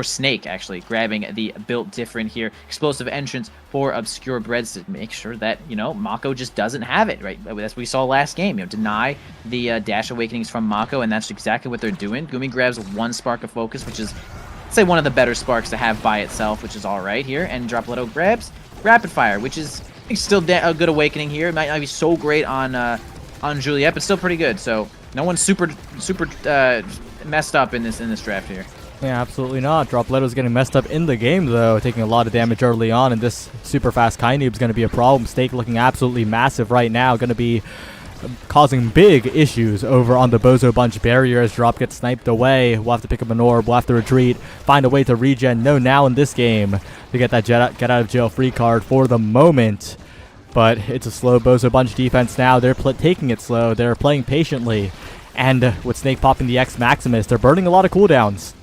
Snake, actually, grabbing the built different here. Explosive entrance for Obscure Breads to make sure that, you know, Mako just doesn't have it, right? That's what we saw last game. You know, deny the Dash Awakenings from Mako, and that's exactly what they're doing. Gumi grabs 1 Spark of Focus, which is, let's say, one of the better sparks to have by itself, which is all right here. And Dropletto grabs Rapid Fire, which is still a good awakening here. It might not be so great on Juliet, but still pretty good. So no one's super messed up in this draft here. Yeah, absolutely not. Dropletto's getting messed up in the game, though, taking a lot of damage early on, and this super fast Kainoob's going to be a problem. Stake looking absolutely massive right now, going to be causing big issues over on the Bozo Bunch barrier as Drop gets sniped away. We'll have to pick up an orb, we'll have to retreat, find a way to regen. No, now in this game to get that get out of jail free card for the moment. But it's a slow Bozo Bunch defense now. They're taking it slow, they're playing patiently, and with Snake popping the X Maximus, they're burning a lot of cooldowns.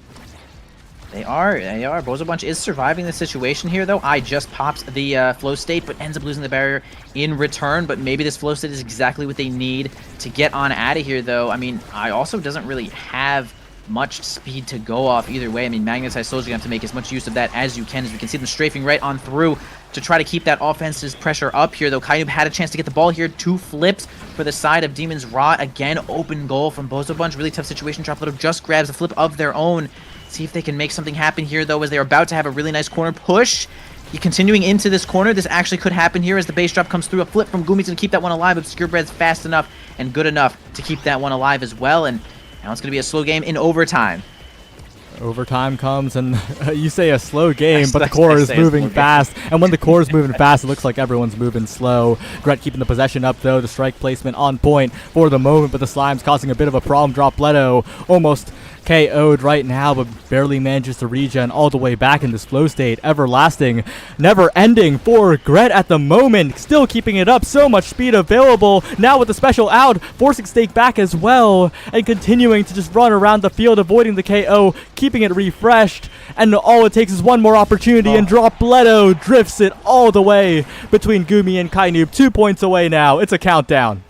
They are. Bozo Bunch is surviving the situation here, though. I just pops the flow state, but ends up losing the barrier in return. But maybe this flow state is exactly what they need to get on out of here, though. I mean, I also doesn't really have much speed to go off either way. I mean, Magnetized Soldier, you have to make as much use of that as you can. As we can see them strafing right on through to try to keep that offense's pressure up here, though. Kainoob had a chance to get the ball here. 2 flips for the side of Demon's Raw. Again, open goal from Bozo Bunch. Really tough situation. Dropletto just grabs a flip of their own. See if they can make something happen here, though, as they're about to have a really nice corner push. Continuing into this corner, this actually could happen here as the base drop comes through. A flip from Gumi's going to keep that one alive. Obscure Bread's fast enough and good enough to keep that one alive as well. And now it's going to be a slow game in overtime. Overtime comes, and you say a slow game, but the I core is say a moving slow game. fast. And when the core is moving fast, it looks like everyone's moving slow. Gret keeping the possession up, though. The strike placement on point for the moment, but the Slime's causing a bit of a problem. Dropletto almost KO'd right now, but barely manages to regen all the way back in this flow state. Everlasting, never ending for Gret at the moment. Still keeping it up. So much speed available. Now with the special out, forcing Snake back as well, and continuing to just run around the field, avoiding the KO, keeping it refreshed. And all it takes is one more opportunity, and Dropletto drifts it all the way between Gumi and Kainoob. 2 points away now. It's a countdown.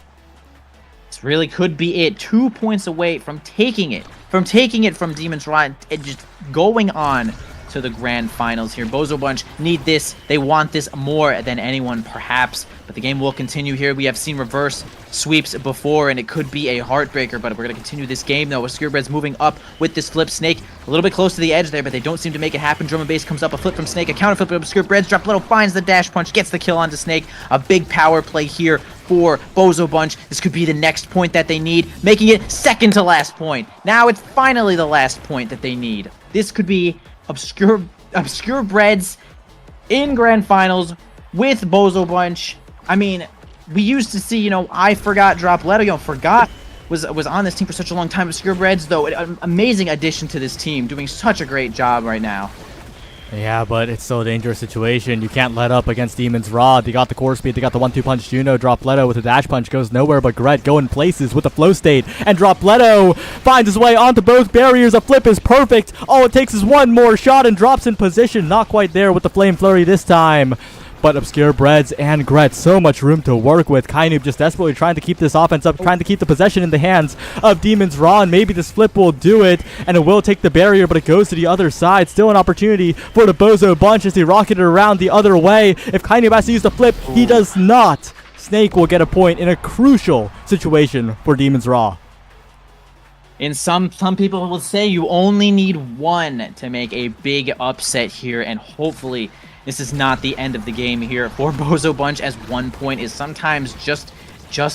This really could be it. 2 points away from taking it. From Demon's Rot and just going on to the grand finals here. Bozo Bunch need this. They want this more than anyone, perhaps. But the game will continue here. We have seen reverse sweeps before, and it could be a heartbreaker. But we're going to continue this game, though. Obscurebread's moving up with this flip. Snake a little bit close to the edge there, but they don't seem to make it happen. Drum and Bass comes up. A flip from Snake. A counter flip from Obscurebread. Dropletto finds the dash punch. Gets the kill onto Snake. A big power play here for Bozo Bunch. This could be the next point that they need, making it second to last point. Now it's finally the last point that they need. This could be Obscurebreads in grand finals with Bozo Bunch. I mean, we used to see, I Forgot Dropletto, Forgot was on this team for such a long time. Obscurebreads, though, an amazing addition to this team, doing such a great job right now. Yeah, but it's still a dangerous situation. You can't let up against Demon's Rod. They got the core speed. They got the 1-2 punch. Juno. Dropletto with a dash punch goes nowhere, but Gret going places with the flow state. And Dropletto finds his way onto both barriers. A flip is perfect. All it takes is one more shot and drops in position. Not quite there with the Flame Flurry this time. But Obscurebreads and Gret, so much room to work with. Kainoob just desperately trying to keep this offense up, trying to keep the possession in the hands of Demon's Raw, and maybe this flip will do it, and it will take the barrier, but it goes to the other side. Still an opportunity for the Bozo Bunch as they rocket it around the other way. If Kainoob has to use the flip, he does not. Snake will get a point in a crucial situation for Demon's Raw. And some people will say you only need one to make a big upset here, and hopefully this is not the end of the game here for Bozo Bunch, as 1 point is sometimes just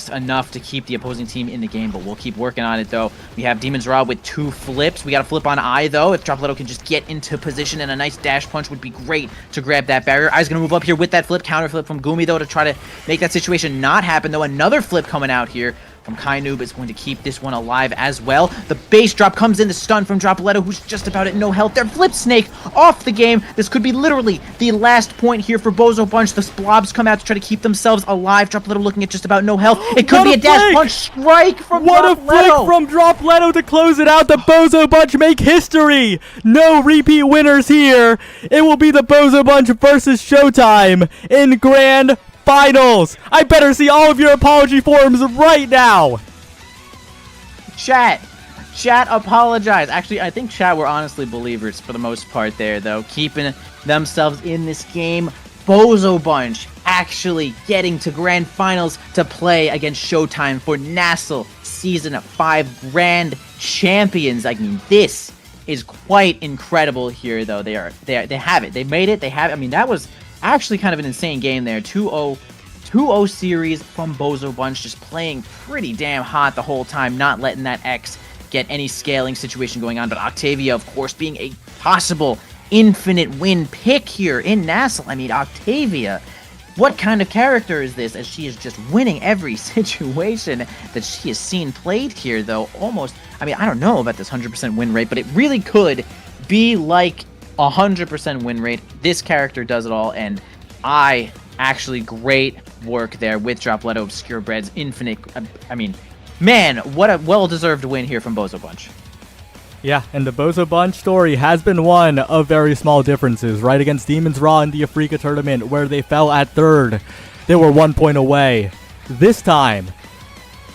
enough to keep the opposing team in the game, but we'll keep working on it, though. We have Demon's Raw with 2 flips. We got a flip on Eye, though. If Dropletto can just get into position, and a nice dash punch would be great to grab that barrier. Eye's going to move up here with that flip. Counter flip from Gumi, though, to try to make that situation not happen, though. Another flip coming out here from Kainoob is going to keep this one alive as well. The base drop comes in, the stun from Dropletto, who's just about at no health. Their flip Snake off the game. This could be literally the last point here for Bozo Bunch. The Splobs come out to try to keep themselves alive. Dropletto looking at just about no health. It could be a dash punch strike from What Dropletto. a flick from Dropletto to close it out. The Bozo Bunch make history. No repeat winners here. It will be the Bozo Bunch versus Showtime in grand finals. I better see all of your apology forms right now. Chat, apologize. Actually, I think chat were honestly believers for the most part there, though. Keeping themselves in this game. Bozo Bunch actually getting to grand finals to play against Showtime for Nassel Season 5 Grand Champions. I mean, this is quite incredible here, though. They have it. They made it. They have it. I mean, that was actually kind of an insane game there. 2-0 series from Bozo Bunch, just playing pretty damn hot the whole time, not letting that X get any scaling situation going on. But Octavia, of course, being a possible infinite win pick here in Nassel. I mean, Octavia, what kind of character is this, as she is just winning every situation that she has seen played here, though. Almost, I mean, I don't know about this 100% win rate, but it really could be like 100% win rate. This character does it all, and actually great work there with Dropletto, Obscurebread's infinite. I mean, man, what a well-deserved win here from Bozo Bunch. Yeah, and the Bozo Bunch story has been one of very small differences, right? Against Demon's Raw in the Africa tournament, where they fell at third. They were 1 point away. This time,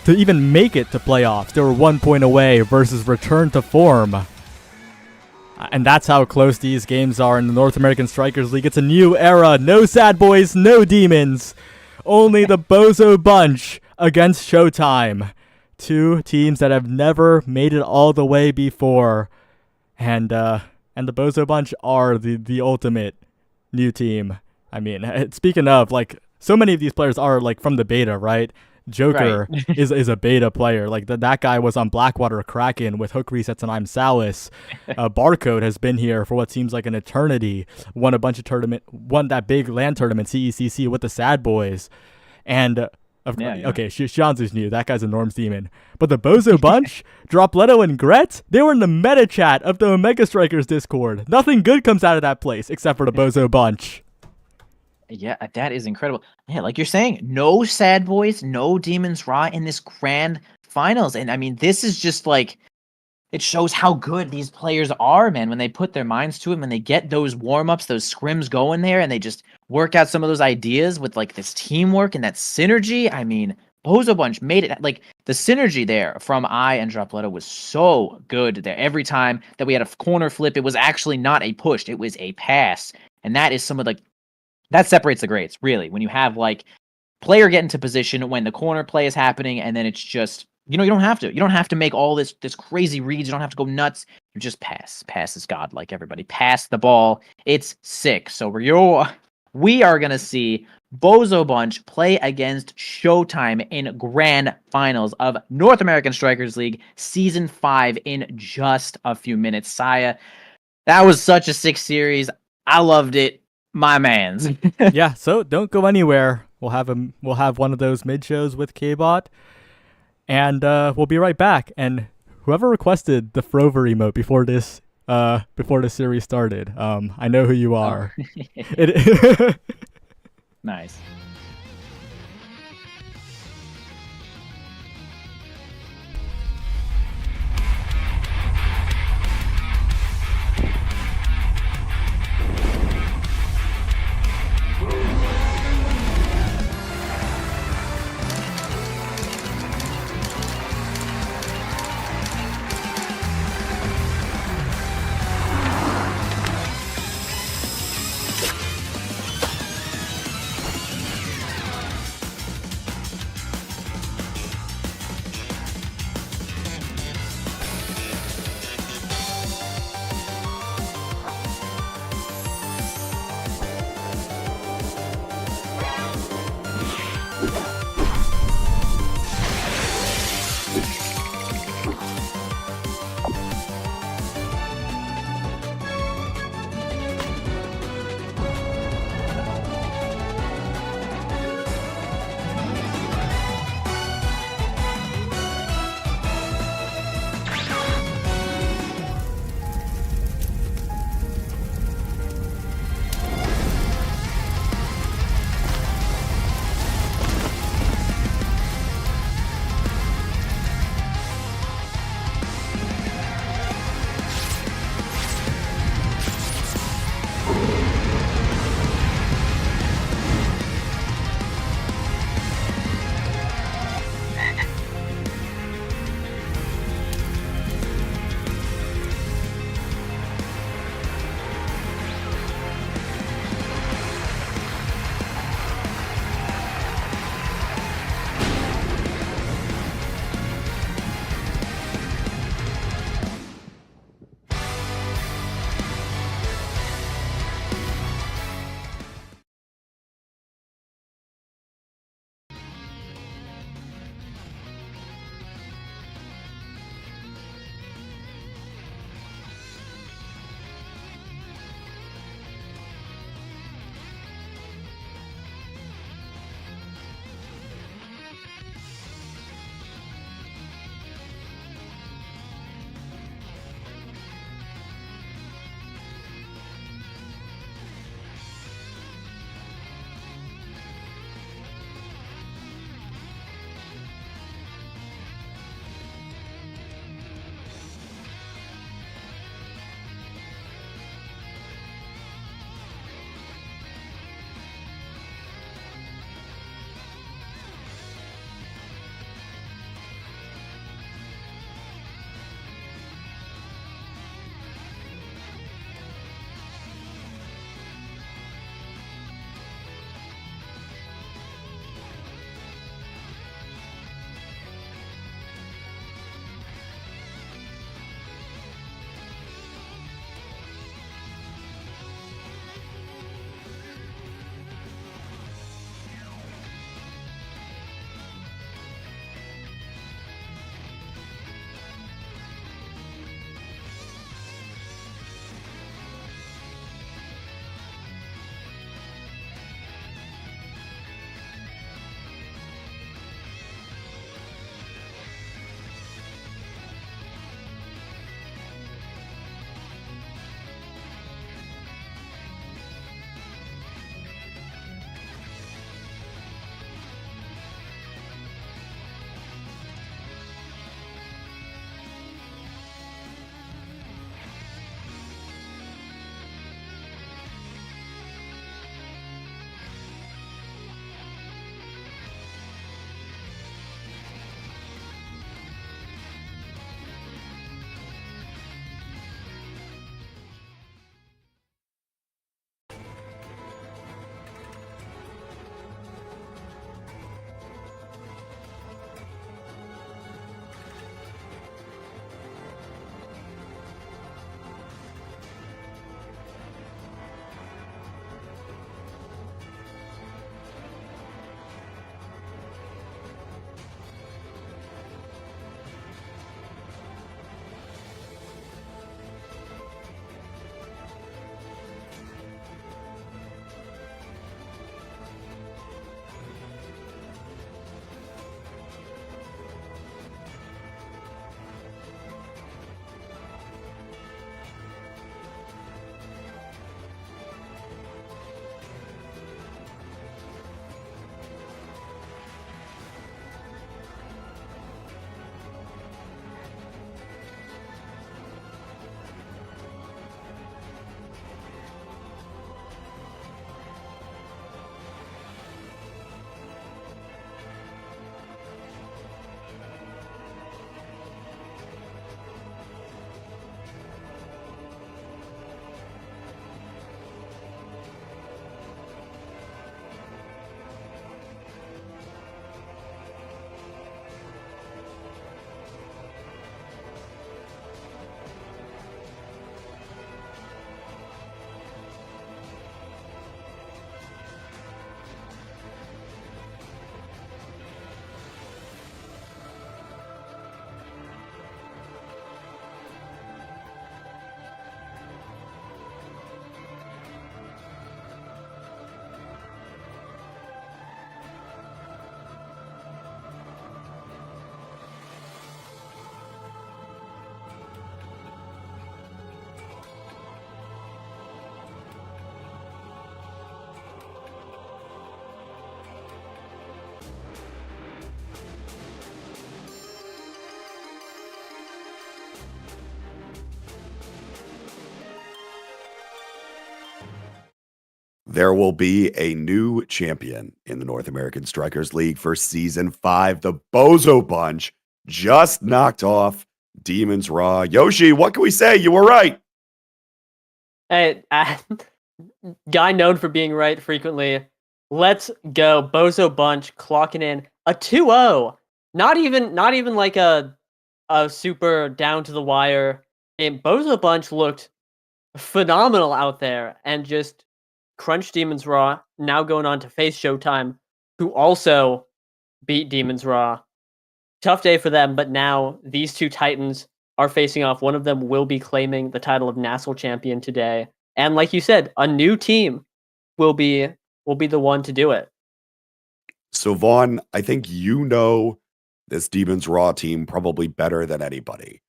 to even make it to playoffs, they were 1 point away versus return to form. And that's how close these games are in the North American Strikers League. It's a new era. No sad boys, no demons. Only the Bozo Bunch against Showtime. 2 teams that have never made it all the way before. And the Bozo Bunch are the ultimate new team. I mean, speaking of, like, so many of these players are, like, from the beta, right? Joker is a beta player. Like that guy was on Blackwater Kraken with hook resets and I'm Salis. Barcode has been here for what seems like an eternity. Won a bunch of won that big LAN tournament CECC with the Sad Boys, and okay, Shanzu's new. That guy's a Norms demon. But the Bozo bunch, Dropletto and Gret, they were in the meta chat of the Omega Strikers Discord. Nothing good comes out of that place except for the Bozo bunch. Yeah, that is incredible. Yeah, like you're saying, no Sad Boys, no Demons Raw in this grand finals. And I mean, this is just like, it shows how good these players are, man, when they put their minds to it, when they get those warm-ups, those scrims going there, and they just work out some of those ideas with like this teamwork and that synergy. I mean, Bozo Bunch made it, like the synergy there from I and Dropletto was so good there. Every time that we had a corner flip, it was actually not a push, it was a pass. And that is some of that separates the grades, really. When you have like player get into position when the corner play is happening, and then it's just, you don't have to make all this crazy reads. You don't have to go nuts. You just pass. Pass is God, like everybody. Pass the ball. It's sick. So we are gonna see Bozo Bunch play against Showtime in grand finals of North American Strikers League Season 5 in just a few minutes. Saya, that was such a sick series. I loved it. My mans. Yeah, so don't go anywhere. We'll have one of those mid shows with K-Bot, and we'll be right back. And whoever requested the Frover emote before this series started, I know who you are. Nice. There will be a new champion in the North American Strikers League for Season 5. The Bozo Bunch just knocked off Demons Raw. Yoshi, what can we say? You were right. Hey, guy known for being right frequently. Let's go. Bozo Bunch clocking in a 2-0. Not even like a super down to the wire game. Bozo Bunch looked phenomenal out there and just crunched Demons Raw. Now going on to face Showtime, who also beat Demons Raw. Tough day for them, but now these two Titans are facing off. One of them will be claiming the title of National Champion today. And like you said, a new team will be the one to do it. So, Vaughn, I think you know this Demons Raw team probably better than anybody.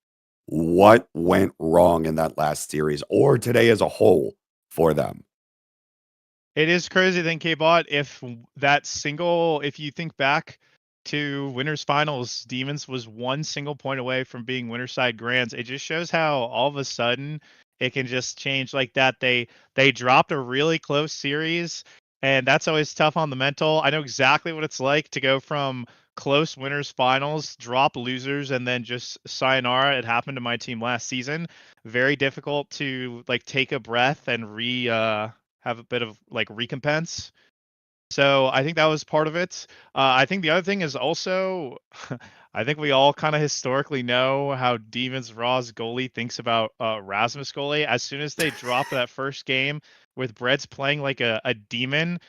What went wrong in that last series or today as a whole for them? It is crazy to think, K-Bot, if you think back to winners finals, Demons was one single point away from being winner side grands. It just shows how all of a sudden it can just change like that. They dropped a really close series, and that's always tough on the mental. I know exactly what it's like to go from close winners finals, drop losers, and then just sayonara. It happened to my team last season. Very difficult to like take a breath and have a bit of like recompense. So I think that was part of it. I think the other thing is also, I think we all kind of historically know how Demons Raw's goalie thinks about Rasmus goalie. As soon as they drop that first game with Breads playing like a demon,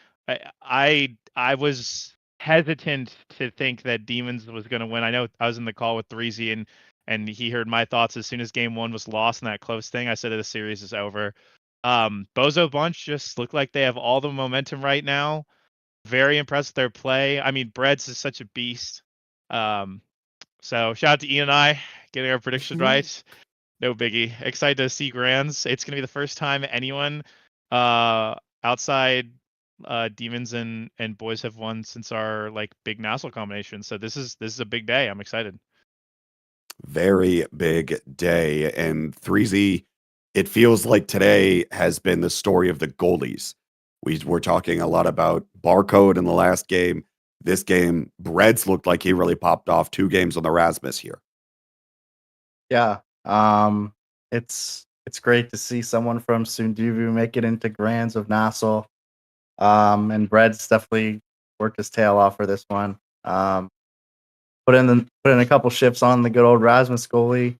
I was hesitant to think that Demons was going to win. I know I was in the call with 3Z and he heard my thoughts as soon as game one was lost in that close thing. I said the series is over. Bozo Bunch just look like they have all the momentum right now. Very impressed with their play. I mean, Breads is such a beast. So shout out to Ian and I getting our prediction right. No biggie. Excited to see Grands. It's gonna be the first time anyone outside Demons and Boys have won since our like big national combination. So this is a big day. I'm excited. Very big day. And 3Z, it feels like today has been the story of the goalies. We were talking a lot about Barcode in the last game. This game, Breads looked like he really popped off 2 games on the Rasmus here. Yeah. It's great to see someone from Sunduvu make it into Grands of Nassau. And Breads definitely worked his tail off for this one. Put in a couple shifts on the good old Rasmus goalie.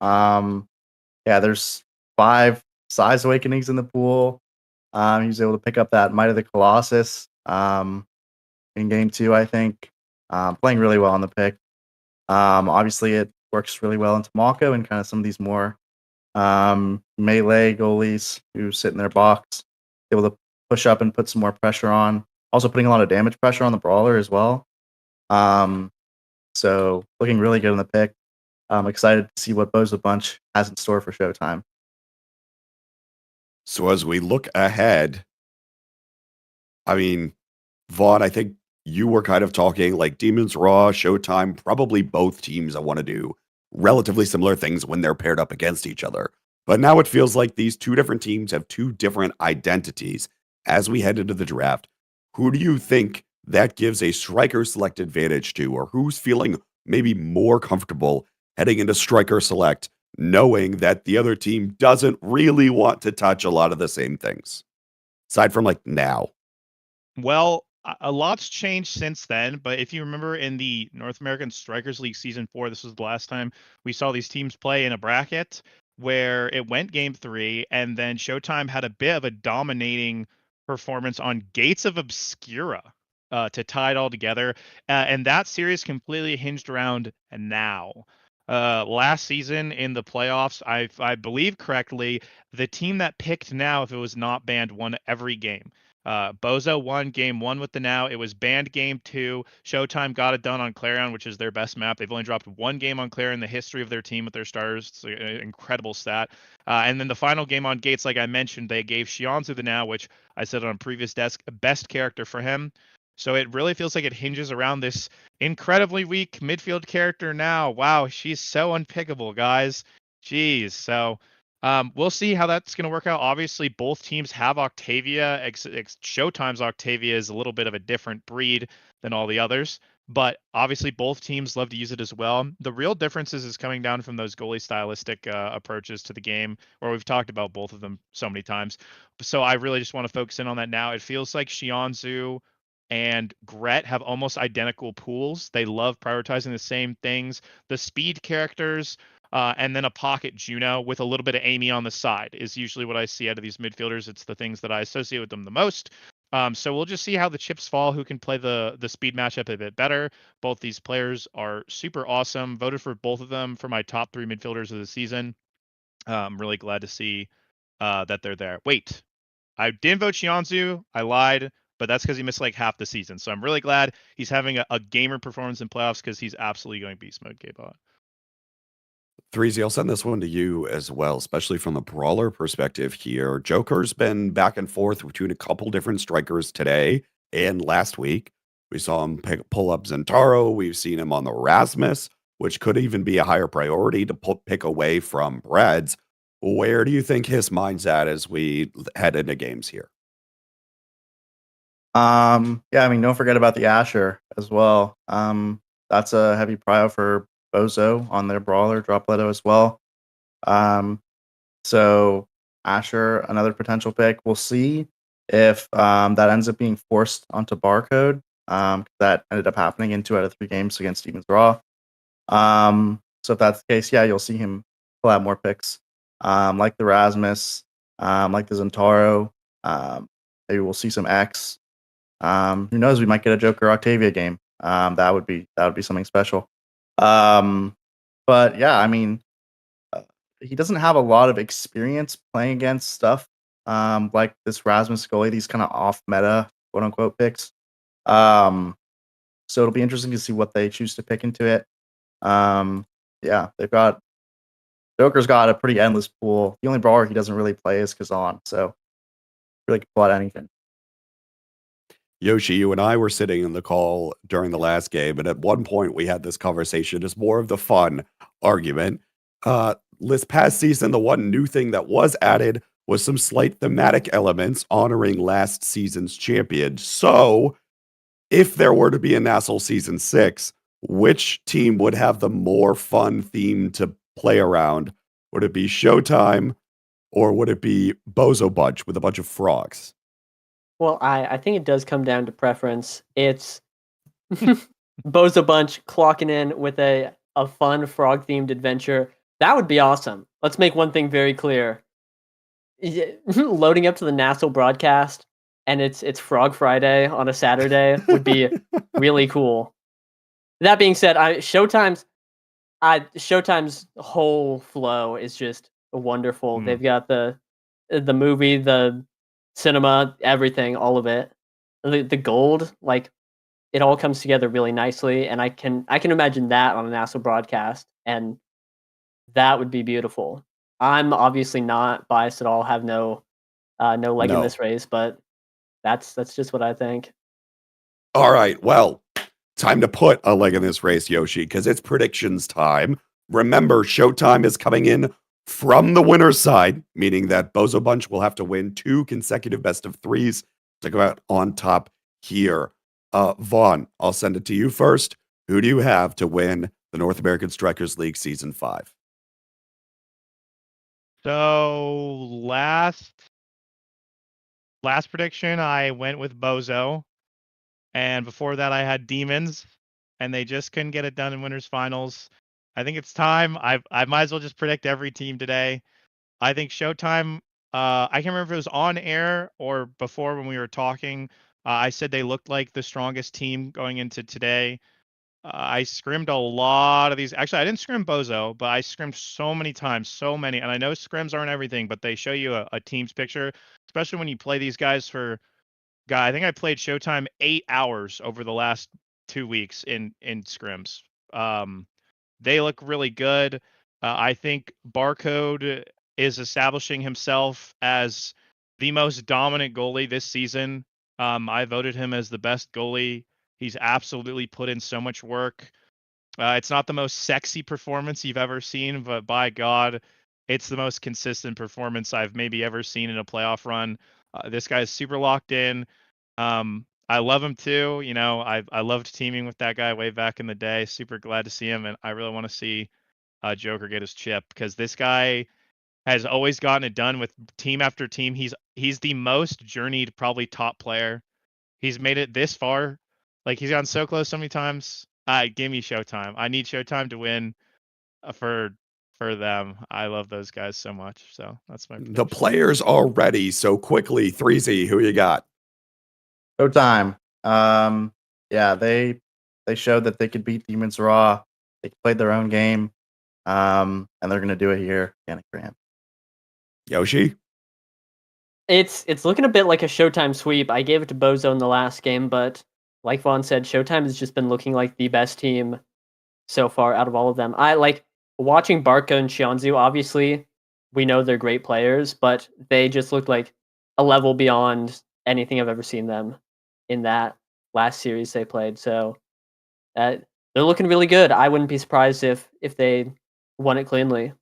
Yeah, there's 5 size awakenings in the pool. He was able to pick up that Might of the Colossus in game 2, I think. Playing really well on the pick. Obviously, it works really well into Mako and kind of some of these more melee goalies who sit in their box, able to push up and put some more pressure on. Also putting a lot of damage pressure on the Brawler as well. So looking really good on the pick. I'm excited to see what Bozo Bunch has in store for Showtime. So as we look ahead, I mean, Vaughn, I think you were kind of talking like Demons Raw, Showtime, probably both teams I want to do relatively similar things when they're paired up against each other. But now it feels like these 2 different teams have 2 different identities as we head into the draft. Who do you think that gives a striker select advantage to, or who's feeling maybe more comfortable heading into striker select, knowing that the other team doesn't really want to touch a lot of the same things, aside from like now? Well, a lot's changed since then, but if you remember in the North American Strikers League Season 4, this was the last time we saw these teams play in a bracket where it went game 3, and then Showtime had a bit of a dominating performance on Gates of Obscura to tie it all together. And that series completely hinged around now. Last season in the playoffs, I believe correctly, the team that picked now, if it was not banned, won every game. Bozo won game 1 with the now. It was banned game 2. Showtime got it done on Clarion, which is their best map. They've only dropped 1 game on Clarion in the history of their team with their starters. It's an incredible stat. And then the final game on Gates, like I mentioned, they gave Shianzu the now, which I said on previous desk, best character for him. So it really feels like it hinges around this incredibly weak midfield character now. Wow, she's so unpickable, guys. Jeez. So We'll see how that's going to work out. Obviously, both teams have Octavia. Showtime's Octavia is a little bit of a different breed than all the others, but obviously both teams love to use it as well. The real differences is coming down from those goalie stylistic approaches to the game, where we've talked about both of them so many times. So I really just want to focus in on that now. It feels like Xianzhu and Gret have almost identical pools. They love prioritizing the same things. The speed characters, and then a pocket Juno with a little bit of Amy on the side is usually what I see out of these midfielders. It's the things that I associate with them the most. So we'll just see how the chips fall, who can play the speed matchup a bit better. Both these players are super awesome. Voted for both of them for my top 3 midfielders of the season. I'm really glad to see that they're there. Wait, I didn't vote Xianzhu. I lied, but that's because he missed like half the season. So I'm really glad he's having a gamer performance in playoffs because he's absolutely going beast mode, K-Bot. 3Z, I'll send this one to you as well, especially from the Brawler perspective here. Joker's been back and forth between a couple different strikers today and last week. We saw him pull up Zentaro. We've seen him on the Rasmus, which could even be a higher priority to pick away from Breads. Where do you think his mind's at as we head into games here? Yeah, I mean, don't forget about the Asher as well. That's a heavy prio for Bozo on their Brawler Dropletto as well. So Asher, another potential pick. We'll see if that ends up being forced onto Barcode. That ended up happening in 2 out of 3 games against Demons Raw. So if that's the case, yeah, you'll see him pull out more picks. Like the Rasmus, like the Zentaro. Maybe we'll see some X. Who knows? We might get a Joker Octavia game. That would be something special. But yeah, I mean, he doesn't have a lot of experience playing against stuff like this Rasmus goalie, these kind of off meta quote unquote picks. So it'll be interesting to see what they choose to pick into it. Yeah, Joker's got a pretty endless pool. The only brawler he doesn't really play is Kazan, so really can pull out anything. Yoshi, you and I were sitting in the call during the last game, and at one point we had this conversation as more of the fun argument. This past season, the one new thing that was added was some slight thematic elements honoring last season's champion. So, if there were to be a Nassau Season 6, which team would have the more fun theme to play around? Would it be Showtime, or would it be Bozo Bunch with a bunch of frogs? Well, I think it does come down to preference. It's Bozo Bunch clocking in with a fun frog-themed adventure. That would be awesome. Let's make one thing very clear. Loading up to the Nassau broadcast, and it's Frog Friday on a Saturday would be really cool. That being said, Showtime's whole flow is just wonderful. They've got the movie, the cinema, everything, all of it. The gold, like, it all comes together really nicely, and I can imagine that on a Nassau broadcast, and that would be beautiful. I'm obviously not biased at all, have no leg in this race, but that's just what I think. All right, well, time to put a leg in this race, Yoshi, because it's predictions time. Remember, Showtime is coming in from the winner's side, meaning that Bozo Bunch will have to win 2 consecutive best of 3s to go out on top here. Vaughn, I'll send it to you first. Who do you have to win the North American Strikers League Season 5? So last prediction, I went with Bozo, and before that, I had Demons, and they just couldn't get it done in winners finals. I think it's time. I might as well just predict every team today. I think Showtime. I can't remember if it was on air or before when we were talking. I said they looked like the strongest team going into today. I scrimmed a lot of these. Actually, I didn't scrim Bozo, but I scrimmed so many times, so many. And I know scrims aren't everything, but they show you a team's picture, especially when you play these guys for. I think I played Showtime 8 hours over the last 2 weeks in scrims. They look really good. I think Barcode is establishing himself as the most dominant goalie this season. I voted him as the best goalie. He's absolutely put in so much work. It's not the most sexy performance you've ever seen, but by God, it's the most consistent performance I've maybe ever seen in a playoff run. This guy's super locked in. I love him too. You know, I loved teaming with that guy way back in the day. Super glad to see him, and I really want to see Joker get his chip because this guy has always gotten it done with team after team. He's the most journeyed, probably top player. He's made it this far. Like he's gotten so close so many times. Give me Showtime. I need Showtime to win for them. I love those guys so much. So that's my prediction. The players are ready. So quickly, 3Z, who you got? Showtime. Yeah, they showed that they could beat Demons Raw. They played their own game. And they're gonna do it here. Panic Grand. Yoshi? It's looking a bit like a Showtime sweep. I gave it to Bozo in the last game, but like Vaughn said, Showtime has just been looking like the best team so far out of all of them. I like watching Barco and Xianzu. Obviously, we know they're great players, but they just look like a level beyond anything I've ever seen them in that last series they played. So they're looking really good. I wouldn't be surprised if they won it cleanly.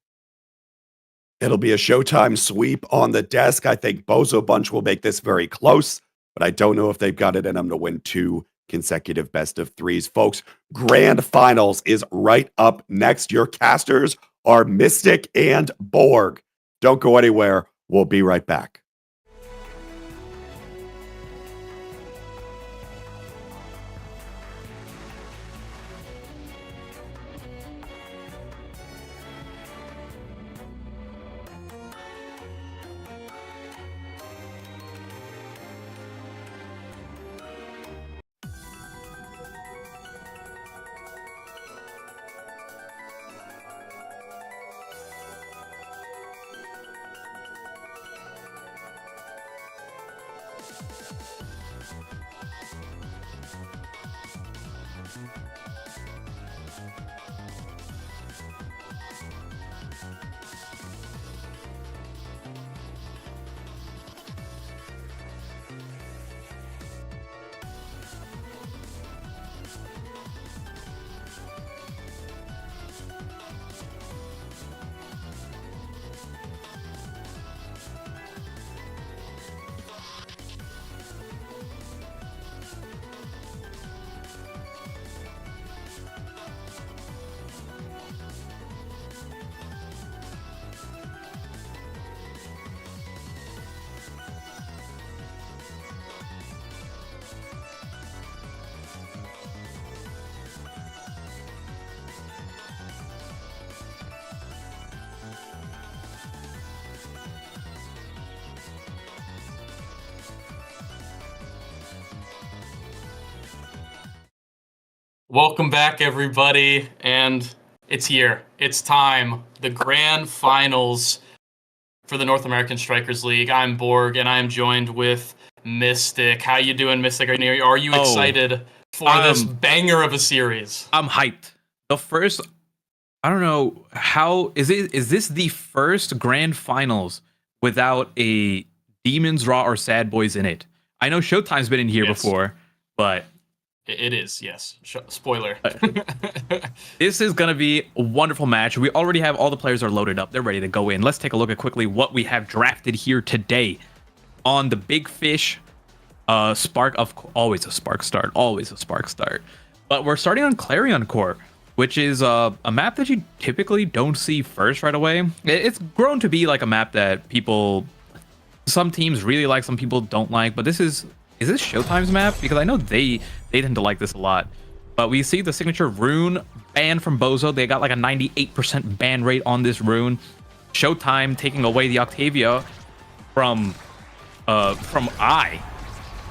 It'll be a Showtime sweep on the desk. I think Bozo Bunch will make this very close, but I don't know if they've got it in them to win 2 consecutive best of 3s. Folks, Grand Finals is right up next. Your casters are Mystic and Borg. Don't go anywhere. We'll be right back. Welcome back, everybody, and it's here. It's time. The Grand Finals for the North American Strikers League. I'm Borg, and I'm joined with Mystic. How you doing, Mystic? Are you excited for this banger of a series? I'm hyped. The first, I don't know how is this the first Grand Finals without a Demons Raw or Sad Boys in it? I know Showtime's been in here before, but it is, yes. Spoiler. This is going to be a wonderful match. We already have all the players are loaded up. They're ready to go in. Let's take a look at quickly what we have drafted here today on the Big Fish Spark. Always a spark start. But we're starting on Clarion Core, which is a map that you typically don't see first right away. It's grown to be like a map that some teams really like, some people don't like, but this is this Showtime's map? Because I know they tend to like this a lot. But we see the signature rune ban from Bozo. They got like a 98% ban rate on this rune. Showtime taking away the Octavia from I.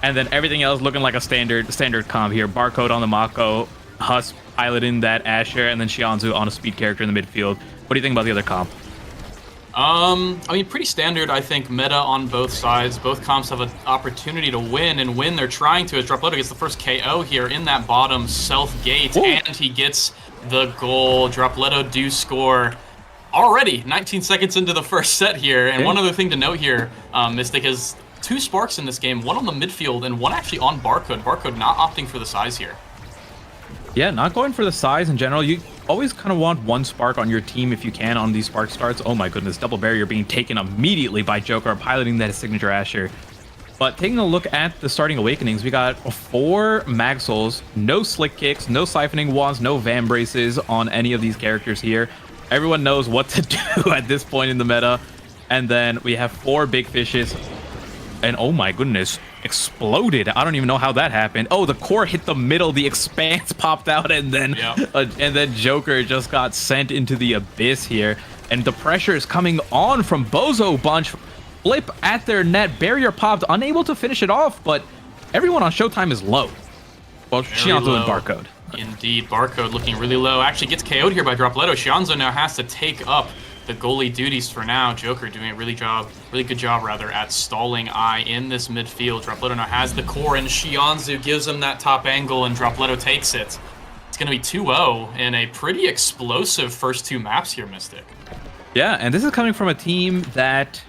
And then everything else looking like a standard comp here. Barcode on the Mako, Husk piloting that Asher, and then Xianzu on a speed character in the midfield. What do you think about the other comp? I mean, pretty standard, I think, meta on both sides. Both comps have an opportunity to win, and when they're trying to, as Dropleto gets the first KO here in that bottom south gate, and he gets the goal. Dropleto do score already 19 seconds into the first set here. And one other thing to note here, Mystic, is 2 sparks in this game, one on the midfield and one actually on Barcode. Barcode not opting for the size here. Yeah, not going for the size in general. You always kind of want one spark on your team if you can on these spark starts. Oh my goodness, double barrier being taken immediately by Joker, piloting that signature Asher. But taking a look at the starting awakenings, we got 4 Mag Souls, no Slick Kicks, no Siphoning Wands, no Van Braces on any of these characters here. Everyone knows what to do at this point in the meta. And then we have 4 Big Fishes. And oh my goodness, exploded. I don't even know how that happened. Oh, the core hit the middle, the expanse popped out, and then Joker just got sent into the abyss here. And the pressure is coming on from Bozo Bunch. Flip at their net, barrier popped, unable to finish it off, but everyone on Showtime is low. Well, Shianzo and Barcode. Indeed, Barcode looking really low. Actually gets KO'd here by Dropletto. Shianzo now has to take up the goalie duties for now. Joker doing a really good job at stalling Eye in this midfield. Dropletto now has the core, and Shianzo gives him that top angle, and Dropletto takes it. It's going to be 2-0 in a pretty explosive first 2 maps here, Mystic. Yeah, and this is coming from a team that,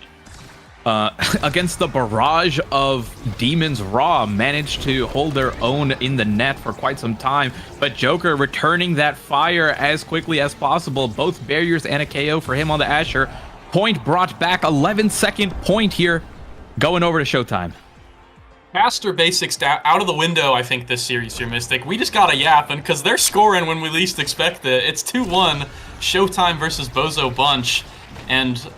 against the barrage of Demons Raw, managed to hold their own in the net for quite some time. But Joker returning that fire as quickly as possible. Both barriers and a KO for him on the Asher. Point brought back, 11-second point here. Going over to Showtime. Caster basics out of the window, I think, this series here, Mystic. We just got a yapping because they're scoring when we least expect it. It's 2-1, Showtime versus Bozo Bunch. And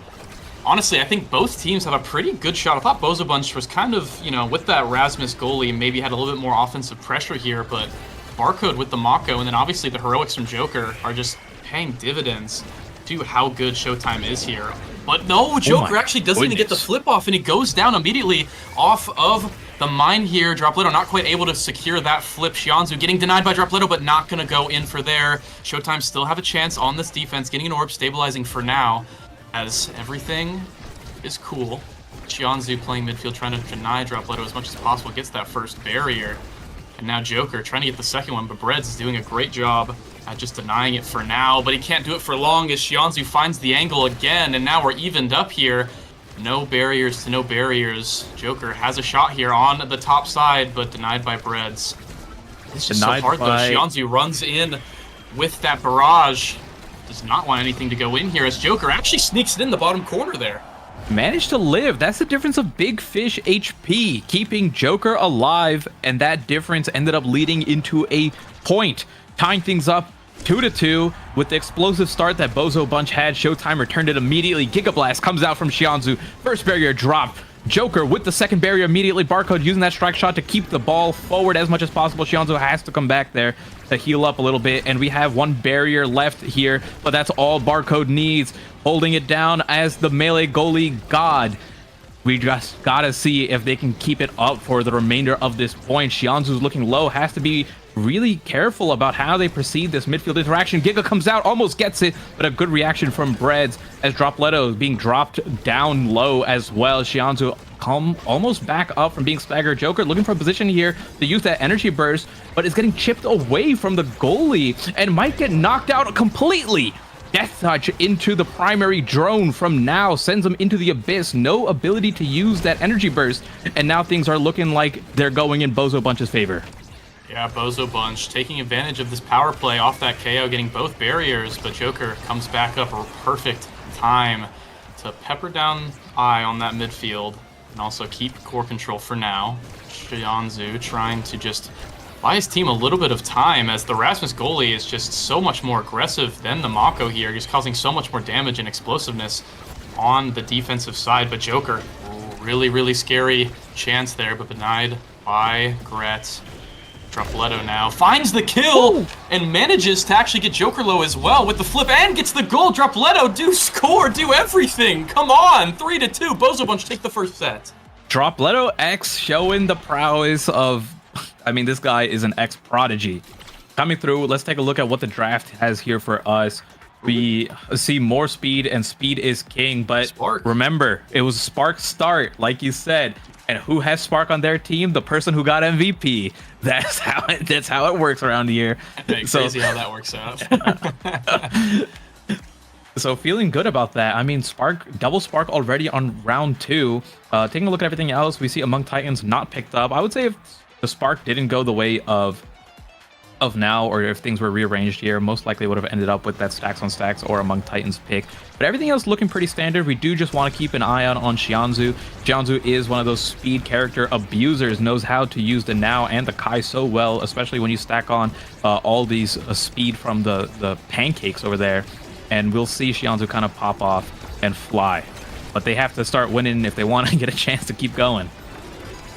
honestly, I think both teams have a pretty good shot. I thought Bozo Bunch was kind of, with that Rasmus goalie, maybe had a little bit more offensive pressure here, but Barcode with the Mako, and then obviously the heroics from Joker are just paying dividends to how good Showtime is here. But no, Joker actually doesn't even get the flip off, and he goes down immediately off of the mine here. Dropletto not quite able to secure that flip. Shianzu getting denied by Dropletto, but not going to go in for there. Showtime still have a chance on this defense, getting an orb, stabilizing for now, as everything is cool. Shianzu playing midfield, trying to deny Dropletto as much as possible, gets that first barrier. And now Joker trying to get the second one, but Breads is doing a great job at just denying it for now, but he can't do it for long as Shianzu finds the angle again, and now we're evened up here. No barriers to no barriers. Joker has a shot here on the top side, but denied by Breads. It's just so hard though. Shianzu runs in with that barrage. Does not want anything to go in here as Joker actually sneaks it in the bottom corner there. Managed to live. That's the difference of Big Fish HP, keeping Joker alive, and that difference ended up leading into a point, tying things up 2-2 with the explosive start that Bozo Bunch had. Showtime returned it immediately. Giga Blast comes out from Shianzu. First barrier dropped. Joker with the second barrier immediately. Barcode using that strike shot to keep the ball forward as much as possible. Shianzu has to come back there to heal up a little bit, and we have one barrier left here, but that's all Barcode needs. Holding it down as the melee goalie god. We just gotta see if they can keep it up for the remainder of this point. Shianzu's looking low, has to be really careful about how they proceed this midfield interaction. Giga comes out, almost gets it, but a good reaction from Breads as Dropletto is being dropped down low as well. Shianzu come almost back up from being staggered. Joker looking for a position here to use that energy burst, but is getting chipped away from the goalie and might get knocked out completely. Death touch into the primary drone from now sends him into the abyss. No ability to use that energy burst, and now things are looking like they're going in Bozo Bunch's favor. Yeah, Bozo Bunch taking advantage of this power play off that KO, getting both barriers, but Joker comes back up a perfect time to pepper down Eye on that midfield and also keep core control for now. Shianzu trying to just buy his team a little bit of time as the Rasmus goalie is just so much more aggressive than the Mako here, just causing so much more damage and explosiveness on the defensive side. But Joker, really scary chance there, but denied by Gret. Dropletto now finds the kill and manages to actually get Joker low as well with the flip and gets the goal. Dropletto, do score, do everything. Come on, 3-2. Bozo Bunch take the first set. Dropletto X showing the prowess of, I mean, this guy is an X-prodigy. Coming through, let's take a look at what the draft has here for us. We see more speed, and speed is king, but Spark. Remember, it was Spark start, like you said. And who has Spark on their team? The person who got MVP. That's how it works around here. Crazy how that works out. So feeling good about that. I mean, double Spark already on round 2. Taking a look at everything else, we see Among Titans not picked up. I would say if the Spark didn't go the way of of now, or if things were rearranged here, most likely would have ended up with that stacks on stacks or among Titans pick. But everything else looking pretty standard. We do just want to keep an eye out on Xianzhu. Xianzhu is one of those speed character abusers, knows how to use the Now and the Kai so well, especially when you stack on all these speed from the pancakes over there. And we'll see Xianzhu kind of pop off and fly. But they have to start winning if they want to get a chance to keep going.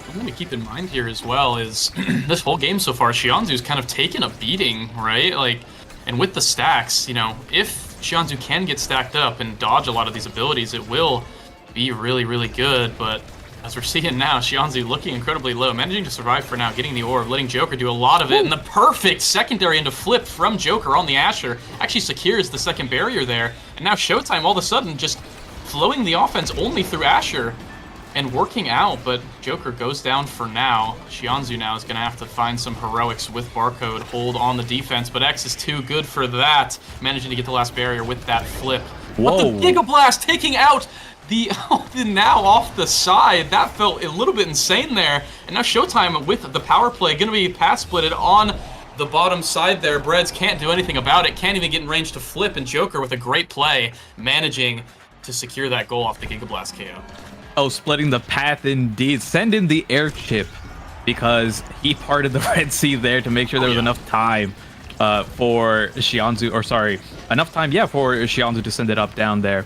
Something to keep in mind here as well is this whole game so far, Xianzhu's kind of taken a beating, right? Like, and with the stacks, you know, if Xianzhu can get stacked up and dodge a lot of these abilities, it will be really, really good. But as we're seeing now, Xianzhu looking incredibly low, managing to survive for now, getting the orb, letting Joker do a lot of it, and the perfect secondary into flip from Joker on the Asher actually secures the second barrier there. And now Showtime all of a sudden just flowing the offense only through Asher and working out, but Joker goes down for now. Xianzhu now is going to have to find some heroics with Barcode, hold on the defense, but X is too good for that, managing to get the last barrier with that flip. Whoa. But the Giga Blast taking out the Now off the side. That felt a little bit insane there. And now Showtime with the power play, going to be pass splitted on the bottom side there. Breads can't do anything about it, can't even get in range to flip, and Joker with a great play, managing to secure that goal off the Giga Blast KO. Oh, splitting the path indeed. Send in the air chip because he parted the Red Sea there to make sure there was enough time for Xianzhu, or sorry, enough time, yeah, for Xianzhu to send it up down there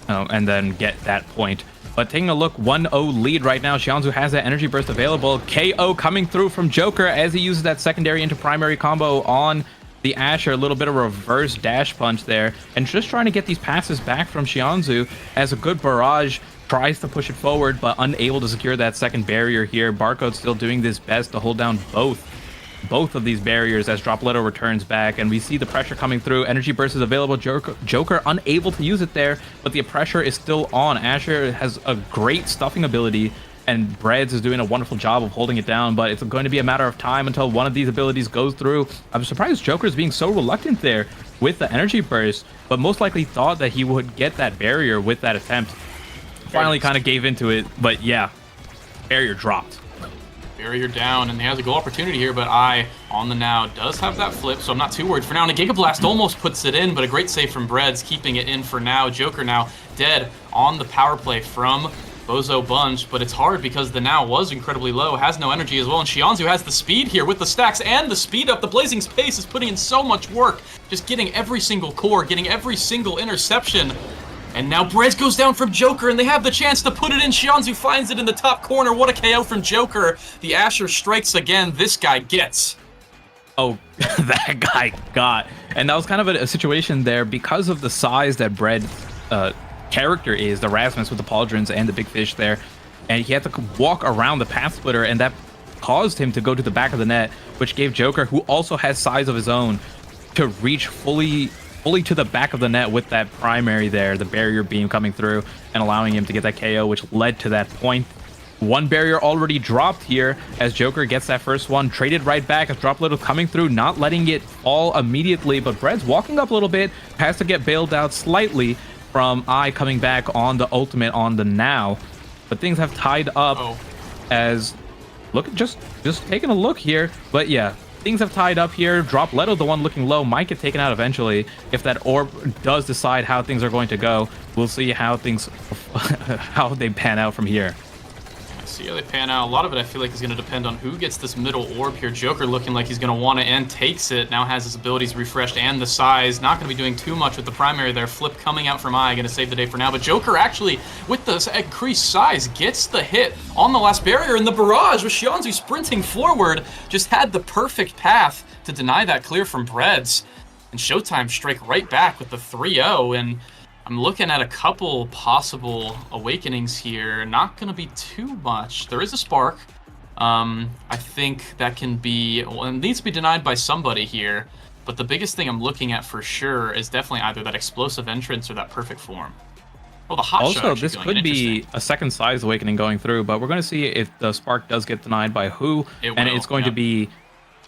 and then get that point. But taking a look, 1-0 lead right now. Xianzhu has that energy burst available. KO coming through from Joker as he uses that secondary into primary combo on the Asher. A little bit of reverse dash punch there, and just trying to get these passes back from Xianzhu as a good barrage tries to push it forward, but unable to secure that second barrier here. Barcode still doing his best to hold down both of these barriers as Dropletto returns back, and we see the pressure coming through. Energy burst is available. Joker unable to use it there, but the pressure is still on. Asher has a great stuffing ability, and Breads is doing a wonderful job of holding it down, but it's going to be a matter of time until one of these abilities goes through. I'm surprised Joker's being so reluctant there with the energy burst, but most likely thought that he would get that barrier with that attempt. Finally kind of gave into it, but yeah, barrier dropped. Barrier down, and he has a goal opportunity here, but I on the Now does have that flip, so I'm not too worried for now. And a Giga Blast almost puts it in, but a great save from Breads, keeping it in for now. Joker now dead on the power play from Bozo Bunch, but it's hard because the Now was incredibly low, has no energy as well, and Xianzhu has the speed here with the stacks and the speed up. The Blazing Space is putting in so much work, just getting every single core, getting every single interception. And now Breads goes down from Joker, and they have the chance to put it in. Xianzhu finds it in the top corner. What a KO from Joker. The Asher strikes again. This guy gets. Oh, that guy got. And that was kind of a situation there because of the size that Bread character is, the Rasmus with the pauldrons and the big fish there. And he had to walk around the path splitter, and that caused him to go to the back of the net, which gave Joker, who also has size of his own, to reach fully to the back of the net with that primary there, the barrier beam coming through and allowing him to get that KO, which led to that point. One barrier already dropped here as Joker gets that first one, traded right back as Dropletto coming through, not letting it fall immediately, but Bread's walking up a little bit, has to get bailed out slightly from I coming back on the ultimate on the Now. But things have tied up as, look, just taking a look here, but yeah, things have tied up here. Dropletto, the one looking low, might get taken out eventually if that orb does decide how things are going to go. We'll see how things how they pan out from here. See how they pan out. A lot of it I feel like is going to depend on who gets this middle orb here. Joker looking like he's going to want it and takes it. Now has his abilities refreshed and the size. Not going to be doing too much with the primary there. Flip coming out from I, going to save the day for now. But Joker actually, with the increased size, gets the hit on the last barrier. And the barrage with Xianzhu sprinting forward just had the perfect path to deny that clear from Breads. And Showtime strike right back with the 3-0. And I'm looking at a couple possible awakenings here. Not going to be too much. There is a spark. I think that can be, well, it needs to be denied by somebody here. But the biggest thing I'm looking at for sure is definitely either that explosive entrance or that perfect form. Oh, the hot shot. Also, this could be a second size awakening going through, but we're going to see if the spark does get denied by who. It's going to be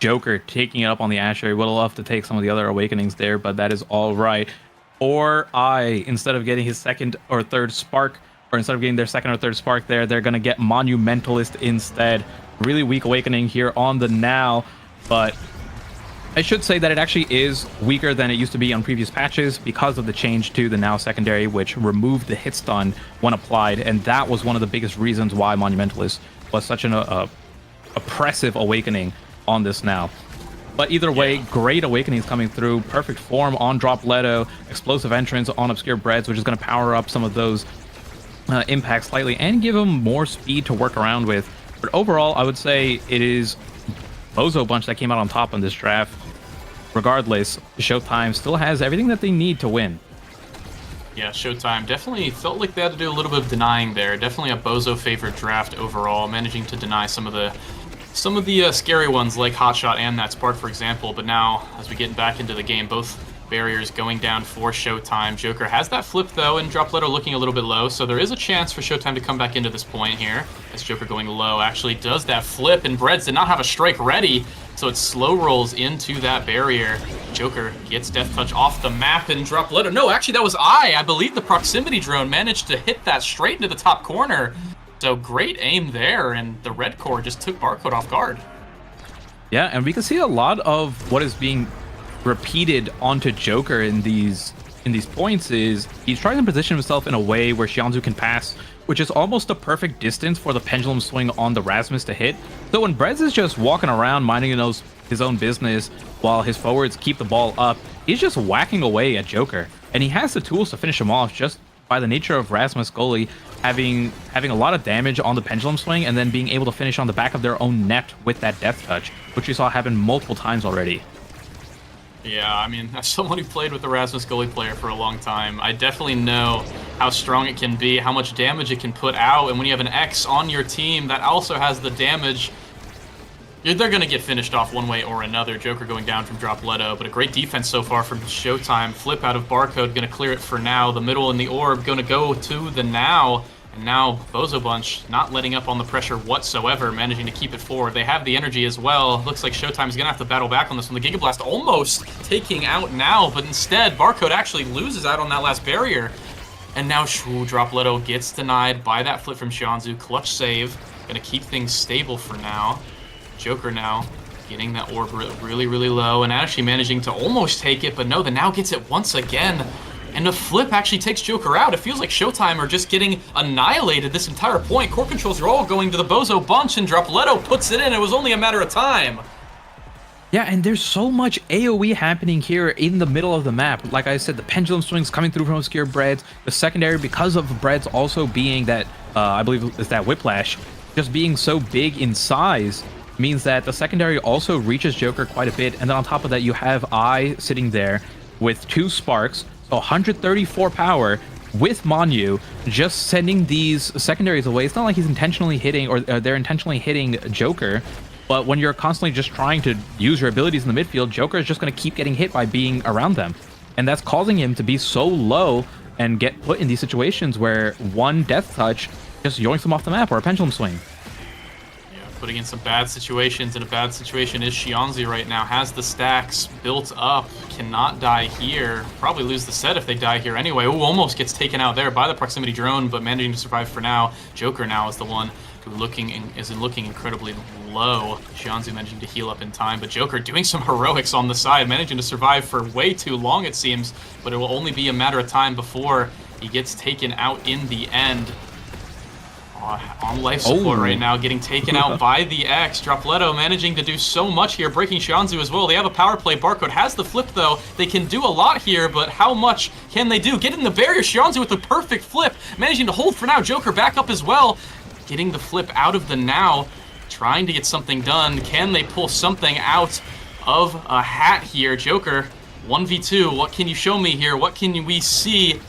Joker taking it up on the Asher. Would love to take some of the other awakenings there, but that is all right. Or instead of getting his second or third spark, or instead of getting their second or third spark there, they're going to get Monumentalist instead. Really weak awakening here on the Now, but I should say that it actually is weaker than it used to be on previous patches because of the change to the now secondary, which removed the hit stun when applied, and that was one of the biggest reasons why Monumentalist was such an oppressive awakening on this now. But either way, great awakenings coming through, perfect form on Drop Leto, explosive entrance on Obscure Breads, which is going to power up some of those impacts slightly and give him more speed to work around with. But overall, I would say it is Bozo Bunch that came out on top in this draft. Regardless, Showtime still has everything that they need to win. Yeah, Showtime definitely felt like they had to do a little bit of denying there. Definitely a Bozo favorite draft overall, managing to deny some of the scary ones like Hotshot and that Spark, for example. But now, as we get back into the game, both barriers going down for Showtime. Joker has that flip though, and Drop Leto looking a little bit low, so there is a chance for Showtime to come back into this point here. As Joker going low actually does that flip, and Breads did not have a strike ready, so it slow rolls into that barrier. Joker gets Death Touch off the map, and Drop Leto, no, actually that was I believe the proximity drone managed to hit that straight into the top corner. So great aim there, and the red core just took Barcode off guard. Yeah, and we can see a lot of what is being repeated onto Joker in these points is he's trying to position himself in a way where Xianzhu can pass, which is almost a perfect distance for the pendulum swing on the Rasmus to hit. So when Breads is just walking around minding his own business while his forwards keep the ball up, he's just whacking away at Joker. And he has the tools to finish him off just by the nature of Rasmus Goalie having a lot of damage on the pendulum swing and then being able to finish on the back of their own net with that Death Touch, which we saw happen multiple times already. Yeah, I mean, as someone who played with the Rasmus Goalie player for a long time, I definitely know how strong it can be, how much damage it can put out, and when you have an X on your team that also has the damage, they're going to get finished off one way or another. Joker going down from Drop Leto, but a great defense so far from Showtime. Flip out of Barcode, going to clear it for now. The middle and the orb going to go to the now. And now Bozo Bunch not letting up on the pressure whatsoever, managing to keep it forward. They have the energy as well. Looks like Showtime's going to have to battle back on this one. The Giga Blast almost taking out now, but instead Barcode actually loses out on that last barrier. And now Drop Leto gets denied by that flip from Xianzhu. Clutch save. Going to keep things stable for now. Joker now getting that orb really, really low and actually managing to almost take it, but no, the now gets it once again. And the flip actually takes Joker out. It feels like Showtime are just getting annihilated this entire point. Core controls are all going to the Bozo Bunch, and Drop Leto puts it in. It was only a matter of time. Yeah, and there's so much AoE happening here in the middle of the map. Like I said, the pendulum swings coming through from Obscure Breads. The secondary, because of Breads also being that, I believe is that Whiplash, just being so big in size, means that the secondary also reaches Joker quite a bit. And then on top of that, you have I sitting there with 2 sparks. 134 power with Monu, just sending these secondaries away. It's not like he's intentionally hitting or they're intentionally hitting Joker, but when you're constantly just trying to use your abilities in the midfield, Joker is just going to keep getting hit by being around them. And that's causing him to be so low and get put in these situations where one Death Touch just yoinks him off the map or a pendulum swing. Putting in some bad situations, and a bad situation is Xianzhu right now. Has the stacks built up, cannot die here. Probably lose the set if they die here anyway. Ooh, almost gets taken out there by the proximity drone, but managing to survive for now. Joker now is the one who looking incredibly low. Xianzhu managing to heal up in time, but Joker doing some heroics on the side, managing to survive for way too long it seems, but it will only be a matter of time before he gets taken out in the end. On life support right now, getting taken out by the X. Drop Leto managing to do so much here, breaking Xianzhu as well. They have a power play. Barcode has the flip though. They can do a lot here, but how much can they do? Get in the barrier. Xianzhu with the perfect flip, managing to hold for now. Joker back up as well, getting the flip out of the now, trying to get something done. Can they pull something out of a hat here? Joker 1v2. What can you show me here? What can we see?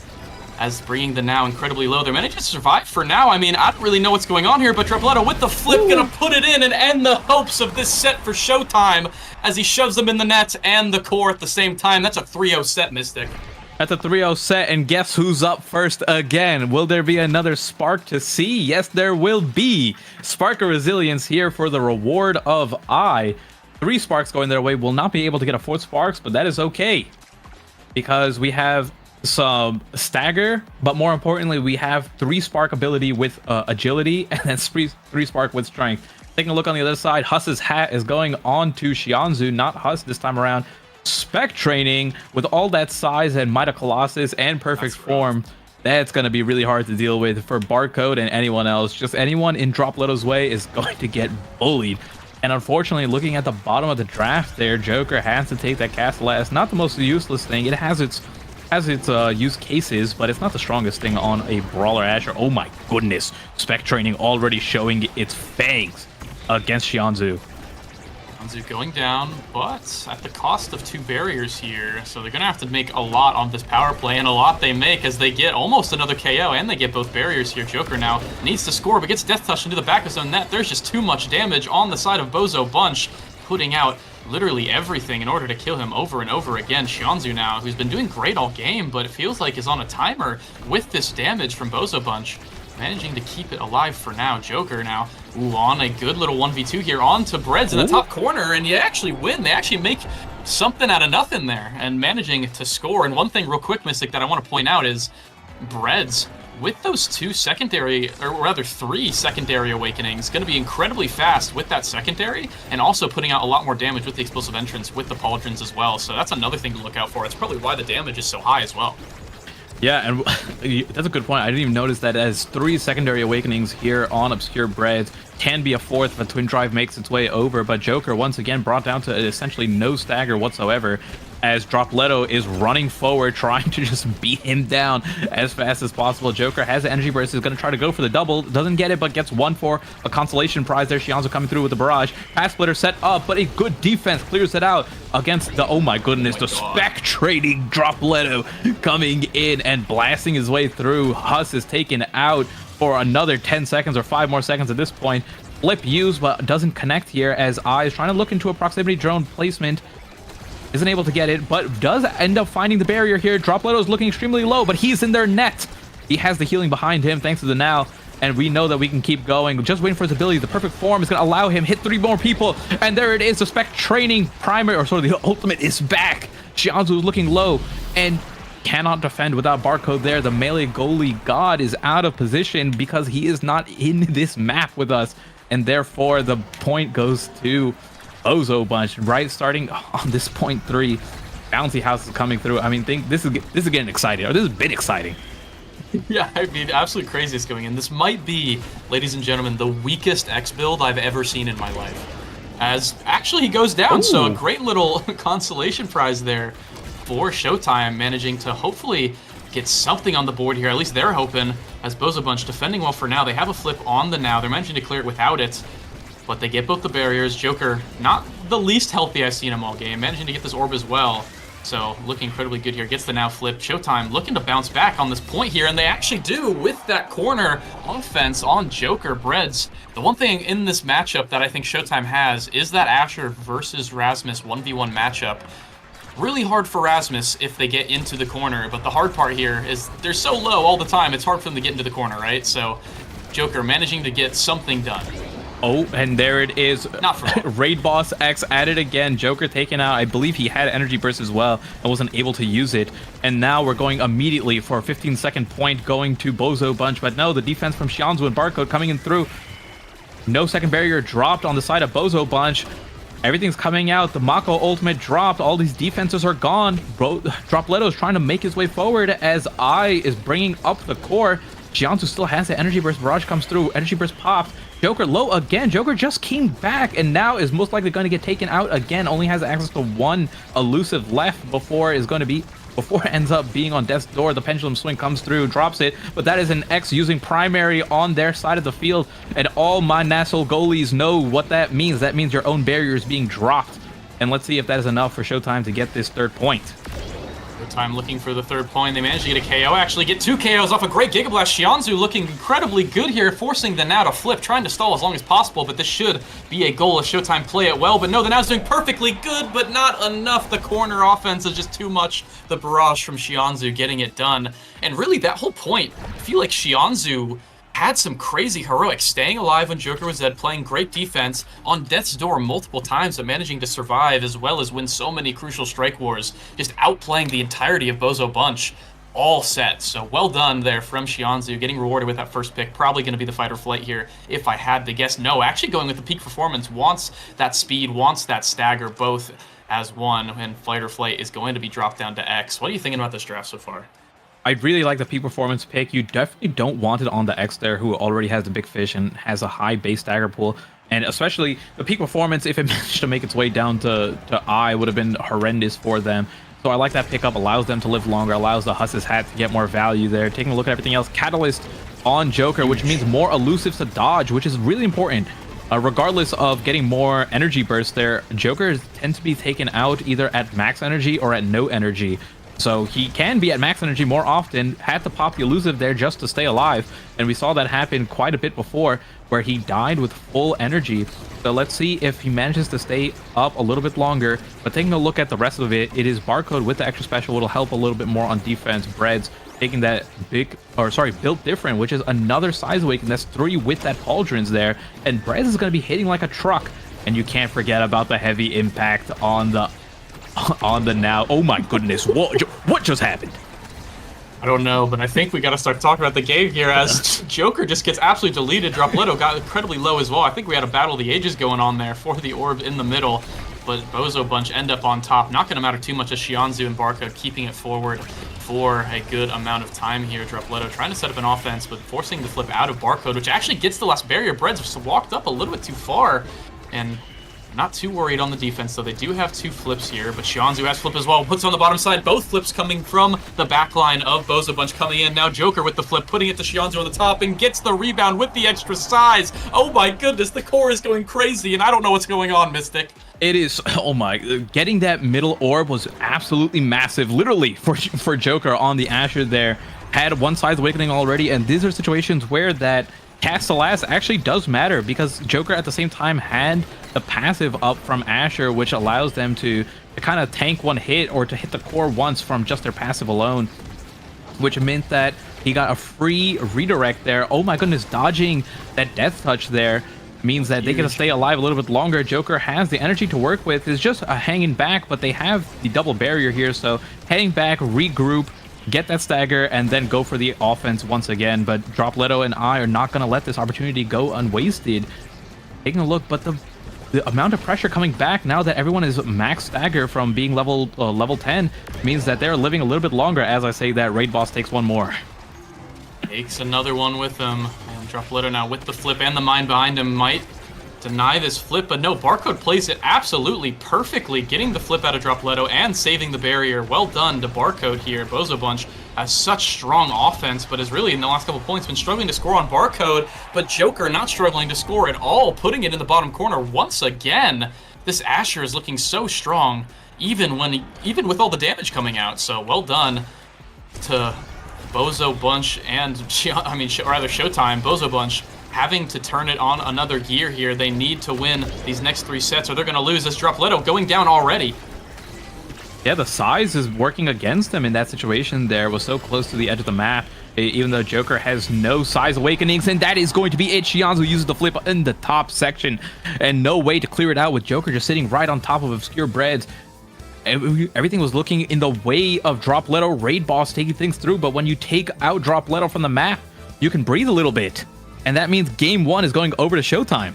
As bringing the now incredibly low. They're managing to survive for now. I mean, I don't really know what's going on here, but Drop Leto with the flip, gonna put it in and end the hopes of this set for Showtime as he shoves them in the net and the core at the same time. That's a 3-0 set, Mystic. That's a 3-0 set, and guess who's up first again? Will there be another Spark to see? Yes, there will be. Spark of Resilience here for the reward of I. 3 Sparks going their way. Will not be able to get a 4th Sparks, but that is okay. Because we have some stagger, but more importantly, we have 3 Spark ability with agility, and then 3 Spark with strength. Taking a look on the other side, Huss's hat is going on to Xianzu, not Huss this time around. Spec training with all that size and Might of Colossus and perfect form. That's going to be really hard to deal with for Barcode and anyone else. Just anyone in Dropleto's way is going to get bullied. And unfortunately, looking at the bottom of the draft there, Joker has to take that Castle S. Not the most useless thing. It has its use cases, but it's not the strongest thing on a Brawler Asher. Oh my goodness. Spec training already showing its fangs against Xianzu. Xianzu going down, but at the cost of 2 barriers here. So they're going to have to make a lot on this power play, and a lot they make as they get almost another KO, and they get both barriers here. Joker now needs to score, but gets Death Touch into the back of his own net. There's just too much damage on the side of Bozo Bunch, putting out literally everything in order to kill him over and over again. Xianzu now, who's been doing great all game, but it feels like is on a timer with this damage from Bozo Bunch. Managing to keep it alive for now. Joker now, on a good little 1v2 here, on to Breads in the top corner, and you actually win. They actually make something out of nothing there, and managing to score. And one thing real quick, Mystic, that I want to point out is Breads, with those 2 secondary, or rather 3 secondary awakenings, going to be incredibly fast with that secondary, and also putting out a lot more damage with the explosive entrance with the pauldrons as well. So that's another thing to look out for. It's probably why the damage is so high as well. Yeah, and that's a good point. I didn't even notice that as 3 secondary awakenings here on Obscure Breads can be a 4th if a Twin Drive makes its way over, but Joker once again brought down to essentially no stagger whatsoever as Dropleto is running forward, trying to just beat him down as fast as possible. Joker has the energy burst, is going to try to go for the double, doesn't get it, but gets 1 for a consolation prize there. Xianzu coming through with the barrage. Pass splitter set up, but a good defense clears it out against the, oh my goodness, the spec trading Dropleto coming in and blasting his way through. Huss is taken out for another 10 seconds or 5 more seconds at this point. Flip used, but doesn't connect here as I is trying to look into a proximity drone placement. Isn't able to get it, but does end up finding the barrier here. Dropleto is looking extremely low, but he's in their net. He has the healing behind him thanks to the now, and we know that we can keep going. Just waiting for his ability. The perfect form is going to allow him hit 3 more people, and there it is. The spec training primary, or sort of the ultimate, is back. Xianzu is looking low and cannot defend without Barcode there. The melee goalie god is out of position because he is not in this map with us, and therefore the point goes to Bozo Bunch, right? Starting on this point 3, Bouncy House is coming through. I mean, this is getting exciting. Or this has been exciting. Yeah, I mean, absolute craziness going in. This might be, ladies and gentlemen, the weakest X build I've ever seen in my life. As actually he goes down, Ooh. So a great little consolation prize there for Showtime, managing to hopefully get something on the board here. At least they're hoping, as Bozo Bunch defending well for now. They have a flip on the now. They're managing to clear it without it. But they get both the barriers. Joker, not the least healthy I've seen him all game, managing to get this orb as well. So looking incredibly good here. Gets the now flip. Showtime looking to bounce back on this point here, and they actually do with that corner offense on Joker. Breads. The one thing in this matchup that I think Showtime has is that Asher versus Rasmus 1v1 matchup. Really hard for Rasmus if they get into the corner, but the hard part here is they're so low all the time, it's hard for them to get into the corner, right? So Joker managing to get something done. Oh, and there it is. Not for long. Raid Boss X at it again. Joker taken out. I believe he had energy burst as well and wasn't able to use it. And now we're going immediately for a 15-second point going to Bozo Bunch. But no, the defense from Xianzu and Barcode coming in through. No second barrier dropped on the side of Bozo Bunch. Everything's coming out. The Mako ultimate dropped. All these defenses are gone. Dropleto is trying to make his way forward as I is bringing up the core. Xianzu still has the energy burst. Barrage comes through. Energy burst pops. Joker low again. Joker just came back and now is most likely going to get taken out again. Only has access to 1 elusive left before it ends up being on death's door. The pendulum swing comes through, drops it, but that is an X using primary on their side of the field, and all my Nassau goalies know what that means. That means your own barrier is being dropped, and let's see if that is enough for Showtime to get this 3rd point. Time looking for the 3rd point. They managed to get a KO, actually get 2 KOs off a great Giga Blast. Xianzu looking incredibly good here, forcing the now to flip, trying to stall as long as possible, but this should be a goal if Showtime play it well. But no, the now's doing perfectly good, but not enough. The corner offense is just too much. The barrage from Xianzu getting it done. And really, that whole point, I feel like Xianzu had some crazy heroics, staying alive when Joker was dead, playing great defense on death's door multiple times, but managing to survive as well as win so many crucial strike wars, just outplaying the entirety of Bozo Bunch. all set. So well done there from Xianzu, getting rewarded with that first pick. Probably going to be the fight or flight here if I had to guess. No, actually going with the peak performance. Wants that speed, wants that stagger, both as one, and fight or flight is going to be dropped down to X. What are you thinking about this draft so far? I really like the peak performance pick. You definitely don't want it on the X there, who already has the big fish and has a high base stagger pool. And especially the peak performance, if it managed to make its way down to I, would have been horrendous for them. So I like that pickup, allows them to live longer, allows the Huss's hat to get more value there. Taking a look at everything else, Catalyst on Joker, which means more elusives to dodge, which is really important. Regardless of getting more energy bursts there, Joker tends to be taken out either at max energy or at no energy. So he can be at max energy more often, had to pop the elusive there just to stay alive. And we saw that happen quite a bit before, where he died with full energy. So let's see if he manages to stay up a little bit longer. But taking a look at the rest of it, it is Barcode with the extra special. It'll help a little bit more on defense. Breads taking that built different, which is another size awaken. That's 3 with that pauldrons there. And Breads is going to be hitting like a truck. And you can't forget about the heavy impact on the now. Oh my goodness, what just happened? I don't know, but I think we got to start talking about the game here as Joker just gets absolutely deleted. Dropletto got incredibly low as well. I think we had a battle of the ages going on there for the orb in the middle, but Bozo Bunch end up on top. Not going to matter too much as Xianzu and Barcode keeping it forward for a good amount of time here. Dropletto trying to set up an offense, but forcing the flip out of Barcode, which actually gets the last barrier. Breads just walked up a little bit too far, and not too worried on the defense, though. They do have 2 flips here, but Xianzu has flip as well. Puts it on the bottom side. Both flips coming from the back line of Bozo Bunch coming in. Now Joker with the flip, putting it to Xianzu on the top, and gets the rebound with the extra size. Oh my goodness, the core is going crazy, and I don't know what's going on, Mystic. It is, oh my, getting that middle orb was absolutely massive, literally, for Joker on the Asher there. Had one size awakening already, and these are situations where that cast the last actually does matter, because Joker at the same time had the passive up from Asher, which allows them to kind of tank one hit or to hit the core once from just their passive alone, which meant that he got a free redirect there. Oh my goodness, dodging that death touch there means that they can stay alive a little bit longer. Joker has the energy to work with, is just hanging back, but they have the double barrier here, so heading back, regroup, get that stagger, and then go for the offense once again. But Dropletto and I are not going to let this opportunity go unwasted. Taking a look, but the amount of pressure coming back now that everyone is max stagger from being level 10 means that they're living a little bit longer. As I say that, Raid Boss takes one more. Takes another one with him. And Dropletto now with the flip, and the mine behind him might deny this flip, but no, Barcode plays it absolutely perfectly, getting the flip out of Dropletto and saving the barrier. Well done to Barcode here. Bozo Bunch has such strong offense, but has really in the last couple points been struggling to score on Barcode, but Joker not struggling to score at all, putting it in the bottom corner once again. This Asher is looking so strong, even with all the damage coming out, so well done to Bozo Bunch and, Showtime. Bozo Bunch having to turn it on another gear here. They need to win these next 3 sets or they're going to lose. This Dropletto going down already. Yeah, the size is working against them in that situation there. Was so close to the edge of the map, even though Joker has no size awakenings, and that is going to be it. Xianzu uses the flip in the top section, and no way to clear it out with Joker just sitting right on top of Obscure Breads. Everything was looking in the way of Dropletto, Raid Boss taking things through, but when you take out Dropletto from the map, you can breathe a little bit. And that means game 1 is going over to Showtime.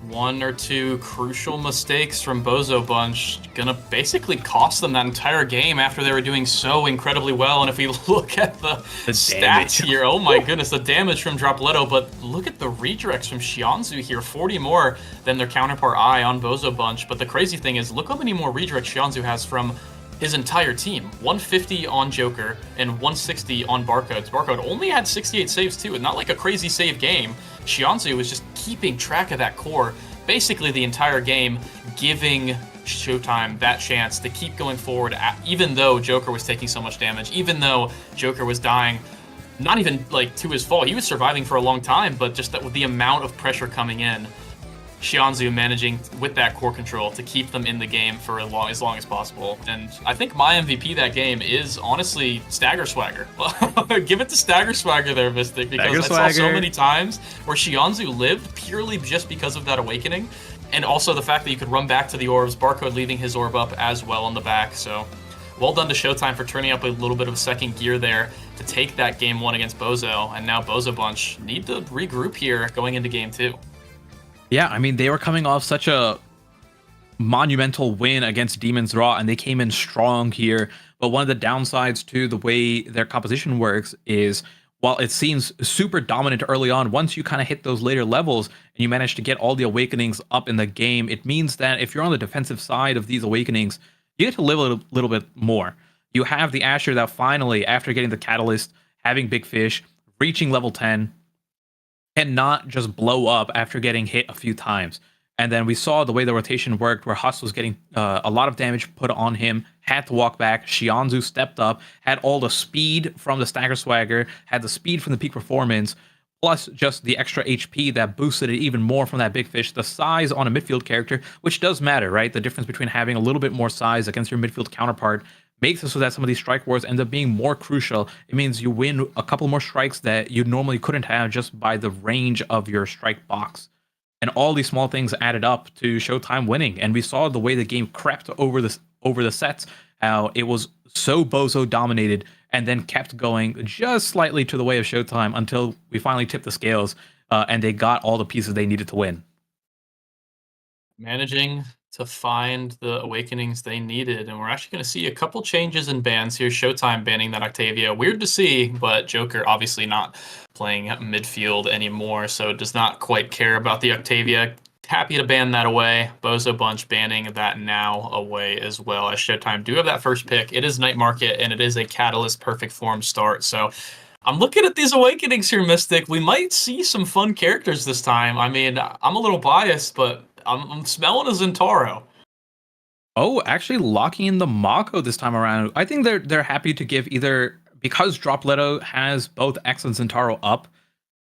1 or 2 crucial mistakes from Bozo Bunch gonna basically cost them that entire game after they were doing so incredibly well. And if we look at the stats here, oh my goodness, the damage from Dropletto, but look at the redirects from Xianzu here, 40 more than their counterpart I on Bozo Bunch. But the crazy thing is, look how many more redirects Xianzu has from his entire team. 150 on Joker and 160 on Barcode. Barcode only had 68 saves too, and not like a crazy save game. Xianzu was just keeping track of that core basically the entire game, giving Showtime that chance to keep going forward, even though Joker was taking so much damage, even though Joker was dying, not even like to his fault. He was surviving for a long time, but just that with the amount of pressure coming in, Xianzu managing with that core control to keep them in the game for as long as possible. And I think my MVP that game is honestly Stagger Swagger. Give it to Stagger Swagger there, Mystic, because I saw so many times where Xianzu lived purely just because of that awakening, and also the fact that you could run back to the orbs, Barcode leaving his orb up as well on the back. So well done to Showtime for turning up a little bit of a second gear there to take that game 1 against Bozo, and now Bozo Bunch need to regroup here going into game 2. Yeah, I mean, they were coming off such a monumental win against Demon's Raw, and they came in strong here. But one of the downsides to the way their composition works is, while it seems super dominant early on, once you kind of hit those later levels and you manage to get all the awakenings up in the game, it means that if you're on the defensive side of these awakenings, you get to live a little bit more. You have the Asher that finally, after getting the Catalyst, having Big Fish, reaching level 10, cannot just blow up after getting hit a few times. And then we saw the way the rotation worked, where Huss was getting a lot of damage put on him, had to walk back. Xianzu stepped up, had all the speed from the Stagger Swagger, had the speed from the Peak Performance, plus just the extra HP that boosted it even more from that Big Fish. The size on a midfield character, which does matter, right? The difference between having a little bit more size against your midfield counterpart makes it so that some of these strike wars end up being more crucial. It means you win a couple more strikes that you normally couldn't have just by the range of your strike box. And all these small things added up to Showtime winning. And we saw the way the game crept over the sets, how it was so Bozo dominated and then kept going just slightly to the way of Showtime until we finally tipped the scales and they got all the pieces they needed to win. Managing to find the awakenings they needed, and we're actually going to see a couple changes in bans here. Showtime banning that Octavia, weird to see, but Joker obviously not playing midfield anymore, so does not quite care about the Octavia. Happy to ban that away. Bozo Bunch banning that now away as well, as Showtime do have that first pick. It is Night Market, and it is a Catalyst perfect form start, so I'm looking at these awakenings here, Mystic. We might see some fun characters this time. I mean, I'm a little biased, but I'm smelling a Zentaro. Oh, actually locking in the Mako this time around. I think they're happy to give either, because Dropletto has both X and Zentaro up,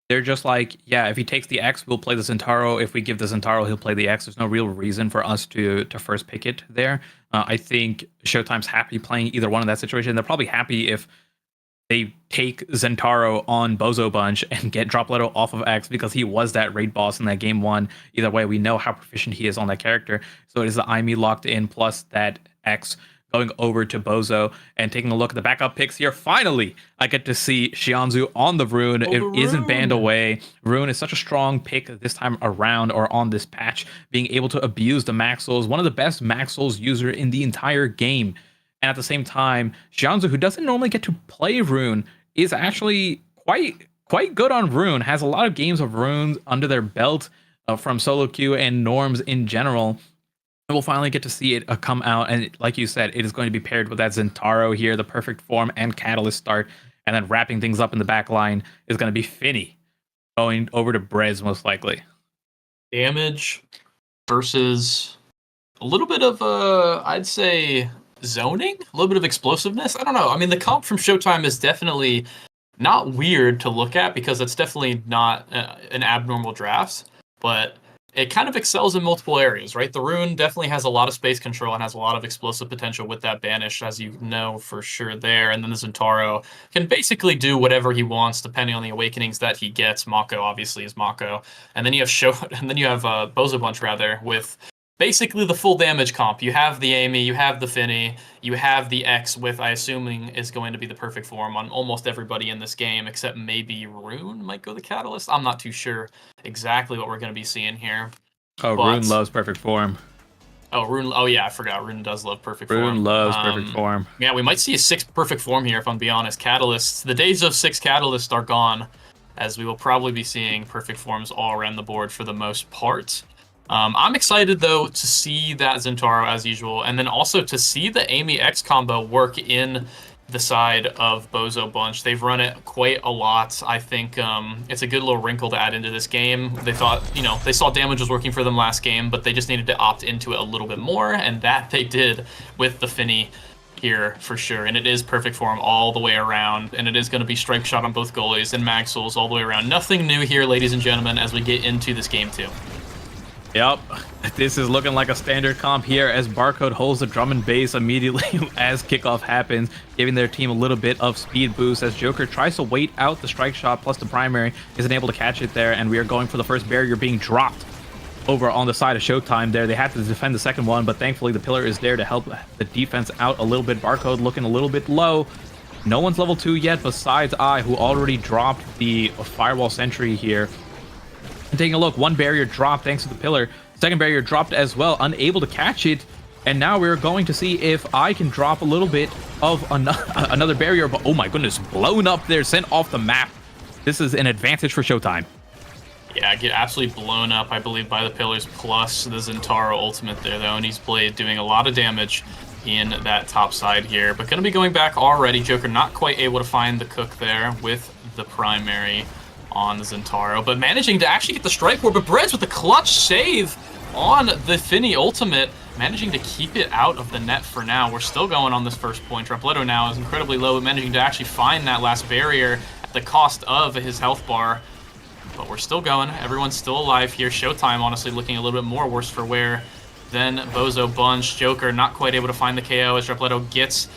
they're just like, yeah, if he takes the X, we'll play the Zentaro. If we give the Zentaro, he'll play the X. There's no real reason for us to first pick it there. I think Showtime's happy playing either one in that situation. They're probably happy if they take Zentaro on Bozo Bunch and get Dropletto off of X, because he was that raid boss in that game 1. Either way, we know how proficient he is on that character. So it is the IME locked in plus that X going over to Bozo. And taking a look at the backup picks here, finally, I get to see Xianzu on the Rune. It isn't banned away. Rune is such a strong pick this time around, or on this patch, being able to abuse the Max Souls. One of the best Max Souls user in the entire game. And at the same time, Xianzu, who doesn't normally get to play Rune, is actually quite good on Rune. Has a lot of games of Runes under their belt from solo queue and norms in general. And we'll finally get to see it come out. And like you said, it is going to be paired with that Zentaro here, the perfect form and Catalyst start. And then wrapping things up in the back line is going to be Finny going over to Brez, most likely. Damage versus a little bit of, I'd say, zoning, a little bit of explosiveness. I don't know. I mean, the comp from Showtime is definitely not weird to look at, because it's definitely not an abnormal draft, but it kind of excels in multiple areas, right? The Rune definitely has a lot of space control and has a lot of explosive potential with that banish, as you know for sure there. And then the Zentaro can basically do whatever he wants depending on the awakenings that he gets. Mako obviously is Mako, and then you have Bozo Bunch rather, with basically the full damage comp. You have the Amy, you have the Finny, you have the X with, I assuming, is going to be the perfect form on almost everybody in this game, except maybe Rune might go the Catalyst. I'm not too sure exactly what we're going to be seeing here. Oh, but Rune loves perfect form. Oh, Rune. Oh, yeah, I forgot. Rune does love perfect form. Rune loves perfect form. Yeah, we might see a 6 perfect form here, if I'm being honest. Catalysts. The days of 6 Catalysts are gone, as we will probably be seeing perfect forms all around the board for the most part. I'm excited, though, to see that Zentaro as usual, and then also to see the Amy X combo work in the side of Bozo Bunch. They've run it quite a lot. I think it's a good little wrinkle to add into this game. They thought, they saw damage was working for them last game, but they just needed to opt into it a little bit more, and that they did with the Finny here for sure. And it is perfect form all the way around, and it is going to be strike shot on both goalies and mag souls all the way around. Nothing new here, ladies and gentlemen, as we get into this game too. Yep, this is looking like a standard comp here, as Barcode holds the drum and bass immediately as kickoff happens, giving their team a little bit of speed boost, as Joker tries to wait out the strike shot plus the primary, isn't able to catch it there, and we are going for the first barrier being dropped. over on the side of Showtime there. They had to defend the second one, but thankfully the pillar is there to help the defense out a little bit. Barcode looking a little bit low. No one's level 2 yet besides I, who already dropped the firewall sentry here. And taking a look, one barrier dropped thanks to the pillar. Second barrier dropped as well, unable to catch it. And now we're going to see if I can drop a little bit of another barrier. But oh my goodness, blown up there, sent off the map. This is an advantage for Showtime. Yeah, get absolutely blown up, I believe, by the pillars, plus the Zentaro ultimate there, though. And he's Blade doing a lot of damage in that top side here. But going to be going back already. Joker not quite able to find the cook there with the primary on the Zentaro, but managing to actually get the strike board. But Breads with the clutch save on the Finny ultimate, managing to keep it out of the net for now. We're still going on this first point. Drapletto now is incredibly low, but managing to actually find that last barrier at the cost of his health bar. But we're still going. Everyone's still alive here. Showtime, honestly, looking a little bit more worse for wear than Bozo Bunch. Joker not quite able to find the KO as Drapletto gets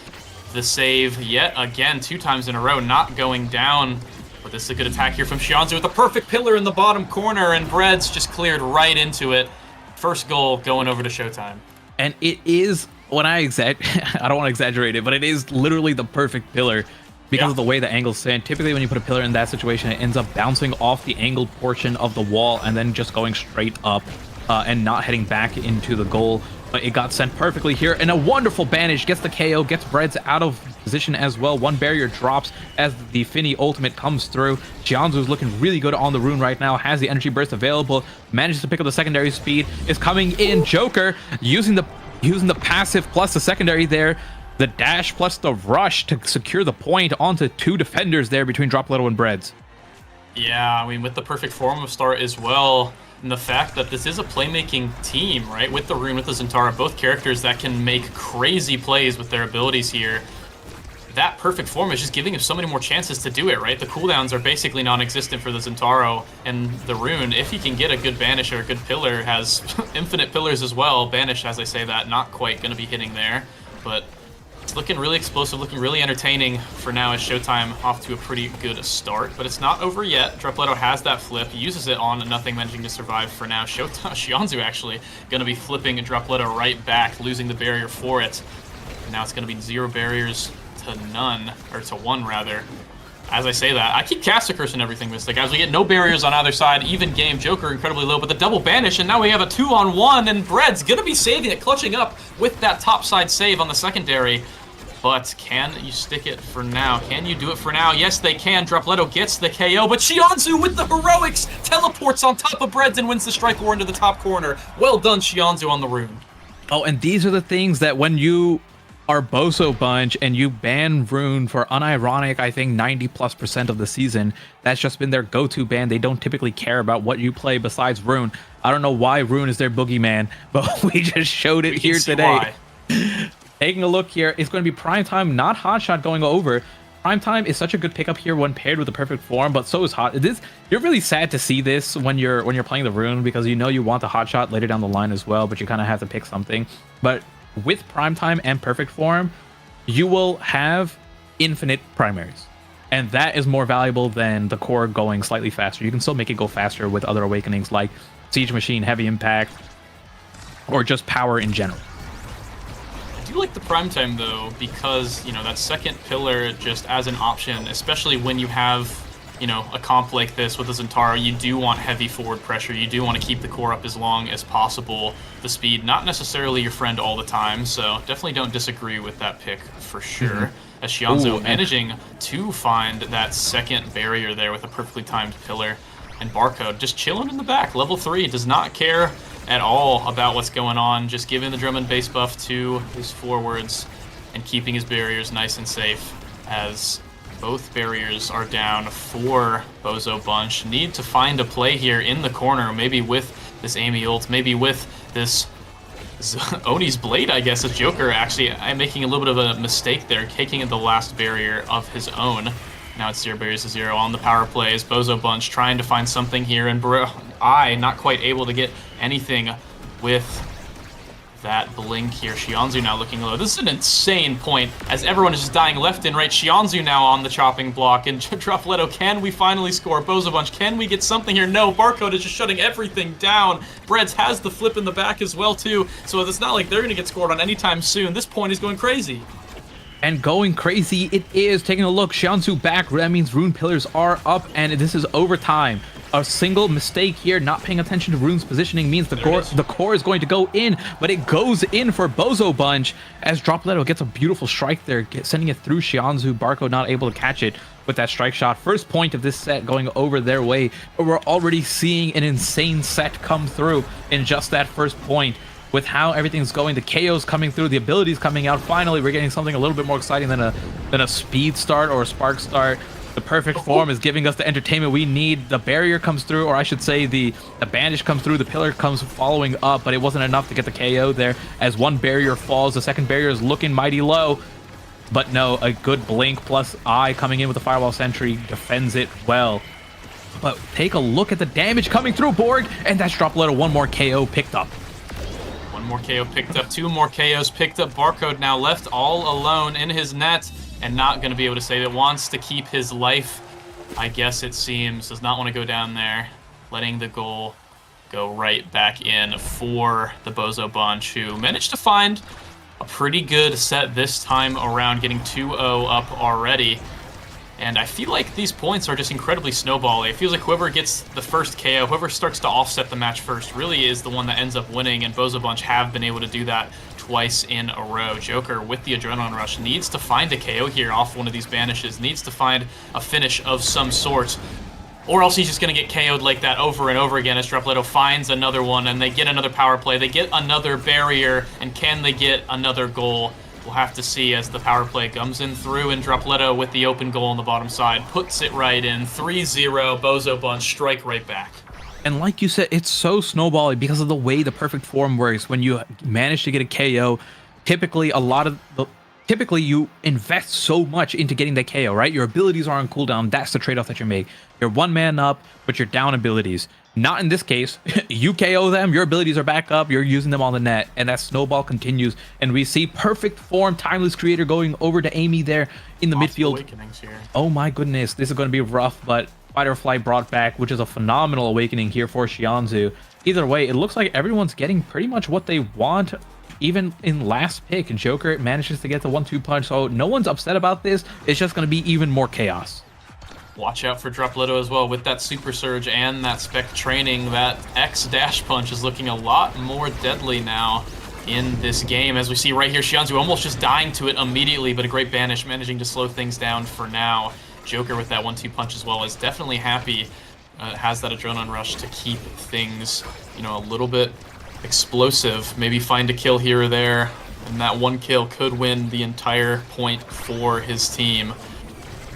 the save yet again, 2 times in a row, not going down. But this is a good attack here from Shianzu with a perfect pillar in the bottom corner, and Breads just cleared right into it. First goal going over to Showtime. And it is, when I don't want to exaggerate it, but it is literally the perfect pillar because of the way the angles stand. Typically, when you put a pillar in that situation, it ends up bouncing off the angled portion of the wall and then just going straight up and not heading back into the goal. But it got sent perfectly here, and a wonderful banish gets the KO, gets Breads out of position as well. One barrier drops as the Finny ultimate comes through. Jianzu's looking really good on the rune right now, has the energy burst available, manages to pick up the secondary speed, is coming in. Joker using the passive plus the secondary there, the dash plus the rush to secure the point onto 2 defenders there between Drapletto and Breads. Yeah, I mean, with the perfect form of start as well, and the fact that this is a playmaking team, right? With the Rune, with the Zentara, both characters that can make crazy plays with their abilities here. That perfect form is just giving him so many more chances to do it, right? The cooldowns are basically non-existent for the Zentaro, and the Rune, if he can get a good banish or a good pillar, has infinite pillars as well. Banish, as I say that, not quite going to be hitting there, but it's looking really explosive, looking really entertaining for now as Showtime off to a pretty good start. But it's not over yet. Drapletto has that flip, uses it on nothing, managing to survive for now. Shianzu actually going to be flipping Drapletto right back, losing the barrier for it. And now it's going to be 0 barriers to none, or to 1 rather. As I say that, I keep Caster Curse and everything, Mystic. As we get no barriers on either side, even game, Joker incredibly low, but the double banish, and now we have a 2-on-1, and Bread's gonna be saving it, clutching up with that top side save on the secondary. But can you stick it for now? Can you do it for now? Yes, they can. Drapletto gets the KO, but Shianzu with the heroics teleports on top of Breads and wins the strike war into the top corner. Well done, Shianzu on the rune. Oh, and these are the things that when you are Bozo Bunch and you ban Rune for unironic, I think 90+% of the season, that's just been their go-to ban. They don't typically care about what you play besides Rune. I don't know why Rune is their boogeyman, but we just showed it here today. Taking a look here, it's going to be Primetime, not Hotshot going over. Primetime is such a good pickup here when paired with the perfect form, but so is Hot. You're really sad to see this when you're playing the Rune, because you know you want the Hotshot later down the line as well, but you kind of have to pick something. But with Primetime and perfect form, you will have infinite primaries, and that is more valuable than the core going slightly faster. You can still make it go faster with other awakenings like Siege Machine, Heavy Impact, or just power in general. I do like the Primetime though, because that second pillar just as an option, especially when you have a comp like this with the Zentaro, you do want heavy forward pressure. You do want to keep the core up as long as possible. The speed, not necessarily your friend all the time, so definitely don't disagree with that pick for sure. As Shianzu managing to find that second barrier there with a perfectly timed pillar, and Barcode just chilling in the back. Level 3 does not care at all about what's going on, just giving the Drummond base buff to his forwards and keeping his barriers nice and safe as both barriers are down for Bozo Bunch. Need to find a play here in the corner, maybe with this Amy ult, maybe with this Oni's Blade, I guess, as Joker actually making a little bit of a mistake there, taking the last barrier of his own. Now it's 0 barriers to 0 on the power plays. Bozo Bunch trying to find something here, and not quite able to get anything with that blink here. Shionzu now looking low. This is an insane point as everyone is just dying left and right. Shionzu now on the chopping block. And Dropletto, can we finally score? Bozo Bunch, can we get something here? No, Barcode is just shutting everything down. Breads has the flip in the back as well too. So it's not like they're going to get scored on anytime soon. This point is going crazy. And going crazy it is. Taking a look, Shionzu back. That means Rune Pillars are up, and this is overtime. A single mistake here, not paying attention to Rune's positioning, means the core is going to go in, but it goes in for Bozo Bunch as Dropletto gets a beautiful strike there, sending it through Shionzu. Barco not able to catch it with that strike shot. First point of this set going over their way, but we're already seeing an insane set come through in just that first point. With how everything's going, the KOs coming through, the abilities coming out, finally we're getting something a little bit more exciting than a speed start or a spark start. The perfect form is giving us the entertainment we need. The barrier comes through, or I should say the bandage comes through, the pillar comes following up, but it wasn't enough to get the KO there as one barrier falls. The second barrier is looking mighty low, but no, a good blink plus eye coming in with the firewall sentry defends it well. But take a look at the damage coming through, Borg, and that's Dropletto. One more KO picked up. One more KO picked up, 2 more KOs picked up. Barcode now left all alone in his net and not going to be able to save it. Wants to keep his life, I guess it seems. Does not want to go down there. Letting the goal go right back in for the Bozo Bunch, who managed to find a pretty good set this time around, getting 2-0 up already. And I feel like these points are just incredibly snowballing. It feels like whoever gets the first KO, whoever starts to offset the match first, really is the one that ends up winning, and Bozo Bunch have been able to do that twice in a row. Joker, with the Adrenaline Rush, needs to find a KO here off one of these banishes, needs to find a finish of some sort, or else he's just going to get KO'd like that over and over again as Dropletto finds another one, and they get another power play, they get another barrier, and can they get another goal? We'll have to see as the power play comes in through, and Dropletto with the open goal on the bottom side puts it right in. 3-0, Bozo Bunch strike right back. And like you said, it's so snowbally because of the way the perfect form works. When you manage to get a KO, typically you invest so much into getting the KO, right? Your abilities are on cooldown. That's the trade-off that you make. You're one man up, but you're down abilities. Not in this case. You KO them, your abilities are back up, you're using them on the net, and that snowball continues. And we see perfect form, Timeless Creator going over to Amy there in the midfield. Oh my goodness, this is going to be rough, but Fight or Flight brought back, which is a phenomenal awakening here for Shionzu. Either way, it looks like everyone's getting pretty much what they want. Even in last pick, Joker manages to get the 1-2 punch, so no one's upset about this. It's just going to be even more chaos. Watch out for Dropletto as well with that Super Surge and that Spec training. That X Dash Punch is looking a lot more deadly now in this game. As we see right here, Shionzu almost just dying to it immediately, but a great banish managing to slow things down for now. Joker with that 1-2 punch as well is definitely happy. Has that Adrenaline Rush to keep things, a little bit explosive. Maybe find a kill here or there, and that one kill could win the entire point for his team.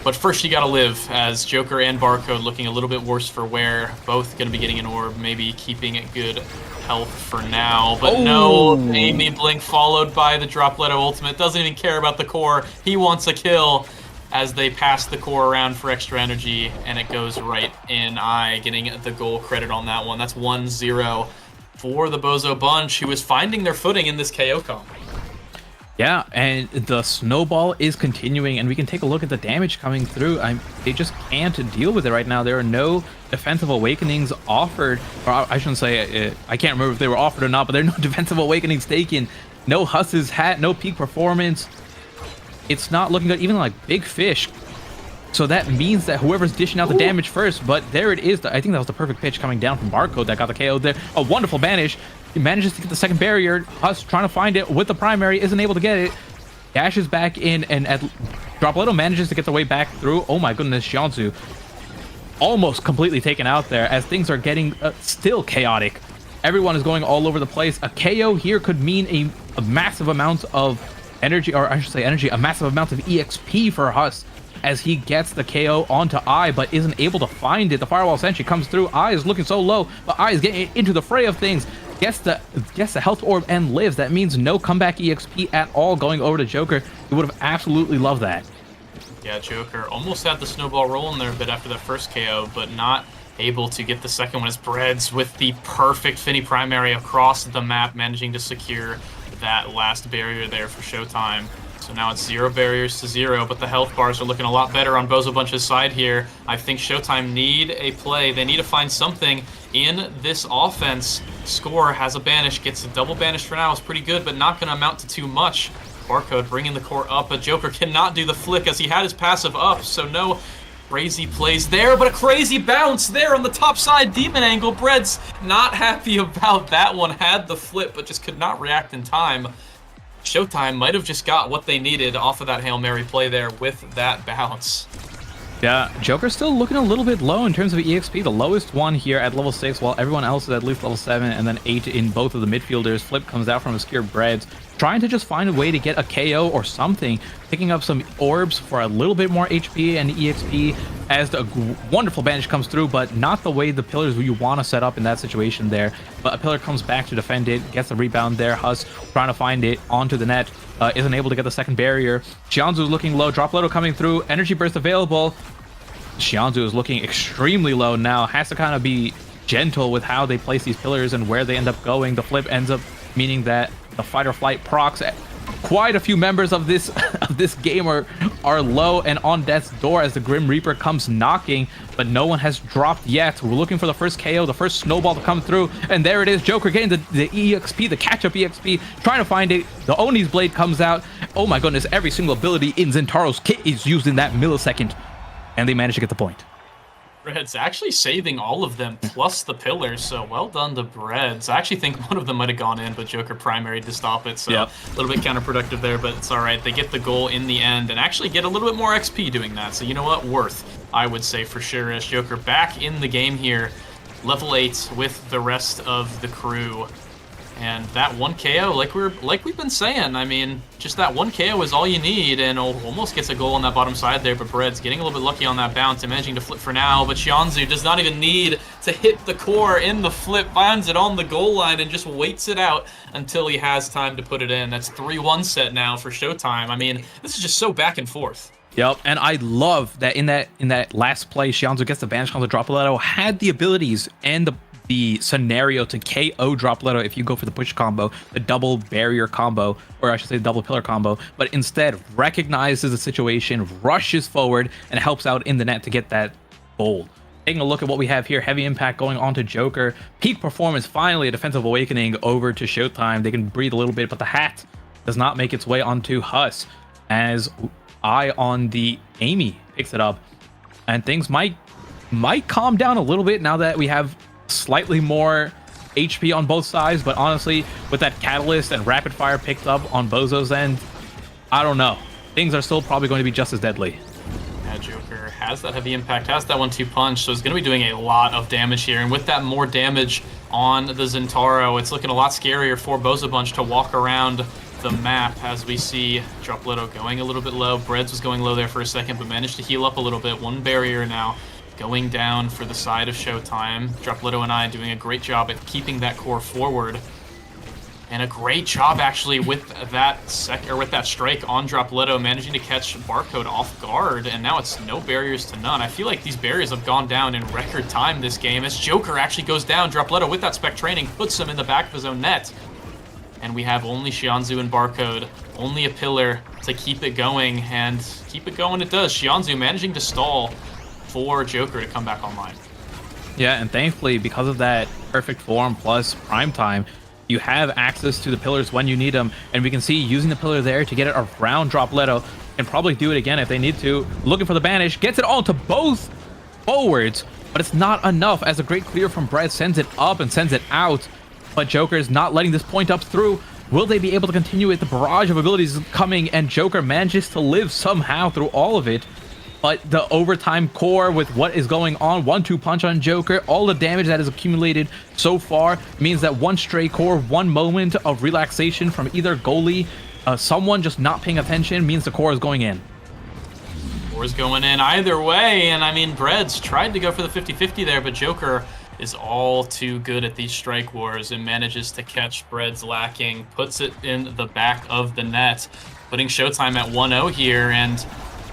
But first you gotta live, as Joker and Barcode looking a little bit worse for wear. Both gonna be getting an orb, maybe keeping it good health for now. But no, Amy Blink followed by the Dropletto ultimate. Doesn't even care about the core. He wants a kill as they pass the core around for extra energy, and it goes right in. Getting the goal credit on that one. That's 1-0 for the Bozo Bunch, who is finding their footing in this KO comp. Yeah, and the snowball is continuing, and we can take a look at the damage coming through. They just can't deal with it right now. There are no defensive awakenings offered, or I shouldn't say, I can't remember if they were offered or not, but there are no defensive awakenings taken. No Huss's hat, no peak performance. It's not looking good, even like Big Fish. So that means that whoever's dishing out the damage first, but there it is. I think that was the perfect pitch coming down from Barcode that got the KO there. A wonderful banish. He manages to get the second barrier. Huss trying to find it with the primary, isn't able to get it. Dashes back in, and Dropletto manages to get the way back through. Oh my goodness, Shionzu almost completely taken out there as things are getting still chaotic. Everyone is going all over the place. A KO here could mean a massive amount of energy, or I should say energy, a massive amount of EXP for Huss, as he gets the KO onto I, but isn't able to find it. The Firewall Sentry comes through. I is looking so low, but I is getting into the fray of things. Gets the health orb and lives. That means no comeback EXP at all going over to Joker. He would have absolutely loved that. Yeah, Joker almost had the snowball rolling there a bit after that first KO, but not able to get the second one as Breads with the perfect Finny primary across the map, managing to secure that last barrier there for Showtime. So now it's 0 barriers to 0, but the health bars are looking a lot better on Bozo Bunch's side here. I think Showtime need a play. They need to find something in this offense. Score has a banish, gets a double banish for now. It's pretty good, but not going to amount to too much. Barcode bringing the core up, but Joker cannot do the flick as he had his passive up, so no crazy plays there, but a crazy bounce there on the top side. Demon angle. Bread's not happy about that one. Had the flip, but just could not react in time. Showtime might have just got what they needed off of that Hail Mary play there with that bounce. Yeah, Joker's still looking a little bit low in terms of EXP. The lowest one here at level 6, while everyone else is at least level 7, and then 8 in both of the midfielders. Flip comes out from Obscure Breads, trying to just find a way to get a KO or something, picking up some orbs for a little bit more HP and EXP as the wonderful banish comes through, but not the way the pillars you want to set up in that situation there. But a pillar comes back to defend it, gets the rebound there. Huss trying to find it onto the net, isn't able to get the second barrier. Xianzu's looking low, Drop Loto coming through, energy burst available. Xianzu is looking extremely low now, has to kind of be gentle with how they place these pillars and where they end up going. The flip ends up meaning that the fight or flight procs, quite a few members of this game are low and on death's door as the Grim Reaper comes knocking, but no one has dropped yet. We're looking for the first KO, the first snowball to come through, and there it is. Joker getting the EXP, the catch-up EXP, trying to find it. The Oni's blade comes out. Oh my goodness, every single ability in Zentaro's kit is used in that millisecond, and they managed to get the point. Breads actually saving all of them plus the pillars, so well done to Breads. I actually think one of them might have gone in, but Joker primaried to stop it, so a little bit counterproductive there, but it's all right. They get the goal in the end and actually get a little bit more XP doing that, so you know what? Worth, I would say for sure, as Joker back in the game here, level 8 with the rest of the crew. And that one KO, like we've been saying, I mean, just that one KO is all you need, and almost gets a goal on that bottom side there, but Bread's getting a little bit lucky on that bounce and managing to flip for now, but Xianzu does not even need to hit the core in the flip, finds it on the goal line and just waits it out until he has time to put it in. That's 3-1 set now for Showtime. I mean, this is just so back and forth. Yep, and I love that in that last play, Xianzu gets the banish comes to Drop Loto, had the abilities and the scenario to KO Drop Loto if you go for the push combo, the double barrier combo, or I should say double pillar combo, but instead recognizes the situation, rushes forward, and helps out in the net to get that goal. Taking a look at what we have here, heavy impact going on to Joker. Peak performance, finally a defensive awakening over to Showtime. They can breathe a little bit, but the hat does not make its way onto Huss as Eye on the Amy picks it up. And things might calm down a little bit now that we have slightly more HP on both sides, but honestly, with that catalyst and rapid fire picked up on Bozo's end, I don't know. Things are still probably going to be just as deadly. Yeah, Joker has that heavy impact, has that 1-2 punch, so it's going to be doing a lot of damage here, and with that more damage on the Zentaro, it's looking a lot scarier for Bozo Bunch to walk around the map as we see Drop Loto going a little bit low. Breads was going low there for a second, but managed to heal up a little bit. One barrier now going down for the side of Showtime. Drop Loto and I doing a great job at keeping that core forward. And a great job actually with that strike on Drop Loto, managing to catch Barcode off guard, and now it's no barriers to none. I feel like these barriers have gone down in record time this game as Joker actually goes down. Drop Loto with that spec training puts him in the back of his own net. And we have only Xianzu and Barcode, only a pillar to keep it going, and keep it going it does. Xianzu managing to stall for Joker to come back online. Yeah, and thankfully, because of that perfect form plus prime time, you have access to the pillars when you need them, and we can see using the pillar there to get it around Drop Loto, and probably do it again if they need to. Looking for the banish, gets it onto both forwards, but it's not enough as a great clear from Brett sends it up and sends it out, but Joker is not letting this point up through. Will they be able to continue it? The barrage of abilities is coming, and Joker manages to live somehow through all of it. But the overtime core with what is going on, 1-2 punch on Joker, all the damage that is accumulated so far means that one stray core, one moment of relaxation from either goalie, someone just not paying attention means the core is going in. Core is going in either way, and I mean, Breads tried to go for the 50-50 there, but Joker is all too good at these strike wars and manages to catch Breads lacking, puts it in the back of the net, putting Showtime at 1-0 here, and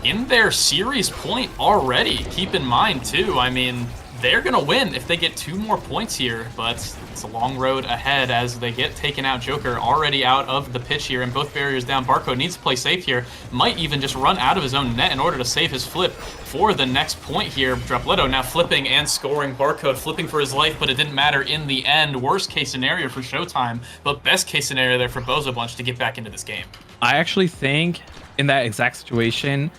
in their series point already. Keep in mind too, I mean, they're going to win if they get 2 more points here, but it's a long road ahead as they get taken out. Joker already out of the pitch here, and both barriers down. Barcode needs to play safe here. Might even just run out of his own net in order to save his flip for the next point here. Dropletto now flipping and scoring. Barcode flipping for his life, but it didn't matter in the end. Worst case scenario for Showtime, but best case scenario there for Bozo Bunch to get back into this game. I actually think in that exact situation,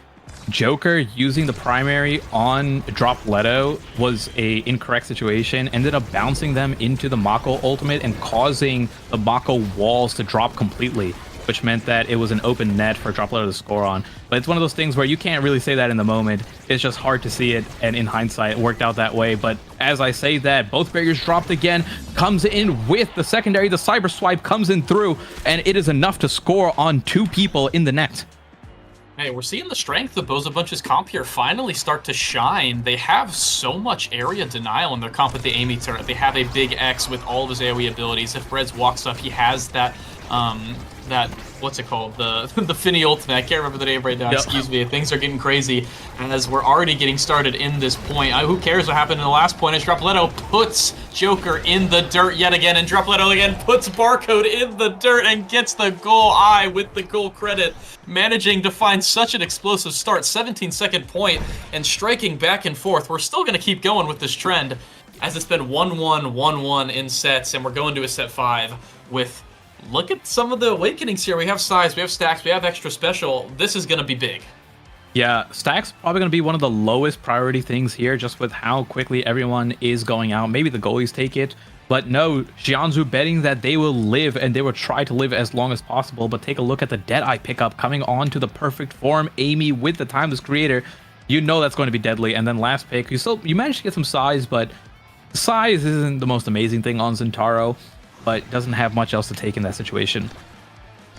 Joker using the primary on Dropletto was a incorrect situation, ended up bouncing them into the Mako ultimate and causing the Mako walls to drop completely, which meant that it was an open net for Dropletto to score on. But it's one of those things where you can't really say that in the moment. It's just hard to see it, and in hindsight, it worked out that way. But as I say that, both barriers dropped again, comes in with the secondary, the cyber swipe comes in through, and it is enough to score on 2 people in the net. Hey, we're seeing the strength of Bozo Bunch's comp here finally start to shine. They have so much area denial in their comp with the Amy turret. They have a big X with all of his AoE abilities. If Breads walks up, he has that, what's it called? The Finny ultimate. I can't remember the name right now. Yep. Excuse me. Things are getting crazy as we're already getting started in this point. Who cares what happened in the last point as Dropletto puts Joker in the dirt yet again, and Dropletto again puts Barcode in the dirt and gets the goal. With the goal credit, managing to find such an explosive start. 17-second point and striking back and forth. We're still going to keep going with this trend as it's been 1-1, 1-1 in sets, and we're going to a set 5 with... Look at some of the awakenings here. We have size, we have stacks, we have extra special. This is going to be big. Yeah, stacks probably going to be one of the lowest priority things here, just with how quickly everyone is going out. Maybe the goalies take it, but no, Xianzhu betting that they will live and they will try to live as long as possible. But take a look at the Deadeye pickup coming on to the perfect form. Amy with the Timeless Creator, you know that's going to be deadly. And then last pick, you managed to get some size, but size isn't the most amazing thing on Zentaro, but doesn't have much else to take in that situation.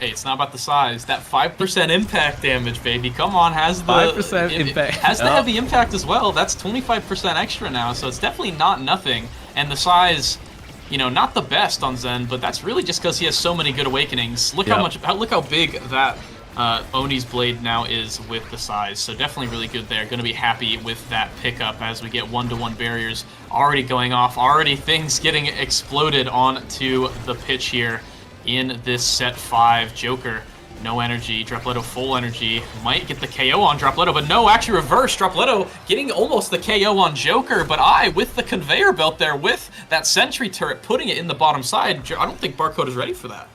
Hey, it's not about the size. That 5% impact damage, baby. Come on, has the 5% impact. Has the heavy impact as well. That's 25% extra now, so it's definitely not nothing. And the size, you know, not the best on Zen, but that's really just because he has so many good awakenings. Look look how big that Oni's blade now is with the size. So definitely really good there. Going to be happy with that pickup as we get 1-to-1 barriers already going off. Already things getting exploded onto the pitch here in this set 5. Joker, no energy. Dropletto full energy. Might get the KO on Dropletto, but no, actually reverse. Dropletto getting almost the KO on Joker, but with the conveyor belt there, with that sentry turret, putting it in the bottom side. I don't think Barcode is ready for that.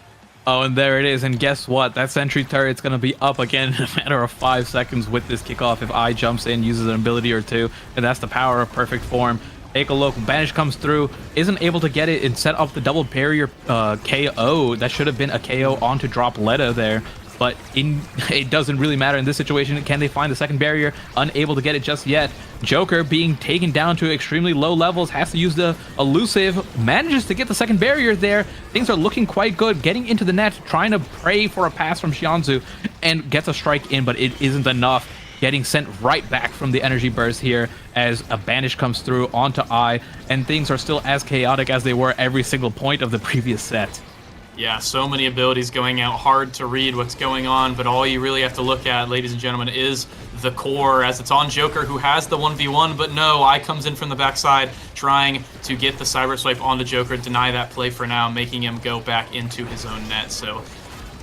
Oh, and there it is. And guess what? That sentry turret's going to be up again in a matter of 5 seconds with this kickoff if I jumps in, uses an ability or two. And that's the power of perfect form. Take a look. Banish comes through, isn't able to get it and set up the double barrier KO. That should have been a KO onto Dropletto there. But it doesn't really matter in this situation. Can they find the second barrier? Unable to get it just yet. Joker being taken down to extremely low levels, has to use the elusive, manages to get the second barrier there. Things are looking quite good. Getting into the net, trying to pray for a pass from Xianzhu, and gets a strike in, but it isn't enough. Getting sent right back from the energy burst here as a banish comes through onto I, and things are still as chaotic as they were every single point of the previous set. Yeah, so many abilities going out, hard to read what's going on, but all you really have to look at, ladies and gentlemen, is the core, as it's on Joker, who has the 1v1, but no, I comes in from the backside, trying to get the cyber swipe on the Joker, deny that play for now, making him go back into his own net. So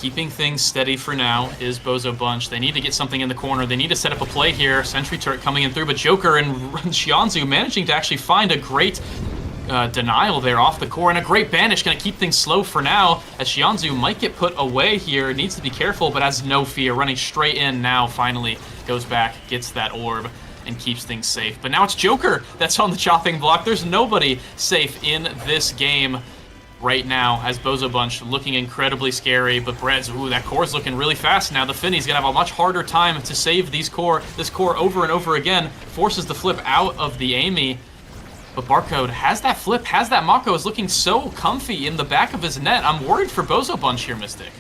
keeping things steady for now is Bozo Bunch. They need to get something in the corner. They need to set up a play here. Sentry turret coming in through, but Joker and Xianzhu managing to actually find a great denial there off the core, and a great banish. Going to keep things slow for now, as Xianzhu might get put away here. Needs to be careful, but has no fear. Running straight in now, finally goes back, gets that orb, and keeps things safe. But now it's Joker that's on the chopping block. There's nobody safe in this game right now, as Bozo Bunch looking incredibly scary, but Breads, that core's looking really fast now. The Finny's gonna have a much harder time to save this core over and over again. Forces the flip out of the Amy, but Barcode has that flip, has that Mako, is looking so comfy in the back of his net. I'm worried for Bozo Bunch here, Mystic.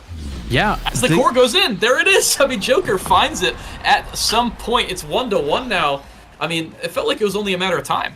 Yeah. As the core goes in, there it is. I mean, Joker finds it at some point. It's 1-to-1 now. I mean, it felt like it was only a matter of time.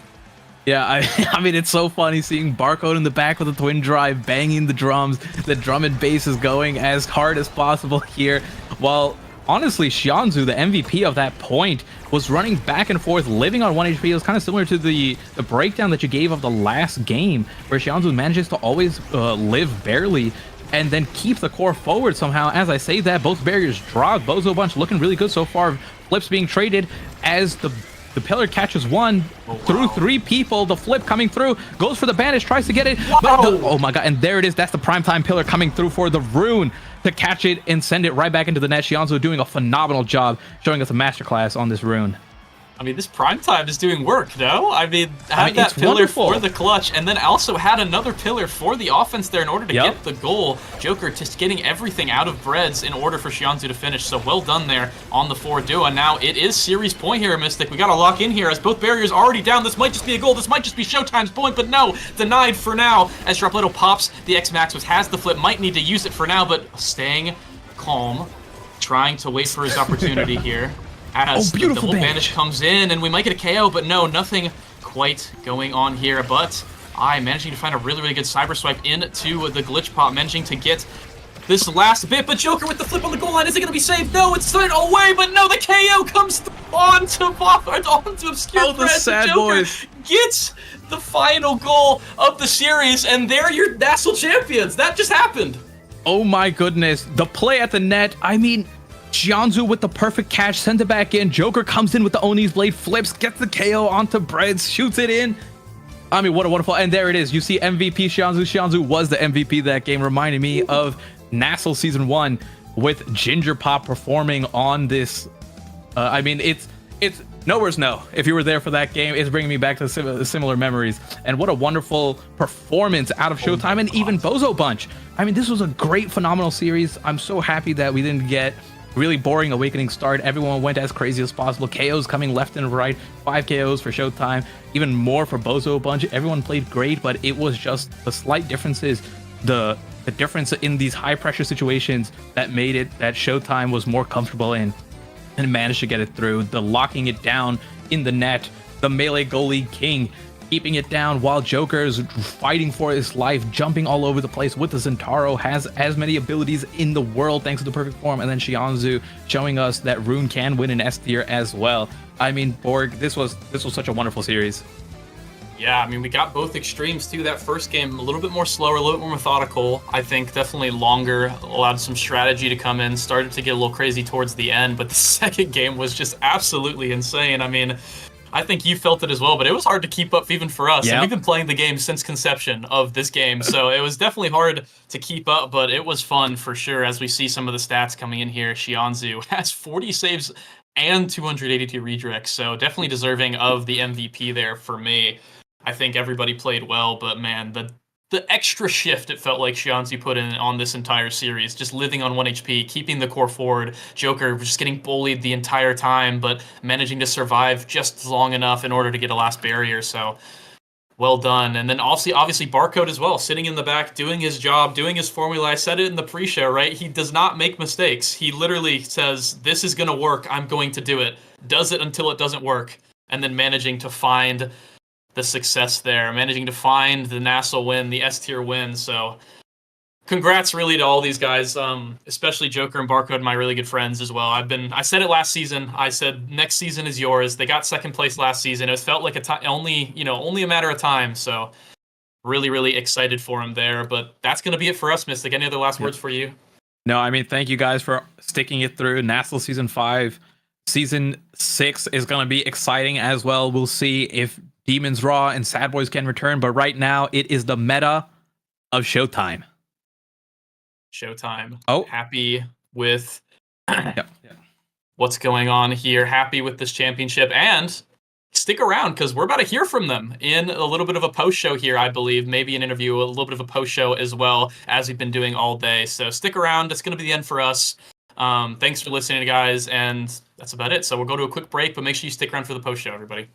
Yeah, I mean, it's so funny seeing Barcode in the back with the twin drive, banging the drums. The drum and bass is going as hard as possible here, while honestly, Xianzu, the MVP of that point, was running back and forth, living on 1 HP. It was kind of similar to the breakdown that you gave of the last game, where Xianzu manages to always live barely and then keep the core forward somehow. As I say that, both barriers dropped. Bozo Bunch looking really good so far. Flips being traded as the pillar catches one through 3 people. The flip coming through, goes for the banish, tries to get it. But oh my god, and there it is. That's the primetime pillar coming through for the rune to catch it and send it right back into the net. Xianzu doing a phenomenal job showing us a masterclass on this rune. I mean, this primetime is doing work, no? I mean, had that pillar wonderful for the clutch, and then also had another pillar for the offense there in order to get the goal. Joker just getting everything out of Breads in order for Xianzu to finish. So well done there on the 4 duo. And now it is series point here, Mystic. We got to lock in here as both barriers already down. This might just be a goal. This might just be Showtime's point, but no, denied for now. As Dropletto pops the X-Max, which has the flip, might need to use it for now, but staying calm, trying to wait for his opportunity here. As the double banish comes in, and we might get a KO, but no, nothing quite going on here. But managing to find a really, really good cyber swipe into the glitch pot, managing to get this last bit. But Joker with the flip on the goal line, is it going to be saved? No, it's thrown away, but no, the KO comes onto Obscure the sad boys. Gets the final goal of the series, and they're your national champions. That just happened. Oh my goodness, the play at the net, I mean, Xianzu with the perfect catch, sends it back in. Joker comes in with the Oni's blade, flips, gets the KO onto Breads, shoots it in. I mean, what a wonderful, and there it is. You see MVP Xianzu. Xianzu was the MVP that game, reminding me of Nassel Season 1 with Ginger Pop performing on this. I mean, it's nowhere's no. If you were there for that game, it's bringing me back to similar memories. And what a wonderful performance out of Showtime and even Bozo Bunch. I mean, this was a great, phenomenal series. I'm so happy that we didn't get really boring Awakening start. Everyone went as crazy as possible. KOs coming left and right. 5 KOs for Showtime. Even more for Bozo Bunch. Everyone played great, but it was just the slight differences, the difference in these high pressure situations that made it that Showtime was more comfortable in and managed to get it through. The locking it down in the net, the melee goalie king keeping it down while Joker's fighting for his life, jumping all over the place with the Zentaro, has as many abilities in the world thanks to the perfect form, and then Xianzu showing us that Rune can win an S tier as well. I mean, Borg, this was such a wonderful series. Yeah, I mean, we got both extremes too. That first game, a little bit more slower, a little bit more methodical. I think definitely longer, allowed some strategy to come in, started to get a little crazy towards the end, but the second game was just absolutely insane. I mean, I think you felt it as well, but it was hard to keep up even for us. Yep. And we've been playing the game since conception of this game, so it was definitely hard to keep up, but it was fun for sure. As we see some of the stats coming in here, Xianzu has 40 saves and 282 redirects, so definitely deserving of the MVP there for me. I think everybody played well, but man, the extra shift it felt like Xianzu put in on this entire series, just living on 1 HP, keeping the core forward. Joker just getting bullied the entire time, but managing to survive just long enough in order to get a last barrier. So well done. And then also, obviously, Barcode as well, sitting in the back, doing his job, doing his formula. I said it in the pre-show, right? He does not make mistakes. He literally says, this is going to work. I'm going to do it. Does it until it doesn't work. And then managing to find the success there, managing to find the Nassel win, the S tier win. So congrats really to all these guys, especially Joker and Barcode, my really good friends as well. I said it last season. I said next season is yours. They got second place last season. It felt like only a matter of time. So really, really excited for him there. But that's going to be it for us, Mystic. Any other last words for you? No, I mean, thank you guys for sticking it through. Nassel Season 5. Season 6 is going to be exciting as well. We'll see if Demons Raw and Sad Boys can return, but right now it is the meta of Showtime. Showtime. Oh, happy with yeah. What's going on here. Happy with this championship, and stick around because we're about to hear from them in a little bit of a post show here, I believe. Maybe an interview, a little bit of a post show as well, as we've been doing all day. So stick around. It's going to be the end for us. Thanks for listening, guys, and that's about it. So we'll go to a quick break, but make sure you stick around for the post show, everybody.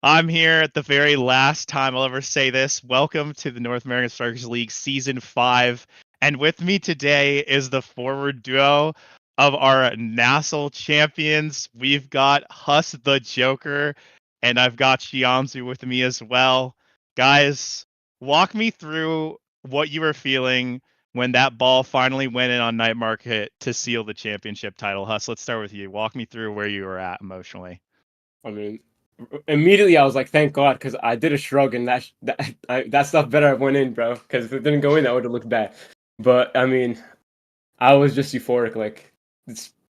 I'm here at the very last time I'll ever say this. Welcome to the North American Strikers League Season 5. And with me today is the forward duo of our Nassau champions. We've got Huss the Joker, and I've got Shianzu with me as well. Guys, walk me through what you were feeling when that ball finally went in on Night Market to seal the championship title. Huss, let's start with you. Walk me through where you were at emotionally. I mean, immediately I was like, thank God, because I did a shrug and that stuff better went in, bro. Because if it didn't go in, that would have looked bad. But I mean, I was just euphoric. Like,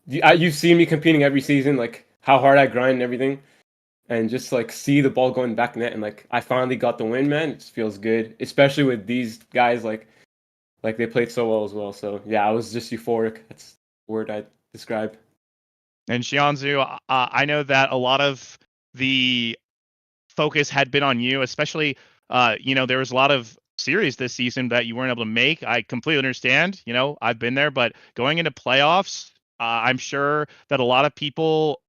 you've seen me competing every season, like how hard I grind and everything, and just like see the ball going back net, and like I finally got the win, man. It just feels good, especially with these guys. Like they played so well as well. So yeah, I was just euphoric. That's the word I'd describe. And Shianzu, I know that a lot of the focus had been on you, especially, there was a lot of series this season that you weren't able to make. I completely understand. I've been there, but going into playoffs, I'm sure that a lot of people.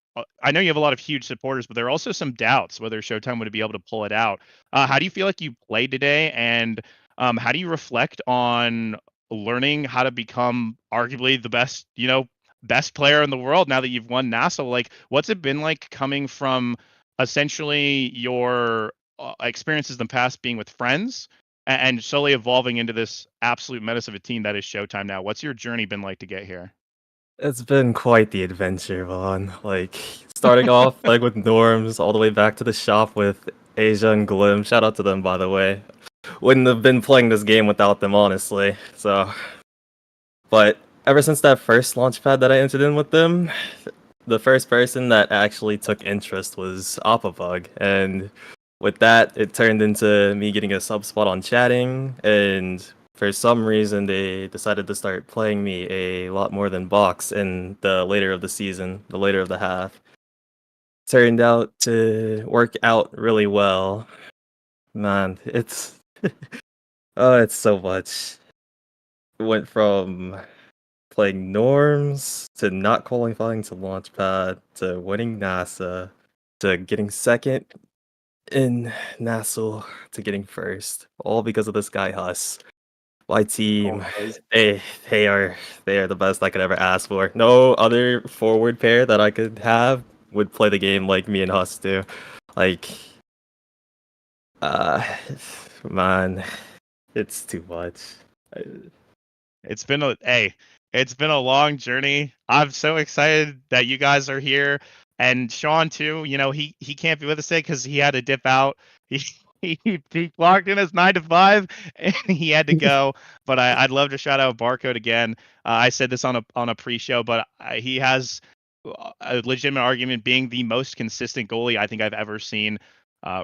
I know you have a lot of huge supporters, but there are also some doubts whether Showtime would be able to pull it out. How do you feel like you played today, and how do you reflect on learning how to become arguably the best player in the world now that you've won Nassau? Like, what's it been like coming from essentially your experiences in the past being with friends and slowly evolving into this absolute menace of a team that is Showtime now? What's your journey been like to get here? It's been quite the adventure, Vaughn. Like, starting off like with Norms, all the way back to the shop with Asia and Glim. Shout out to them, by the way. Wouldn't have been playing this game without them, honestly. But ever since that first launchpad that I entered in with them, the first person that actually took interest was Appabug, and with that, it turned into me getting a sub spot on chatting, and for some reason, they decided to start playing me a lot more than Box in the later of the season, the later of the half. Turned out to work out really well. Man, it's oh, it's so much. Went from playing Norms to not qualifying to Launchpad to winning NASA to getting second in Nassau to getting first, all because of this guy Huss. My team, they are the best I could ever ask for. No other forward pair that I could have would play the game like me and Huss do. Like, man, it's too much. It's been a long journey. I'm so excited that you guys are here, and Sean too. He can't be with us today because he had to dip out. He clocked in his 9 to 5 and he had to go. But I'd love to shout out Barcode again. I said this on a pre-show, but he has a legitimate argument being the most consistent goalie I think I've ever seen.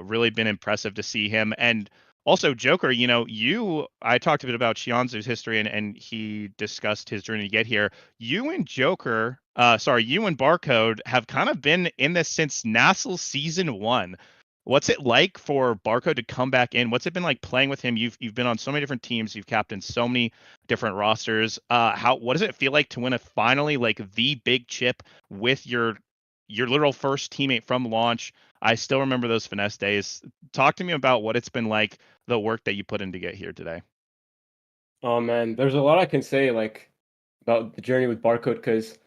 Really been impressive to see him. And also, Joker, I talked a bit about Shianzu's history and he discussed his journey to get here. You and Barcode have kind of been in this since Nassau Season 1. What's it like for Barcode to come back in? What's it been like playing with him? You've been on so many different teams. You've captained so many different rosters. What does it feel like to win finally like the big chip with your literal first teammate from launch? I still remember those finesse days. Talk to me about what it's been like, the work that you put in to get here today. Oh man, there's a lot I can say like about the journey with Barcode because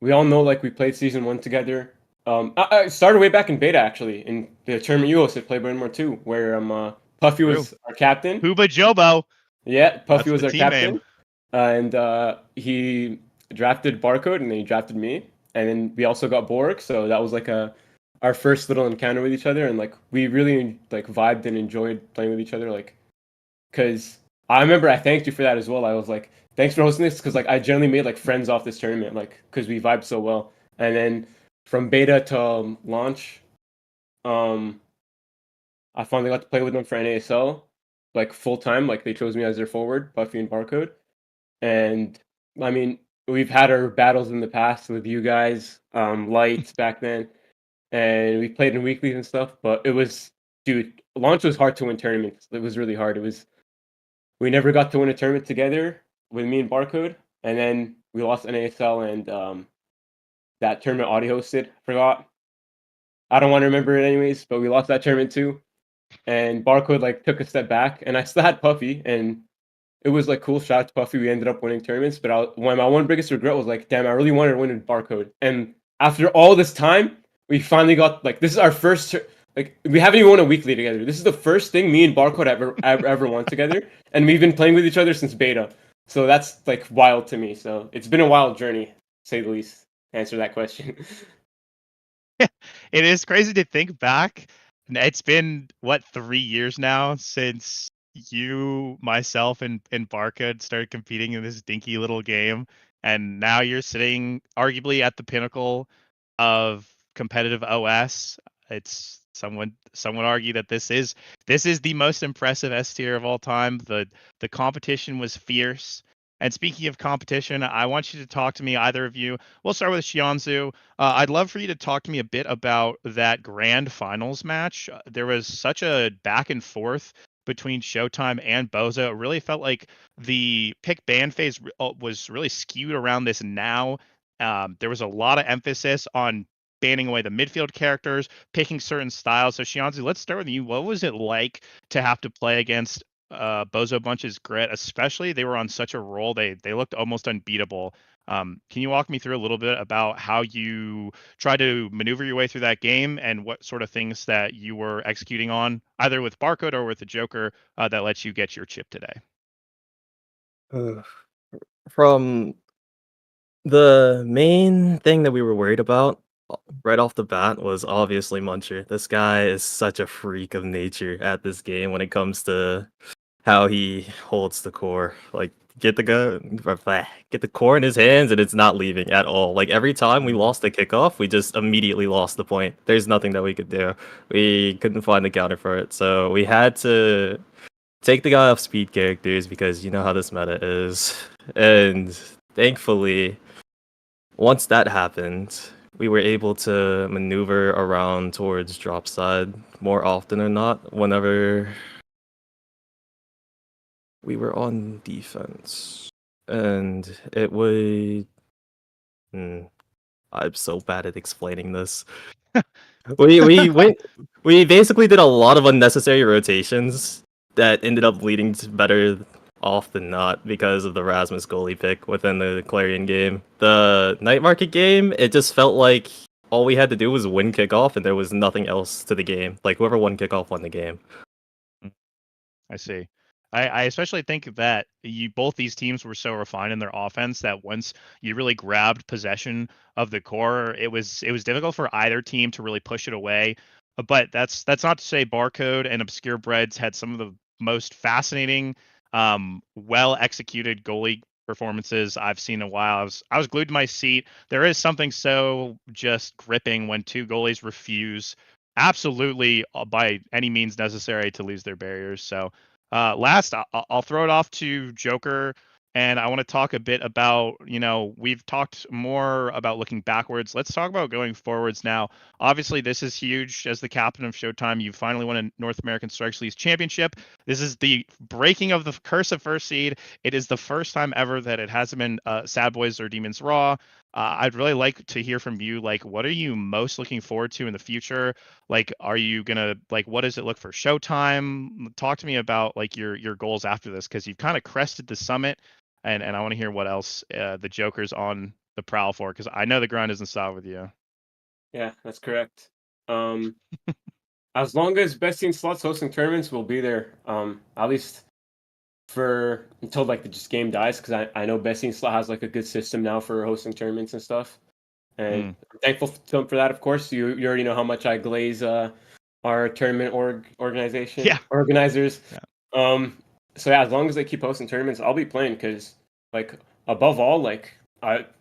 we all know like we played season 1 together. I started way back in beta actually in the tournament you hosted, Playboy More 2, where Puffy was our captain. Huba Jobo. Yeah, Puffy That's was the our team captain, name. and he drafted Barcode, and then he drafted me, and then we also got Borg. So that was like our first little encounter with each other, and like we really like vibed and enjoyed playing with each other. Like, because I remember I thanked you for that as well. I was like, thanks for hosting this, because like I generally made like friends off this tournament, like because we vibed so well. And then from beta to launch, I finally got to play with them for NASL, like full time. Like they chose me as their forward, Buffy and Barcode. And I mean, we've had our battles in the past with you guys, Lights back then, and we played in weeklies and stuff. But it was, dude, launch was hard to win tournaments. It was really hard. We never got to win a tournament together with me and Barcode, and then we lost NASL and that tournament Audi hosted. Forgot. I don't want to remember it anyways, but we lost that tournament too. And Barcode like took a step back, and I still had Puffy, and it was like cool. Shout out to Puffy. We ended up winning tournaments, but my one biggest regret was like, damn, I really wanted to win with Barcode. And after all this time, we finally got like this is our first. Like we haven't even won a weekly together. This is the first thing me and Barcode ever won together, and we've been playing with each other since beta. So that's like wild to me. So it's been a wild journey, to say the least. To answer that question. It is crazy to think back. It's been what 3 years now since you, myself, and Barca started competing in this dinky little game, and now you're sitting arguably at the pinnacle of competitive OS. It's someone would argue that this is the most impressive S tier of all time. The competition was fierce. And speaking of competition, I want you to talk to me, either of you. We'll start with Xianzu. I'd love for you to talk to me a bit about that grand finals match. There was such a back and forth between Showtime and Bozo. It really felt like the pick ban phase was really skewed around this now. There was a lot of emphasis on banning away the midfield characters, picking certain styles. So Xianzu, let's start with you. What was it like to have to play against Bozo Bunch's grit? Especially, they were on such a roll. They looked almost unbeatable. Can you walk me through a little bit about how you tried to maneuver your way through that game and what sort of things that you were executing on, either with Barcode or with the Joker, that lets you get your chip today? From the main thing that we were worried about right off the bat was obviously Muncher. This guy is such a freak of nature at this game when it comes to how he holds the core. Like get the core in his hands and it's not leaving at all. Like every time we lost the kickoff, we just immediately lost the point. There's nothing that we could do. We couldn't find the counter for it. So we had to take the guy off speed characters because you know how this meta is. And thankfully, once that happened, we were able to maneuver around towards drop side more often than not whenever we were on defense. And it would... I'm so bad at explaining this. We basically did a lot of unnecessary rotations that ended up leading to better off than not because of the Rasmus goalie pick within the Clarion game. The Night Market game, it just felt like all we had to do was win kickoff and there was nothing else to the game. Like whoever won kickoff won the game. I see. I especially think that both these teams were so refined in their offense that once you really grabbed possession of the core, it was difficult for either team to really push it away. But that's not to say Barcode and Obscure Breads had some of the most fascinating, well executed goalie performances I've seen in a while. I was glued to my seat. There is something so just gripping when two goalies refuse absolutely by any means necessary to lose their barriers. So last, I'll throw it off to Joker, and I want to talk a bit about, we've talked more about looking backwards. Let's talk about going forwards now. Obviously, this is huge. As the captain of Showtime, you finally won a North American Strikes League championship. This is the breaking of the curse of first seed. It is the first time ever that it hasn't been Sad Boys or Demons Raw. I'd really like to hear from you. Like, what are you most looking forward to in the future? Like, are you gonna what does it look for Showtime? Talk to me about like your goals after this, because you've kind of crested the summit, and I want to hear what else the Joker's on the prowl for, because I know the grind isn't stopped with you. Yeah, that's correct. As long as Best Team Slots hosting tournaments, we'll be there. At least for until like the just game dies, because I know Best Team Slot has like a good system now for hosting tournaments and stuff. And I'm thankful to them for that, of course. You already know how much I glaze our tournament organization organizers. Yeah. So yeah, as long as they keep hosting tournaments, I'll be playing, because like above all, like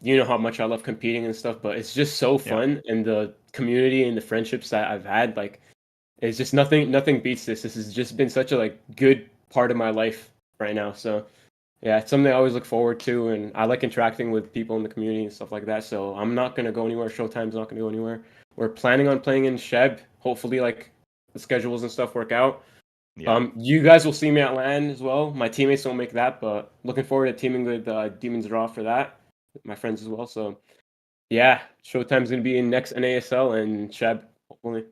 you know how much I love competing and stuff, but it's just so fun, and the community and the friendships that I've had, like it's just nothing beats this. This has just been such a like good part of my life right now. So yeah, it's something I always look forward to, and I like interacting with people in the community and stuff like that. So I'm not gonna go anywhere. Showtime's not gonna go anywhere. We're planning on playing in Sheb. Hopefully, like the schedules and stuff work out. Yeah. You guys will see me at LAN as well. My teammates don't make that, but looking forward to teaming with Demons Raw for that. My friends as well. So yeah, Showtime's gonna be in next NASL, and Sheb hopefully.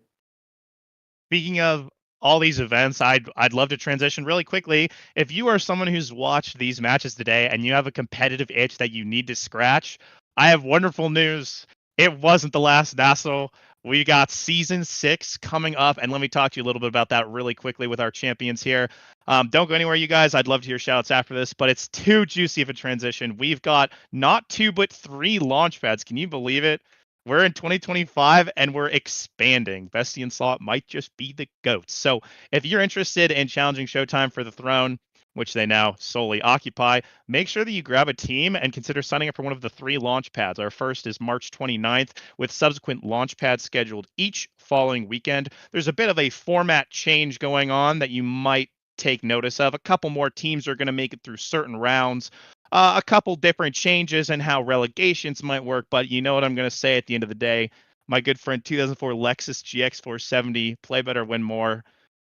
Speaking of all these events, I'd love to transition really quickly. If you are someone who's watched these matches today and you have a competitive itch that you need to scratch, I have wonderful news. It wasn't the last Nassau. We got season 6 coming up, and let me talk to you a little bit about that really quickly with our champions here. Don't go anywhere, you guys. I'd love to hear shoutouts after this, but it's too juicy of a transition. We've got not 2 but 3 launch pads. Can you believe it? We're in 2025 and we're expanding. Bestie and Slot might just be the goats. So if you're interested in challenging Showtime for the throne, which they now solely occupy, make sure that you grab a team and consider signing up for one of the 3 launch pads. Our first is March 29th, with subsequent launch pads scheduled each following weekend. There's a bit of a format change going on that you might take notice of. A couple more teams are going to make it through certain rounds. A couple different changes in how relegations might work, but you know what I'm going to say at the end of the day. My good friend 2004 Lexus GX 470, play better, win more.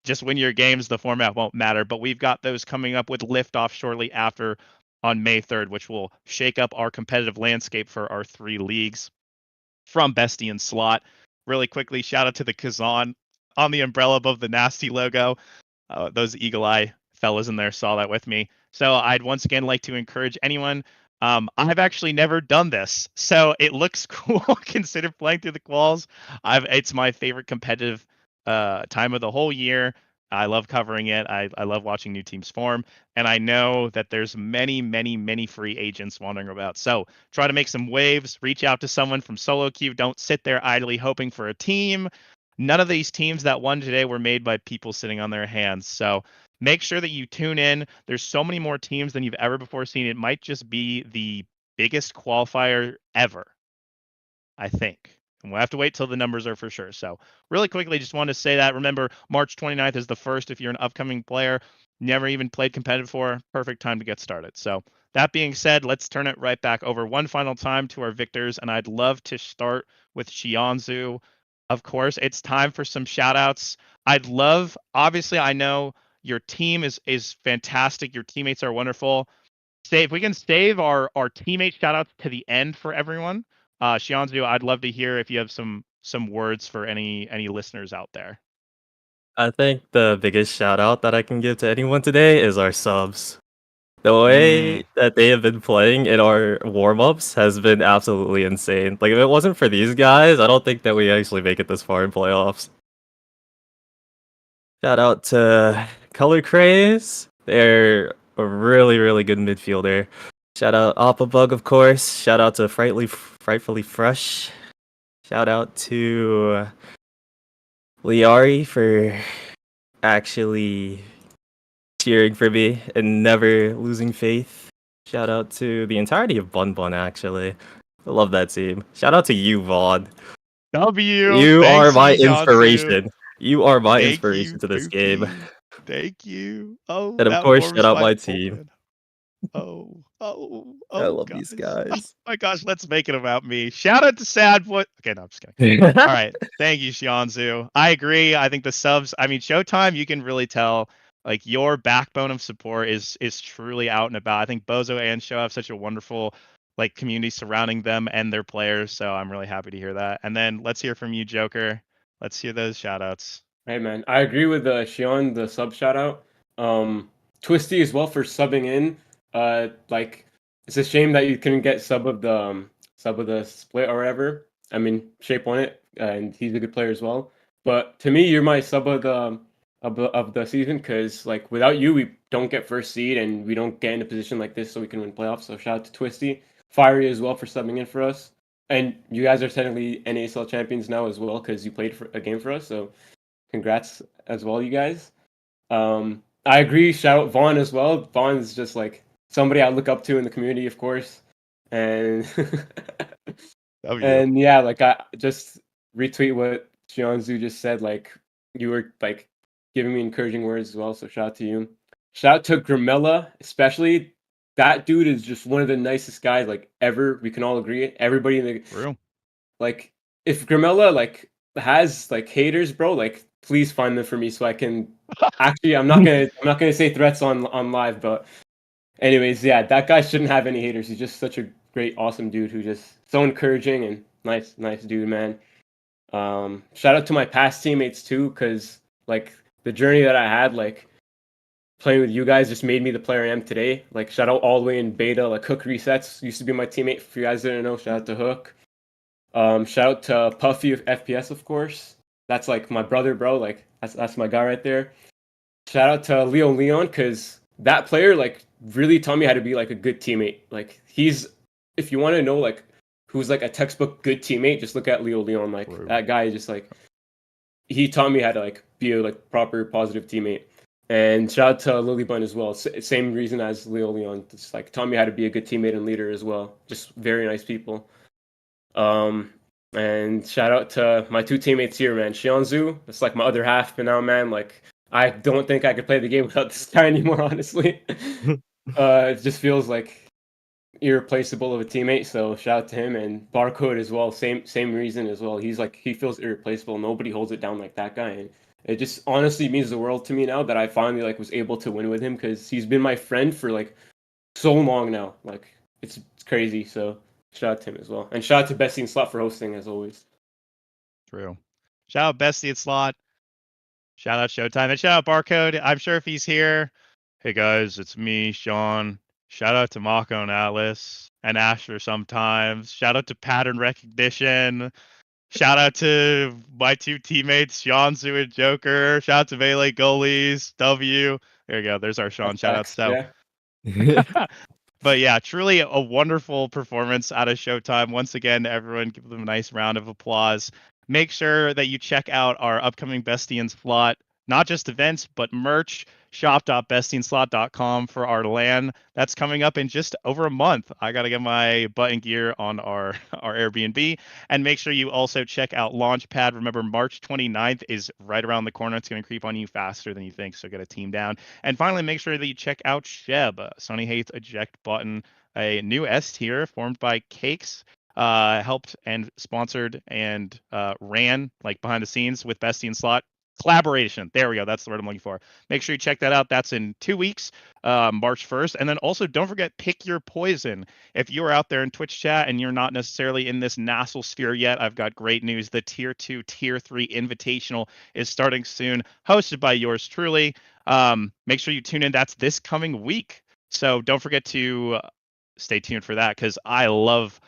Just win your games. The format won't matter, but we've got those coming up with liftoff shortly after on May 3rd, which will shake up our competitive landscape for our 3 leagues. From Bestie and Slot, really quickly, shout out to the Kazan on the umbrella above the nasty logo. Those eagle eye fellas in there saw that with me. So I'd once again like to encourage anyone. I've actually never done this, so it looks cool. Consider playing through the quals. It's my favorite competitive time of the whole year. I love covering it. I love watching new teams form, and I know that there's many free agents wandering about. So try to make some waves. Reach out to someone from solo queue. Don't sit there idly hoping for a team. None of these teams that won today were made by people sitting on their hands. So make sure that you tune in. There's so many more teams than you've ever before seen. It might just be the biggest qualifier ever, I think. And we'll have to wait till the numbers are for sure. So really quickly, just wanted to say that. Remember, March 29th is the first. If you're an upcoming player, never even played competitive for, perfect time to get started. So that being said, let's turn it right back over one final time to our victors. And I'd love to start with Shianzu. Of course, it's time for some shout outs. Obviously, I know your team is fantastic. Your teammates are wonderful. If we can save our teammate shout outs to the end for everyone. Shianzu, I'd love to hear if you have some words for any listeners out there. I think the biggest shout out that I can give to anyone today is our subs. The way that they have been playing in our warm-ups has been absolutely insane. Like, if it wasn't for these guys, I don't think that we actually make it this far in playoffs. Shout out to Color Craze. They're a really good midfielder. Shout out Appabug, of course. Shout out to Frightfully Fresh. Shout out to Liari for actually cheering for me and never losing faith. Shout out to the entirety of Bun Bun, actually. I love that team. Shout out to you, Vaughn. You are my inspiration. You are my inspiration to this game. Thank you. Oh, and of course, shout out my team. Oh, I love these guys. Oh my gosh, let's make it about me. Shout out to Sadboy. Okay, no, I'm just kidding. All right. Thank you, Shianzu. I agree. I think the subs, Showtime, you can really tell like your backbone of support is truly out and about. I think Bozo and Show have such a wonderful like community surrounding them and their players. So I'm really happy to hear that. And then let's hear from you, Joker. Let's hear those shout outs. Hey man, I agree with Shion, the sub shout out. Twisty as well for subbing in. Like it's a shame that you couldn't get sub of the split or whatever. I mean, Shape won it, and he's a good player as well. But to me, you're my sub of the season because like without you, we don't get first seed and we don't get in a position like this so we can win playoffs. So shout out to Twisty, Fiery as well for subbing in for us. And you guys are technically NASL champions now as well because you played for a game for us. So congrats as well, you guys. I agree. Shout out Vaughn as well. Vaughn is just like somebody I look up to in the community, of course. And and yeah, like I just retweet what Shianzu just said. Like you were like giving me encouraging words as well. So shout out to you. Shout out to Gramella, especially. That dude is just one of the nicest guys like ever. We can all agree. Everybody in the room. Like if Gramella like has like haters, bro, like please find them for me so I can actually I'm not gonna say threats on live, but anyways, yeah, that guy shouldn't have any haters. He's just such a great, awesome dude who just so encouraging and nice dude, man. Shout out to my past teammates too, because like the journey that I had, like playing with you guys, just made me the player I am today. Like shout out all the way in beta, like Hook Resets used to be my teammate. If you guys didn't know, shout out to Hook. Shout out to Puffy of FPS, of course. That's like my brother, bro. Like that's my guy right there. Shout out to Leo Leon, because that player like really taught me how to be like a good teammate. Like he's, if you want to know like who's like a textbook good teammate, just look at Leo Leon. Like that guy just like, he taught me how to like be a like proper positive teammate. And shout out to Lily Bun as well. Same reason as Leo Leon. Just like taught me how to be a good teammate and leader as well. Just very nice people. And shout out to my two teammates here, man. Shionzu, that's like my other half, but now, man, like I don't think I could play the game without this guy anymore, honestly. It just feels like irreplaceable of a teammate. So shout out to him, and Barcode as well. Same reason as well. He's like, he feels irreplaceable. Nobody holds it down like that guy. And it just honestly means the world to me now that I finally like was able to win with him, because he's been my friend for like so long now. Like it's crazy. So shout out to him as well. And shout out to Bessie and Slot for hosting as always. True. Shout out Bestie and Slot. Shout out Showtime. And shout out Barcode. I'm sure if he's here. Hey guys, it's me, Sean. Shout out to Mako and Atlas and Asher sometimes. Shout out to Pattern Recognition. Shout out to my two teammates, Seanzu and Joker. Shout out to Melee Goalies. W. There you go. There's our Sean. Shout out. So. Yeah. But yeah, truly a wonderful performance out of Showtime. Once again, everyone give them a nice round of applause. Make sure that you check out our upcoming Bestie and Slot, not just events, but merch. Shop.bestieandslot.com for our LAN. That's coming up in just over a month. I got to get my button gear on our Airbnb. And make sure you also check out Launchpad. Remember, March 29th is right around the corner. It's going to creep on you faster than you think, so get a team down. And finally, make sure that you check out Sheb, Sonny Hates Eject Button, a new S tier formed by Cakes. Helped and sponsored and ran like behind the scenes with Bestie and Slot. Collaboration. There we go. That's the word I'm looking for. Make sure you check that out. That's in 2 weeks, March 1st. And then also don't forget, pick your poison. If you're out there in Twitch chat and you're not necessarily in this Nassel sphere yet, I've got great news. The Tier 2, Tier 3 Invitational is starting soon, hosted by yours truly. Make sure you tune in. That's this coming week. So don't forget to stay tuned for that, because I love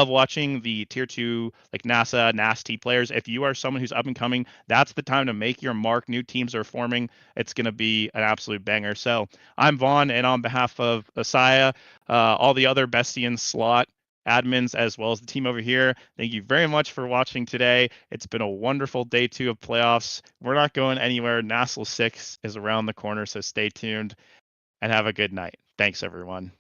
watching the Tier 2 like NASA, Nasty players. If you are someone who's up and coming, that's the time to make your mark. New teams are forming. It's going to be an absolute banger. So I'm Vaughn, and on behalf of Asaya, all the other Bestie and Slot admins, as well as the team over here, thank you very much for watching today. It's been a wonderful day 2 of playoffs. We're not going anywhere. Nassel 6 is around the corner, so stay tuned and have a good night. Thanks, everyone.